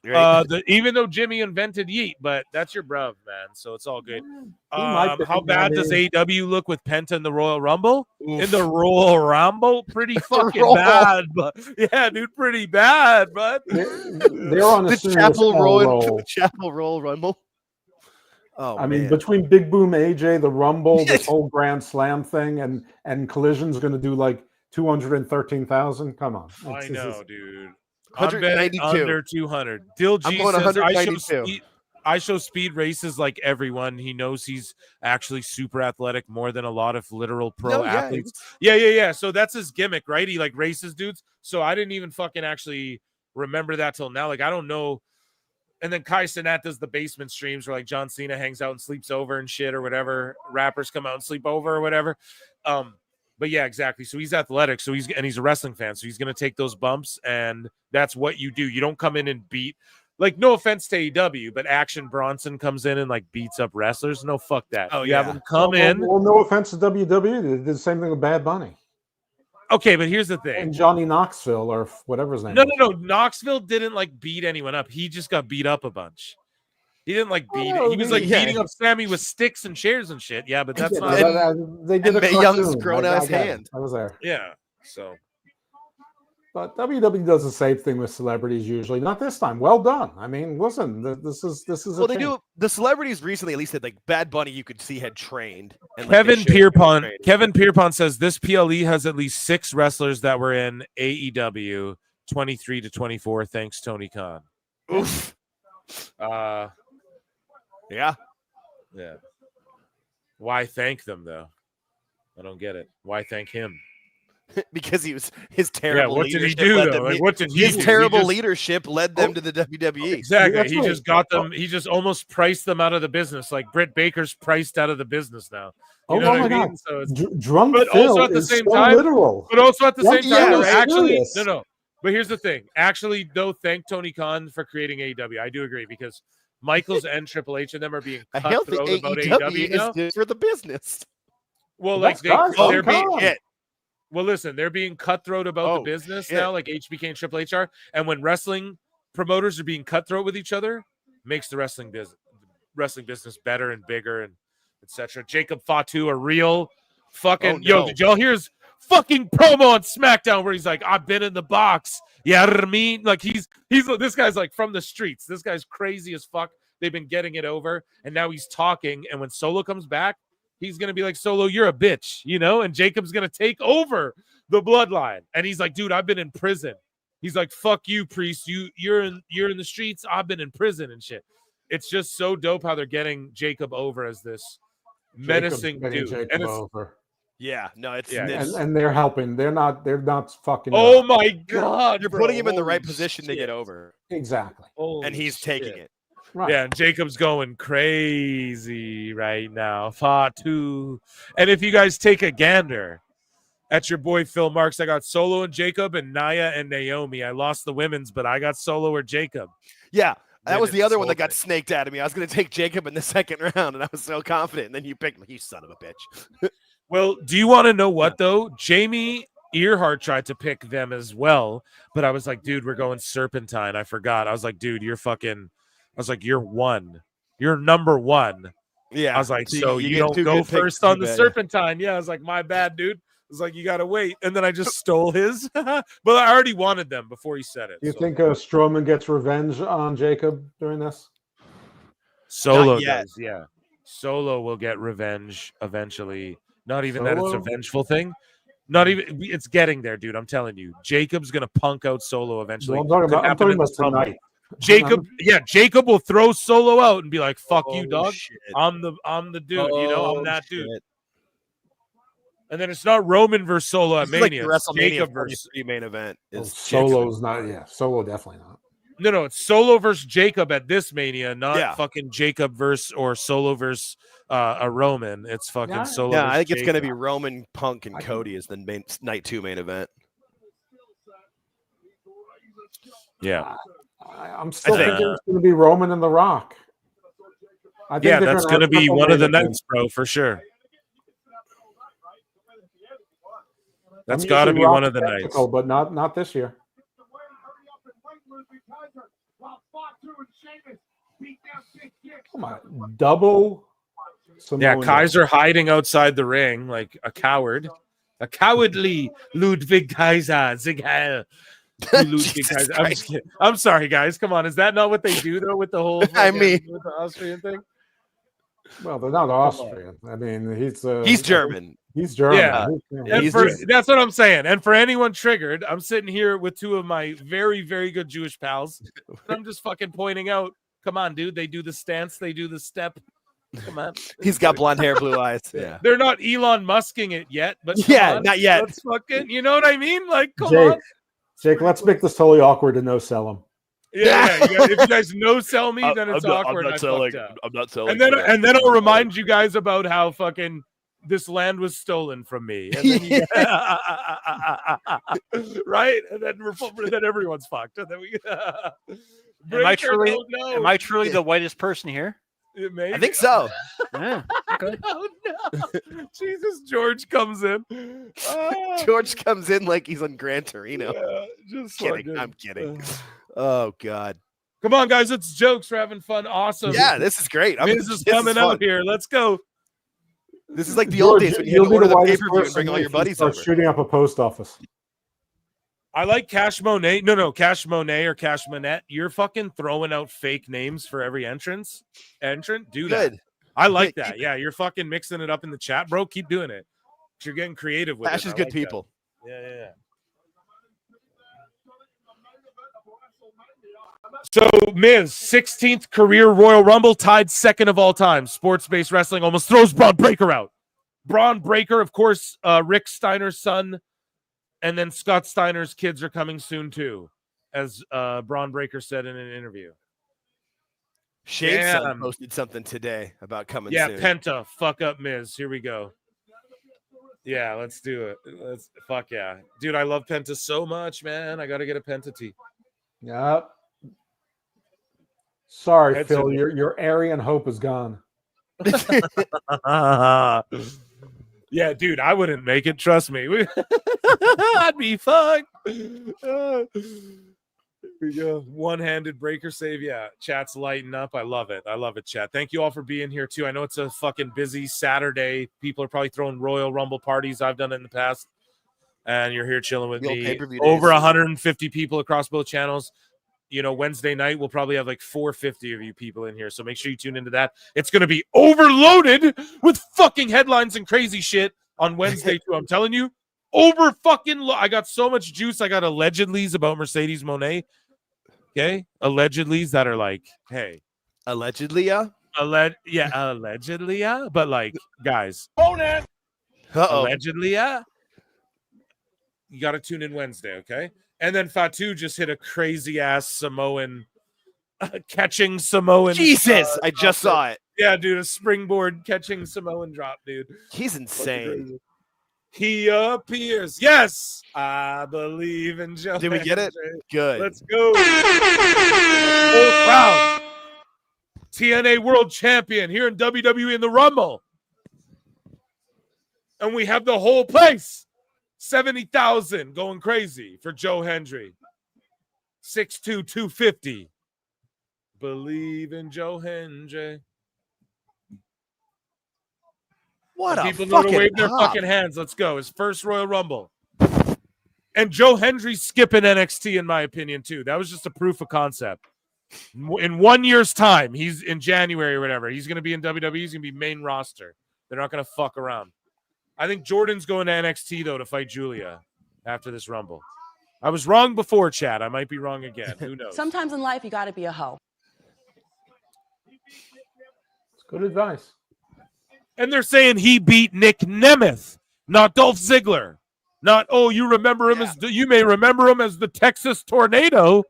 Right. Even though Jimmy invented Yeet, but that's your bruv, man. So it's all good. might be. How bad I does mean- AEW look with Penta in the Royal Rumble? Oof. In the Royal Rumble, pretty fucking Royal. bad, but yeah, dude, pretty bad, but They're on a the serious Chapel roll. Royal Chapel Royal Rumble. Oh, I mean, man. between Big Boom AJ, the Rumble, this whole Grand Slam thing, and Collision's going to do like 213,000. Come on, I It's- know, dude. I'm betting 192. under 200. Dill G I'm going says 192. I show speed races like everyone. He knows he's actually super athletic more than a lot of literal pro No, yeah, athletes. Yeah. So that's his gimmick, right? He like races dudes. So I didn't even fucking actually remember that till now. Like I don't know. And then Kai Cenat does the basement streams where like John Cena hangs out and sleeps over and shit or whatever. Rappers come out and sleep over or whatever. But yeah, exactly. So he's athletic. So he's a wrestling fan. So he's gonna take those bumps, and that's what you do. You don't come in and beat. Like, no offense to AEW, but Action Bronson comes in and like beats up wrestlers. No, fuck that. Oh, You have yeah. him come in. Well, no offense to WWE, they did the same thing with Bad Bunny Okay, but here's the thing. and Johnny Knoxville or whatever his name. No. was. Knoxville didn't like beat anyone up. He just got beat up a bunch. He didn't like beat it. Oh, He was like yeah. beating up Sammy with sticks and chairs and shit. Yeah, but that's Yeah, not. they did and a Mae Young's cartoon. grown I ass get it. hand. I was there. Yeah. So But WWE does the same thing with celebrities usually. Not this time. Well done. I mean, listen, this is Well, a they change. do. The celebrities recently, at least, had like Bad Bunny. You could see had trained. And, like, Kevin they showed him Pierpont. training. Kevin Pierpont says this PLE has at least 6 wrestlers that were in AEW 23 to 24. Thanks, Tony Khan. Oof. Yeah. Yeah. Why thank them though? I don't get it. Why thank him? Because his terrible what did he leadership do, led though? them- Like, what did he his do? He terrible just- leadership led them to the WWE. Exactly. That's He right. just got them. He just almost priced them out of the business. Like Britt Baker's priced out of the business now. You Oh, know my what I mean? God. So it's, Drunk but Phil also at the is same so time, literal. but also at the Drunk same time, Phil though, is actually, serious. no. But here's the thing. Actually, though, thank Tony Khan for creating AEW. I do agree because Michaels and Triple H and them are being A healthy cutthroat about AEW AEW now. is good for the business. Well, That's like guys, they're Tony being Khan. Shit. well, listen, they're being cutthroat about Oh, the business shit. now, like HBK and Triple H are. And when wrestling promoters are being cutthroat with each other, makes the wrestling business better and bigger and etc. Jacob Fatu, a real fucking Oh, no. Did y'all hear his fucking promo on SmackDown where he's like, I've been in the box. Yeah, I mean, like he's this guy's like from the streets. This guy's crazy as fuck. They've been getting it over, and now he's talking. And when Solo comes back, he's gonna be like, Solo, you're a bitch, you know. And Jacob's gonna take over the bloodline. And he's like, dude, I've been in prison. He's like, fuck you, priest. You're in the streets. I've been in prison and shit. It's just so dope how they're getting Jacob over as this menacing dude. And it's, Yeah, no, it's and they're helping. They're not fucking. Oh my god, you're bro. putting him in the Holy right position to get over. Exactly. And he's taking it. Right. Yeah, and Jacob's going crazy right now. Fatu. And if you guys take a gander at your boy Phil Marks, I got Solo and Jacob and Nia and Naomi. I lost the women's, but I got Solo or Jacob. Yeah, that was the other one that got snaked out of me. I was going to take Jacob in the second round, and I was so confident. And then you picked me, you son of a bitch. Well, do you want to know what, though? Jamie Earhart tried to pick them as well, but I was like, dude, we're going Serpentine. I forgot. I was like, dude, you're one. You're number one. Yeah. I was like, so you get don't two go good picks, first on too the bad. Serpentine. Yeah, I was like, my bad, dude. I was like, you got to wait. And then I just stole his. But I already wanted them before he said it. Do you so. think Strowman gets revenge on Jacob during this? Solo Not yet. does, yeah. Solo will get revenge eventually. Not even that it's a Solo? vengeful thing. Not even it's getting there, dude. I'm telling you. Jacob's gonna punk out Solo eventually. No, I'm talking about tonight. Jacob will throw Solo out and be like, "Fuck you, dog. Shit. I'm the dude. You know, I'm that shit. dude." And then it's not Roman versus Solo at This is like Mania. the It's WrestleMania Jacob versus 43 main event. Is Solo's not. Yeah, Solo definitely not. No, it's Solo versus Jacob at this Mania, not Yeah. fucking Jacob versus or Solo versus a Roman. It's fucking Solo. Yeah, I versus think it's going to Jacob. be Roman, Punk, and Cody as the night 2 main event. Yeah. I'm still thinking it's going to be Roman and The Rock. I think Yeah, they're that's gonna going to have be couple one of the main events. nights, bro, for sure. That's I'm got to usually be Rock one of the skeptical, nights. but not this year. Come on, double. Yeah, Samoan Kaiser hiding outside the ring like a coward. A cowardly Ludwig Kaiser. Zig Heil. Ludwig Kaiser. I'm sorry, guys. Come on. Is that not what they do, though, with the whole with the Austrian thing? Well, they're not Austrian. I mean, He's German. He's German. Yeah. And that's what I'm saying. And for anyone triggered, I'm sitting here with two of my very, very good Jewish pals. And I'm just fucking pointing out, come on, dude. They do the stance. They do the step. Come on. He's got blonde hair, blue eyes. Yeah. They're not Elon Musking it yet, but come Yeah, on, not yet. Let's fucking, you know what I mean? Like, come on. Jake, let's make this totally awkward to no sell him. Yeah. If you guys no sell me, then it's awkward. I'm not selling. I'm not selling. And then I'll remind you guys about how fucking this land was stolen from me. And then you right? And then everyone's fucked. And then we Am I truly the whitest person here? Maybe. I think so. Yeah. Okay. Oh no! Jesus, George comes in. George comes in like he's on Gran Torino. Just kidding. fucking- I'm kidding. Oh God. Come on, guys. It's jokes. We're having fun. Awesome. Yeah, this is great. Miz is coming out here. Let's go. This is like the old days when you had to order the pay-per-view and bring all your buddies over. Shooting up a post office. I like Cash Monet. No, Cash Monet or Cash Monette. You're fucking throwing out fake names for every entrant. Do that. Good. I like that. Yeah, you're fucking mixing it up in the chat, bro. Keep doing it. You're getting creative with Cash it. is I good like people. that. Yeah. So, Miz, 16th career Royal Rumble, tied second of all time. Sports-based wrestling almost throws Braun Breaker out. Braun Breaker, of course, Rick Steiner's son, and then Scott Steiner's kids are coming soon too, as Braun Breaker said in an interview. Shane's son posted something today about coming soon. Yeah, Penta, fuck up Miz. Here we go. Yeah, let's do it. Fuck yeah. Dude, I love Penta so much, man. I got to get a Penta tee. Yep. Sorry, That's Phil. okay. Your Aryan hope is gone. Yeah, dude, I wouldn't make it. Trust me. I'd be fucked. Here we go. One-handed breaker save. Yeah, chat's lighting up. I love it. I love it, chat. Thank you all for being here, too. I know it's a fucking busy Saturday. People are probably throwing Royal Rumble parties. I've done it in the past. and you're here chilling with Real me. pay-per-view Over days. 150 people across both channels. You know, Wednesday night we'll probably have like 450 of you people in here, so make sure you tune into that. It's going to be overloaded with fucking headlines and crazy shit on Wednesday too. I'm telling you, over fucking. I got so much juice. I got allegedlys about Mercedes Moné. Okay, allegedlys that are like, hey, allegedly, yeah, allegedly, yeah, but like, guys, allegedly, yeah. You got to tune in Wednesday, okay? And then Fatu just hit a crazy ass Samoan catching Samoan. Jesus, I just saw it. Yeah, dude, a springboard catching Samoan drop, dude. He's insane. He appears. Yes, I believe in Joe. Did we get it? Good. Let's go. Full crowd. TNA World Champion here in WWE in the Rumble. And we have the whole place. 70,000 going crazy for Joe Hendry. 6'2", 250. Believe in Joe Hendry. What a people know to fucking wave their pop. fucking hands. Let's go. His first Royal Rumble. And Joe Hendry skipping NXT, in my opinion, too. That was just a proof of concept. In 1 year's time, he's in January or whatever, he's going to be in WWE. He's going to be main roster. They're not going to fuck around. I think Jordan's going to NXT, though, to fight Julia after this Rumble. I was wrong before, Chad. I might be wrong again. Who knows? Sometimes in life, you got to be a hoe. It's good advice. And they're saying he beat Nick Nemeth, not Dolph Ziggler. Not, oh, you remember him as you may remember him as the Texas Tornado,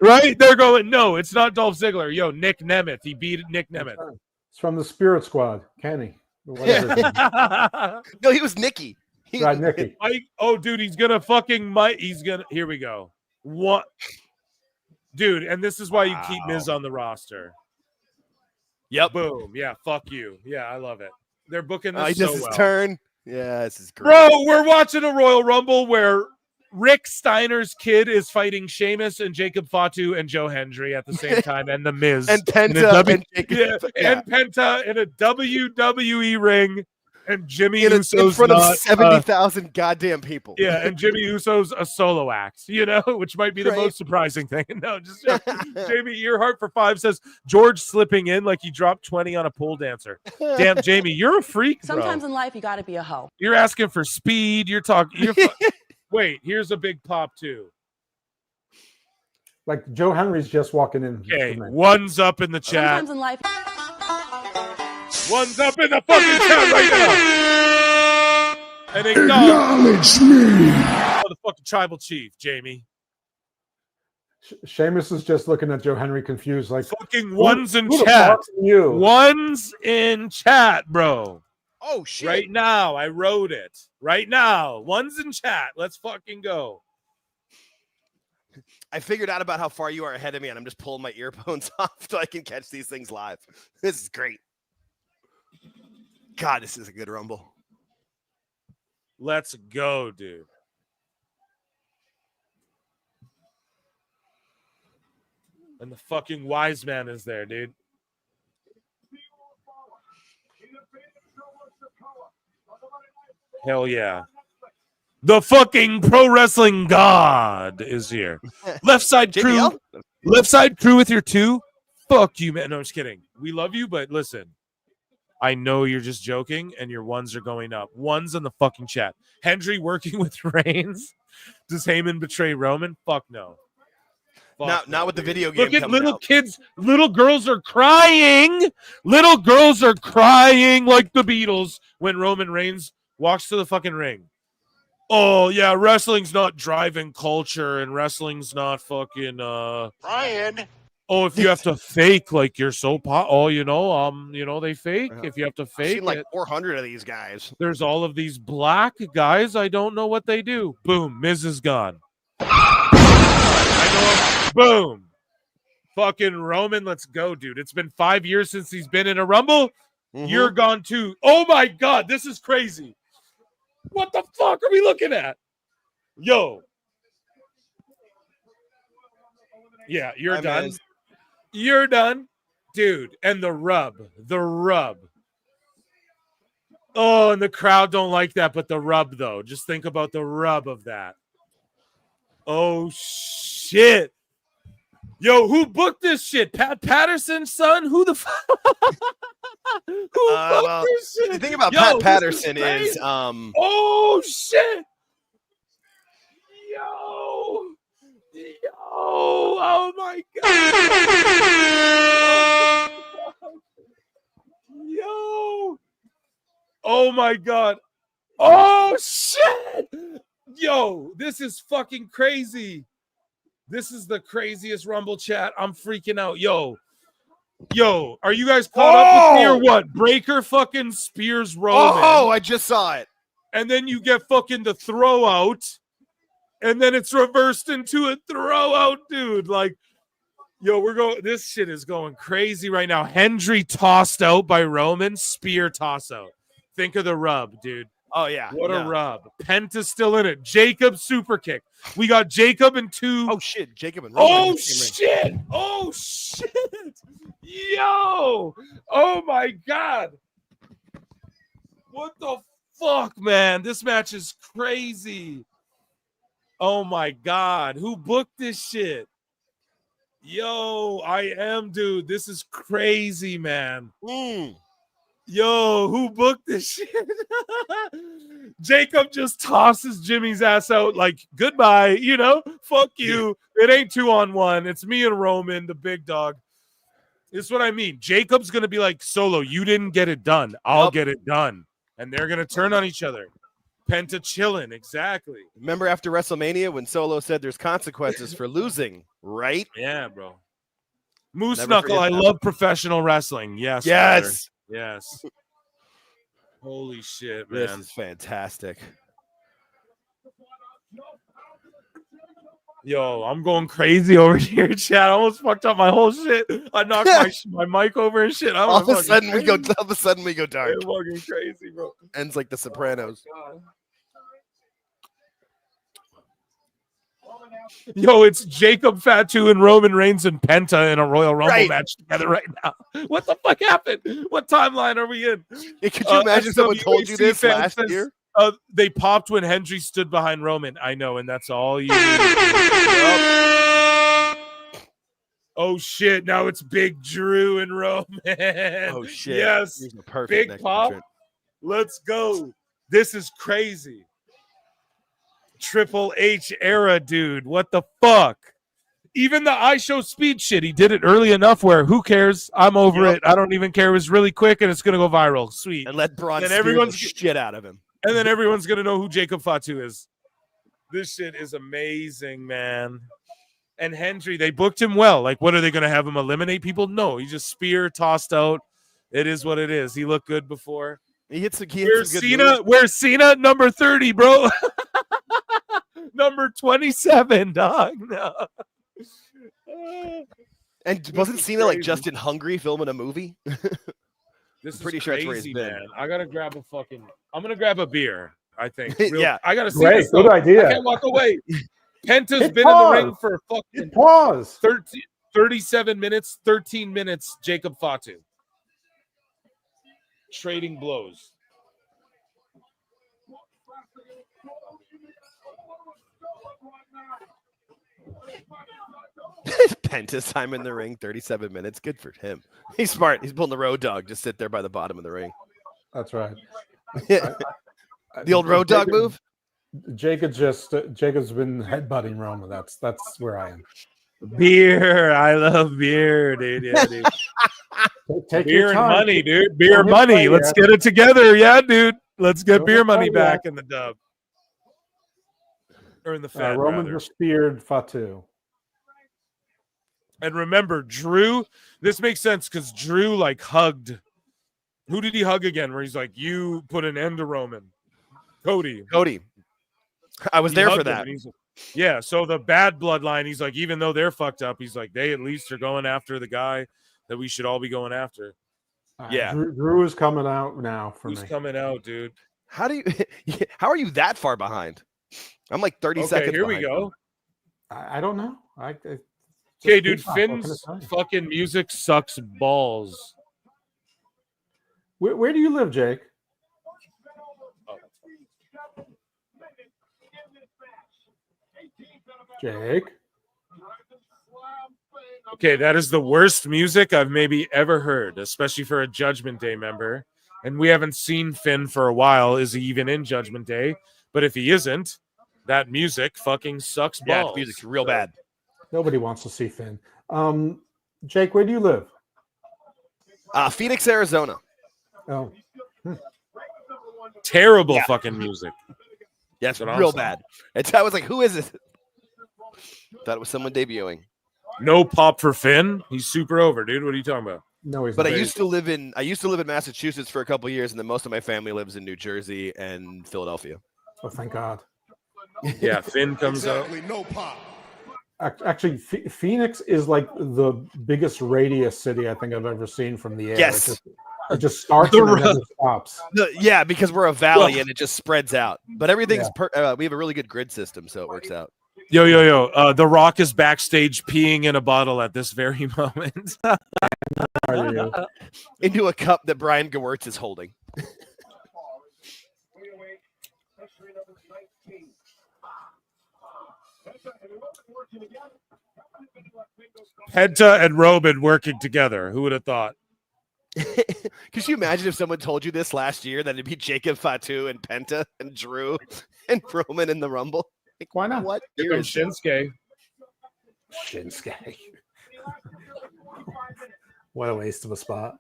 right? They're going, no, it's not Dolph Ziggler. Yo, Nick Nemeth. He beat Nick Nemeth. It's from the Spirit Squad, Kenny. Whatever. No, he was Nikki. Right, Nikki. Oh, dude, he's gonna fucking he's gonna. Here we go. What, dude? And this is why you keep Miz on the roster. Yep. Boom. Yeah. Fuck you. Yeah, I love it. They're booking this He so does his well. turn. Yeah, this is great. Bro, we're watching a Royal Rumble where Rick Steiner's kid is fighting Sheamus and Jacob Fatu and Joe Hendry at the same time, and The Miz. And Penta and Jacob, and Penta in a WWE ring, and Jimmy in Uso's front of not, 70,000 goddamn people. yeah, and Jimmy Uso's a solo act, you know, which might be the Right. most surprising thing. No, just Jamie Earhart for 5 says George slipping in like he dropped 20 on a pole dancer. Damn, Jamie, you're a freak, bro. Sometimes in life, you got to be a hoe. You're asking for speed. You're talking. Wait, here's a big pop too. Like Joe Henry's just walking in. Okay, one's up in the chat. Sometimes in life, One's up in the fucking chat right now. And Acknowledge me. Oh, the fucking tribal chief, Jamie. Sheamus is just looking at Joe Henry confused, like fucking ones in who the chat. fuck's you? One's in chat, bro. Oh shit! Right now, I wrote it. Right now, one's in chat. Let's fucking go. I figured out about how far you are ahead of me, and I'm just pulling my earphones off so I can catch these things live. This is great. God, this is a good Rumble. Let's go, dude. And the fucking wise man is there, dude. Hell yeah. The fucking pro wrestling god is here. Left side crew. JBL? Left side crew with your 2. Fuck you, man. No, I'm just kidding. We love you, but listen. I know you're just joking, and your ones are going up. Ones in the fucking chat. Hendry working with Reigns. Does Heyman betray Roman? Fuck no. Not with the video game. Look at coming little out. kids. Little girls are crying. Little girls are crying like the Beatles when Roman Reigns walks to the fucking ring. Oh, yeah, wrestling's not driving culture, and wrestling's not fucking Brian. Oh, if you have to fake like you're so you know, they fake. If you have to I've fake seen like it. 400 of these guys. There's all of these black guys. I don't know what they do. Boom. Miz is gone. I know. Boom. Fucking Roman. Let's go, dude. It's been 5 years since he's been in a Rumble. You're gone too. Oh my God. This is crazy. What the fuck are we looking at? Yo. Yeah, you're done. Miz. You're done. Dude. And the rub. Oh, and the crowd don't like that, but the rub, though. Just think about the rub of that. Oh, shit. Yo, who booked this shit? Pat Patterson's son? Who the fuck? Who booked this shit? The thing about Yo, Pat this Patterson crazy. is oh, shit. Yo. Oh my God. Yo. Oh my God. Oh shit. Yo, this is fucking crazy. This is the craziest Rumble chat. I'm freaking out. Yo, are you guys caught up with me or what? Breaker fucking spears Roman. Oh, I just saw it. And then you get fucking the throw out. And then it's reversed into a throw out, dude. Like, yo, this shit is going crazy right now. Hendry tossed out by Roman, spear toss out. Think of the rub, dude. Oh, yeah. What a rub. Penta's still in it. Jacob super kick. We got Jacob and two. Oh, shit. Jacob and Roman. Oh, shit. Oh, shit. Yo. Oh, my God. What the fuck, man? This match is crazy. Oh my God, who booked this shit? Yo, dude. This is crazy, man. Yo, who booked this shit? Jacob just tosses Jimmy's ass out like, goodbye, fuck you. It ain't 2-on-1. It's me and Roman, the big dog. This is what I mean. Jacob's going to be like, Solo, you didn't get it done. I'll get it done. And they're going to turn on each other. Penta chilling, exactly. Remember after WrestleMania when Solo said there's consequences for losing, right? Yeah, bro. Moose Knuckle, I love professional wrestling. Yes. Yes. Brother. Yes. Holy shit, man. This is fantastic. Yo, I'm going crazy over here, chat. I almost fucked up my whole shit. I knocked my mic over and shit. All of a sudden we go dark. It's fucking crazy, bro. Ends like The Sopranos. Yo, it's Jacob Fatu and Roman Reigns and Penta in a Royal Rumble match together right now. What the fuck happened? What timeline are we in? Could you imagine someone told you this last year? They popped when Hendry stood behind Roman. I know, and that's all you need. Oh, shit. Now it's Big Drew and Roman. Oh, shit. Yes. Big pop. Let's go. This is crazy. Triple H era, dude. What the fuck? Even the I Show Speed shit, he did it early enough where who cares? I'm over it. I don't even care. It was really quick and it's going to go viral. Sweet. And let Braun and steer the shit out of him. And then everyone's going to know who Jacob Fatu is. This shit is amazing, man. And Hendry, they booked him well. Like, what are they going to have him eliminate people? No, he just spear tossed out. It is what it is. He looked good before. He hits some Where's good Cena? moves. Where's Cena? Number 30, bro. Number 27, dog. No. And wasn't Cena like just in Hungary filming a movie? This is pretty crazy, sure that's where he's been. man. I gotta grab I'm gonna grab a beer. I think. Yeah. I gotta see Great, this. good though. idea. I can't walk away. Penta's Hit been pause. in the ring for fucking Pause. 37 minutes, 13 minutes. Jacob Fatu trading blows. Penta's time in the ring, 37 minutes. Good for him. He's smart. He's pulling the road dog. Just sit there by the bottom of the ring. That's right. The old road dog move? Jacob's been headbutting Roma. That's where I am. Beer. I love beer, dude. Yeah, dude. Take beer your and time. money, dude. Beer Don't money. play Let's yet. get it together. Yeah, dude. Let's get Don't beer money play back yet. in the dub. Or in the fat, Roman rather. just speared Fatu. And remember, Drew, this makes sense because Drew like hugged. Who did he hug again? Where he's like, you put an end to Roman. Cody. I was He there for hugged him, that. and he's like, yeah, so the bad bloodline, he's like, even though they're fucked up, he's like, they at least are going after the guy that we should all be going after. Yeah. Drew is coming out now for Who's me. coming out, dude? How are you that far behind? I'm like 30 seconds here we behind go. him. I don't know. Okay, dude, Finn's fucking music sucks balls. Where do you live, Jake? Jake. Okay, that is the worst music I've maybe ever heard, especially for a Judgment Day member. And we haven't seen Finn for a while. Is he even in Judgment Day? But if he isn't, that music fucking sucks balls. Yeah, the music's real bad. Nobody wants to see Finn. Jake, where do you live? Phoenix, Arizona. Oh. Terrible fucking music. Yeah, it's real bad. I was like, who is this? Thought it was someone debuting. No pop for Finn. He's super over, dude. What are you talking about? No, he's But not. I used to live in Massachusetts for a couple of years, and then most of my family lives in New Jersey and Philadelphia. Oh, thank God. Yeah, Finn comes Exactly, no pop. Actually, Phoenix is like the biggest radius city I think I've ever seen from the air. Yes. It just starts and then never stops. Yeah, because we're a valley and it just spreads out. But everything's we have a really good grid system, so it works out. Yo. The Rock is backstage peeing in a bottle at this very moment. Into a cup that Brian Gewirtz is holding. Penta and Roman working together. Who would have thought? Could you imagine if someone told you this last year that it'd be Jacob Fatu and Penta and Drew and Roman in the Rumble? Like, why not? What? Here comes Shinsuke. Shinsuke. What a waste of a spot.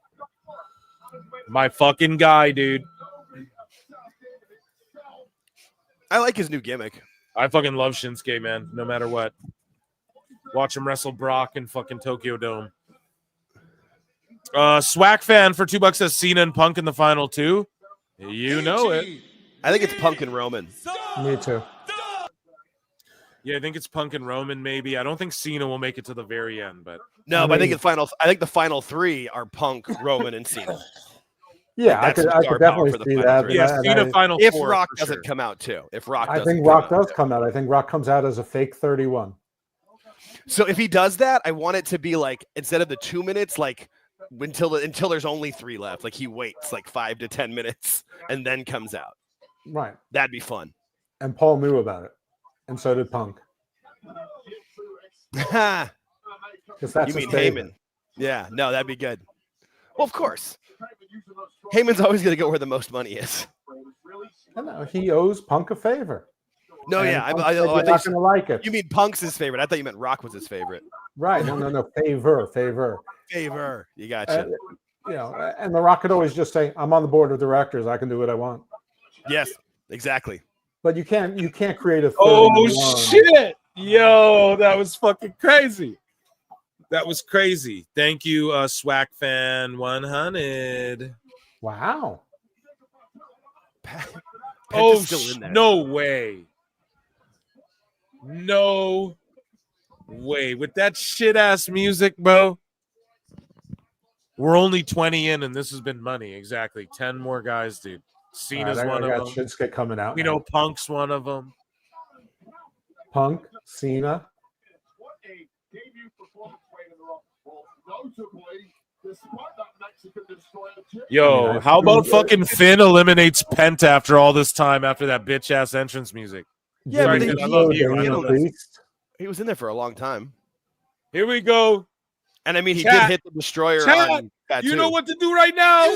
My fucking guy, dude. I like his new gimmick. I fucking love Shinsuke, man. No matter what. Watch him wrestle Brock in fucking Tokyo Dome. Swag fan for $2 says Cena and Punk in the final two. You know it. I think it's Punk and Roman. Me too. Yeah, I think it's Punk and Roman. Maybe I don't think Cena will make it to the very end, but no, but I think the final three are Punk, Roman, and Cena. Yeah, I could definitely see that. Yeah, Cena final if four. Rock for doesn't come out too. If Rock, I think Rock does come out. I think Rock comes out as a fake 31. So if he does that, I want it to be like instead of the 2 minutes, like until there's only 3 left. Like he waits like 5 to 10 minutes and then comes out. Right. That'd be fun. And Paul knew about it, and so did Punk. You mean Heyman? Yeah, no, that'd be good. Well, of course. Heyman's always going to go where the most money is. No, he owes Punk a favor. No, and yeah, Punk's I not going to like it. You mean Punk's his favorite? I thought you meant Rock was his favorite. Right? No, favor. You gotcha. And the Rock could always just say, "I'm on the board of directors. I can do what I want." Yes, exactly. But you can't create a. Oh shit! Yo, that was fucking crazy. That was crazy. Thank you, Swag Fan 100. Wow. No way. No way. With that shit ass music, bro. We're only 20 in, and this has been money. Exactly. 10 more guys, dude. Cena's one of them. Shinsuke coming out. We know Punk's one of them. Punk, Cena. Yo, how about fucking Finn eliminates Penta after all this time after that bitch ass entrance music? Yeah, Sorry, but Finn, I love you. He was in there for a long time. Here we go. And I mean, he did hit the Destroyer on that you too. know what to do right now.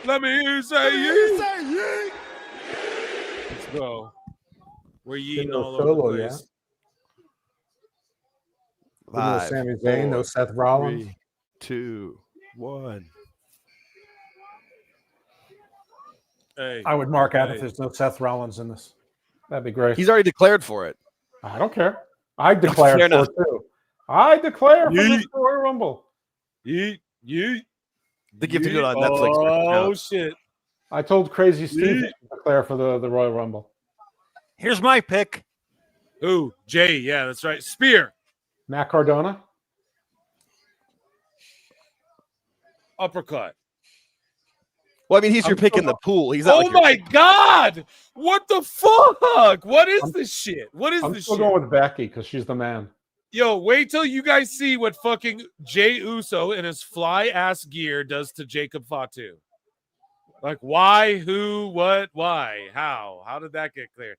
Let me hear you say yeet. Let's go. We're yeeting all over the place. No Sami Zayn, no Seth Rollins. 3, 2, 1. Hey, I would mark out if there's no Seth Rollins in this. That'd be great. He's already declared for it. I don't care. I declare for it too. I declare for the Royal Rumble. Yeet. The gift to do it on Netflix. Oh shit! I told Crazy Steve to declare for the Royal Rumble. Here's my pick. Ooh, Jay. Yeah, that's right. Spear. Matt Cardona. Uppercut. Well, I mean, he's your pick in the pool. He's oh my god! What the fuck? What is this shit? What is I'm this still shit? going with Becky because she's the man. Yo, wait till you guys see what fucking Jay Uso in his fly ass gear does to Jacob Fatu. Like, why, who, what, why, how? How did that get clear?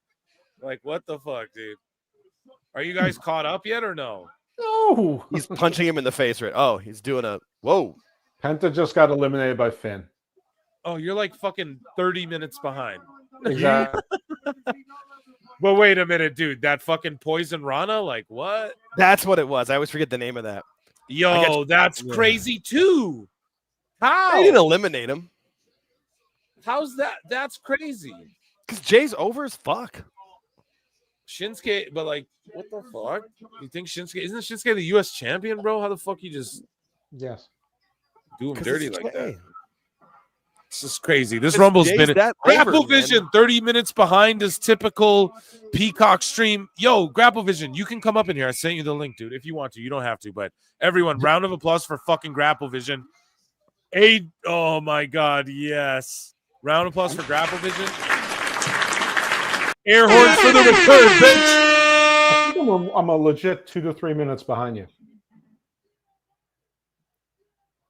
Like, what the fuck, dude? Are you guys caught up yet or no? No. He's punching him in the face, right? Oh, he's doing a whoa. Penta just got eliminated by Finn. Oh, you're like fucking 30 minutes behind. Exactly. But wait a minute, dude. That fucking Poison Rana? Like, what? That's what it was. I always forget the name of that. Yo, that's crazy too. How? They didn't eliminate him. How's that? That's crazy. Because Jay's over as fuck. Shinsuke, but like, what the fuck? You think Shinsuke isn't Shinsuke the U.S. champion, bro? How the fuck you just do him dirty like that? This is crazy. This Rumble's been Grapple Vision 30 minutes behind is typical Peacock stream. Yo, Grapple Vision, you can come up in here. I sent you the link, dude. If you want to, you don't have to. But everyone, round of applause for fucking Grapple Vision. Oh my God, yes. Round of applause for Grapple Vision. Air horns for the return, bitch. I think I'm a legit 2 to 3 minutes behind you.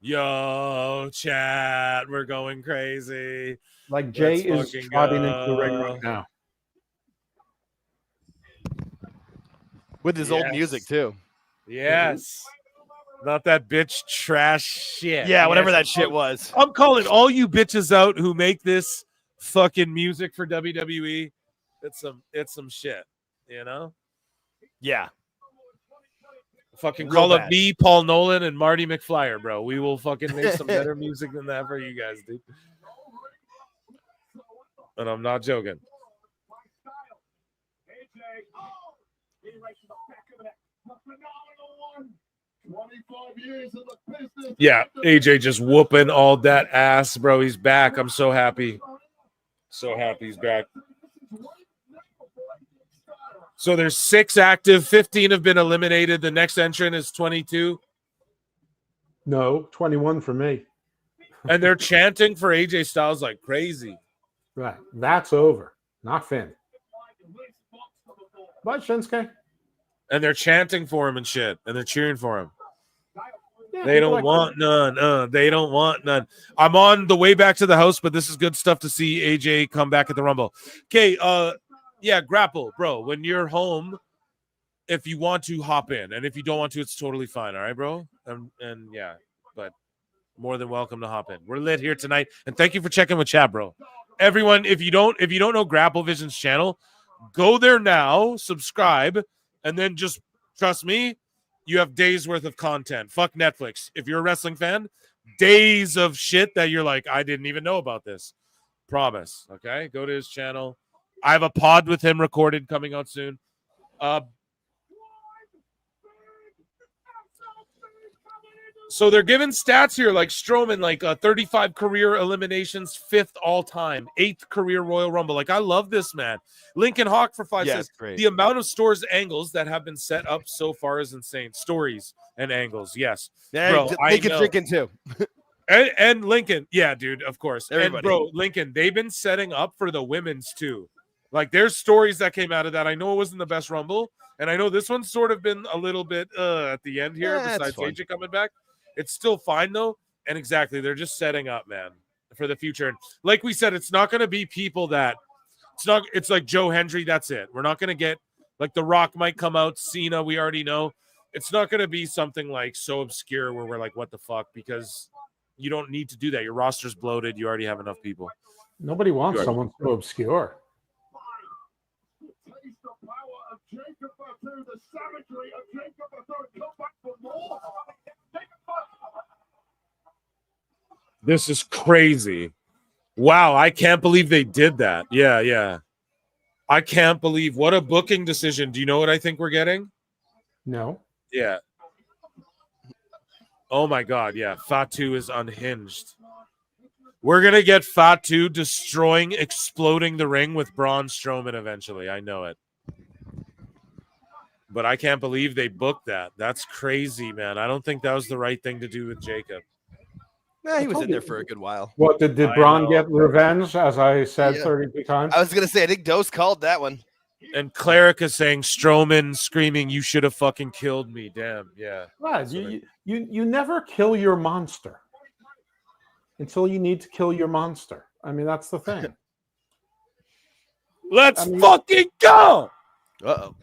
Yo, chat, we're going crazy. Like Jay is trotting into the ring right now. With his old music, too. Yes. Not that bitch trash shit. Yeah, whatever that shit was. I'm calling all you bitches out who make this fucking music for WWE. It's some shit, you know? Yeah. Fucking Real call bad. up me, Paul Nolan, and Marty McFlyer, bro. We will fucking make some better music than that for you guys, dude. And I'm not joking. Yeah, AJ just whooping all that ass, bro. He's back. I'm so happy. So happy he's back. So there's 6 active, 15 have been eliminated. The next entrant is 22. No, 21 for me. And they're chanting for AJ Styles like crazy. Right. That's over. Not Finn. Bye, Shinsuke. And they're chanting for him and shit. And they're cheering for him. Yeah, They don't want none. They don't want none. I'm on the way back to the house, but this is good stuff to see AJ come back at the Rumble. Okay, yeah, Grapple, bro. When you're home, if you want to, hop in. And if you don't want to, it's totally fine. All right, bro? And yeah, but more than welcome to hop in. We're lit here tonight. And thank you for checking with chat, bro. Everyone, if you don't know Grapple Vision's channel, go there now, subscribe, and then just trust me, you have days worth of content. Fuck Netflix. If you're a wrestling fan, days of shit that you're like, I didn't even know about this. Promise. Okay? Go to his channel. I have a pod with him recorded coming out soon. So they're giving stats here like Strowman, like 35 career eliminations, 5th all time, 8th career Royal Rumble. Like, I love this, man. Lincoln Hawk for 5 says great. The amount of stores angles that have been set up so far is insane. Stories and angles, yes. Yeah, bro, Lincoln's drinking too. and Lincoln, yeah, dude, of course. Everybody. And bro, Lincoln, they've been setting up for the women's too. Like, there's stories that came out of that. I know it wasn't the best Rumble, and I know this one's sort of been a little bit at the end here, besides AJ coming back. It's still fine, though. And exactly, they're just setting up, man, for the future. And like we said, it's not going to be people that it's like Joe Hendry. That's it. We're not going to get like The Rock might come out. Cena, we already know. It's not going to be something like so obscure where we're like, what the fuck? Because you don't need to do that. Your roster's bloated. You already have enough people. Nobody wants someone so obscure. This is crazy. Wow, I can't believe they did that. Yeah. I can't believe what a booking decision. Do you know what I think we're getting? No. Yeah. Oh my God, yeah. Fatu is unhinged. We're going to get Fatu destroying, exploding the ring with Braun Strowman eventually. I know it. But I can't believe they booked that. That's crazy, man. I don't think that was the right thing to do with Jacob. Nah, he was in there for a good while. What, did Braun get revenge, as I said 32 times? I was going to say, I think Dose called that one. And Cleric is saying, Strowman screaming, you should have fucking killed me. Damn, yeah. Right. You never kill your monster until you need to kill your monster. I mean, that's the thing. Let's fucking go. Uh-oh.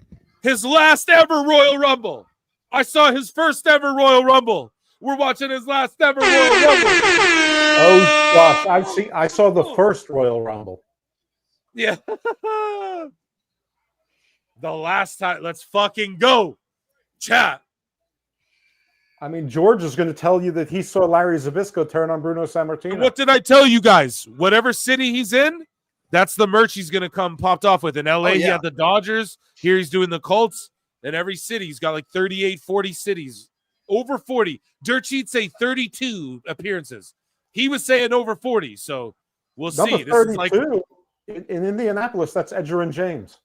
His last ever Royal Rumble. I saw his first ever Royal Rumble. We're watching his last ever Royal Rumble. Oh gosh, I saw the first Royal Rumble. Yeah. The last time. Let's fucking go. Chat. I mean, George is going to tell you that he saw Larry Zbyszko turn on Bruno Sammartino. What did I tell you guys? Whatever city he's in, that's the merch he's going to come popped off with. In LA, he had the Dodgers. Here he's doing the Colts. In every city, he's got like 38, 40 cities. Over 40. Dirt sheets say 32 appearances. He was saying over 40, so we'll see. Number 32 is like in Indianapolis, that's Edger and James.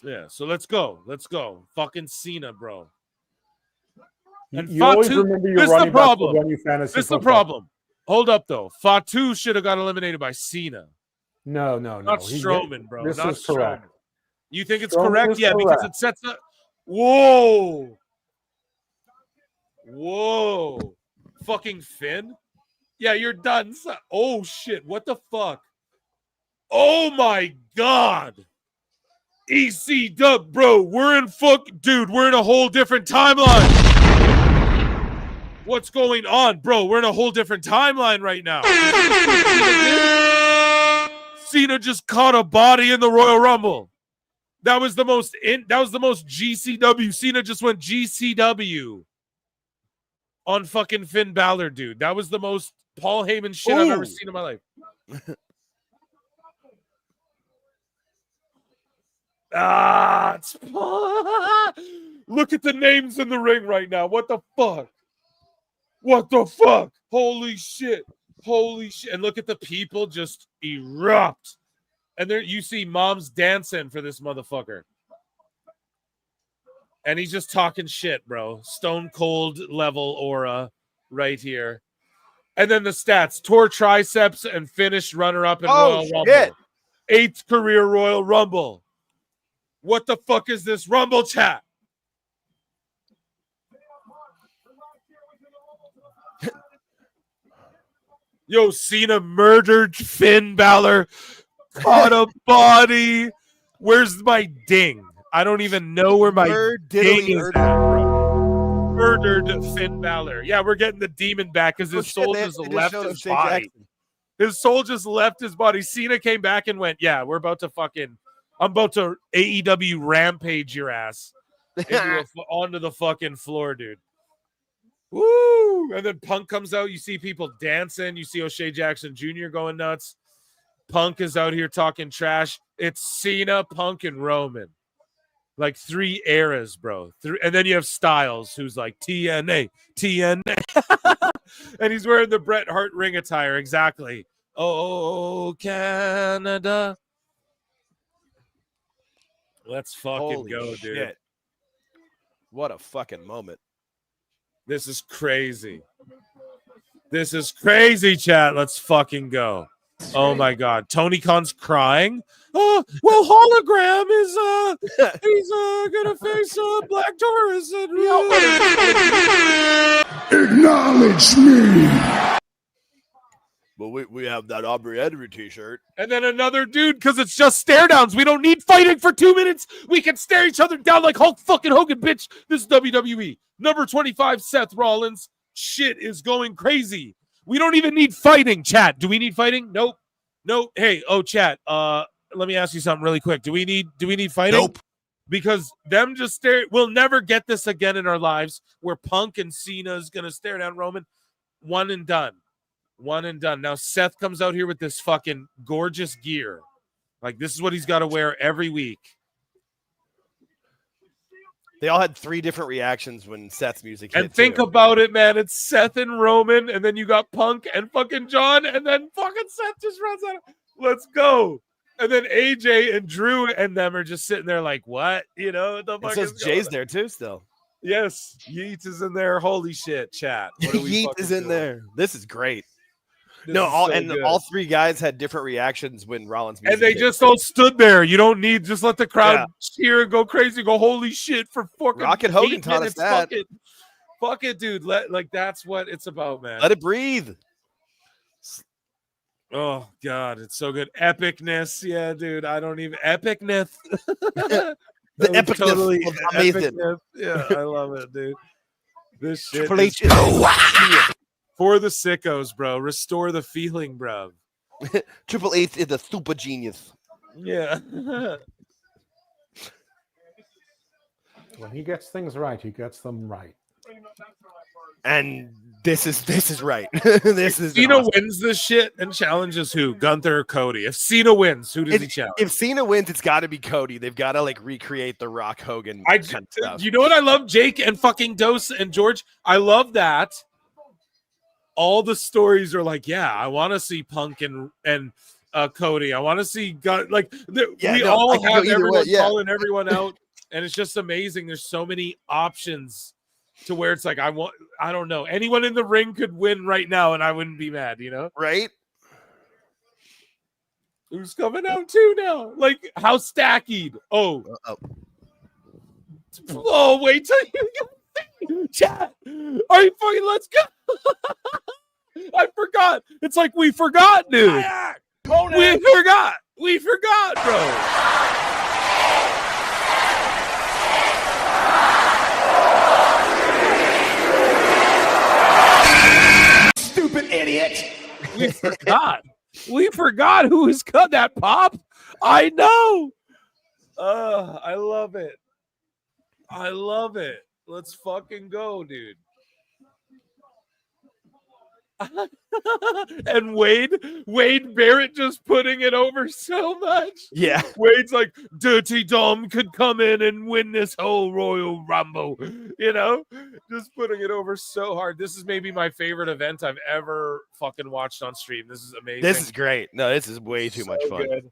Yeah, so let's go. Let's go. Fucking Cena, bro. And You always Fatu, remember your this is running the back problem. when you fantasy This is the football. problem. Hold up, though. Fatu should have got eliminated by Cena. No. Not Strowman, bro. This Not is correct. Strowman. You think it's Strowman correct? is Yeah, because correct. it sets up. Whoa. Whoa. Fucking Finn? Yeah, you're done. Oh, shit. What the fuck? Oh, my God. EC Dub, bro. We're in dude, we're in a whole different timeline. What's going on, bro? We're in a whole different timeline right now. Cena just caught a body in the Royal Rumble. That was the most GCW. Cena just went GCW on fucking Finn Balor, dude. That was the most Paul Heyman shit I've ever seen in my life. Look at the names in the ring right now. What the fuck? What the fuck? Holy shit. Holy shit. And look at the people just erupt. And there you see moms dancing for this motherfucker. And he's just talking shit, bro. Stone cold level aura right here. And then the stats. Tore triceps and finished runner-up in Royal Rumble. 8th career Royal Rumble. What the fuck is this Rumble chat? Yo, Cena murdered Finn Balor. Caught a body. Where's my ding? I don't even know where my ding is at, bro. Murdered Finn Balor. Yeah, we're getting the demon back because his soul just left his body. His soul just left his body. Cena came back and went, yeah, I'm about to AEW rampage your ass onto the fucking floor, dude. Woo! And then Punk comes out. You see people dancing. You see O'Shea Jackson Jr. going nuts. Punk is out here talking trash. It's Cena, Punk, and Roman. Like 3 eras, bro. And then you have Styles, who's like TNA. And he's wearing the Bret Hart ring attire. Exactly. Oh, Canada. Let's fucking go, dude. Shit. What a fucking moment. This is crazy. This is crazy, chat. Let's fucking go. Oh my God. Tony Khan's crying. Oh, well, Hologram is he's gonna face Black Taurus and acknowledge me. Well, we have that Aubrey Edry t-shirt. And then another dude, because it's just stare downs. We don't need fighting for 2 minutes. We can stare each other down like Hulk fucking Hogan, bitch. This is WWE. Number 25, Seth Rollins. Shit is going crazy. We don't even need fighting, chat. Do we need fighting? Nope. Hey, chat. Let me ask you something really quick. Do we need fighting? Nope. Because them just stare. We'll never get this again in our lives where Punk and Cena is gonna stare down Roman. One and done. Now Seth comes out here with this fucking gorgeous gear. Like this is what he's got to wear every week. They all had 3 different reactions when Seth's music hit. And think about it, man. It's Seth and Roman, and then you got Punk and fucking John, and then fucking Seth just runs out. Let's go. And then AJ and Drew and them are just sitting there like, what? You know, what the fuck says Jay's there too still. Yes. Yeats is in there. Holy shit, chat. Yeats is in doing? there. This is great. This is so good. All 3 guys had different reactions when Rollins music and they hit. just all stood there. You don't need, just let the crowd cheer and go crazy. Go, holy shit, for fucking Rocket Hogan taught us that. Fuck it, dude. That's what it's about, man. Let it breathe. Oh God, it's so good. Epicness, yeah, dude. I don't even epicness. The epicness totally was amazing. epicness. Yeah, I love it, dude. This shit Triple is H is for the sickos, bro. Restore the feeling, bro. Triple H is a super genius. Yeah. When he gets things right, he gets them right. And this is right. This is Cena awesome. wins this shit and challenges who? Gunther or Cody? If Cena wins, who does he challenge? If Cena wins, it's got to be Cody. They've got to like recreate the Rock Hogan kind of stuff. You know what I love, Jake and fucking Dose and George? I love that. All the stories are like, yeah, I want to see Punk and Cody. I want to see all have everyone calling everyone out, and it's just amazing. There's so many options to where it's like I don't know. Anyone in the ring could win right now, and I wouldn't be mad, you know? Right? Who's coming out too now? Like how stacked? Oh, wait till you get chat. Are you fucking? Let's go. I forgot. It's like we forgot, dude. We forgot. We forgot, bro. Stupid idiot. We forgot. We forgot who's cut that pop. I know. I love it. I love it. Let's fucking go, dude. And Wade Barrett just putting it over so much. Yeah. Wade's like, Dirty Dom could come in and win this whole Royal Rumble, you know, just putting it over so hard. This is maybe my favorite event I've ever fucking watched on stream. This is amazing. This is great. No, this is way too much fun. Good.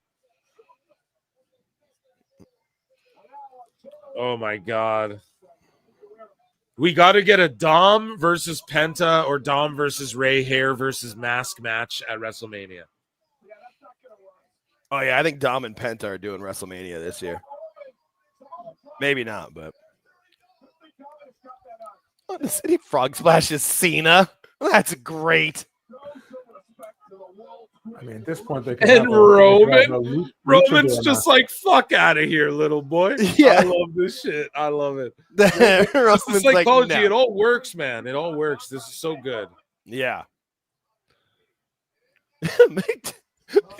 Oh my God. We got to get a Dom versus Penta or Dom versus Ray Hair versus Mask match at WrestleMania. Oh, yeah. I think Dom and Penta are doing WrestleMania this year. Maybe not, but. Oh, the City Frog Splash is Cena. That's great. I mean, at this point, they can And Roman's luchador just match. like, fuck out of here, little boy. Yeah. I love this shit. I love it. Roman's This is psychology. like, no. It all works, man. It all works. This is so good. Yeah.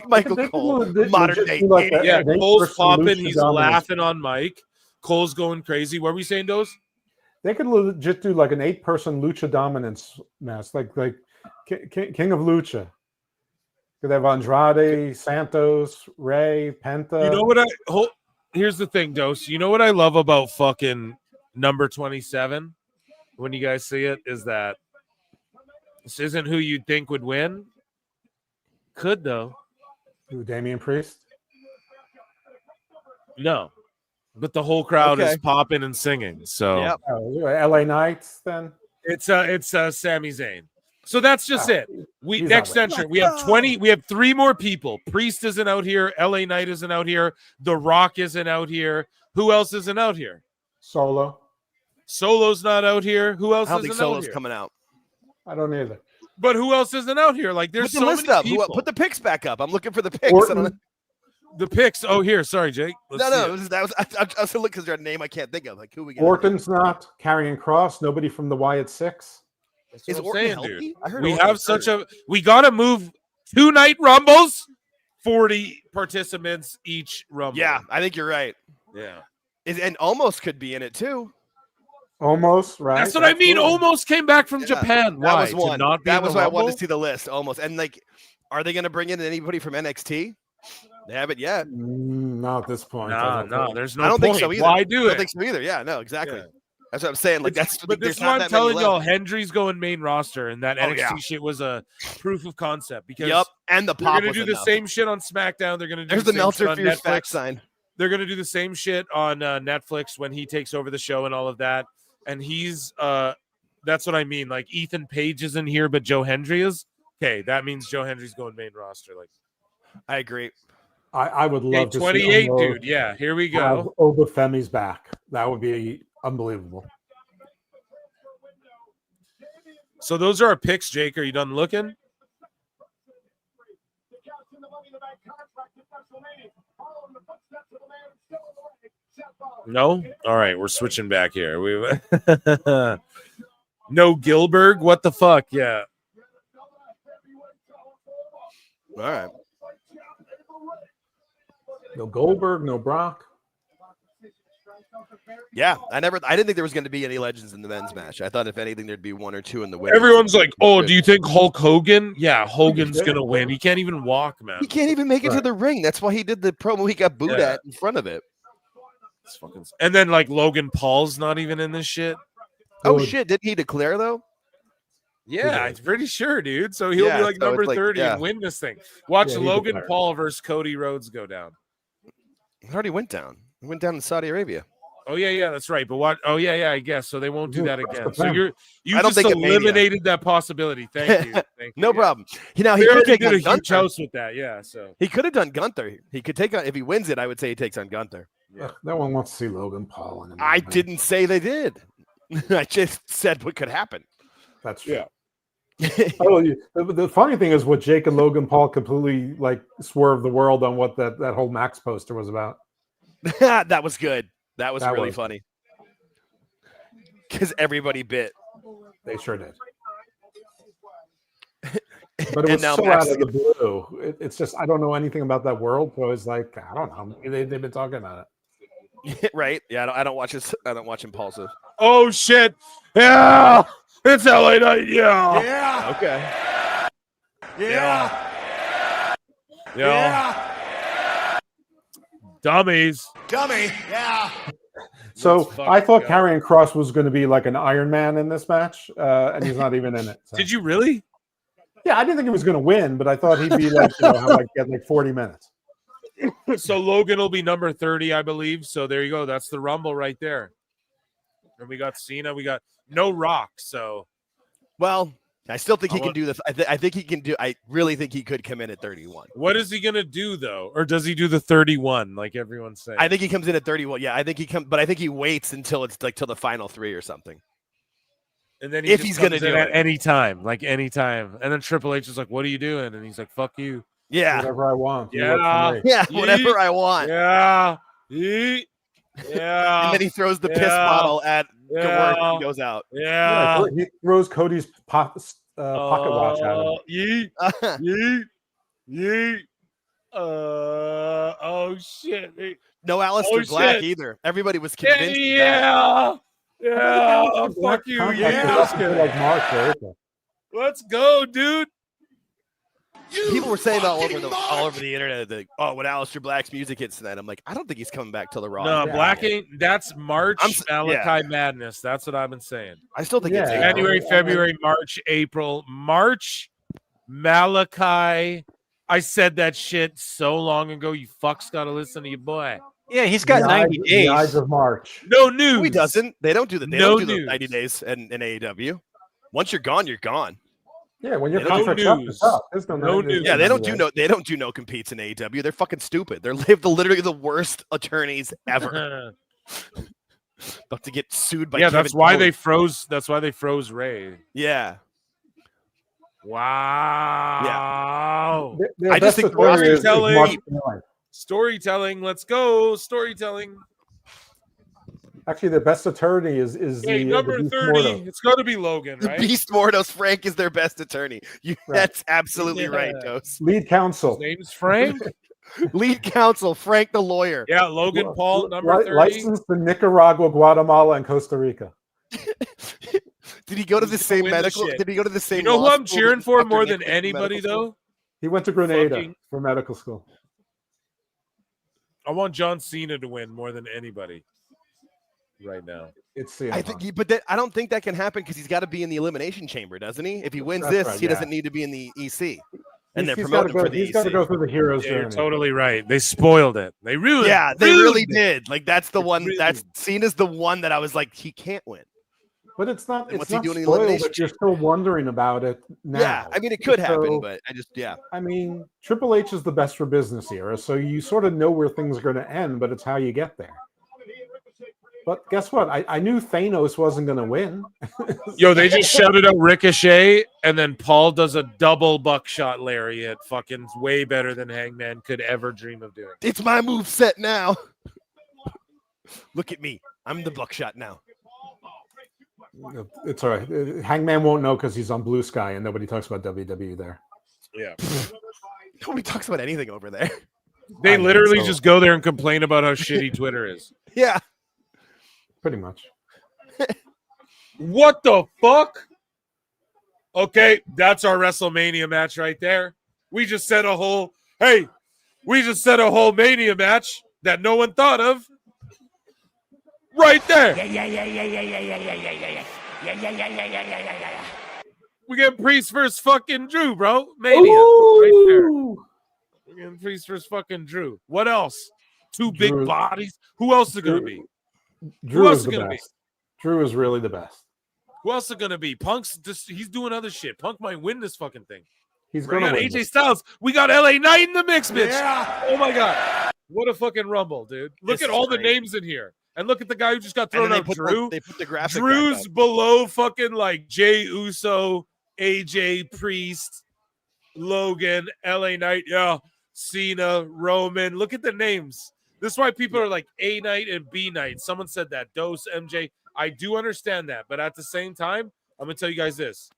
Michael Cole, modern day idiot. Yeah, Cole's person popping. lucha He's dominance. laughing on Mike. Cole's going crazy. What were we saying, Dose? They could legit do like an 8-person lucha dominance match, like King of Lucha. Could have Andrade, Santos, Ray, Penta. You know what here's the thing, Dose. You know what I love about fucking number 27 when you guys see it is that this isn't who you'd think would win. Could though. Who, Damian Priest? No. But the whole crowd is popping and singing. So LA Knights then? It's Sami Zayn. So that's just it. We he's next not entry. We have 20. We have 3 more people. Priest isn't out here. LA Knight isn't out here. The Rock isn't out here. Who else isn't out here? Solo. Solo's not out here. Who else I don't think isn't out Solo's here? coming out. I don't either. But who else isn't out here? Like there's Put the so list many up. people. Put the picks back up. I'm looking for the picks. Orton. The picks. Oh, here. Sorry, Jake. Let's see No, it. that was I was looking because there's a name I can't think of. Like who we got? Orton's not. Karrion Cross. Nobody from the Wyatt Six. That's Is what I'm Orton saying, healthy? dude. I heard We Orton have was such hurt. we got to move 2 night rumbles, 40 participants each rumble. Yeah, I think you're right. Yeah. And almost could be in it too. Almost, right? That's what I mean. Almost came back from Japan. Why? That was one. To not be That in was the why I wanted Rumble? to see the list. Almost. And like, are they going to bring in anybody from NXT? They haven't yet. Not at this point. I don't No, think. there's no I don't point. think so either. Why do I it? don't think so either. Yeah, no, exactly. Yeah. That's what I'm saying. Like But this there's is not why I'm that many telling y'all, left. Hendry's going main roster, and that Oh, NXT yeah. shit was a proof of concept because Yep, and the they're pop going to was do the enough. same shit on SmackDown. They're going to do There's the the same shit Meltzer on Fierce fact Netflix. sign. They're going to do the same shit on Netflix when he takes over the show and all of that. And he's that's what I mean. Like Ethan Page isn't here, but Joe Hendry is. Okay, that means Joe Hendry's going main roster. Like, I agree. I would love to see 28, Omos dude. Yeah, here we have go. Obafemi's back. That would be unbelievable. So those are our picks, Jake. Are you done looking? No? All right, we're switching back here. We No Gilbert? What the fuck? Yeah. All right. No Goldberg, no Brock. Yeah, I didn't think there was going to be any legends in the men's match. I thought if anything there'd be one or two in the women's. Everyone's like, "Oh, do you think Hulk Hogan?" Yeah, Hogan's going to win. He can't even walk, man. He can't even make it to the ring. That's why he did the promo. He got booed at in front of it. And then like Logan Paul's not even in this shit. Oh shit, didn't he declare though? Yeah, I'm pretty sure, dude. So he'll be like so number it's like, 30 and win this thing. Watch Yeah, he Logan declared. Paul versus Cody Rhodes go down. It already went down. It went down in Saudi Arabia. Oh yeah, that's right. But what? Oh yeah, I guess so. They won't do that again. So you I don't just think at Mania. eliminated that possibility. Thank you. Thank you. No problem. Now They he could already take did on a huge Gunther. house with that. Yeah. So He could have done Gunther. He could take on if he wins it. I would say he takes on Gunther. Yeah. No one wants to see Logan Paul in a I match. didn't say they did. I just said what could happen. That's true. Oh, the funny thing is what Jake and Logan Paul completely like swerved the world on what that whole Max poster was about. That was good. That was That really was- funny. Because everybody bit. They sure did. But it And was now so Max out of the blue. It's just I don't know anything about that world, so it's like I don't know. They've been talking about it. Right? Yeah, I don't watch his. I don't watch Impulsive. Oh shit! Yeah, it's LA Night. Yeah. Yeah. Okay. Yeah. Yeah. Dummies. Dummy. Yeah. So fucking I thought go. Karrion Kross was going to be like an Iron Man in this match, and he's not even in it. So. Did you really? Yeah, I didn't think he was going to win, but I thought he'd be like, get like 40 minutes. So Logan will be number 30, I believe. So there you go. That's the Rumble right there. And we got Cena. We got no Rock. So Well, I still think he can do this. I think he can do. I really think he could come in at 31. what is he gonna do though? Or does he do the 31 like everyone's saying? I think he comes in at 31. Yeah, I think he comes, but I think he waits until it's like till the final three or something. And then if just he's gonna comes in do at it. any time, like any time. And then Triple H is like, "What are you doing?" And he's like, "Fuck you." Yeah, Whatever I want. You Yeah. work for me. yeah, whatever I want. Yeah. Yeet. Yeah. And then he throws the piss Yeah. bottle at Gawur Yeah. and goes out. Yeah. He throws Cody's pocket watch at him. Yeet. Yeet. Yeet. Oh shit. No Aleister Oh, Black shit. either. Everybody was convinced. of that. Yeah. Yeah. Oh, fuck you. Contact Yeah. is up to, like March or April. Let's go, dude. People were saying all over the internet that when Aleister Black's music hits tonight, I'm like, I don't think he's coming back till the Raw. No, Black ain't. That's March I'm Malachi Madness. That's what I've been saying. I still think it's Yeah. January, February, March, April, March, Malachi. I said that shit so long ago. You fucks got to listen to your boy. Yeah, he's got The 90 Eyes- days. The Eyes of March. No news. No, he doesn't. They don't do that. They No don't do the news. 90 days in AEW. Once you're gone, you're gone. Yeah, when you're They don't coming do for tough, news. it's tough. There's no No news. news. Yeah, they don't do no competes in AEW. They're fucking stupid. They're literally the worst attorneys ever. About to get sued by yeah, Kevin that's why Cody. they froze. That's why they froze Ray. Yeah. Wow. Their I just best think the attorney is storytelling- Mark Miller. Storytelling. Let's go. Storytelling. Actually, their best attorney is Hey, the number Beast 30. Mordo. It's got to be Logan, The right? Beast Mordos Frank is their best attorney. Right. That's absolutely right, Yeah. Dose. Lead counsel. His name's Frank. Lead counsel, Frank the lawyer. Yeah, Logan Paul, number 30. Licensed in Nicaragua, Guatemala, and Costa Rica. Did he go to the He's gonna same win the medical? shit. Did he go to the same? You know who law I'm school cheering that for Dr. more Nick than went to anybody, medical school? though? He went to Grenada Fucking- for medical school. I want John Cena to win more than anybody right now. It's I think, I don't think that can happen because he's got to be in the elimination chamber, doesn't he? If he wins That's this, right, he yeah. doesn't need to be in the EC. And they're He's promoting gotta him for the He's got to EC. go through the hero's Yeah, you're journey. totally right. They spoiled it. They ruined. Yeah, they ruined really it. did. Like that's the one. ruined. That's Cena's the one that I was like, he can't win. But it's not. And It's what's he not doing in spoiled. elimination But you're still wondering about it now. Yeah, I mean it could happen, So, but yeah. I mean, Triple H is the best for business era, so you sort of know where things are going to end, but it's how you get there. But guess what? I knew Thanos wasn't going to win. Yo, they just shouted out Ricochet, and then Paul does a double buckshot lariat. Fucking way better than Hangman could ever dream of doing. It's my move set now. Look at me. I'm the buckshot now. It's all right. Hangman won't know because he's on Blue Sky and nobody talks about WWE there. Yeah. Nobody talks about anything over there. They literally just go there and complain about how shitty Twitter is. Yeah. Pretty much. What the fuck? Okay, that's our WrestleMania match right there. We just set a whole Mania match that no one thought of. Right there. We get Priest versus fucking Drew, bro. Mania. Right there. We get Priest versus fucking Drew. What else? Two big bodies. Who else is it going to be? Drew is the best. Drew is really the best. Who else is it going to be? Punk's just, he's doing other shit. Punk might win this fucking thing. He's going to win. AJ Styles. We got LA Knight in the mix, bitch. Yeah. Oh my God. What a fucking rumble, dude. Look at all the names in here. And look at the guy who just got thrown out, Drew. They put the graphic. Drew's below fucking like Jey Uso, AJ Priest, Logan, LA Knight, yeah, Cena, Roman. Look at the names. This is why people are like A Knight and B Knight. Someone said that. Dose, MJ. I do understand that. But at the same time, I'm going to tell you guys this.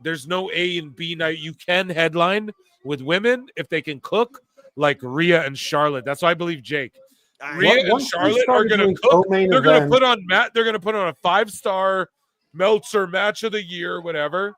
There's no A and B Knight. You can headline with women if they can cook, like Rhea and Charlotte. That's why I believe Jake. Rhea and Charlotte are going to cook. They're going to put on They're going to put on a 5-star Meltzer match of the year, whatever.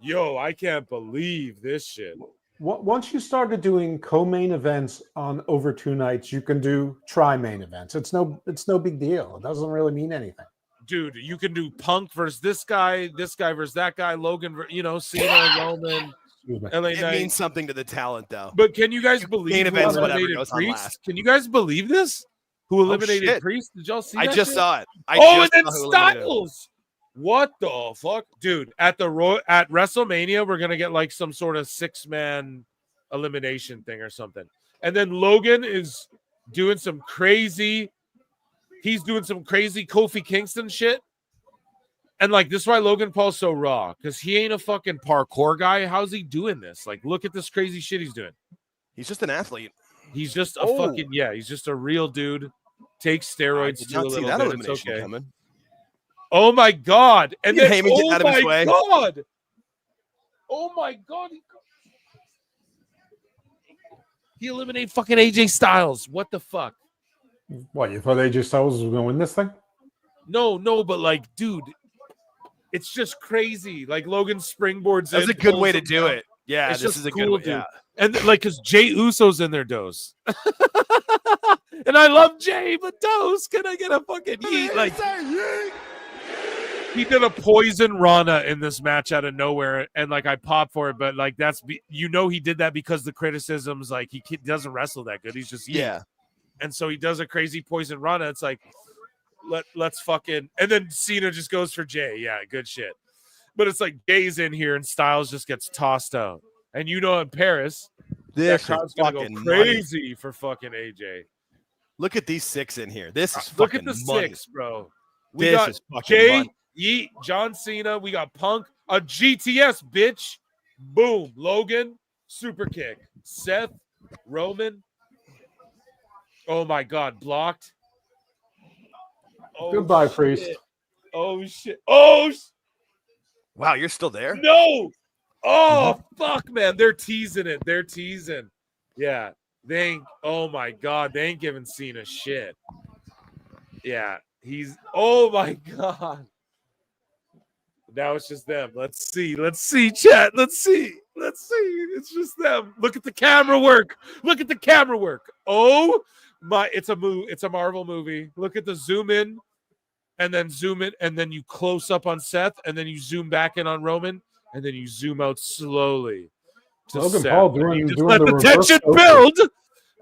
Yo, I can't believe this shit. Once you started doing co-main events on over 2 nights, you can do tri-main events. It's no big deal. It doesn't really mean anything. Dude, you can do Punk versus this guy versus that guy, Logan, Cena, Roman. LA Knight. It means something to the talent, though. But can you guys believe who eliminated Priest? Can you guys believe this? Who eliminated Priest? Did y'all see that? I just saw it. And then Styles. What the fuck? Dude, at WrestleMania, we're going to get like some sort of 6-man elimination thing or something. And then Logan is doing some crazy Kofi Kingston shit. And like, this is why Logan Paul's so raw, because he ain't a fucking parkour guy. How's he doing this? Like, look at this crazy shit he's doing. He's just an athlete. He's just he's just a real dude. Takes steroids too a little bit. It's okay. Coming. Oh my God. And then, Heyman get out of his way. God. Oh my God. He eliminated fucking AJ Styles. What the fuck? What, you thought AJ Styles was going to win this thing? No, but like, dude, it's just crazy. Like Logan springboards. That's a good way to do it. Yeah, it's this is a good way. Yeah. And like, because Jey Uso's in their Dose. And I love Jey, but Dose, can I get a fucking yeet? Like, he did a poison Rana in this match out of nowhere, and like I popped for it, but like he did that because the criticisms, like he doesn't wrestle that good. He's just and so he does a crazy poison Rana. It's like let's fucking, and then Cena just goes for Jey. Yeah, good shit. But it's like Jey's in here and Styles just gets tossed out, and in Paris, that crowd's gonna go crazy for fucking AJ. Look at these 6 in here. This is look at the money. 6, bro. We got Jey, Yeet, John Cena. We got Punk, a GTS, bitch. Boom. Logan, super kick. Seth, Roman. Oh my God, blocked. Oh, goodbye, Priest. Oh shit. Oh. Wow, you're still there? No. Oh fuck, man. They're teasing it. They're teasing. Yeah. They ain't. Oh my God. They ain't giving Cena shit. Yeah. Oh my God. Now it's just them. Let's see, chat. Let's see. It's just them. Look at the camera work. Oh my! It's a Marvel movie. Look at the zoom in, and then zoom in, and then you close up on Seth, and then you zoom back in on Roman, and then you zoom out slowly to Logan Seth. Paul doing let the tension build.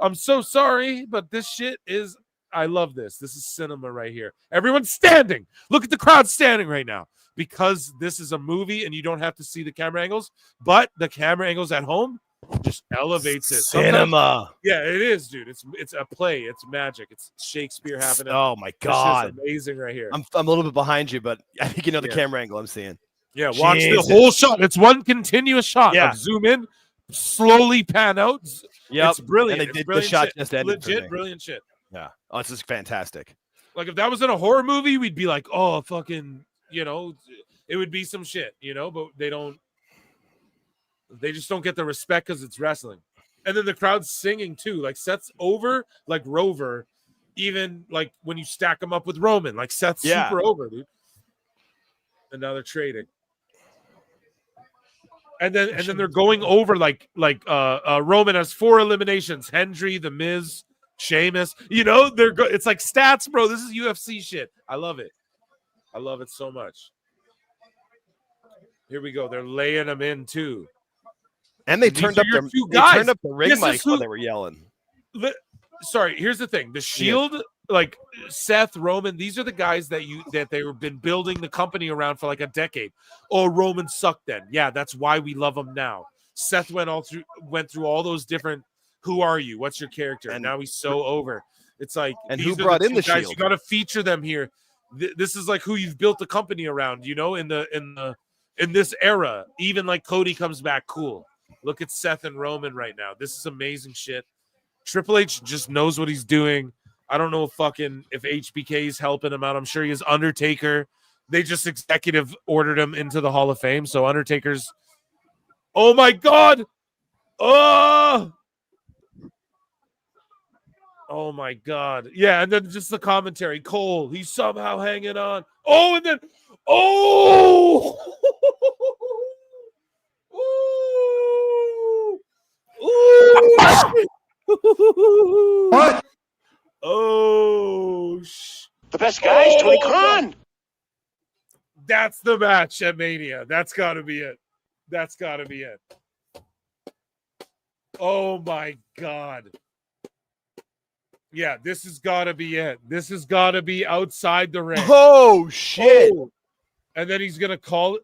I'm so sorry, but this shit is. I love this. This is cinema right here. Everyone's standing. Look at the crowd standing right now. Because this is a movie and you don't have to see the camera angles, but the camera angles at home just elevates it. Cinema. Yeah, it is, dude. It's a play. It's magic. It's Shakespeare happening. Oh my It's God, just amazing right here. I'm a little bit behind you, but I think you know the camera angle I'm seeing. Yeah, watch Jesus. the whole shot. It's one continuous shot. Yeah. Like, zoom in, slowly pan out. Yep. It's brilliant. And It's the brilliant shot shit. just ended for Legit me. brilliant shit. Yeah. Oh, this is fantastic. Like if that was in a horror movie, we'd be like, oh, fucking, you know, it would be some shit, you know, but they just don't get the respect because it's wrestling. And then the crowd's singing too. Like Seth's over like Rover, even like when you stack him up with Roman, like Seth's super over, dude. And now they're trading. And then they're going over like Roman has 4 eliminations. Hendry, The Miz, Sheamus. You know, it's like stats, bro. This is UFC shit. I love it. I love it so much. Here we go. They're laying them in too. And they turned up the ring mics while they were yelling. Sorry, here's the thing. The Shield, like Seth, Roman, these are the guys that they've been building the company around for like a decade. Oh, Roman sucked then. Yeah, that's why we love him now. Seth went through all those different who are you? What's your character? And now he's so over. It's like, and who brought in the guys? Shield? You got to feature them here. This is like who you've built the company around, you know, in this era. Even like Cody comes back, cool. Look at Seth and Roman right now. This is amazing shit. Triple H just knows what he's doing. I don't know if HBK is helping him out. I'm sure he is. Undertaker. They just executive ordered him into the Hall of Fame. So Undertaker's. Oh my God. Oh my God. Yeah. And then just the commentary. Cole, he's somehow hanging on. Oh, and then. Oh. What? Oh, the best guy is Tony Khan. That's the match at Mania. That's got to be it. That's got to be it. Oh my God. Yeah, this has got to be it. This has got to be outside the ring. Oh shit! Oh. And then he's gonna call it.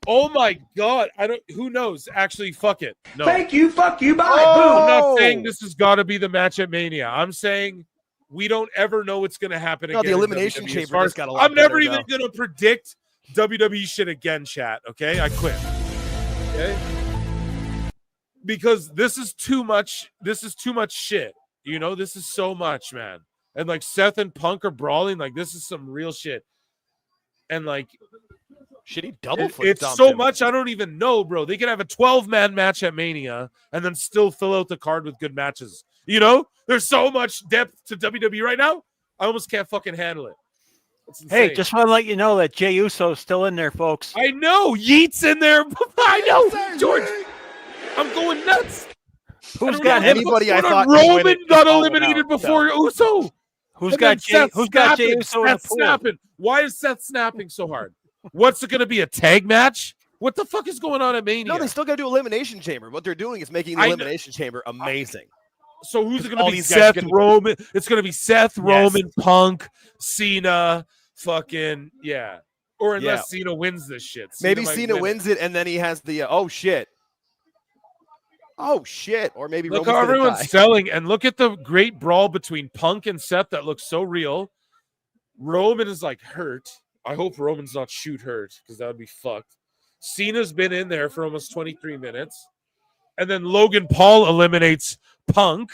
Oh my God! Who knows? Actually, fuck it. No. Thank you. Fuck you. Bye. I'm not saying this has got to be the match at Mania. I'm saying we don't ever know what's going to happen again. The Elimination Chamber just got a lot I'm never better, even going to predict WWE shit again, chat. Okay, I quit. Okay, because this is too much. This is too much shit. You know, this is so much, man. And like Seth and Punk are brawling. Like this is some real shit. And like. Shitty double flip. It's so much I don't even know, bro. They could have a 12-man match at Mania and then still fill out the card with good matches. You know, there's so much depth to WWE right now. I almost can't fucking handle it. Hey, just want to let you know that Jey Uso's still in there, folks. I know. Yeet's in there. I know. George, I'm going nuts. Who's got anybody I thought Roman got eliminated before Uso. Who's got Jey Uso in the pool? Snapping. Why is Seth snapping so hard? What's it going to be, a tag match? What the fuck is going on at Mania? No, they still got to do Elimination Chamber. What they're doing is making the Elimination Chamber amazing. So who's it going to be? Seth, Roman. It's going to be Seth, Roman, Punk, Cena, fucking, yeah. Or unless Cena wins this shit. Maybe Cena wins it, and then he has the, oh, shit. Oh, shit. Or maybe look how everyone's selling, and look at the great brawl between Punk and Seth that looks so real. Roman is, like, hurt. I hope Roman's not shoot hurt because that would be fucked. Cena's been in there for almost 23 minutes. And then Logan Paul eliminates Punk.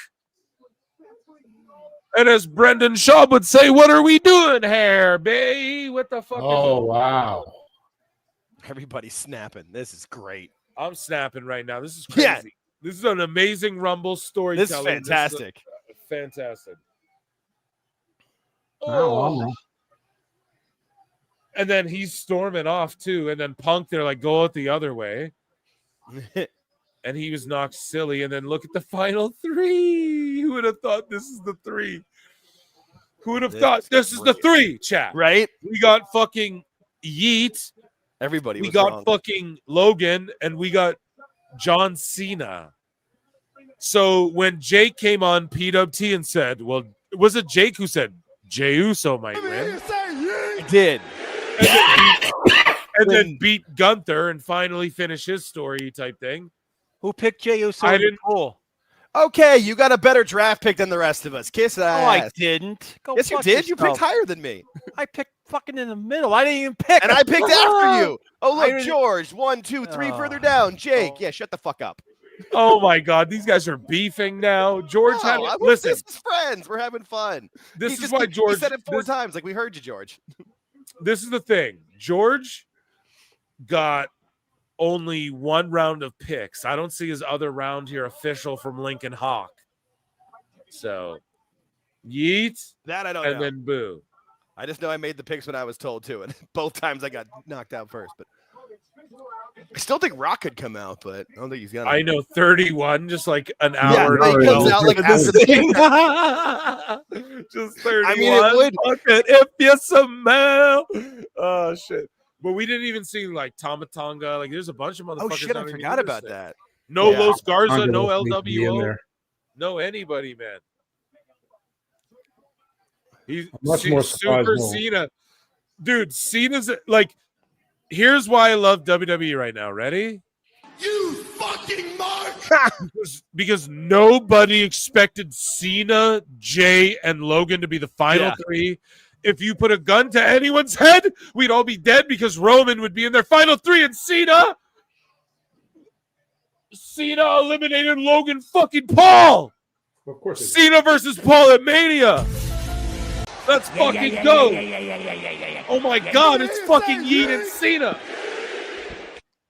And as Brendan Shaw would say, what are we doing here, babe? What the fuck? Oh, wow. Everybody's snapping. This is great. I'm snapping right now. This is crazy. Yeah. This is an amazing Rumble storytelling. This is fantastic. Fantastic. Oh. And then he's storming off too. And then Punk, they're like, go out the other way. And he was knocked silly. And then look at the final 3. Who would have thought this is the 3? Who would have thought this is the 3, chat? Right? We got fucking Yeet. Everybody. We got fucking Logan, and we got John Cena. So when Jake came on PWT and said, well, was it Jake who said Jey Uso might win? He did. And then beat Gunther and finally finish his story type thing. Who picked Jey Uso? I in the didn't. pool? Okay, you got a better draft pick than the rest of us. Kiss ass. No, I didn't. Go Yes, you fuck did. You yourself. picked higher than me. I picked fucking in the middle. I didn't even pick. And I picked after you. Oh, I look, didn't- George. 1, 2, 3 further down. Jake. Yeah, shut the fuck up. Oh my God, these guys are beefing now. George had No, listen. This is friends. We're having fun. This is why He George said it 4 times. Like we heard you, George. This is the thing. George got only 1 round of picks. I don't see his other round here official from Lincoln Hawk. So, yeet. That I don't and know. then boo. I just know I made the picks when I was told to, and both times I got knocked out first. But I still think Rock could come out, but I don't think he's gonna. I know 31, just like an hour. Yeah, he comes out like after the thing. Just 31. I mean, it would. Fuck it, if you smell. Oh shit! But we didn't even see like Tomatonga. Like, there's a bunch of motherfuckers. Oh shit! I not even forgot in this about thing. that. No Yeah. Los Garza, Tonga no needs to be in LWO, there. no anybody, man. He's Much more surprised Super more. Cena. Dude, Cena's like, here's why I love WWE right now. Ready? You fucking mark! Because nobody expected Cena, Jay, and Logan to be the final 3. If you put a gun to anyone's head, we'd all be dead because Roman would be in their final 3 and Cena eliminated Logan fucking Paul. Of course. Cena versus Paul at Mania. Let's fucking go. Oh my God, it's fucking Yeet and Cena.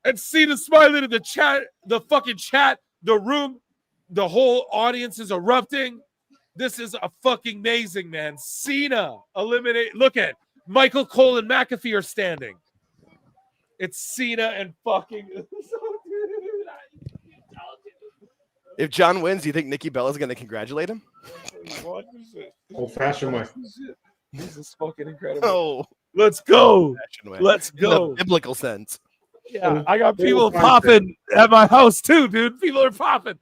And Cena smiling in the chat, the fucking chat, the room, the whole audience is erupting. This is a fucking amazing, man. Cena eliminate. Look at Michael Cole and McAfee are standing. It's Cena and fucking. If John wins, do you think Nikki Bella's going to congratulate him? Old fashioned way. This is fucking incredible. Oh, let's go. way. Let's In go. the biblical sense. Yeah, I got people popping at my house too, dude. People are popping.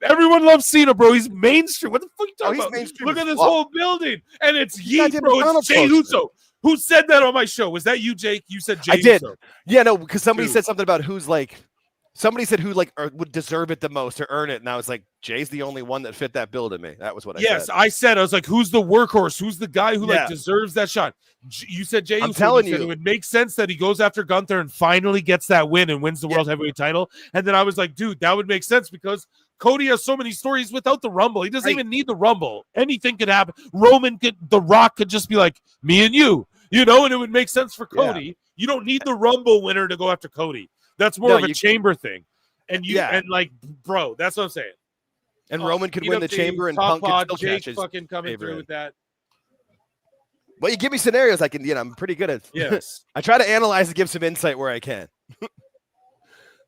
Everyone loves Cena, bro. He's mainstream. What the fuck are you talking he's about? mainstream Look as at this fuck. whole building, and it's Yeet, Goddamn bro. McDonald's It's Jey poster. Uso. Who said that on my show? Was that you, Jake? You said Jey I did. Uso. Yeah, no, because somebody Dude. said something about who's like, somebody said who like would deserve it the most or earn it, and I was like, Jay's the only one that fit that bill to me. That was what I Yes, said. I was like, who's the workhorse? Who's the guy who Yeah. like deserves that shot? You said Jey Uso. I'm telling said you. it would make sense that he goes after Gunther and finally gets that win and wins the World Heavyweight title. And then I was like, dude, that would make sense because Cody has so many stories without the Rumble. He doesn't even need the Rumble. Anything could happen. The Rock could just be like, me and you, and it would make sense for Cody. Yeah. You don't need the Rumble winner to go after Cody. That's more No, of a you- chamber thing. And Yeah. bro, that's what I'm saying. And Roman could Beat win up the chamber and Top Punk could Pod, still Jake catch his fucking coming favorite. through with that. Well, you give me scenarios, I can, I'm pretty good at. Yes. I try to analyze and give some insight where I can.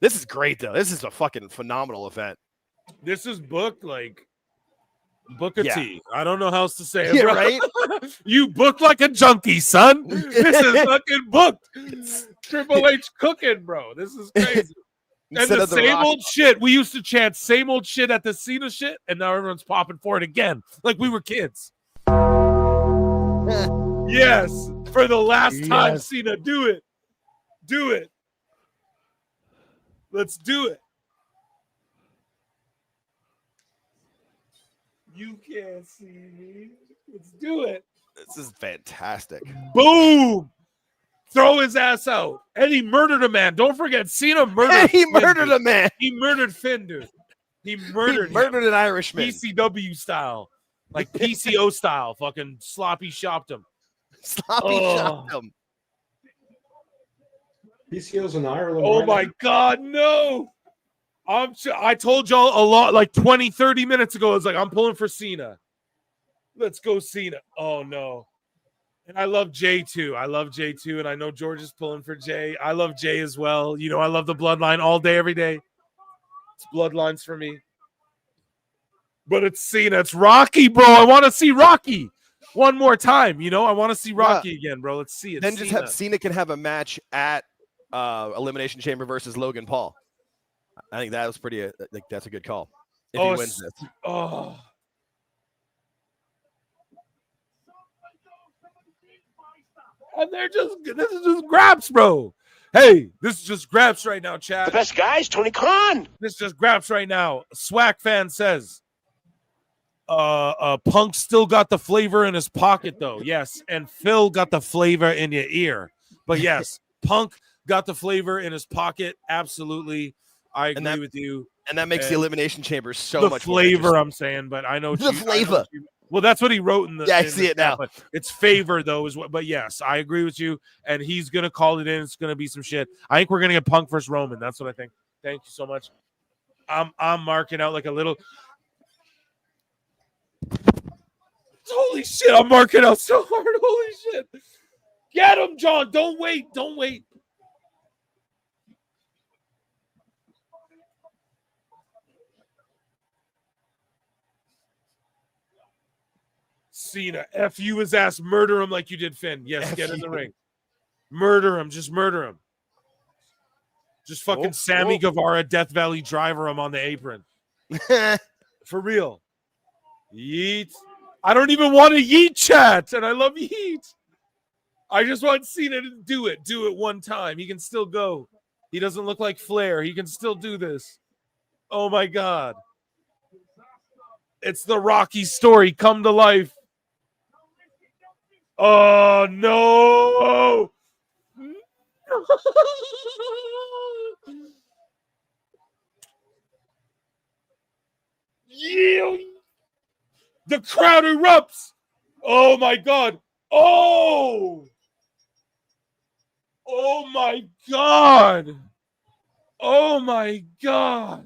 This is great, though. This is a fucking phenomenal event. This is booked like Booker Yeah. T. I don't know how else to say it. Yeah, bro. right? You book like a junkie, son. This is fucking booked. Triple H cooking, bro. This is crazy. And Instead the of the same Rock- old shit. We used to chant same old shit at the Cena shit, and now everyone's popping for it again, like we were kids. Yes, for the last time, Yes. Cena, do it. Do it. Let's do it. You can't see me. Let's do it. This is fantastic. Boom. Throw his ass out. And he murdered a man. Don't forget, Cena murdered And he Finn, murdered dude. a man. He murdered Finn, dude. He murdered an Irishman. PCW style. Like PCO style. Fucking sloppy shopped him. Sloppy shopped him. PCO's in Ireland. Oh right my now. God, no. I told y'all a lot, like 20, 30 minutes ago. I was like, I'm pulling for Cena. Let's go, Cena. Oh, no. And I love Jay, too. I love Jay, too. And I know George is pulling for Jay. I love Jay as well. I love the bloodline all day, every day. It's bloodlines for me. But it's Cena. It's Rocky, bro. I want to see Rocky one more time. I want to see Rocky again, bro. Let's see it. Then just have Cena can have a match at Elimination Chamber versus Logan Paul. I think that was pretty. That's a good call. If he wins this. Oh. And this is just grabs, bro. Hey, this is just Graps right now, chat. The best guys, Tony Khan. This is just Graps right now. Swag fan says, Punk still got the flavor in his pocket, though. Yes, and Phil got the flavor in your ear. But yes, Punk got the flavor in his pocket. Absolutely, I agree with you. And that makes the Elimination Chamber so the much flavor. more I'm saying, but I know the flavor. Well, that's what he wrote in the. Yeah, I see it now. But it's favor though, is what. But yes, I agree with you. And he's gonna call it in. It's gonna be some shit. I think we're gonna get Punk versus Roman. That's what I think. Thank you so much. I'm marking out like a little. Holy shit! I'm marking out so hard. Holy shit! Get him, John. Don't wait. Don't wait. Cena, F you his ass, murder him like you did Finn. Yes, get in the ring. Murder him, just murder him. Just fucking Sammy Guevara, Death Valley Driver him on the apron. For real. Yeet. I don't even want to yeet chat, and I love yeet. I just want Cena to do it. Do it one time. He can still go. He doesn't look like Flair. He can still do this. Oh my God. It's the Rocky story come to life. Oh no! Yeah. The crowd erupts. Oh my God! Oh! Oh my God! Oh my God!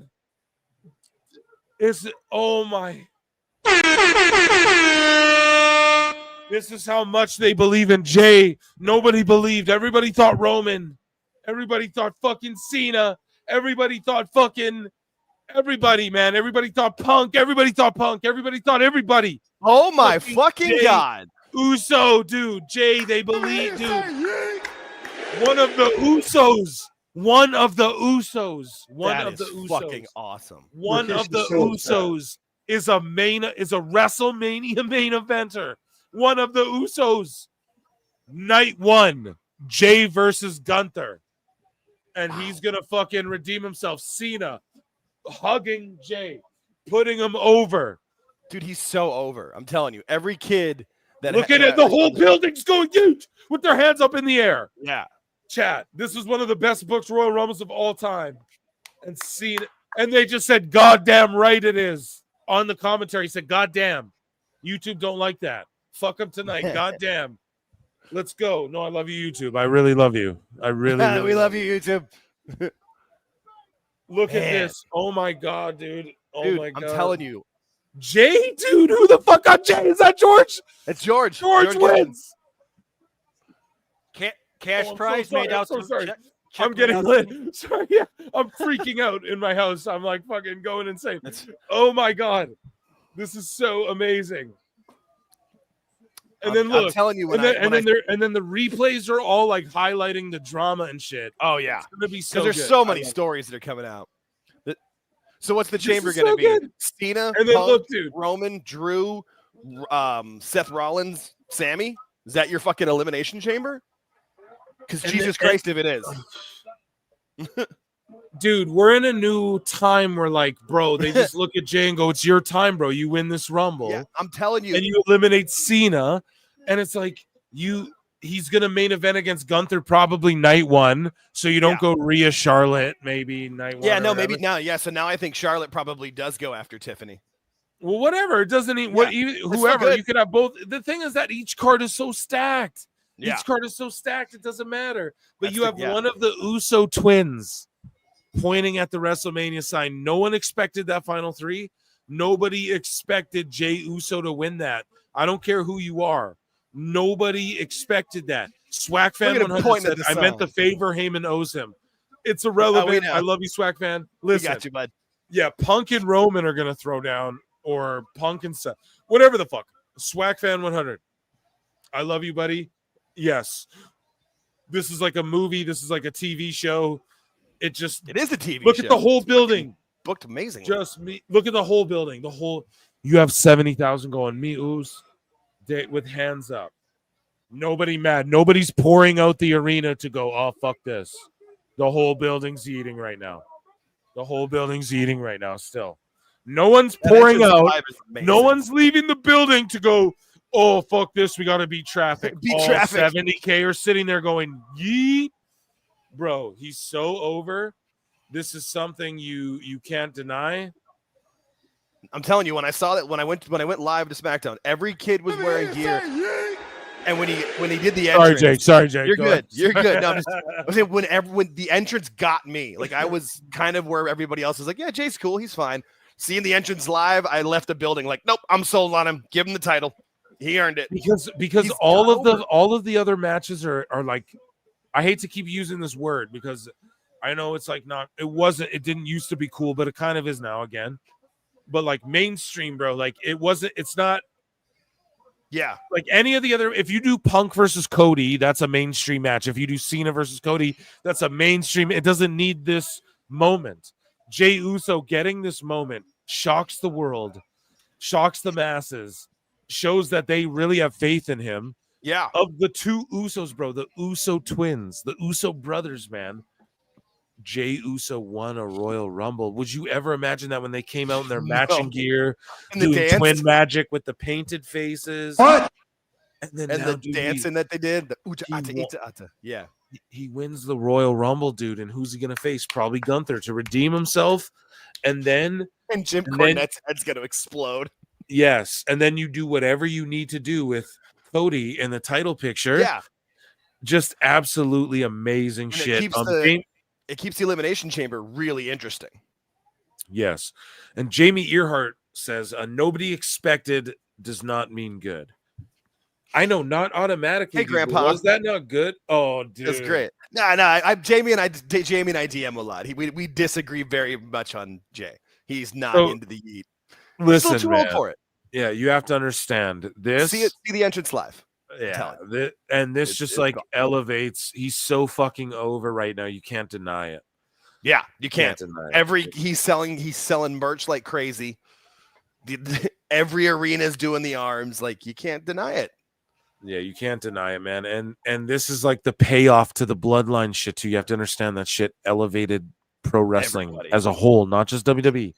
Oh my! This is how much they believe in Jay. Nobody believed. Everybody thought Roman. Everybody thought fucking Cena. Everybody thought fucking everybody, man. Everybody thought Punk. Everybody thought Punk. Everybody thought everybody. Oh my fucking Jay, God. Uso, dude. Jay, they believe, dude. One of the Usos. One of the Usos. One That of the is Usos. fucking awesome. One of the Usos is a WrestleMania main eventer. One of the Usos. Night one, Jay versus Gunther. And he's going to fucking redeem himself. Cena hugging Jay, putting him over. Dude, he's so over. I'm telling you, every kid that Look at it. The whole building's going huge with their hands up in the air. Yeah. Chat. This is one of the best booked Royal Rumbles of all time. And Cena, and they just said, "Goddamn right it is." On the commentary, he said, "Goddamn." YouTube don't like that. Fuck them tonight. Goddamn. Let's go. No, I love you, YouTube. I really love you. I really, really we love you, YouTube. Look at this. Oh my God, dude. Oh Dude, my God. I'm telling you. Jay, dude. Who the fuck got Jay? Is that George? It's George. George wins. Cash I'm prize so sorry. made out I'm so to sorry. check I'm getting lit. Sorry, yeah. I'm freaking out in my house. I'm like fucking going insane. Oh my God. This is so amazing. And then look, I'm telling you, and then the replays are all like highlighting the drama and shit. Oh yeah, it's gonna be so. Because there's so many stories that are coming out. So what's the chamber going to be? Good. Cena, and then Punk, look, dude, Roman, Drew, Seth Rollins, Sammy. Is that your fucking elimination chamber? Because Jesus Christ, if it is. Dude, we're in a new time where, like, bro, they just look at Jay and go, "It's your time, bro. You win this Rumble." Yeah, I'm telling you. And you eliminate Cena, and it's like he's gonna main event against Gunther probably night one, so you don't go Rhea Charlotte maybe night one. Yeah, no, maybe now. Yeah, so now I think Charlotte probably does go after Tiffany. Well, whatever. It doesn't even whoever you could have both. The thing is that each card is so stacked. Yeah. Each card is so stacked, it doesn't matter. But you have one of the Uso twins pointing at the WrestleMania sign. No one expected that final three. Nobody expected Jey Uso to win that. I don't care who you are. Nobody expected that. Swag Fan 100 said, "I meant the favor Heyman owes him." It's irrelevant. I love you, Swag Fan. Listen, we got you, bud. Yeah, Punk and Roman are gonna throw down, or Punk and Seth, whatever the fuck. Swag Fan 100. I love you, buddy. Yes, this is like a movie. This is like a TV show. It is a TV look show. At the whole building. Booked amazing. Just me. Look at the whole building. You have 70,000 going. Me Oos with hands up. Nobody mad. Nobody's pouring out the arena to go, "Oh, fuck this." The whole building's eating right now. The whole building's eating right now still. No one's pouring out. No one's leaving the building to go, oh, fuck this. We got to beat traffic. Beat All traffic. 70K are sitting there going, yeet. Bro, he's so over. This is something you can't deny. I'm telling you, when I saw that, when I went live to SmackDown, every kid was wearing gear. And when he did the entrance, Sorry, Jake. You're Go good. ahead. You're good. No, I'm saying when the entrance got me, like I was kind of where everybody else was like, yeah, Jay's cool, he's fine. Seeing the entrance live, I left the building like, nope, I'm sold on him. Give him the title. He earned it. Because all of the other matches are like, I hate to keep using this word because I know it's like it didn't used to be cool, but it kind of is now again. But like mainstream, bro, like it's not. Yeah. Like any of the other, if you do Punk versus Cody, that's a mainstream match. If you do Cena versus Cody, that's a mainstream. It doesn't need this moment. Jey Uso getting this moment shocks the world, shocks the masses, shows that they really have faith in him. Yeah. Of the two Usos, bro, the Uso twins, the Uso brothers, man. Jey Uso won a Royal Rumble. Would you ever imagine that when they came out in their matching gear, And the doing dance? twin magic with the painted faces? What? And then And now, the dude, dancing that they did, the uta, he ata, won- ita, ata. Yeah. he wins the Royal Rumble, dude. And who's he going to face? Probably Gunther to redeem himself. And then Jim then- Cornette's head's going to explode. yes. And then you do whatever you need to do with Cody in the title picture. Yeah. Just absolutely amazing And shit. it keeps the Elimination Chamber really interesting. Yes. And Jamie Earhart says, nobody expected does not mean good. I know, not automatically. Hey, dude, Grandpa. Was that not good? Oh, dude. That's great. No, Jamie and I DM a lot. We disagree very much on Jay. He's not into the Yeet. He's Listen, still too man. old for it. Yeah, you have to understand this. See the entrance live. Yeah, this just like elevates. He's so fucking over right now. You can't deny it. Yeah, you can't deny it. He's selling merch like crazy. Every arena is doing the arms. Like you can't deny it. Yeah, you can't deny it, man. And this is like the payoff to the bloodline shit too. You have to understand that shit elevated pro wrestling as a whole, not just WWE.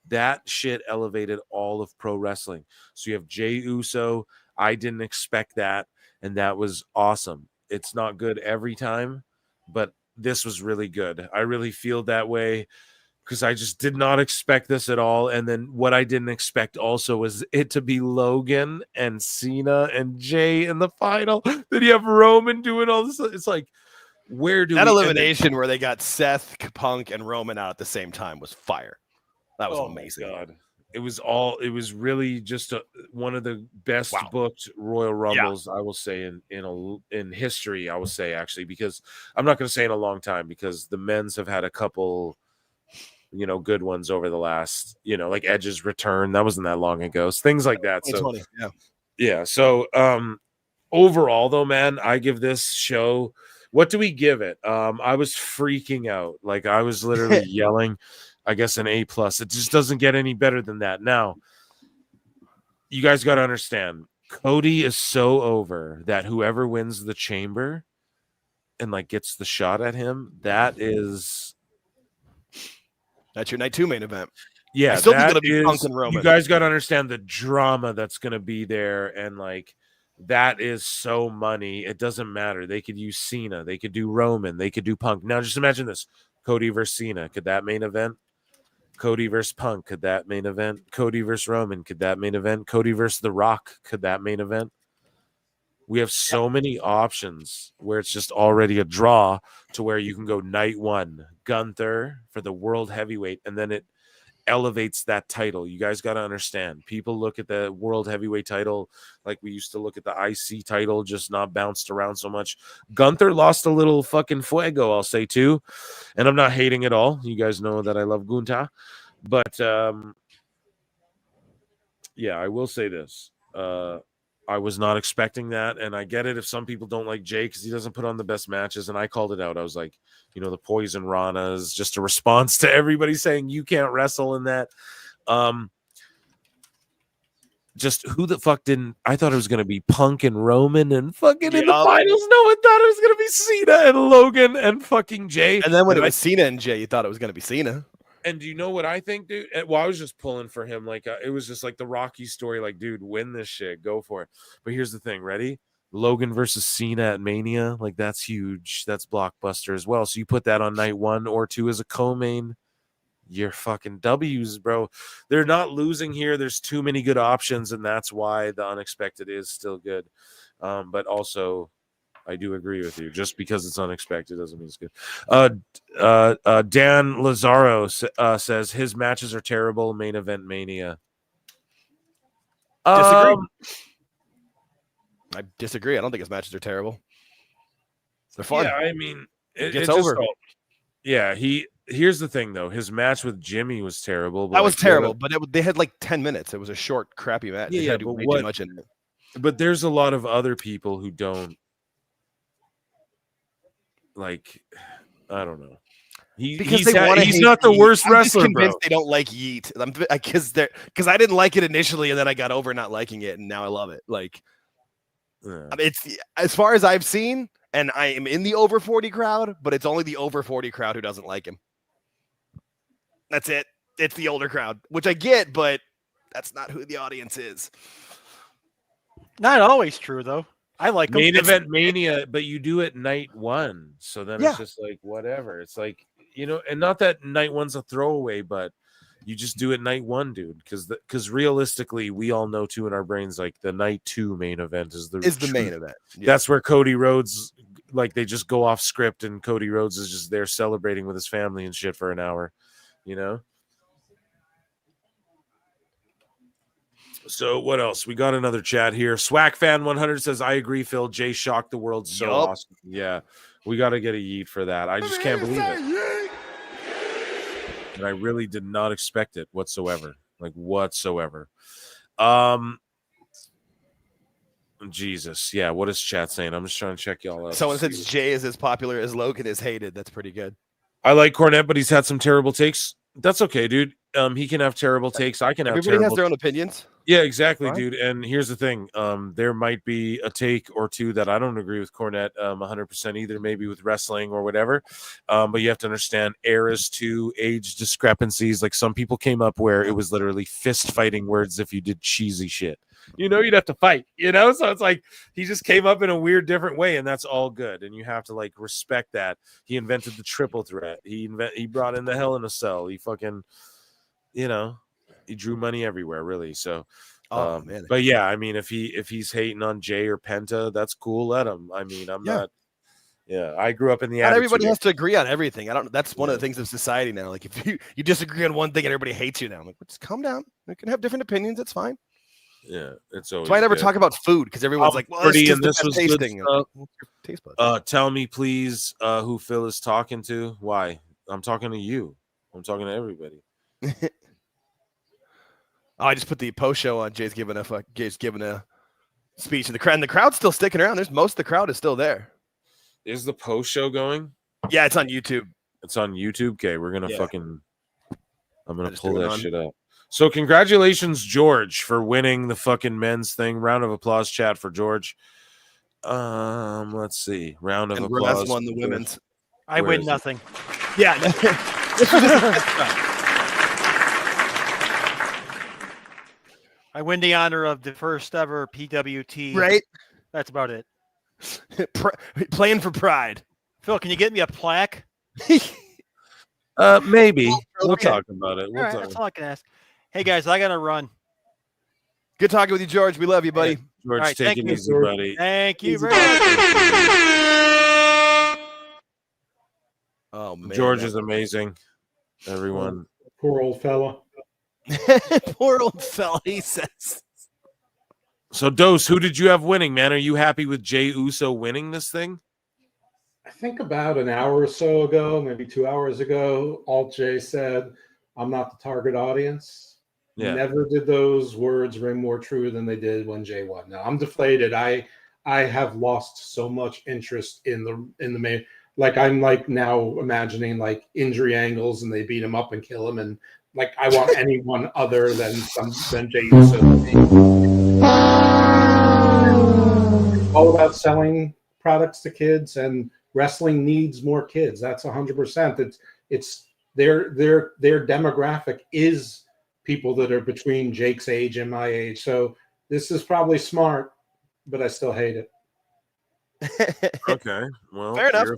That shit elevated all of pro wrestling. So you have Jey Uso. I didn't expect that, and that was awesome. It's not good every time, but this was really good. I really feel that way because I just did not expect this at all. And then what I didn't expect also was it to be Logan and Cena and Jay in the final. Then you have Roman doing all this. It's like, where do that we elimination where they got Seth, Punk, and Roman out at the same time was fire. That was amazing. God. It was really just one of the best booked Royal Rumbles, I will say, in history, I will say, actually, because I'm not going to say in a long time, because the men's have had a couple, good ones over the last, like Edge's return. That wasn't that long ago. So things like that. So, yeah. So, overall, though, man, I give this show, what do we give it? I was freaking out. Like, I was literally yelling. I guess an A+. It just doesn't get any better than that. Now, you guys got to understand, Cody is so over that whoever wins the chamber and like gets the shot at him, that's your night 2 main event. Yeah, I still think it'll be Punk and Roman. You guys got to understand the drama that's going to be there, and like that is so money. It doesn't matter. They could use Cena, they could do Roman, they could do Punk. Now, just imagine this: Cody versus Cena. Could that main event? Cody versus Punk, could that main event? Cody versus Roman, could that main event? Cody versus The Rock, could that main event? We have so many options where it's just already a draw to where you can go night 1, Gunther for the world heavyweight, and then it elevates that title. You guys got to understand. People look at the world heavyweight title like we used to look at the IC title, just not bounced around so much. Gunther lost a little fucking fuego, I'll say too. And I'm not hating at all. You guys know that I love Gunther. But yeah, I will say this. I was not expecting that, and I get it if some people don't like Jay because he doesn't put on the best matches, and I called it out. I was like, the Poison Rana is just a response to everybody saying you can't wrestle in that. just who the fuck didn't? I thought it was gonna be Punk and Roman and fucking in the finals. No one thought it was gonna be Cena and Logan and fucking Jay. And then when it was Cena and Jay, you thought it was gonna be Cena. And do you know what I think, dude? Well, I was just pulling for him. Like, it was just like the Rocky story. Like, dude, win this shit. Go for it. But here's the thing. Ready? Logan versus Cena at Mania. Like, that's huge. That's blockbuster as well. So you put that on night 1 or 2 as a co-main. You're fucking W's, bro. They're not losing here. There's too many good options. And that's why the unexpected is still good. But also, I do agree with you. Just because it's unexpected doesn't mean it's good. Dan Lazaro says his matches are terrible. Main event mania. Disagree. I disagree. I don't think his matches are terrible. They're fun. Yeah, I mean, it gets over. Here's the thing, though. His match with Jimmy was terrible. That was terrible, but they had like 10 minutes. It was a short, crappy match. Yeah, they had to do way too much in it. But there's a lot of other people who don't. Like, I don't know. He's not the worst wrestler, bro. They don't like Yeet because I didn't like it initially, and then I got over not liking it, and now I love it. Like, I mean, it's as far as I've seen, and I am in the over 40 crowd, but it's only the over 40 crowd who doesn't like him. That's it. It's the older crowd, which I get, but that's not who the audience is. Not always true, though. I like them. Main event mania, but you do it night 1, so then it's just like whatever. It's like, and not that night 1's a throwaway, but you just do it night 1, dude. Because realistically, we all know too in our brains, like the night 2 main event is the main event. Yeah. That's where Cody Rhodes, like they just go off script, and Cody Rhodes is just there celebrating with his family and shit for an hour, So what else? We got another chat here. Swag Fan 100 says, I agree, Phil. Jay shocked the world. So awesome. Yeah, we got to get a yeet for that. I just can't believe it. And I really did not expect it whatsoever. Like whatsoever. Jesus. Yeah, what is chat saying? I'm just trying to check y'all out. Someone says Jay is as popular as Logan is hated. That's pretty good. I like Cornette, but he's had some terrible takes. That's okay, dude. He can have terrible takes. I can have Everybody terrible has their own opinions. Yeah, exactly, dude. And here's the thing. There might be a take or two that I don't agree with Cornette 100% either, maybe with wrestling or whatever. But you have to understand eras too, age discrepancies. Like some people came up where it was literally fist fighting words if you did cheesy shit. You'd have to fight, So it's like he just came up in a weird, different way, and that's all good. And you have to like respect that. He invented the triple threat. He brought in the Hell in a Cell. He fucking, he drew money everywhere, really. So, man. But yeah, I mean, if he's hating on Jay or Penta, that's cool. Let him. I mean, I'm not. Yeah, I grew up in the. Not everybody has to agree on everything. That's one of the things of society now. Like if you disagree on one thing and everybody hates you now, I'm like, just calm down. We can have different opinions. It's fine. Yeah, it's always. That's why I never talk about food because everyone's like, "Well, this was tasting." Taste buds. Tell me, please, who Phil is talking to? Why? I'm talking to you. I'm talking to everybody. I just put the post show on. Jay's giving a speech, and the crowd's still sticking around. Most of the crowd is still there. Is the post show going? Yeah, it's on YouTube. It's on YouTube. Okay, we're gonna I'm gonna pull that shit up. So congratulations, George, for winning the fucking men's thing. Round of applause, chat, for George. Let's see. Round of applause. That's won the women's. I win nothing. Yeah. I win the honor of the first ever PWT. Right. That's about it. Playing for pride. Phil, can you get me a plaque? Maybe. We'll talk about it. That's all I can ask. Hey guys, I gotta run. Good talking with you, George. We love you, buddy. George, take it easy, buddy. Thank you very much. Oh man, George is amazing. Everyone. Poor old fella. Poor old fella, he says. So, Dose, who did you have winning, man? Are you happy with Jey Uso winning this thing? I think about an hour or so ago, maybe 2 hours ago, Alt J said, I'm not the target audience. Yeah. Never did those words ring more true than they did when Jay won. Now, I'm deflated. I have lost so much interest in the main. Like, I'm like now imagining like injury angles and they beat him up and kill him and like I want anyone other than Jey Uso. All about selling products to kids, and wrestling needs more kids. That's 100%. It's their demographic is people that are between Jake's age and my age. So this is probably smart, but I still hate it. Okay, well, Fair enough.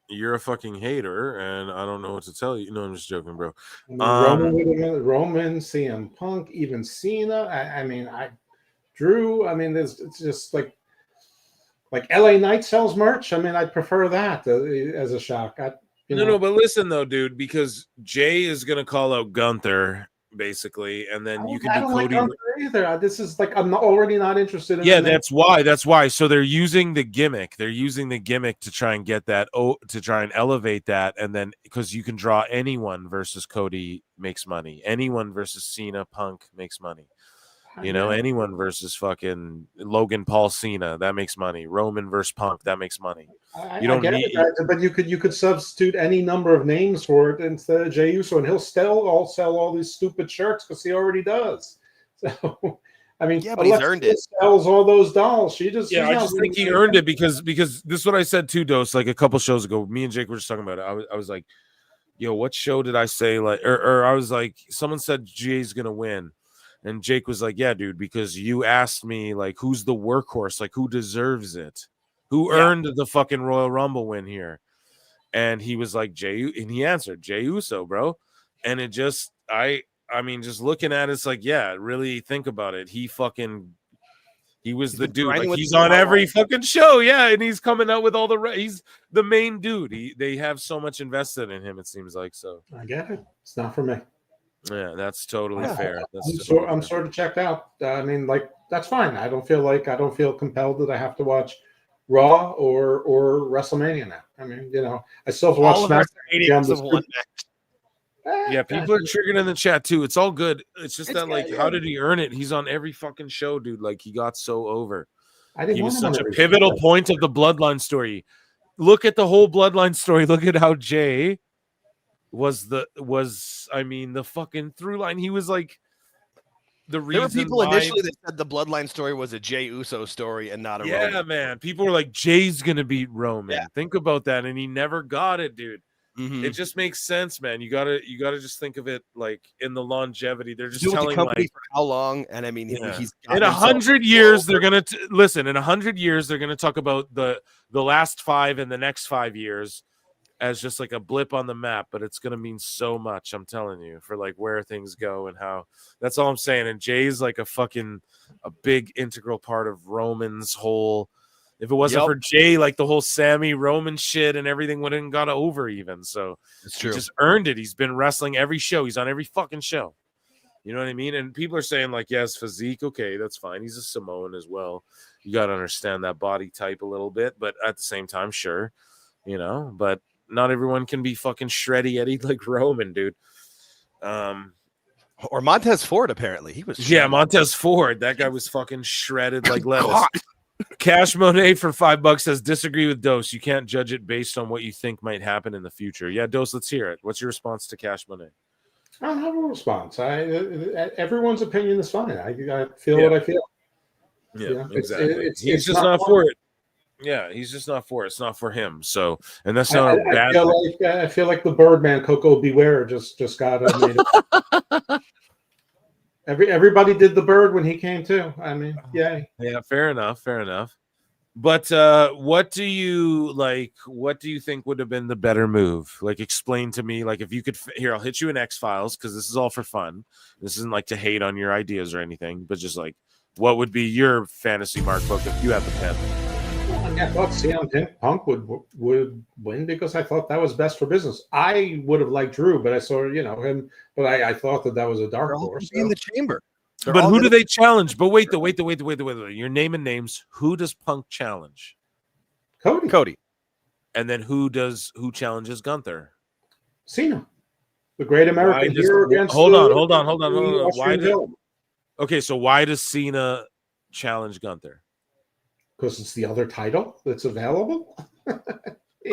You're a fucking hater, and I don't know what to tell you. No, I'm just joking, bro. Roman, CM Punk, even Cena. Drew. I mean, it's just like LA Knight sells merch. I mean, I'd prefer that as a shock. No, but listen though, dude, because Jay is gonna call out Gunther basically, and then you can do Cody. Like either. This is like I'm already not interested in. Yeah, that's why. So they're using the gimmick. They're using the gimmick to try and get that. To try and elevate that, and then because you can draw anyone versus Cody makes money. Anyone versus Cena, Punk makes money. You know, anyone versus fucking Logan Paul Cena, that makes money. Roman versus Punk, that makes money. You don't need it, but you could substitute any number of names for it instead of Jey Uso, and he'll sell all these stupid shirts because he already does. So I mean, yeah, but he's earned it. Sells all those dolls. I just think he earned it because this is what I said too, Dose. Like a couple shows ago, me and Jake were just talking about it. I was like, yo, what show did I say? Like, or I was like, someone said Jay's gonna win. And Jake was like, yeah, dude, because you asked me, like, who's the workhorse? Like, who deserves it? Who earned the fucking Royal Rumble win here? And he was like, and he answered, Jey Uso, bro. And it just, I mean, just looking at it, it's like, yeah, really think about it. He was the dude. Like, he's on every fucking show. Yeah. And he's coming out with all he's the main dude. They have so much invested in him, it seems like. So I get it. It's not for me. Yeah, that's totally fair. I'm sort of checked out. I mean, like, that's fine. I don't feel compelled that I have to watch Raw or WrestleMania now. I mean, you know, I still have to watch SmackDown. Yeah, people are triggered in the chat too. It's all good. It's just that, like, how did he earn it? He's on every fucking show, dude. Like, he got so over. He was such a pivotal point of the Bloodline story. Look at the whole Bloodline story. Look at how Jay was the fucking through line. He was like the reason. There were people initially that said the Bloodline story was a Jey Uso story and not a Roman. Yeah, man. People were like, Jay's gonna beat Roman. Yeah. Think about that, and he never got it, dude. Mm-hmm. It just makes sense, man. You gotta just think of it like in the longevity. They're just telling the company like for how long, and I mean, he's in 100 years. They're gonna listen. In 100 years, they're gonna talk about the last 5 and the next 5 years as just like a blip on the map, but it's gonna mean so much. I'm telling you, for like where things go and how. That's all I'm saying. And Jay's like a big integral part of Roman's whole. If it wasn't for Jay, like the whole Sammy Roman shit and everything wouldn't got over even. So it's true. He just earned it. He's been wrestling every show. He's on every fucking show. You know what I mean? And people are saying like, yes, physique, okay, that's fine. He's a Samoan as well. You got to understand that body type a little bit, but at the same time, sure, you know. But not everyone can be fucking shreddy Eddie like Roman, dude. Or Montez Ford, apparently. He was shredded. Yeah, Montez Ford. That guy was fucking shredded like lettuce. Cash Monet for $5 says, disagree with Dose. You can't judge it based on what you think might happen in the future. Yeah, Dose, let's hear it. What's your response to Cash Monet? I don't have a response. Everyone's opinion is fine. I feel what I feel. Yeah, you know? Exactly. He's just not for it. Yeah, he's just not for it. It's not for him. So, and that's not bad. I feel like the Birdman, Coco Beware, just got made it. Everybody did the bird when he came too. I mean, yay. Yeah, fair enough. But what do you like? What do you think would have been the better move? Like, explain to me. Like, if you could, here, I'll hit you in X-Files because this is all for fun. This isn't like to hate on your ideas or anything, but just like, what would be your fantasy mark book if you had the pen? I thought CM Punk would win because I thought that was best for business. I would have liked Drew, but I saw him. But I thought that was a dark horse. In the chamber. But who do they challenge? But wait. You're naming names. Who does Punk challenge? Cody. And then who challenges Gunther? Cena, the great American hero against. Hold on. Why does Cena challenge Gunther? Because it's the other title that's available.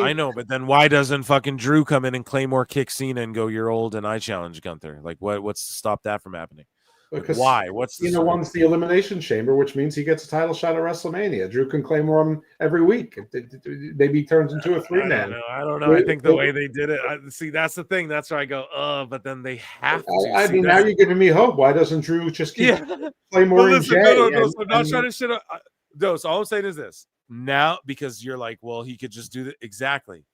I know, but then why doesn't fucking Drew come in and Claymore kick Cena and go, "You're old," and I challenge Gunther? Like, what's to stop that from happening? Like, Because why? What's the wants the Elimination Chamber, which means he gets a title shot at WrestleMania. Drew can Claymore him every week. Maybe he turns into a 3-man. I don't know. I think the way they did it. See, that's the thing. That's where I go, but then they have to. I mean, now you're giving me hope. Why doesn't Drew just keep Claymore and Jay? No, I'm not trying to shit on Dose. All I'm saying is this. Now, because you're like, well, he could just do that. Exactly.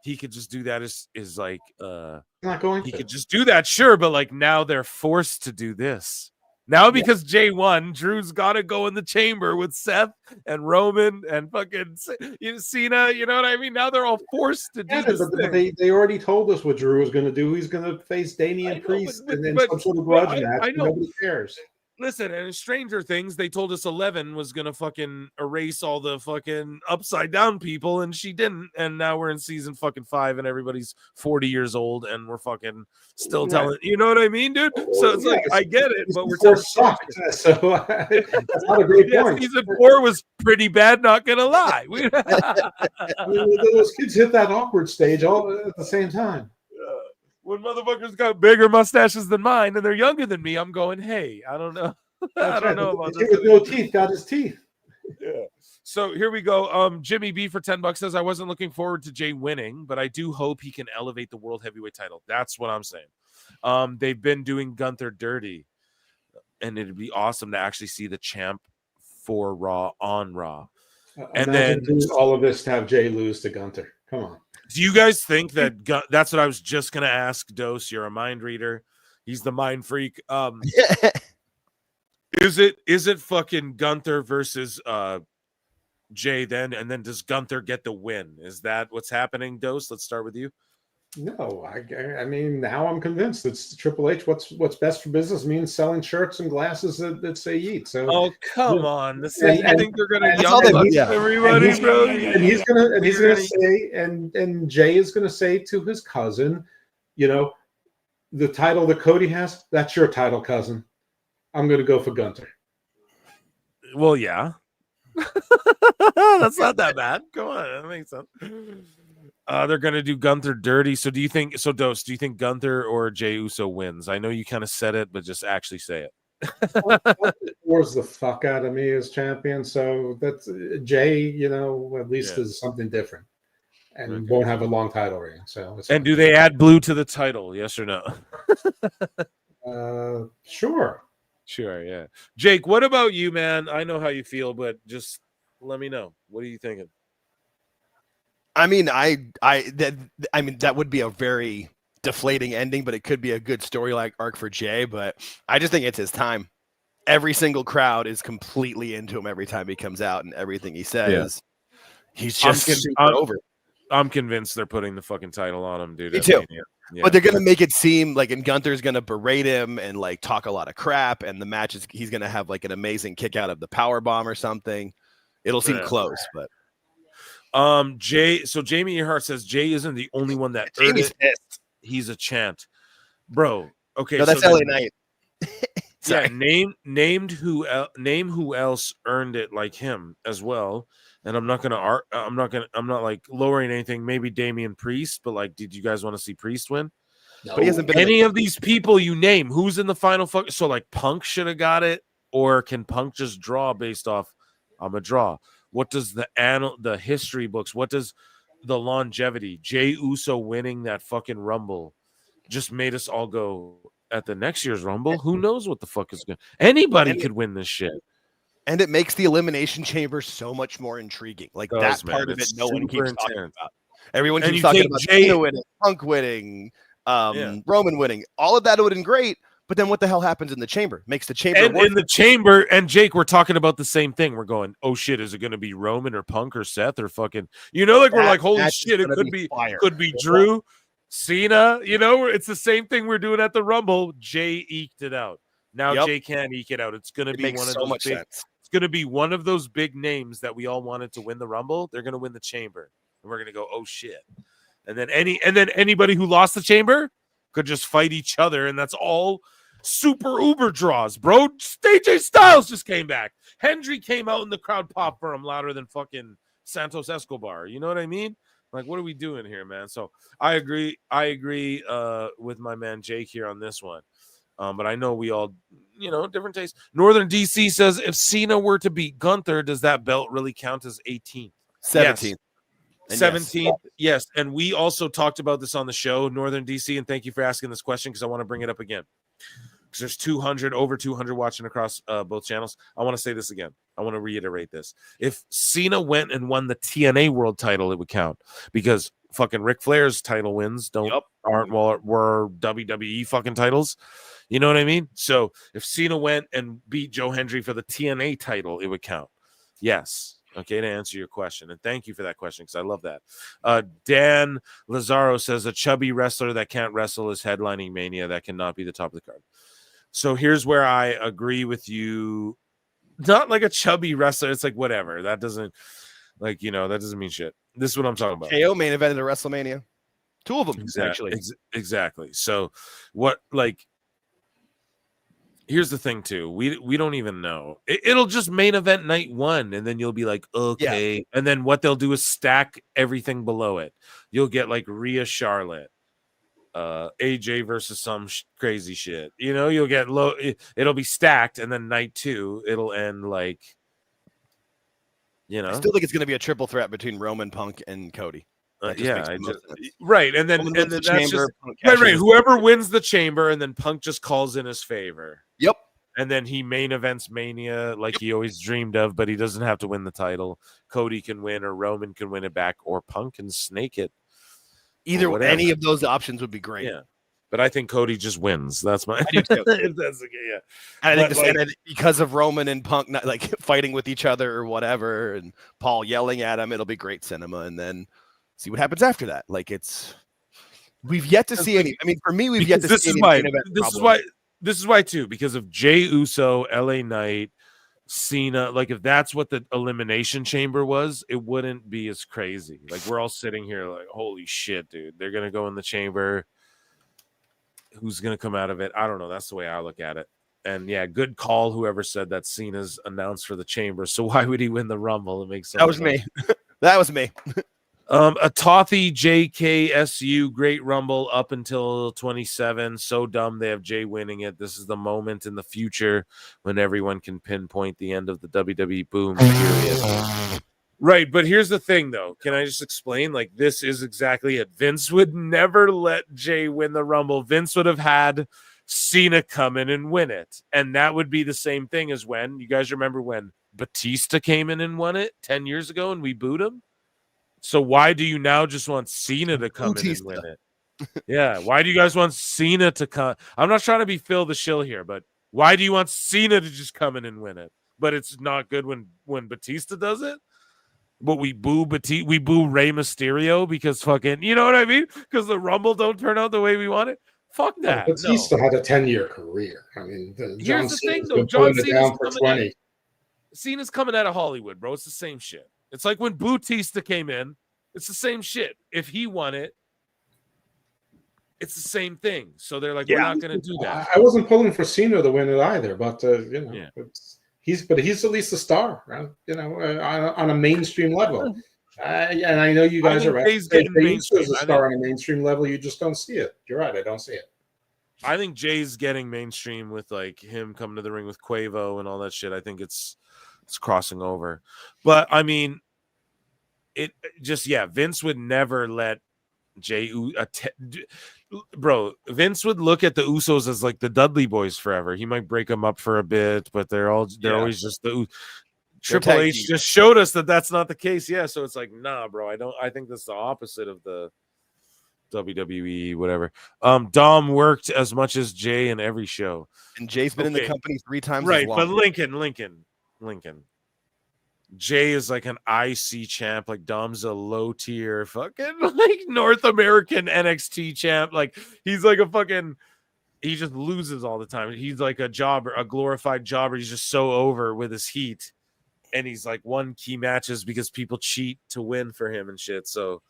He could just do that is like not going he could just do that, sure, but like now they're forced to do this. Now because Jay won, Drew's gotta go in the chamber with Seth and Roman and fucking Cena, you know what I mean? Now they're all forced to do this. They already told us what Drew was gonna do. He's gonna face Damian Priest and then some sort of grudge match. I know. Nobody cares. Listen, and in Stranger Things, they told us 11 was gonna fucking erase all the fucking upside down people, and she didn't. And now we're in season fucking 5, and everybody's 40 years old, and we're fucking still telling. You know what I mean, dude? So it's like I get it, but we're telling. So that's not a great point. Season 4 was pretty bad. Not gonna lie. Those kids hit that awkward stage all at the same time. When motherfuckers got bigger mustaches than mine and they're younger than me, I'm going, hey, I don't know. I don't know about this. With no teeth, got his teeth. Yeah. So here we go. Jimmy B for $10 says, I wasn't looking forward to Jay winning, but I do hope he can elevate the world heavyweight title. That's what I'm saying. They've been doing Gunther dirty, and it'd be awesome to actually see the champ for Raw on Raw. And then all of this to have Jay lose to Gunther. Come on. Do you guys think that that's what I was just going to ask? Dose, you're a mind reader. He's the mind freak. Is it fucking Gunther versus Jay then? And then does Gunther get the win? Is that what's happening, Dose? Let's start with you. No, I mean, now I'm convinced it's Triple H. What's best for business means selling shirts and glasses that say Yeet. So, oh come on, the same. I think they're gonna yell at everybody, bro. And he's gonna say, and Jay is gonna say to his cousin, you know, the title that Cody has, that's your title, cousin. I'm gonna go for Gunther. Well, yeah, that's not that bad. Come on, that makes sense. They're gonna do Gunther dirty. So do you think? So Dose, do you think Gunther or Jey Uso wins? I know you kind of said it, but just actually say it. Wars the fuck out of me as champion. So that's Jay. You know, at least is something different, and won't have a long title reign. So. And do they add blue to the title? Yes or no? Sure. Sure. Yeah. Jake, what about you, man? I know how you feel, but just let me know. What are you thinking? I mean, that would be a very deflating ending, but it could be a good story arc for Jay. But I just think it's his time. Every single crowd is completely into him every time he comes out, and everything he says, he's just super over. I'm convinced they're putting the fucking title on him, dude. Me too. Yeah. But they're gonna make it seem like, and Gunther's gonna berate him and like talk a lot of crap, and the match is he's gonna have like an amazing kick out of the power bomb or something. It'll seem close, but. Jay. So Jamie Earhart says Jay isn't the only one that earned it. Pissed. He's a chant, bro. Okay, no, that's so LA Knight. Yeah, name who else earned it like him as well. And I'm not like lowering anything. Maybe Damian Priest, but like, did you guys want to see Priest win? No. But he hasn't been any of these people you name. Who's in the final? So like, Punk should have got it, or can Punk just draw based off? I'm a draw. What does the history books? What does the longevity? Jey Uso winning that fucking Rumble just made us all go at the next year's Rumble. Who knows what the fuck is going? Anybody could win this shit. And it makes the Elimination Chamber so much more intriguing. Like that part of it, no one keeps talking about. Everyone keeps talking about Cena winning, Punk winning, Roman winning. All of that would have been great. But then what the hell happens in the chamber? Makes the chamber in the chamber. And Jake, we're talking about the same thing. We're going, oh shit, is it going to be Roman or Punk or Seth or fucking? You know, like we're like, holy shit, it could be Drew, Cena. You know, it's the same thing we're doing at the Rumble. Jay eked it out. Now Jay can't eke it out. It's going to be one of those big. It's going to be one of those big names that we all wanted to win the Rumble. They're going to win the chamber, and we're going to go, oh shit. And then anybody who lost the chamber could just fight each other, and that's all. Super uber draws, bro. AJ Styles just came back. Hendry came out and the crowd popped for him louder than fucking Santos Escobar. You know what I mean? Like, what are we doing here, man? So I agree with my man Jake here on this one. But I know we all, different tastes. Northern DC says, if Cena were to beat Gunther, does that belt really count as 18th? 17th. Yes. 17th, yes. And we also talked about this on the show, Northern DC, and thank you for asking this question because I want to bring it up again. Because there's over 200 watching across both channels. I want to say this again. I want to reiterate this. If Cena went and won the TNA World title, it would count because fucking Ric Flair's title wins were WWE fucking titles. You know what I mean? So if Cena went and beat Joe Hendry for the TNA title, it would count. Yes. Okay, to answer your question. And thank you for that question because I love that. Dan Lazaro says a chubby wrestler that can't wrestle is headlining Mania. That cannot be the top of the card. So here's where I agree with you. Not like a chubby wrestler. It's like whatever. That doesn't that doesn't mean shit. This is what I'm talking about. KO main event at WrestleMania. 2 of them, actually. Exactly. So what here's the thing too. We don't even know. It'll just main event night 1, and then you'll be like, okay. Yeah. And then what they'll do is stack everything below it. You'll get like Rhea Charlotte, AJ versus some crazy shit. You'll get low. It'll be stacked, and then night 2, it'll end like. I still think it's going to be a triple threat between Roman, Punk, and Cody. Right, and then that's chamber, just right. Whoever wins the chamber, and then Punk just calls in his favor. Yep. And then he main events Mania like he always dreamed of, but he doesn't have to win the title. Cody can win, or Roman can win it back, or Punk can snake it. Either any of those options would be great. Yeah. But I think Cody just wins. That's my. I do too. That's okay, yeah. And I think because of Roman and Punk not like fighting with each other or whatever, and Paul yelling at him, it'll be great cinema. And then see what happens after that. Like we've yet to see any. I mean, for me, we've yet to see any. This is why too, because of Jey Uso, LA Knight, Cena. Like if that's what the elimination chamber was, it wouldn't be as crazy. Like we're all sitting here like, holy shit, dude, they're gonna go in the chamber. Who's gonna come out of it? I don't know. That's the way I look at it. And yeah, good call. Whoever said that Cena's announced for the chamber. So why would he win the Rumble? It makes sense. That was me. That was me. Atothy JKSU, great Rumble up until 27. So dumb they have Jay winning it. This is the moment in the future when everyone can pinpoint the end of the WWE boom period. Right, but here's the thing, though. Can I just explain? Like, this is exactly it. Vince would never let Jay win the Rumble. Vince would have had Cena come in and win it. And that would be the same thing as when, you guys remember when Batista came in and won it 10 years ago and we booed him? So why do you now just want Cena to come in and win it? Yeah, why do you guys want Cena to come? I'm not trying to be Phil the Shill here, but why do you want Cena to just come in and win it? But it's not good when Batista does it? But we boo Rey Mysterio because fucking, you know what I mean? Because the Rumble don't turn out the way we want it. Fuck that. Batista had a 10-year career. I mean, here's the thing, though. John Cena's for 20. Cena's coming out of Hollywood, bro. It's the same shit. It's like when Batista came in. It's the same shit. If he won it, it's the same thing. So they're like, we're not going to do that. I wasn't pulling for Cena to win it either, but he's at least a star, right? On a mainstream level. And I know you guys are right. He's a star on a mainstream level. You just don't see it. You're right. I don't see it. I think Jay's getting mainstream with like him coming to the ring with Quavo and all that shit. I think it's crossing over. But I mean, Vince would never let bro. Vince would look at the Usos as like the Dudley Boys forever. He might break them up for a bit, but they're always just the Triple H just showed us that that's not the case. Yeah, so it's like, nah, bro. I think that's the opposite of the WWE, whatever. Dom worked as much as Jay in every show, and Jay's been in the company 3 times. Right, but Lincoln. Jay is like an IC champ, like Dom's a low tier fucking like North American NXT champ. Like he's like a fucking, he just loses all the time. He's like a jobber, a glorified jobber. He's just so over with his heat, and he's like won key matches because people cheat to win for him and shit. So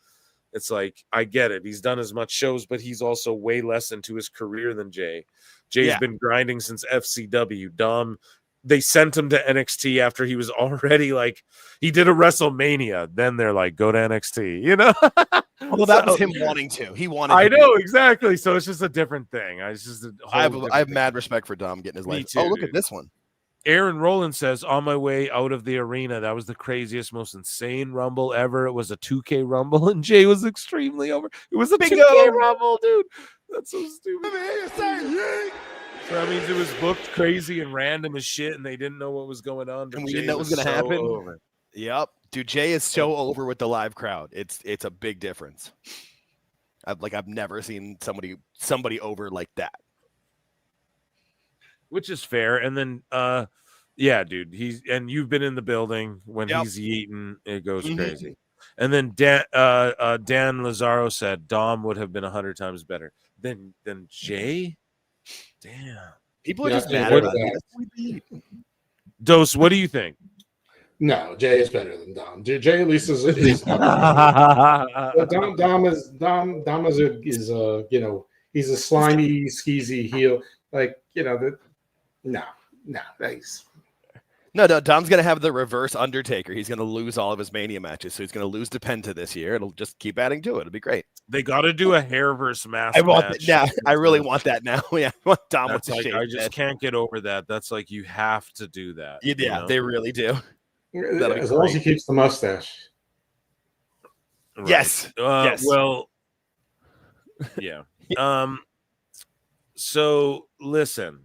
it's like, I get it. He's done as much shows, but he's also way less into his career than Jay. Jay's been grinding since FCW. Dom they sent him to NXT after he was already like he did a WrestleMania. Then they're like, go to NXT, you know. Well, that was him wanting to. He wanted. I to know exactly. So it's just a different thing. I have mad respect for Dom getting his life. Too, look dude. at this one. Aaron Rowland says, on my way out of the arena, that was the craziest, most insane Rumble ever. It was a 2K Rumble, and Jay was extremely over. It was a 2K Rumble, dude. That's so stupid. So that means it was booked crazy and random as shit, and they didn't know what was going on. And we didn't know what was going to happen. Over. Yep. Dude, Jay is so over with the live crowd. It's a big difference. I've never seen somebody over like that. Which is fair. And then yeah, dude, you've been in the building when he's eating, it goes crazy. And then Dan Lazaro said Dom would have been 100 times better than Jay. Damn. People are just mad about it. Dose, what do you think? No, Jay is better than Dom. Jay at least is Dom is you know, he's a slimy, skeezy heel. Like, you know, no, Dom's gonna have the reverse Undertaker. He's gonna lose all of his Mania matches, so he's gonna lose to Penta this year. It'll just keep adding to it. It'll be great. They got to do a hair versus mask. I really want that now. Yeah, I want Dom with the like, shave. I just can't get over that. That's like you have to do that. Yeah, you know? They really do. As long as he keeps the mustache. Right. Yes. Yes. Well. Yeah. So listen.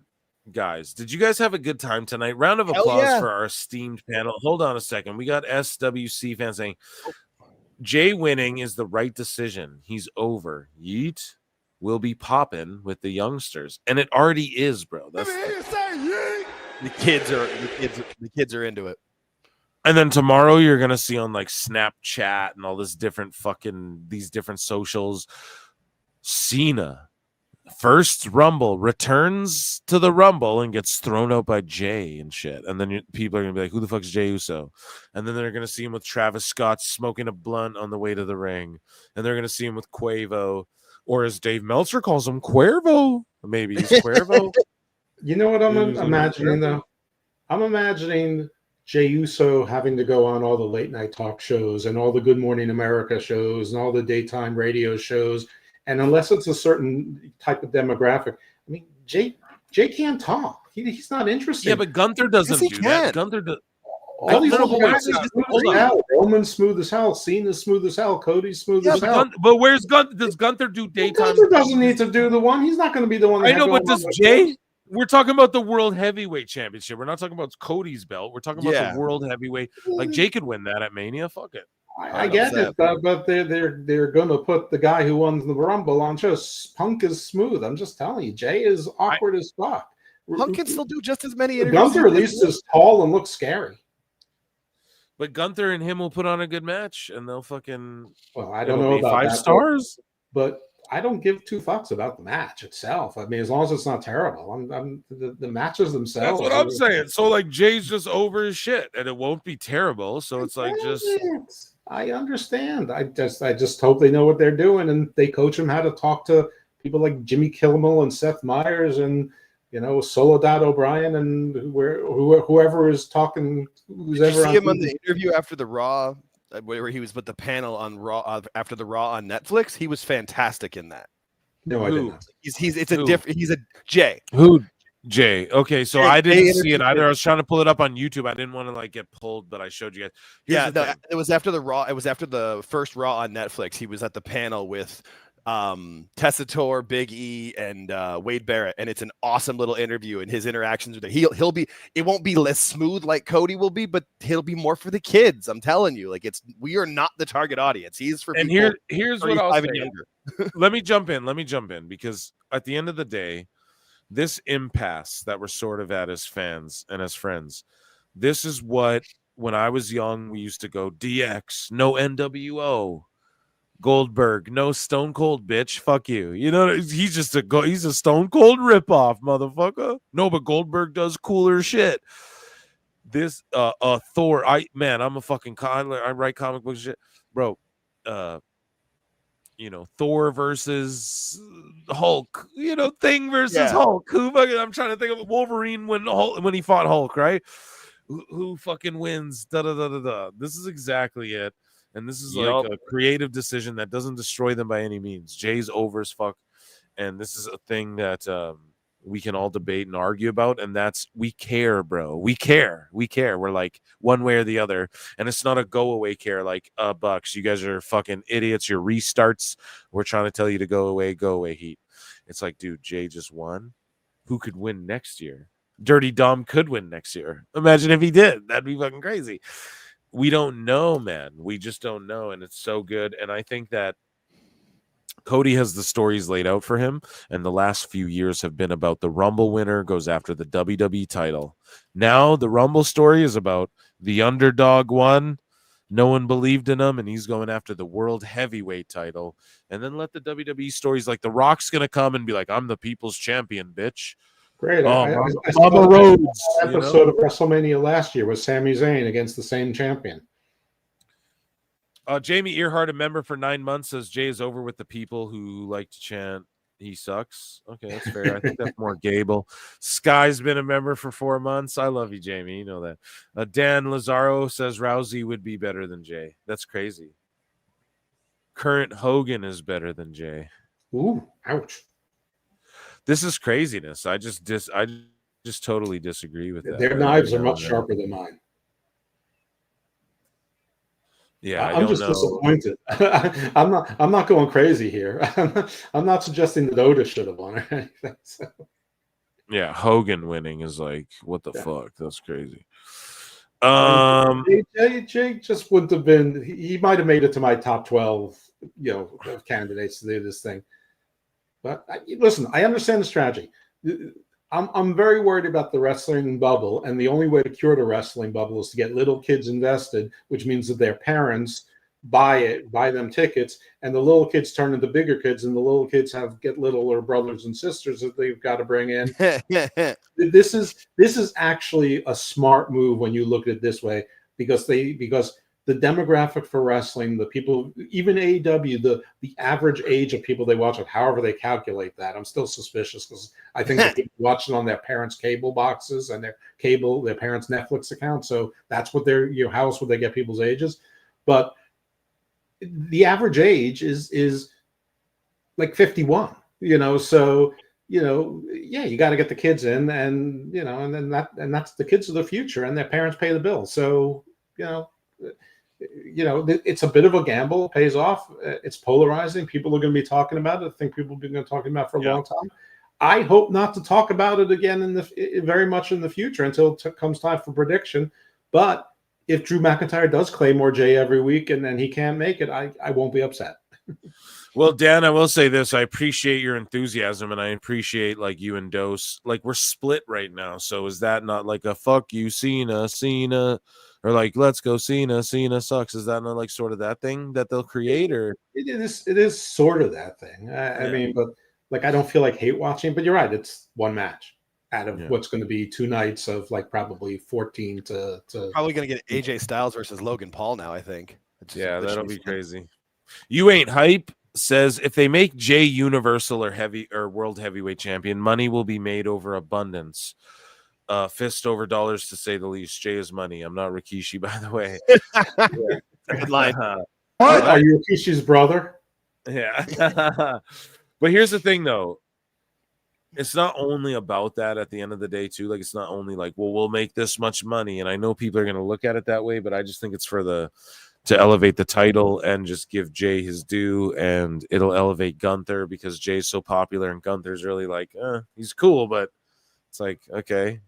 Guys, did you guys have a good time tonight? Round of applause for our esteemed panel. Hold on a second. We got SWC fans saying Jay winning is the right decision. He's over. Yeet will be popping with the youngsters, and it already is, bro. That's the kids are into it. And then tomorrow you're gonna see on like Snapchat and all this different these different socials, Cena. First Rumble returns to the Rumble and gets thrown out by Jay and shit. And then people are going to be like, who the fuck's Jey Uso? And then they're going to see him with Travis Scott smoking a blunt on the way to the ring. And they're going to see him with Quavo. Or as Dave Meltzer calls him, Cuervo. Maybe he's Cuervo. You know what I'm imagining, though? I'm imagining Jey Uso having to go on all the late night talk shows and all the Good Morning America shows and all the daytime radio shows. And unless it's a certain type of demographic, I mean, Jay can't talk. He's not interested. Yeah, but Gunther doesn't do that. Gunther does. All these other guys are smooth as hell. Roman's smooth as hell. Cena's smooth as hell. Cody's smooth as hell. But where's Gunther? Does Gunther do daytime? Gunther doesn't need to do the one. He's not going to be the one. I know, but does Jay? We're talking about the World Heavyweight Championship. We're not talking about Cody's belt. We're talking about the World Heavyweight. Like Jay could win that at Mania. Fuck it. I get it, but they're going to put the guy who won the Rumble on show. Punk is smooth. I'm just telling you, Jay is awkward as fuck. Punk can still do just as many interviews. Gunther at least is tall and looks scary. But Gunther and him will put on a good match, and they'll fucking. Well, I don't know about 5 stars, but I don't give 2 fucks about the match itself. I mean, as long as it's not terrible, the matches themselves. That's what I'm saying. So like Jay's just over his shit, and it won't be terrible. So it's like just. I understand. I just hope they know what they're doing, and they coach him how to talk to people like Jimmy Kimmel and Seth Meyers and Soledad O'Brien and whoever is talking. Who's Did ever you see him TV. on the interview after the Raw, where he was with the panel on Raw after the Raw on Netflix? He was fantastic in that. No, I didn't. He's a Jay. Who? Jay. Okay, so Jay, I didn't Jay see it either. I was trying to pull it up on YouTube. I didn't want to like get pulled, but I showed you guys. Here's the thing. It was after the Raw. It was after the first Raw on Netflix. He was at the panel with Tessitore, Big E, and Wade Barrett, and it's an awesome little interview. And his interactions with he'll be. It won't be less smooth like Cody will be, but he'll be more for the kids. I'm telling you, like we are not the target audience. He's for. And people here's what I'll say. Younger. Let me jump in because at the end of the day, this impasse that we're sort of at as fans and as friends, this is what when I was young we used to go DX, no NWO, Goldberg, no Stone Cold, bitch, fuck you. He's just he's a Stone Cold ripoff, motherfucker. No, but Goldberg does cooler shit. This Thor, I'm a fucking I write comic book shit, bro. Thor versus Hulk, Thing versus Hulk. I'm trying to think of Wolverine when he fought Hulk, right? Who fucking wins? Da da da da da. This is exactly it, and this is like a creative decision that doesn't destroy them by any means. Jay's over as fuck, and this is a thing that we can all debate and argue about, and that's we care, bro. We care. We're like one way or the other, and it's not a go away care like Bucks. You guys are fucking idiots. Your restarts. We're trying to tell you to go away, Heat. It's like, dude, Jay just won. Who could win next year? Dirty Dom could win next year. Imagine if he did. That'd be fucking crazy. We don't know, man. We just don't know, and it's so good. And I think that Cody has the stories laid out for him, and the last few years have been about the Rumble winner goes after the WWE title. Now the Rumble story is about the underdog won. No one believed in him, and he's going after the World Heavyweight title. And then let the WWE stories like The Rock's going to come and be like, I'm the people's champion, bitch. Great. I saw Rhodes, that episode of WrestleMania last year was Sami Zayn against the same champion. Jamie Earhart, a member for 9 months, says Jay is over with the people who like to chant he sucks. Okay, that's fair. I think that's more Gable. Sky's been a member for 4 months. I love you, Jamie. You know that. Dan Lazaro says Rousey would be better than Jay. That's crazy. Current Hogan is better than Jay. Ooh, ouch. This is craziness. I just totally disagree with that. Their knives are much sharper than mine. Yeah, I'm just disappointed. I'm not going crazy here. I'm not suggesting that Otis should have won or anything. So. Yeah, Hogan winning is like, what the fuck? That's crazy. Jay just wouldn't have been. He might have made it to my top 12, of candidates to do this thing. But listen, I understand the strategy. I'm very worried about the wrestling bubble, and the only way to cure the wrestling bubble is to get little kids invested, which means that their parents buy them tickets, and the little kids turn into bigger kids, and the little kids get littler brothers and sisters that they've got to bring in. This is actually a smart move when you look at it this way, because the demographic for wrestling, the people, even AEW, the average age of people they watch it, however they calculate that, I'm still suspicious because I think they watch it on their parents' cable boxes and their parents' Netflix account. So that's what how else would they get people's ages? But the average age is like 51, so you got to get the kids in, and that's the kids of the future, and their parents pay the bill. So it's a bit of a gamble. It pays off. It's polarizing. People are going to be talking about it. I think people have been talking about it for a long time. I hope not to talk about it again very much in the future until it comes time for prediction. But if Drew McIntyre does claim more Jay every week and then he can't make it, I won't be upset. Well, Dan, I will say this. I appreciate your enthusiasm, and I appreciate you and Dose. We're split right now. So is that not like a fuck you, Cena, or let's go Cena sucks? Is that not sort of that thing that they'll create? Or it is sort of that thing. I mean, but I don't feel like hate watching. But you're right. It's one match out of what's going to be 2 nights of probably 14 to probably going to get AJ Styles versus Logan Paul now, I think. That'll be crazy. You ain't hype says if they make Jay Universal or World Heavyweight Champion, money will be made over abundance. Fist over dollars, to say the least. Jay is money. I'm not Rikishi, by the way. Good line. What? Are you Rikishi's brother? Yeah. But here's the thing, though. It's not only about that at the end of the day, too. It's not only we'll make this much money. And I know people are going to look at it that way, but I just think it's to elevate the title and just give Jay his due, and it'll elevate Gunther because Jay's so popular and Gunther's really he's cool, but it's okay,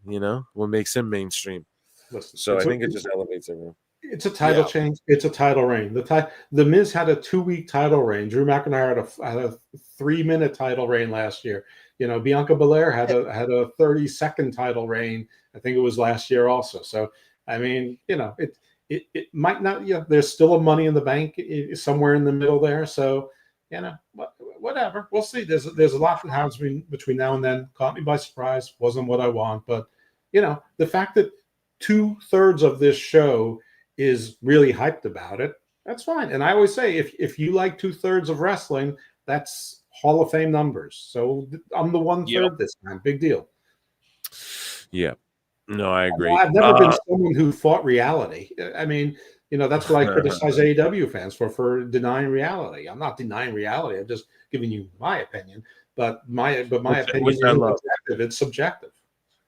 what makes him mainstream? Listen, so I think it just elevates everyone. It's a title change. It's a title reign. The Miz had a 2-week title reign. Drew McIntyre had a 3-minute title reign last year. Bianca Belair had a 30-second title reign. I think it was last year also. So I mean, it might not. There's still a Money in the Bank somewhere in the middle there. So whatever. We'll see. There's a lot that happens between now and then. Caught me by surprise. Wasn't what I want, but the fact that 2/3 of this show is really hyped about it, That's fine. And I always say, if you like 2/3 of wrestling, that's Hall of Fame numbers. So I'm the 1/3 this time. Big deal. Yeah. No, I agree. I've never been someone who fought reality. I mean, that's what I criticize AEW fans for denying reality. I'm not denying reality. I'm just giving you my opinion. But my opinion isn't objective. It's subjective.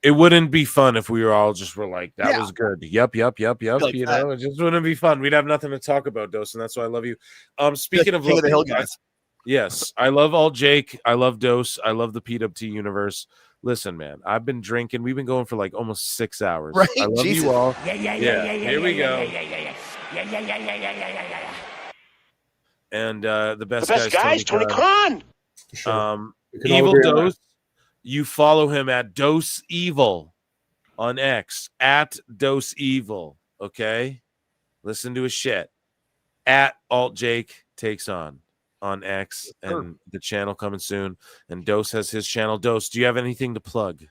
It wouldn't be fun if we were like, that was good. Yep. Like It just wouldn't be fun. We'd have nothing to talk about, Dose, and that's why I love you. Speaking of King of the Hill guys. Yes, I love all Jake. I love Dose. I love the PWT universe. Listen, man, I've been drinking. We've been going for like almost 6 hours. Right? I love Jesus. you all. Yeah. Here we go. And the best guys, Tony Khan. Evil Dose. You follow him at Dose Evil on X, at Dose Evil. Okay, listen to his shit. At Alt Jake Takes On X, and the channel coming soon. And Dose has his channel. Dose, do you have anything to plug?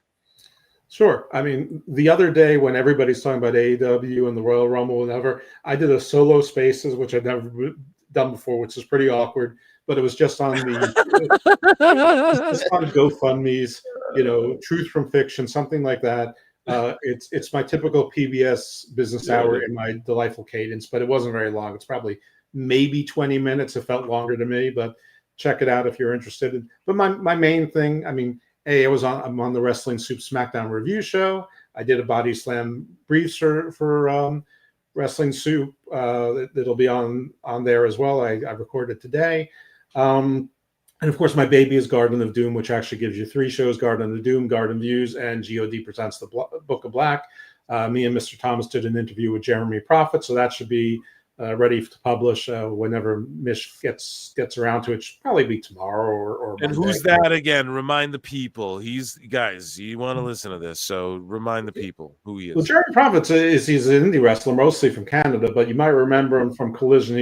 Sure. I mean, the other day when everybody's talking about AEW and the Royal Rumble, whatever, I did a solo Spaces, which I'd never done before, which is pretty awkward. But it was just on just on GoFundMe's, Truth from Fiction, something like that. It's my typical PBS business hour in my delightful cadence, but it wasn't very long. It's probably maybe 20 minutes. It felt longer to me, but check it out if you're interested. But my main thing, I mean, I'm on the Wrestling Soup SmackDown review show. I did a Body Slam briefs for Wrestling Soup that'll be on there as well. I recorded today. And of course, my baby is Garden of Doom, which actually gives you 3 shows: Garden of Doom, Garden Views, and God Presents the Book of Black. Me and Mr. Thomas did an interview with Jeremy Prophet, so that should be ready to publish whenever Mish gets around to it. Should probably be tomorrow or and Monday. Who's that again? Remind the people. Guys, you want to listen to this, so remind the people who he is. Well, Jeremy Prophet he's an indie wrestler, mostly from Canada, but you might remember him from Collision.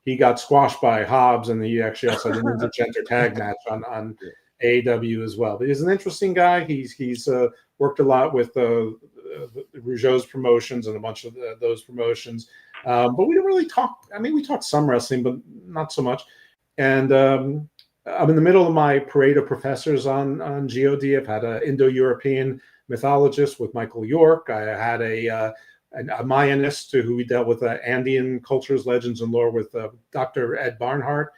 He got squashed by Hobbs, and he actually also had an intergender tag match on AEW as well. But he's an interesting guy. He's worked a lot with Rougeau's promotions and a bunch of those promotions. But we didn't really talk. I mean, we talked some wrestling, but not so much. And I'm in the middle of my parade of professors on God. I've had an Indo-European mythologist with Michael York. I had a Mayanist who we dealt with Andean cultures, legends, and lore with Dr. Ed Barnhart.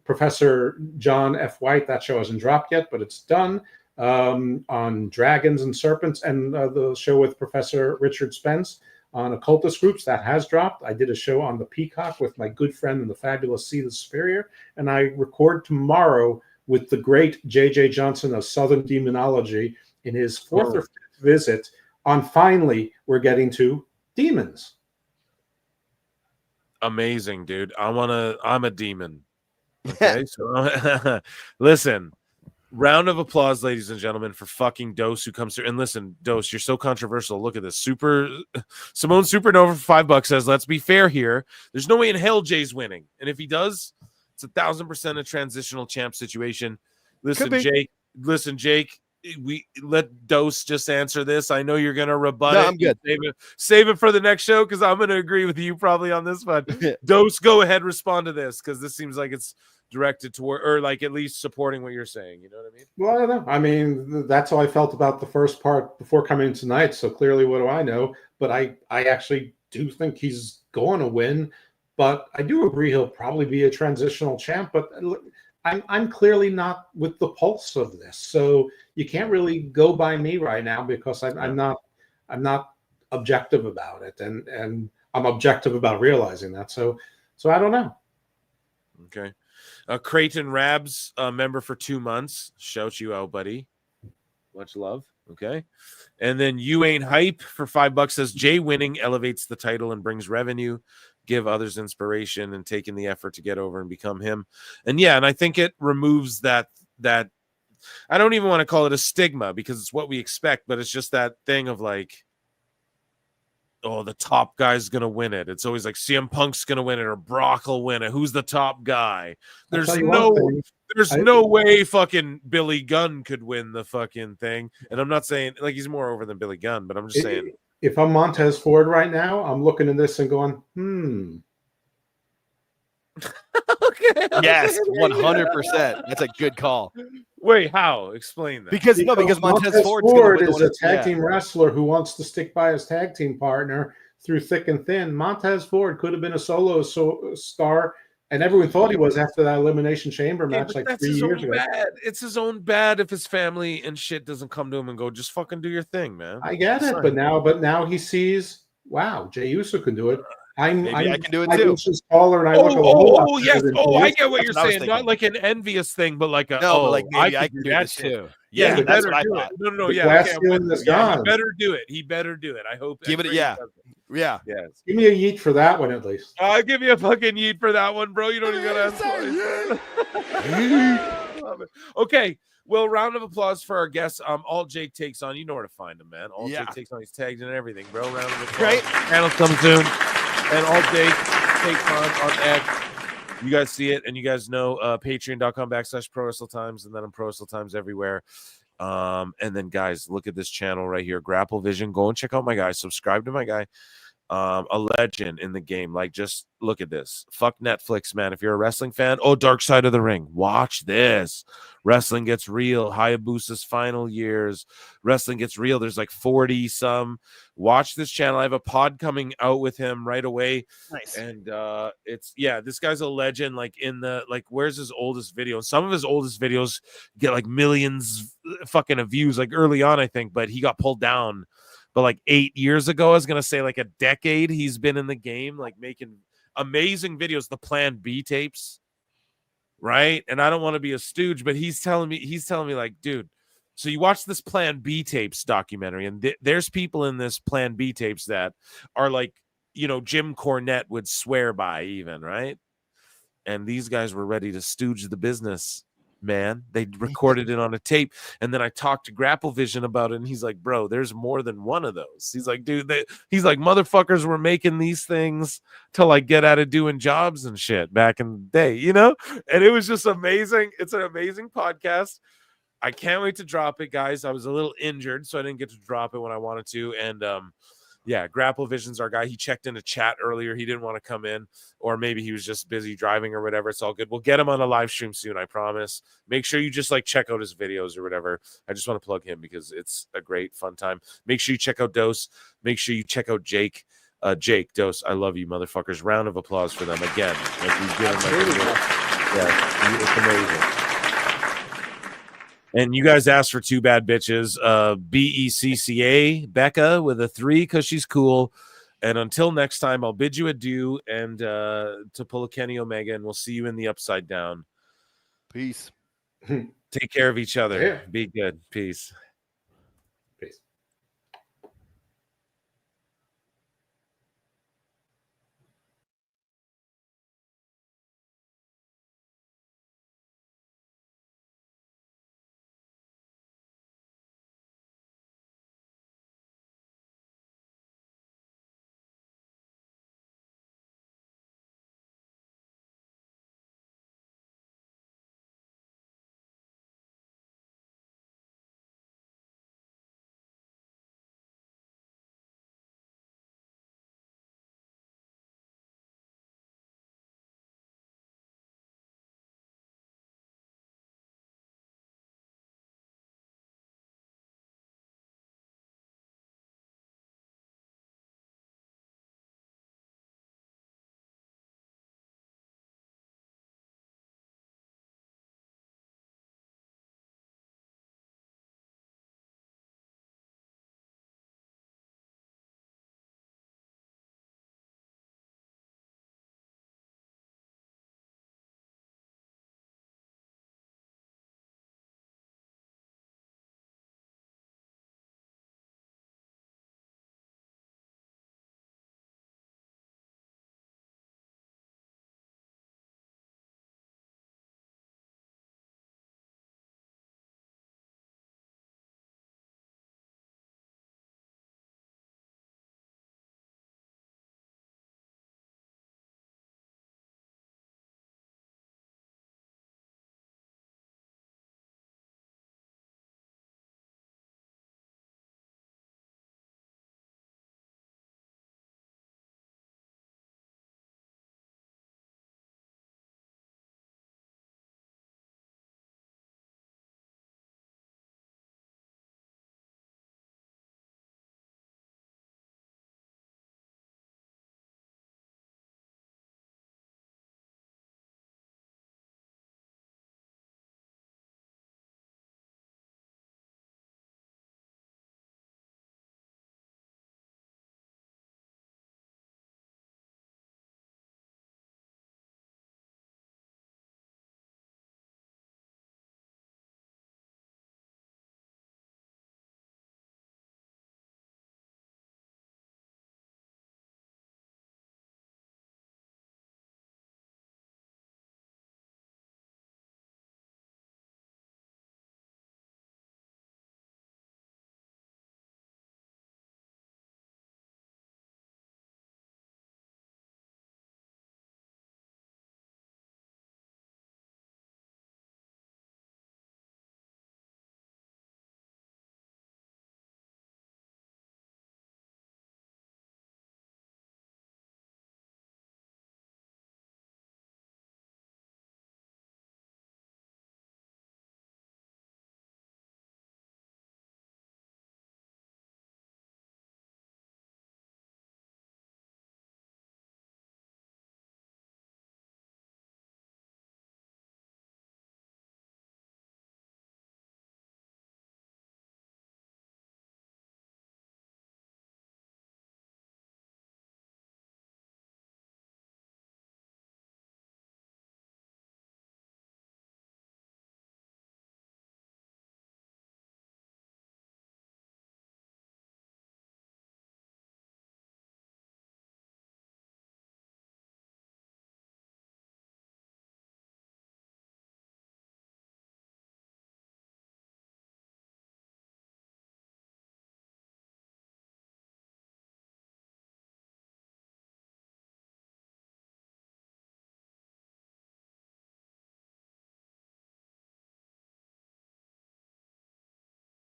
Professor John F. White, that show hasn't dropped yet, but it's done, on dragons and serpents, and the show with Professor Richard Spence on occultist groups, that has dropped. I did a show on the Peacock with my good friend and the fabulous Seed Superior, and I record tomorrow with the great J.J. Johnson of Southern Demonology in his 4th or 5th visit on finally we're getting to demons. Amazing, dude. I'm a demon. Okay, so listen. Round of applause, ladies and gentlemen, for fucking Dose, who comes through. And listen, Dose, you're so controversial. Look at this. Simone Supernova for $5 says, let's be fair here. There's no way in hell Jay's winning. And if he does, it's 1,000% a transitional champ situation. Listen, Jake, we let Dose just answer this. I know you're gonna rebut it. I'm good. Save it for the next show, because I'm gonna agree with you probably on this one. Dose, go ahead, respond to this, because this seems like it's directed toward, or like at least supporting what you're saying. You know what I mean? Well, I don't know. I mean, that's how I felt about the first part before coming in tonight. So clearly, what do I know? But I actually do think he's going to win. But I do agree he'll probably be a transitional champ. But I'm clearly not with the pulse of this, so you can't really go by me right now, because I'm not objective about it, and I'm objective about realizing that. So I don't know. Okay. Creighton Rabs, member for 2 months. Shout you out, buddy. Much love. Okay. And then You Ain't Hype for $5 says, Jay winning elevates the title and brings revenue, give others inspiration, and taking the effort to get over and become him. And yeah, and I think it removes that I don't even want to call it a stigma, because it's what we expect, but it's just that thing of like, oh, the top guy's gonna win it. It's always like CM Punk's gonna win it, or Brock will win it. Who's the top guy? There's no way fucking Billy Gunn could win the fucking thing. And I'm not saying like he's more over than Billy Gunn, but I'm just saying if I'm Montez Ford right now, I'm looking at this and going, Yes, 100%. That's a good call. Wait, how? Explain that. Because Montez Ford is a tag team wrestler who wants to stick by his tag team partner through thick and thin. Montez Ford could have been a solo star, and everyone thought he was after that Elimination Chamber match like 3 years ago. Bad. It's his own bad if his family and shit doesn't come to him and go, just fucking do your thing, man. I get it, but now he sees, wow, Jey Uso can do it. I can do it too. Taller and I look a whole lot yes. better than Oh, Jey I Uso. get what you're saying. Not like an envious thing, but like a but like maybe I I can do that this shit. too. Yeah, he that's better what I do thought. it. No, The yeah. glass Okay, ceiling is he gone. better do it. He better do it. I hope. Give it, Yes. Yeah. Give me a yeet for that one at least. I'll give you a fucking yeet for that one, bro. You don't even gotta ask twice. Okay. Well, round of applause for our guests. All Jake takes on. You know where to find him, man. All Jake takes on. He's tagged and everything, bro. Round of applause. Great. Channel coming soon. And all Jake takes on X. You guys see it, and you guys know patreon.com/ProWrestleTimes, and then on Pro Wrestle Times everywhere. And then guys, look at this channel right here, Grapple Vision. Go and check out my guy. Subscribe to my guy. A legend in the game. Like, just look at this. Fuck Netflix, man. If you're a wrestling fan, Dark Side of the Ring. Watch this. Wrestling gets real. Hayabusa's final years. Wrestling gets real. There's like 40 some. Watch this channel. I have a pod coming out with him right away. Nice. And this guy's a legend. Like where's his oldest video? Some of his oldest videos get like millions fucking of views, like early on, I think, but he got pulled down. But like 8 years ago, I was going to say like a decade, he's been in the game, like making amazing videos, the Plan B tapes, right? And I don't want to be a stooge, but he's telling me like, dude, so you watch this Plan B tapes documentary, and there's people in this Plan B tapes that are like, Jim Cornette would swear by even, right? And these guys were ready to stooge the business, man. They recorded it on a tape, and then I talked to Grapple Vision about it, and he's like, bro, there's more than one of those. He's like, dude, he's like, motherfuckers were making these things to like get out of doing jobs and shit back in the day, and it was just amazing. It's an amazing podcast. I can't wait to drop it, guys. I was a little injured, so I didn't get to drop it when I wanted to. And Grapple Vision's our guy. He checked in a chat earlier. He didn't want to come in, or maybe he was just busy driving or whatever. It's all good. We'll get him on a live stream soon, I promise. Make sure you just like check out his videos or whatever. I just want to plug him because it's a great fun time. Make sure you check out Dose. Make sure you check out Jake. Jake, Dose, I love you, motherfuckers. Round of applause for them again. Like we did. It's amazing. And you guys asked for two bad bitches, BECCA, Becca with a 3 because she's cool. And until next time, I'll bid you adieu and to pull a Kenny Omega, and we'll see you in the Upside Down. Peace. Take care of each other. Yeah. Be good. Peace.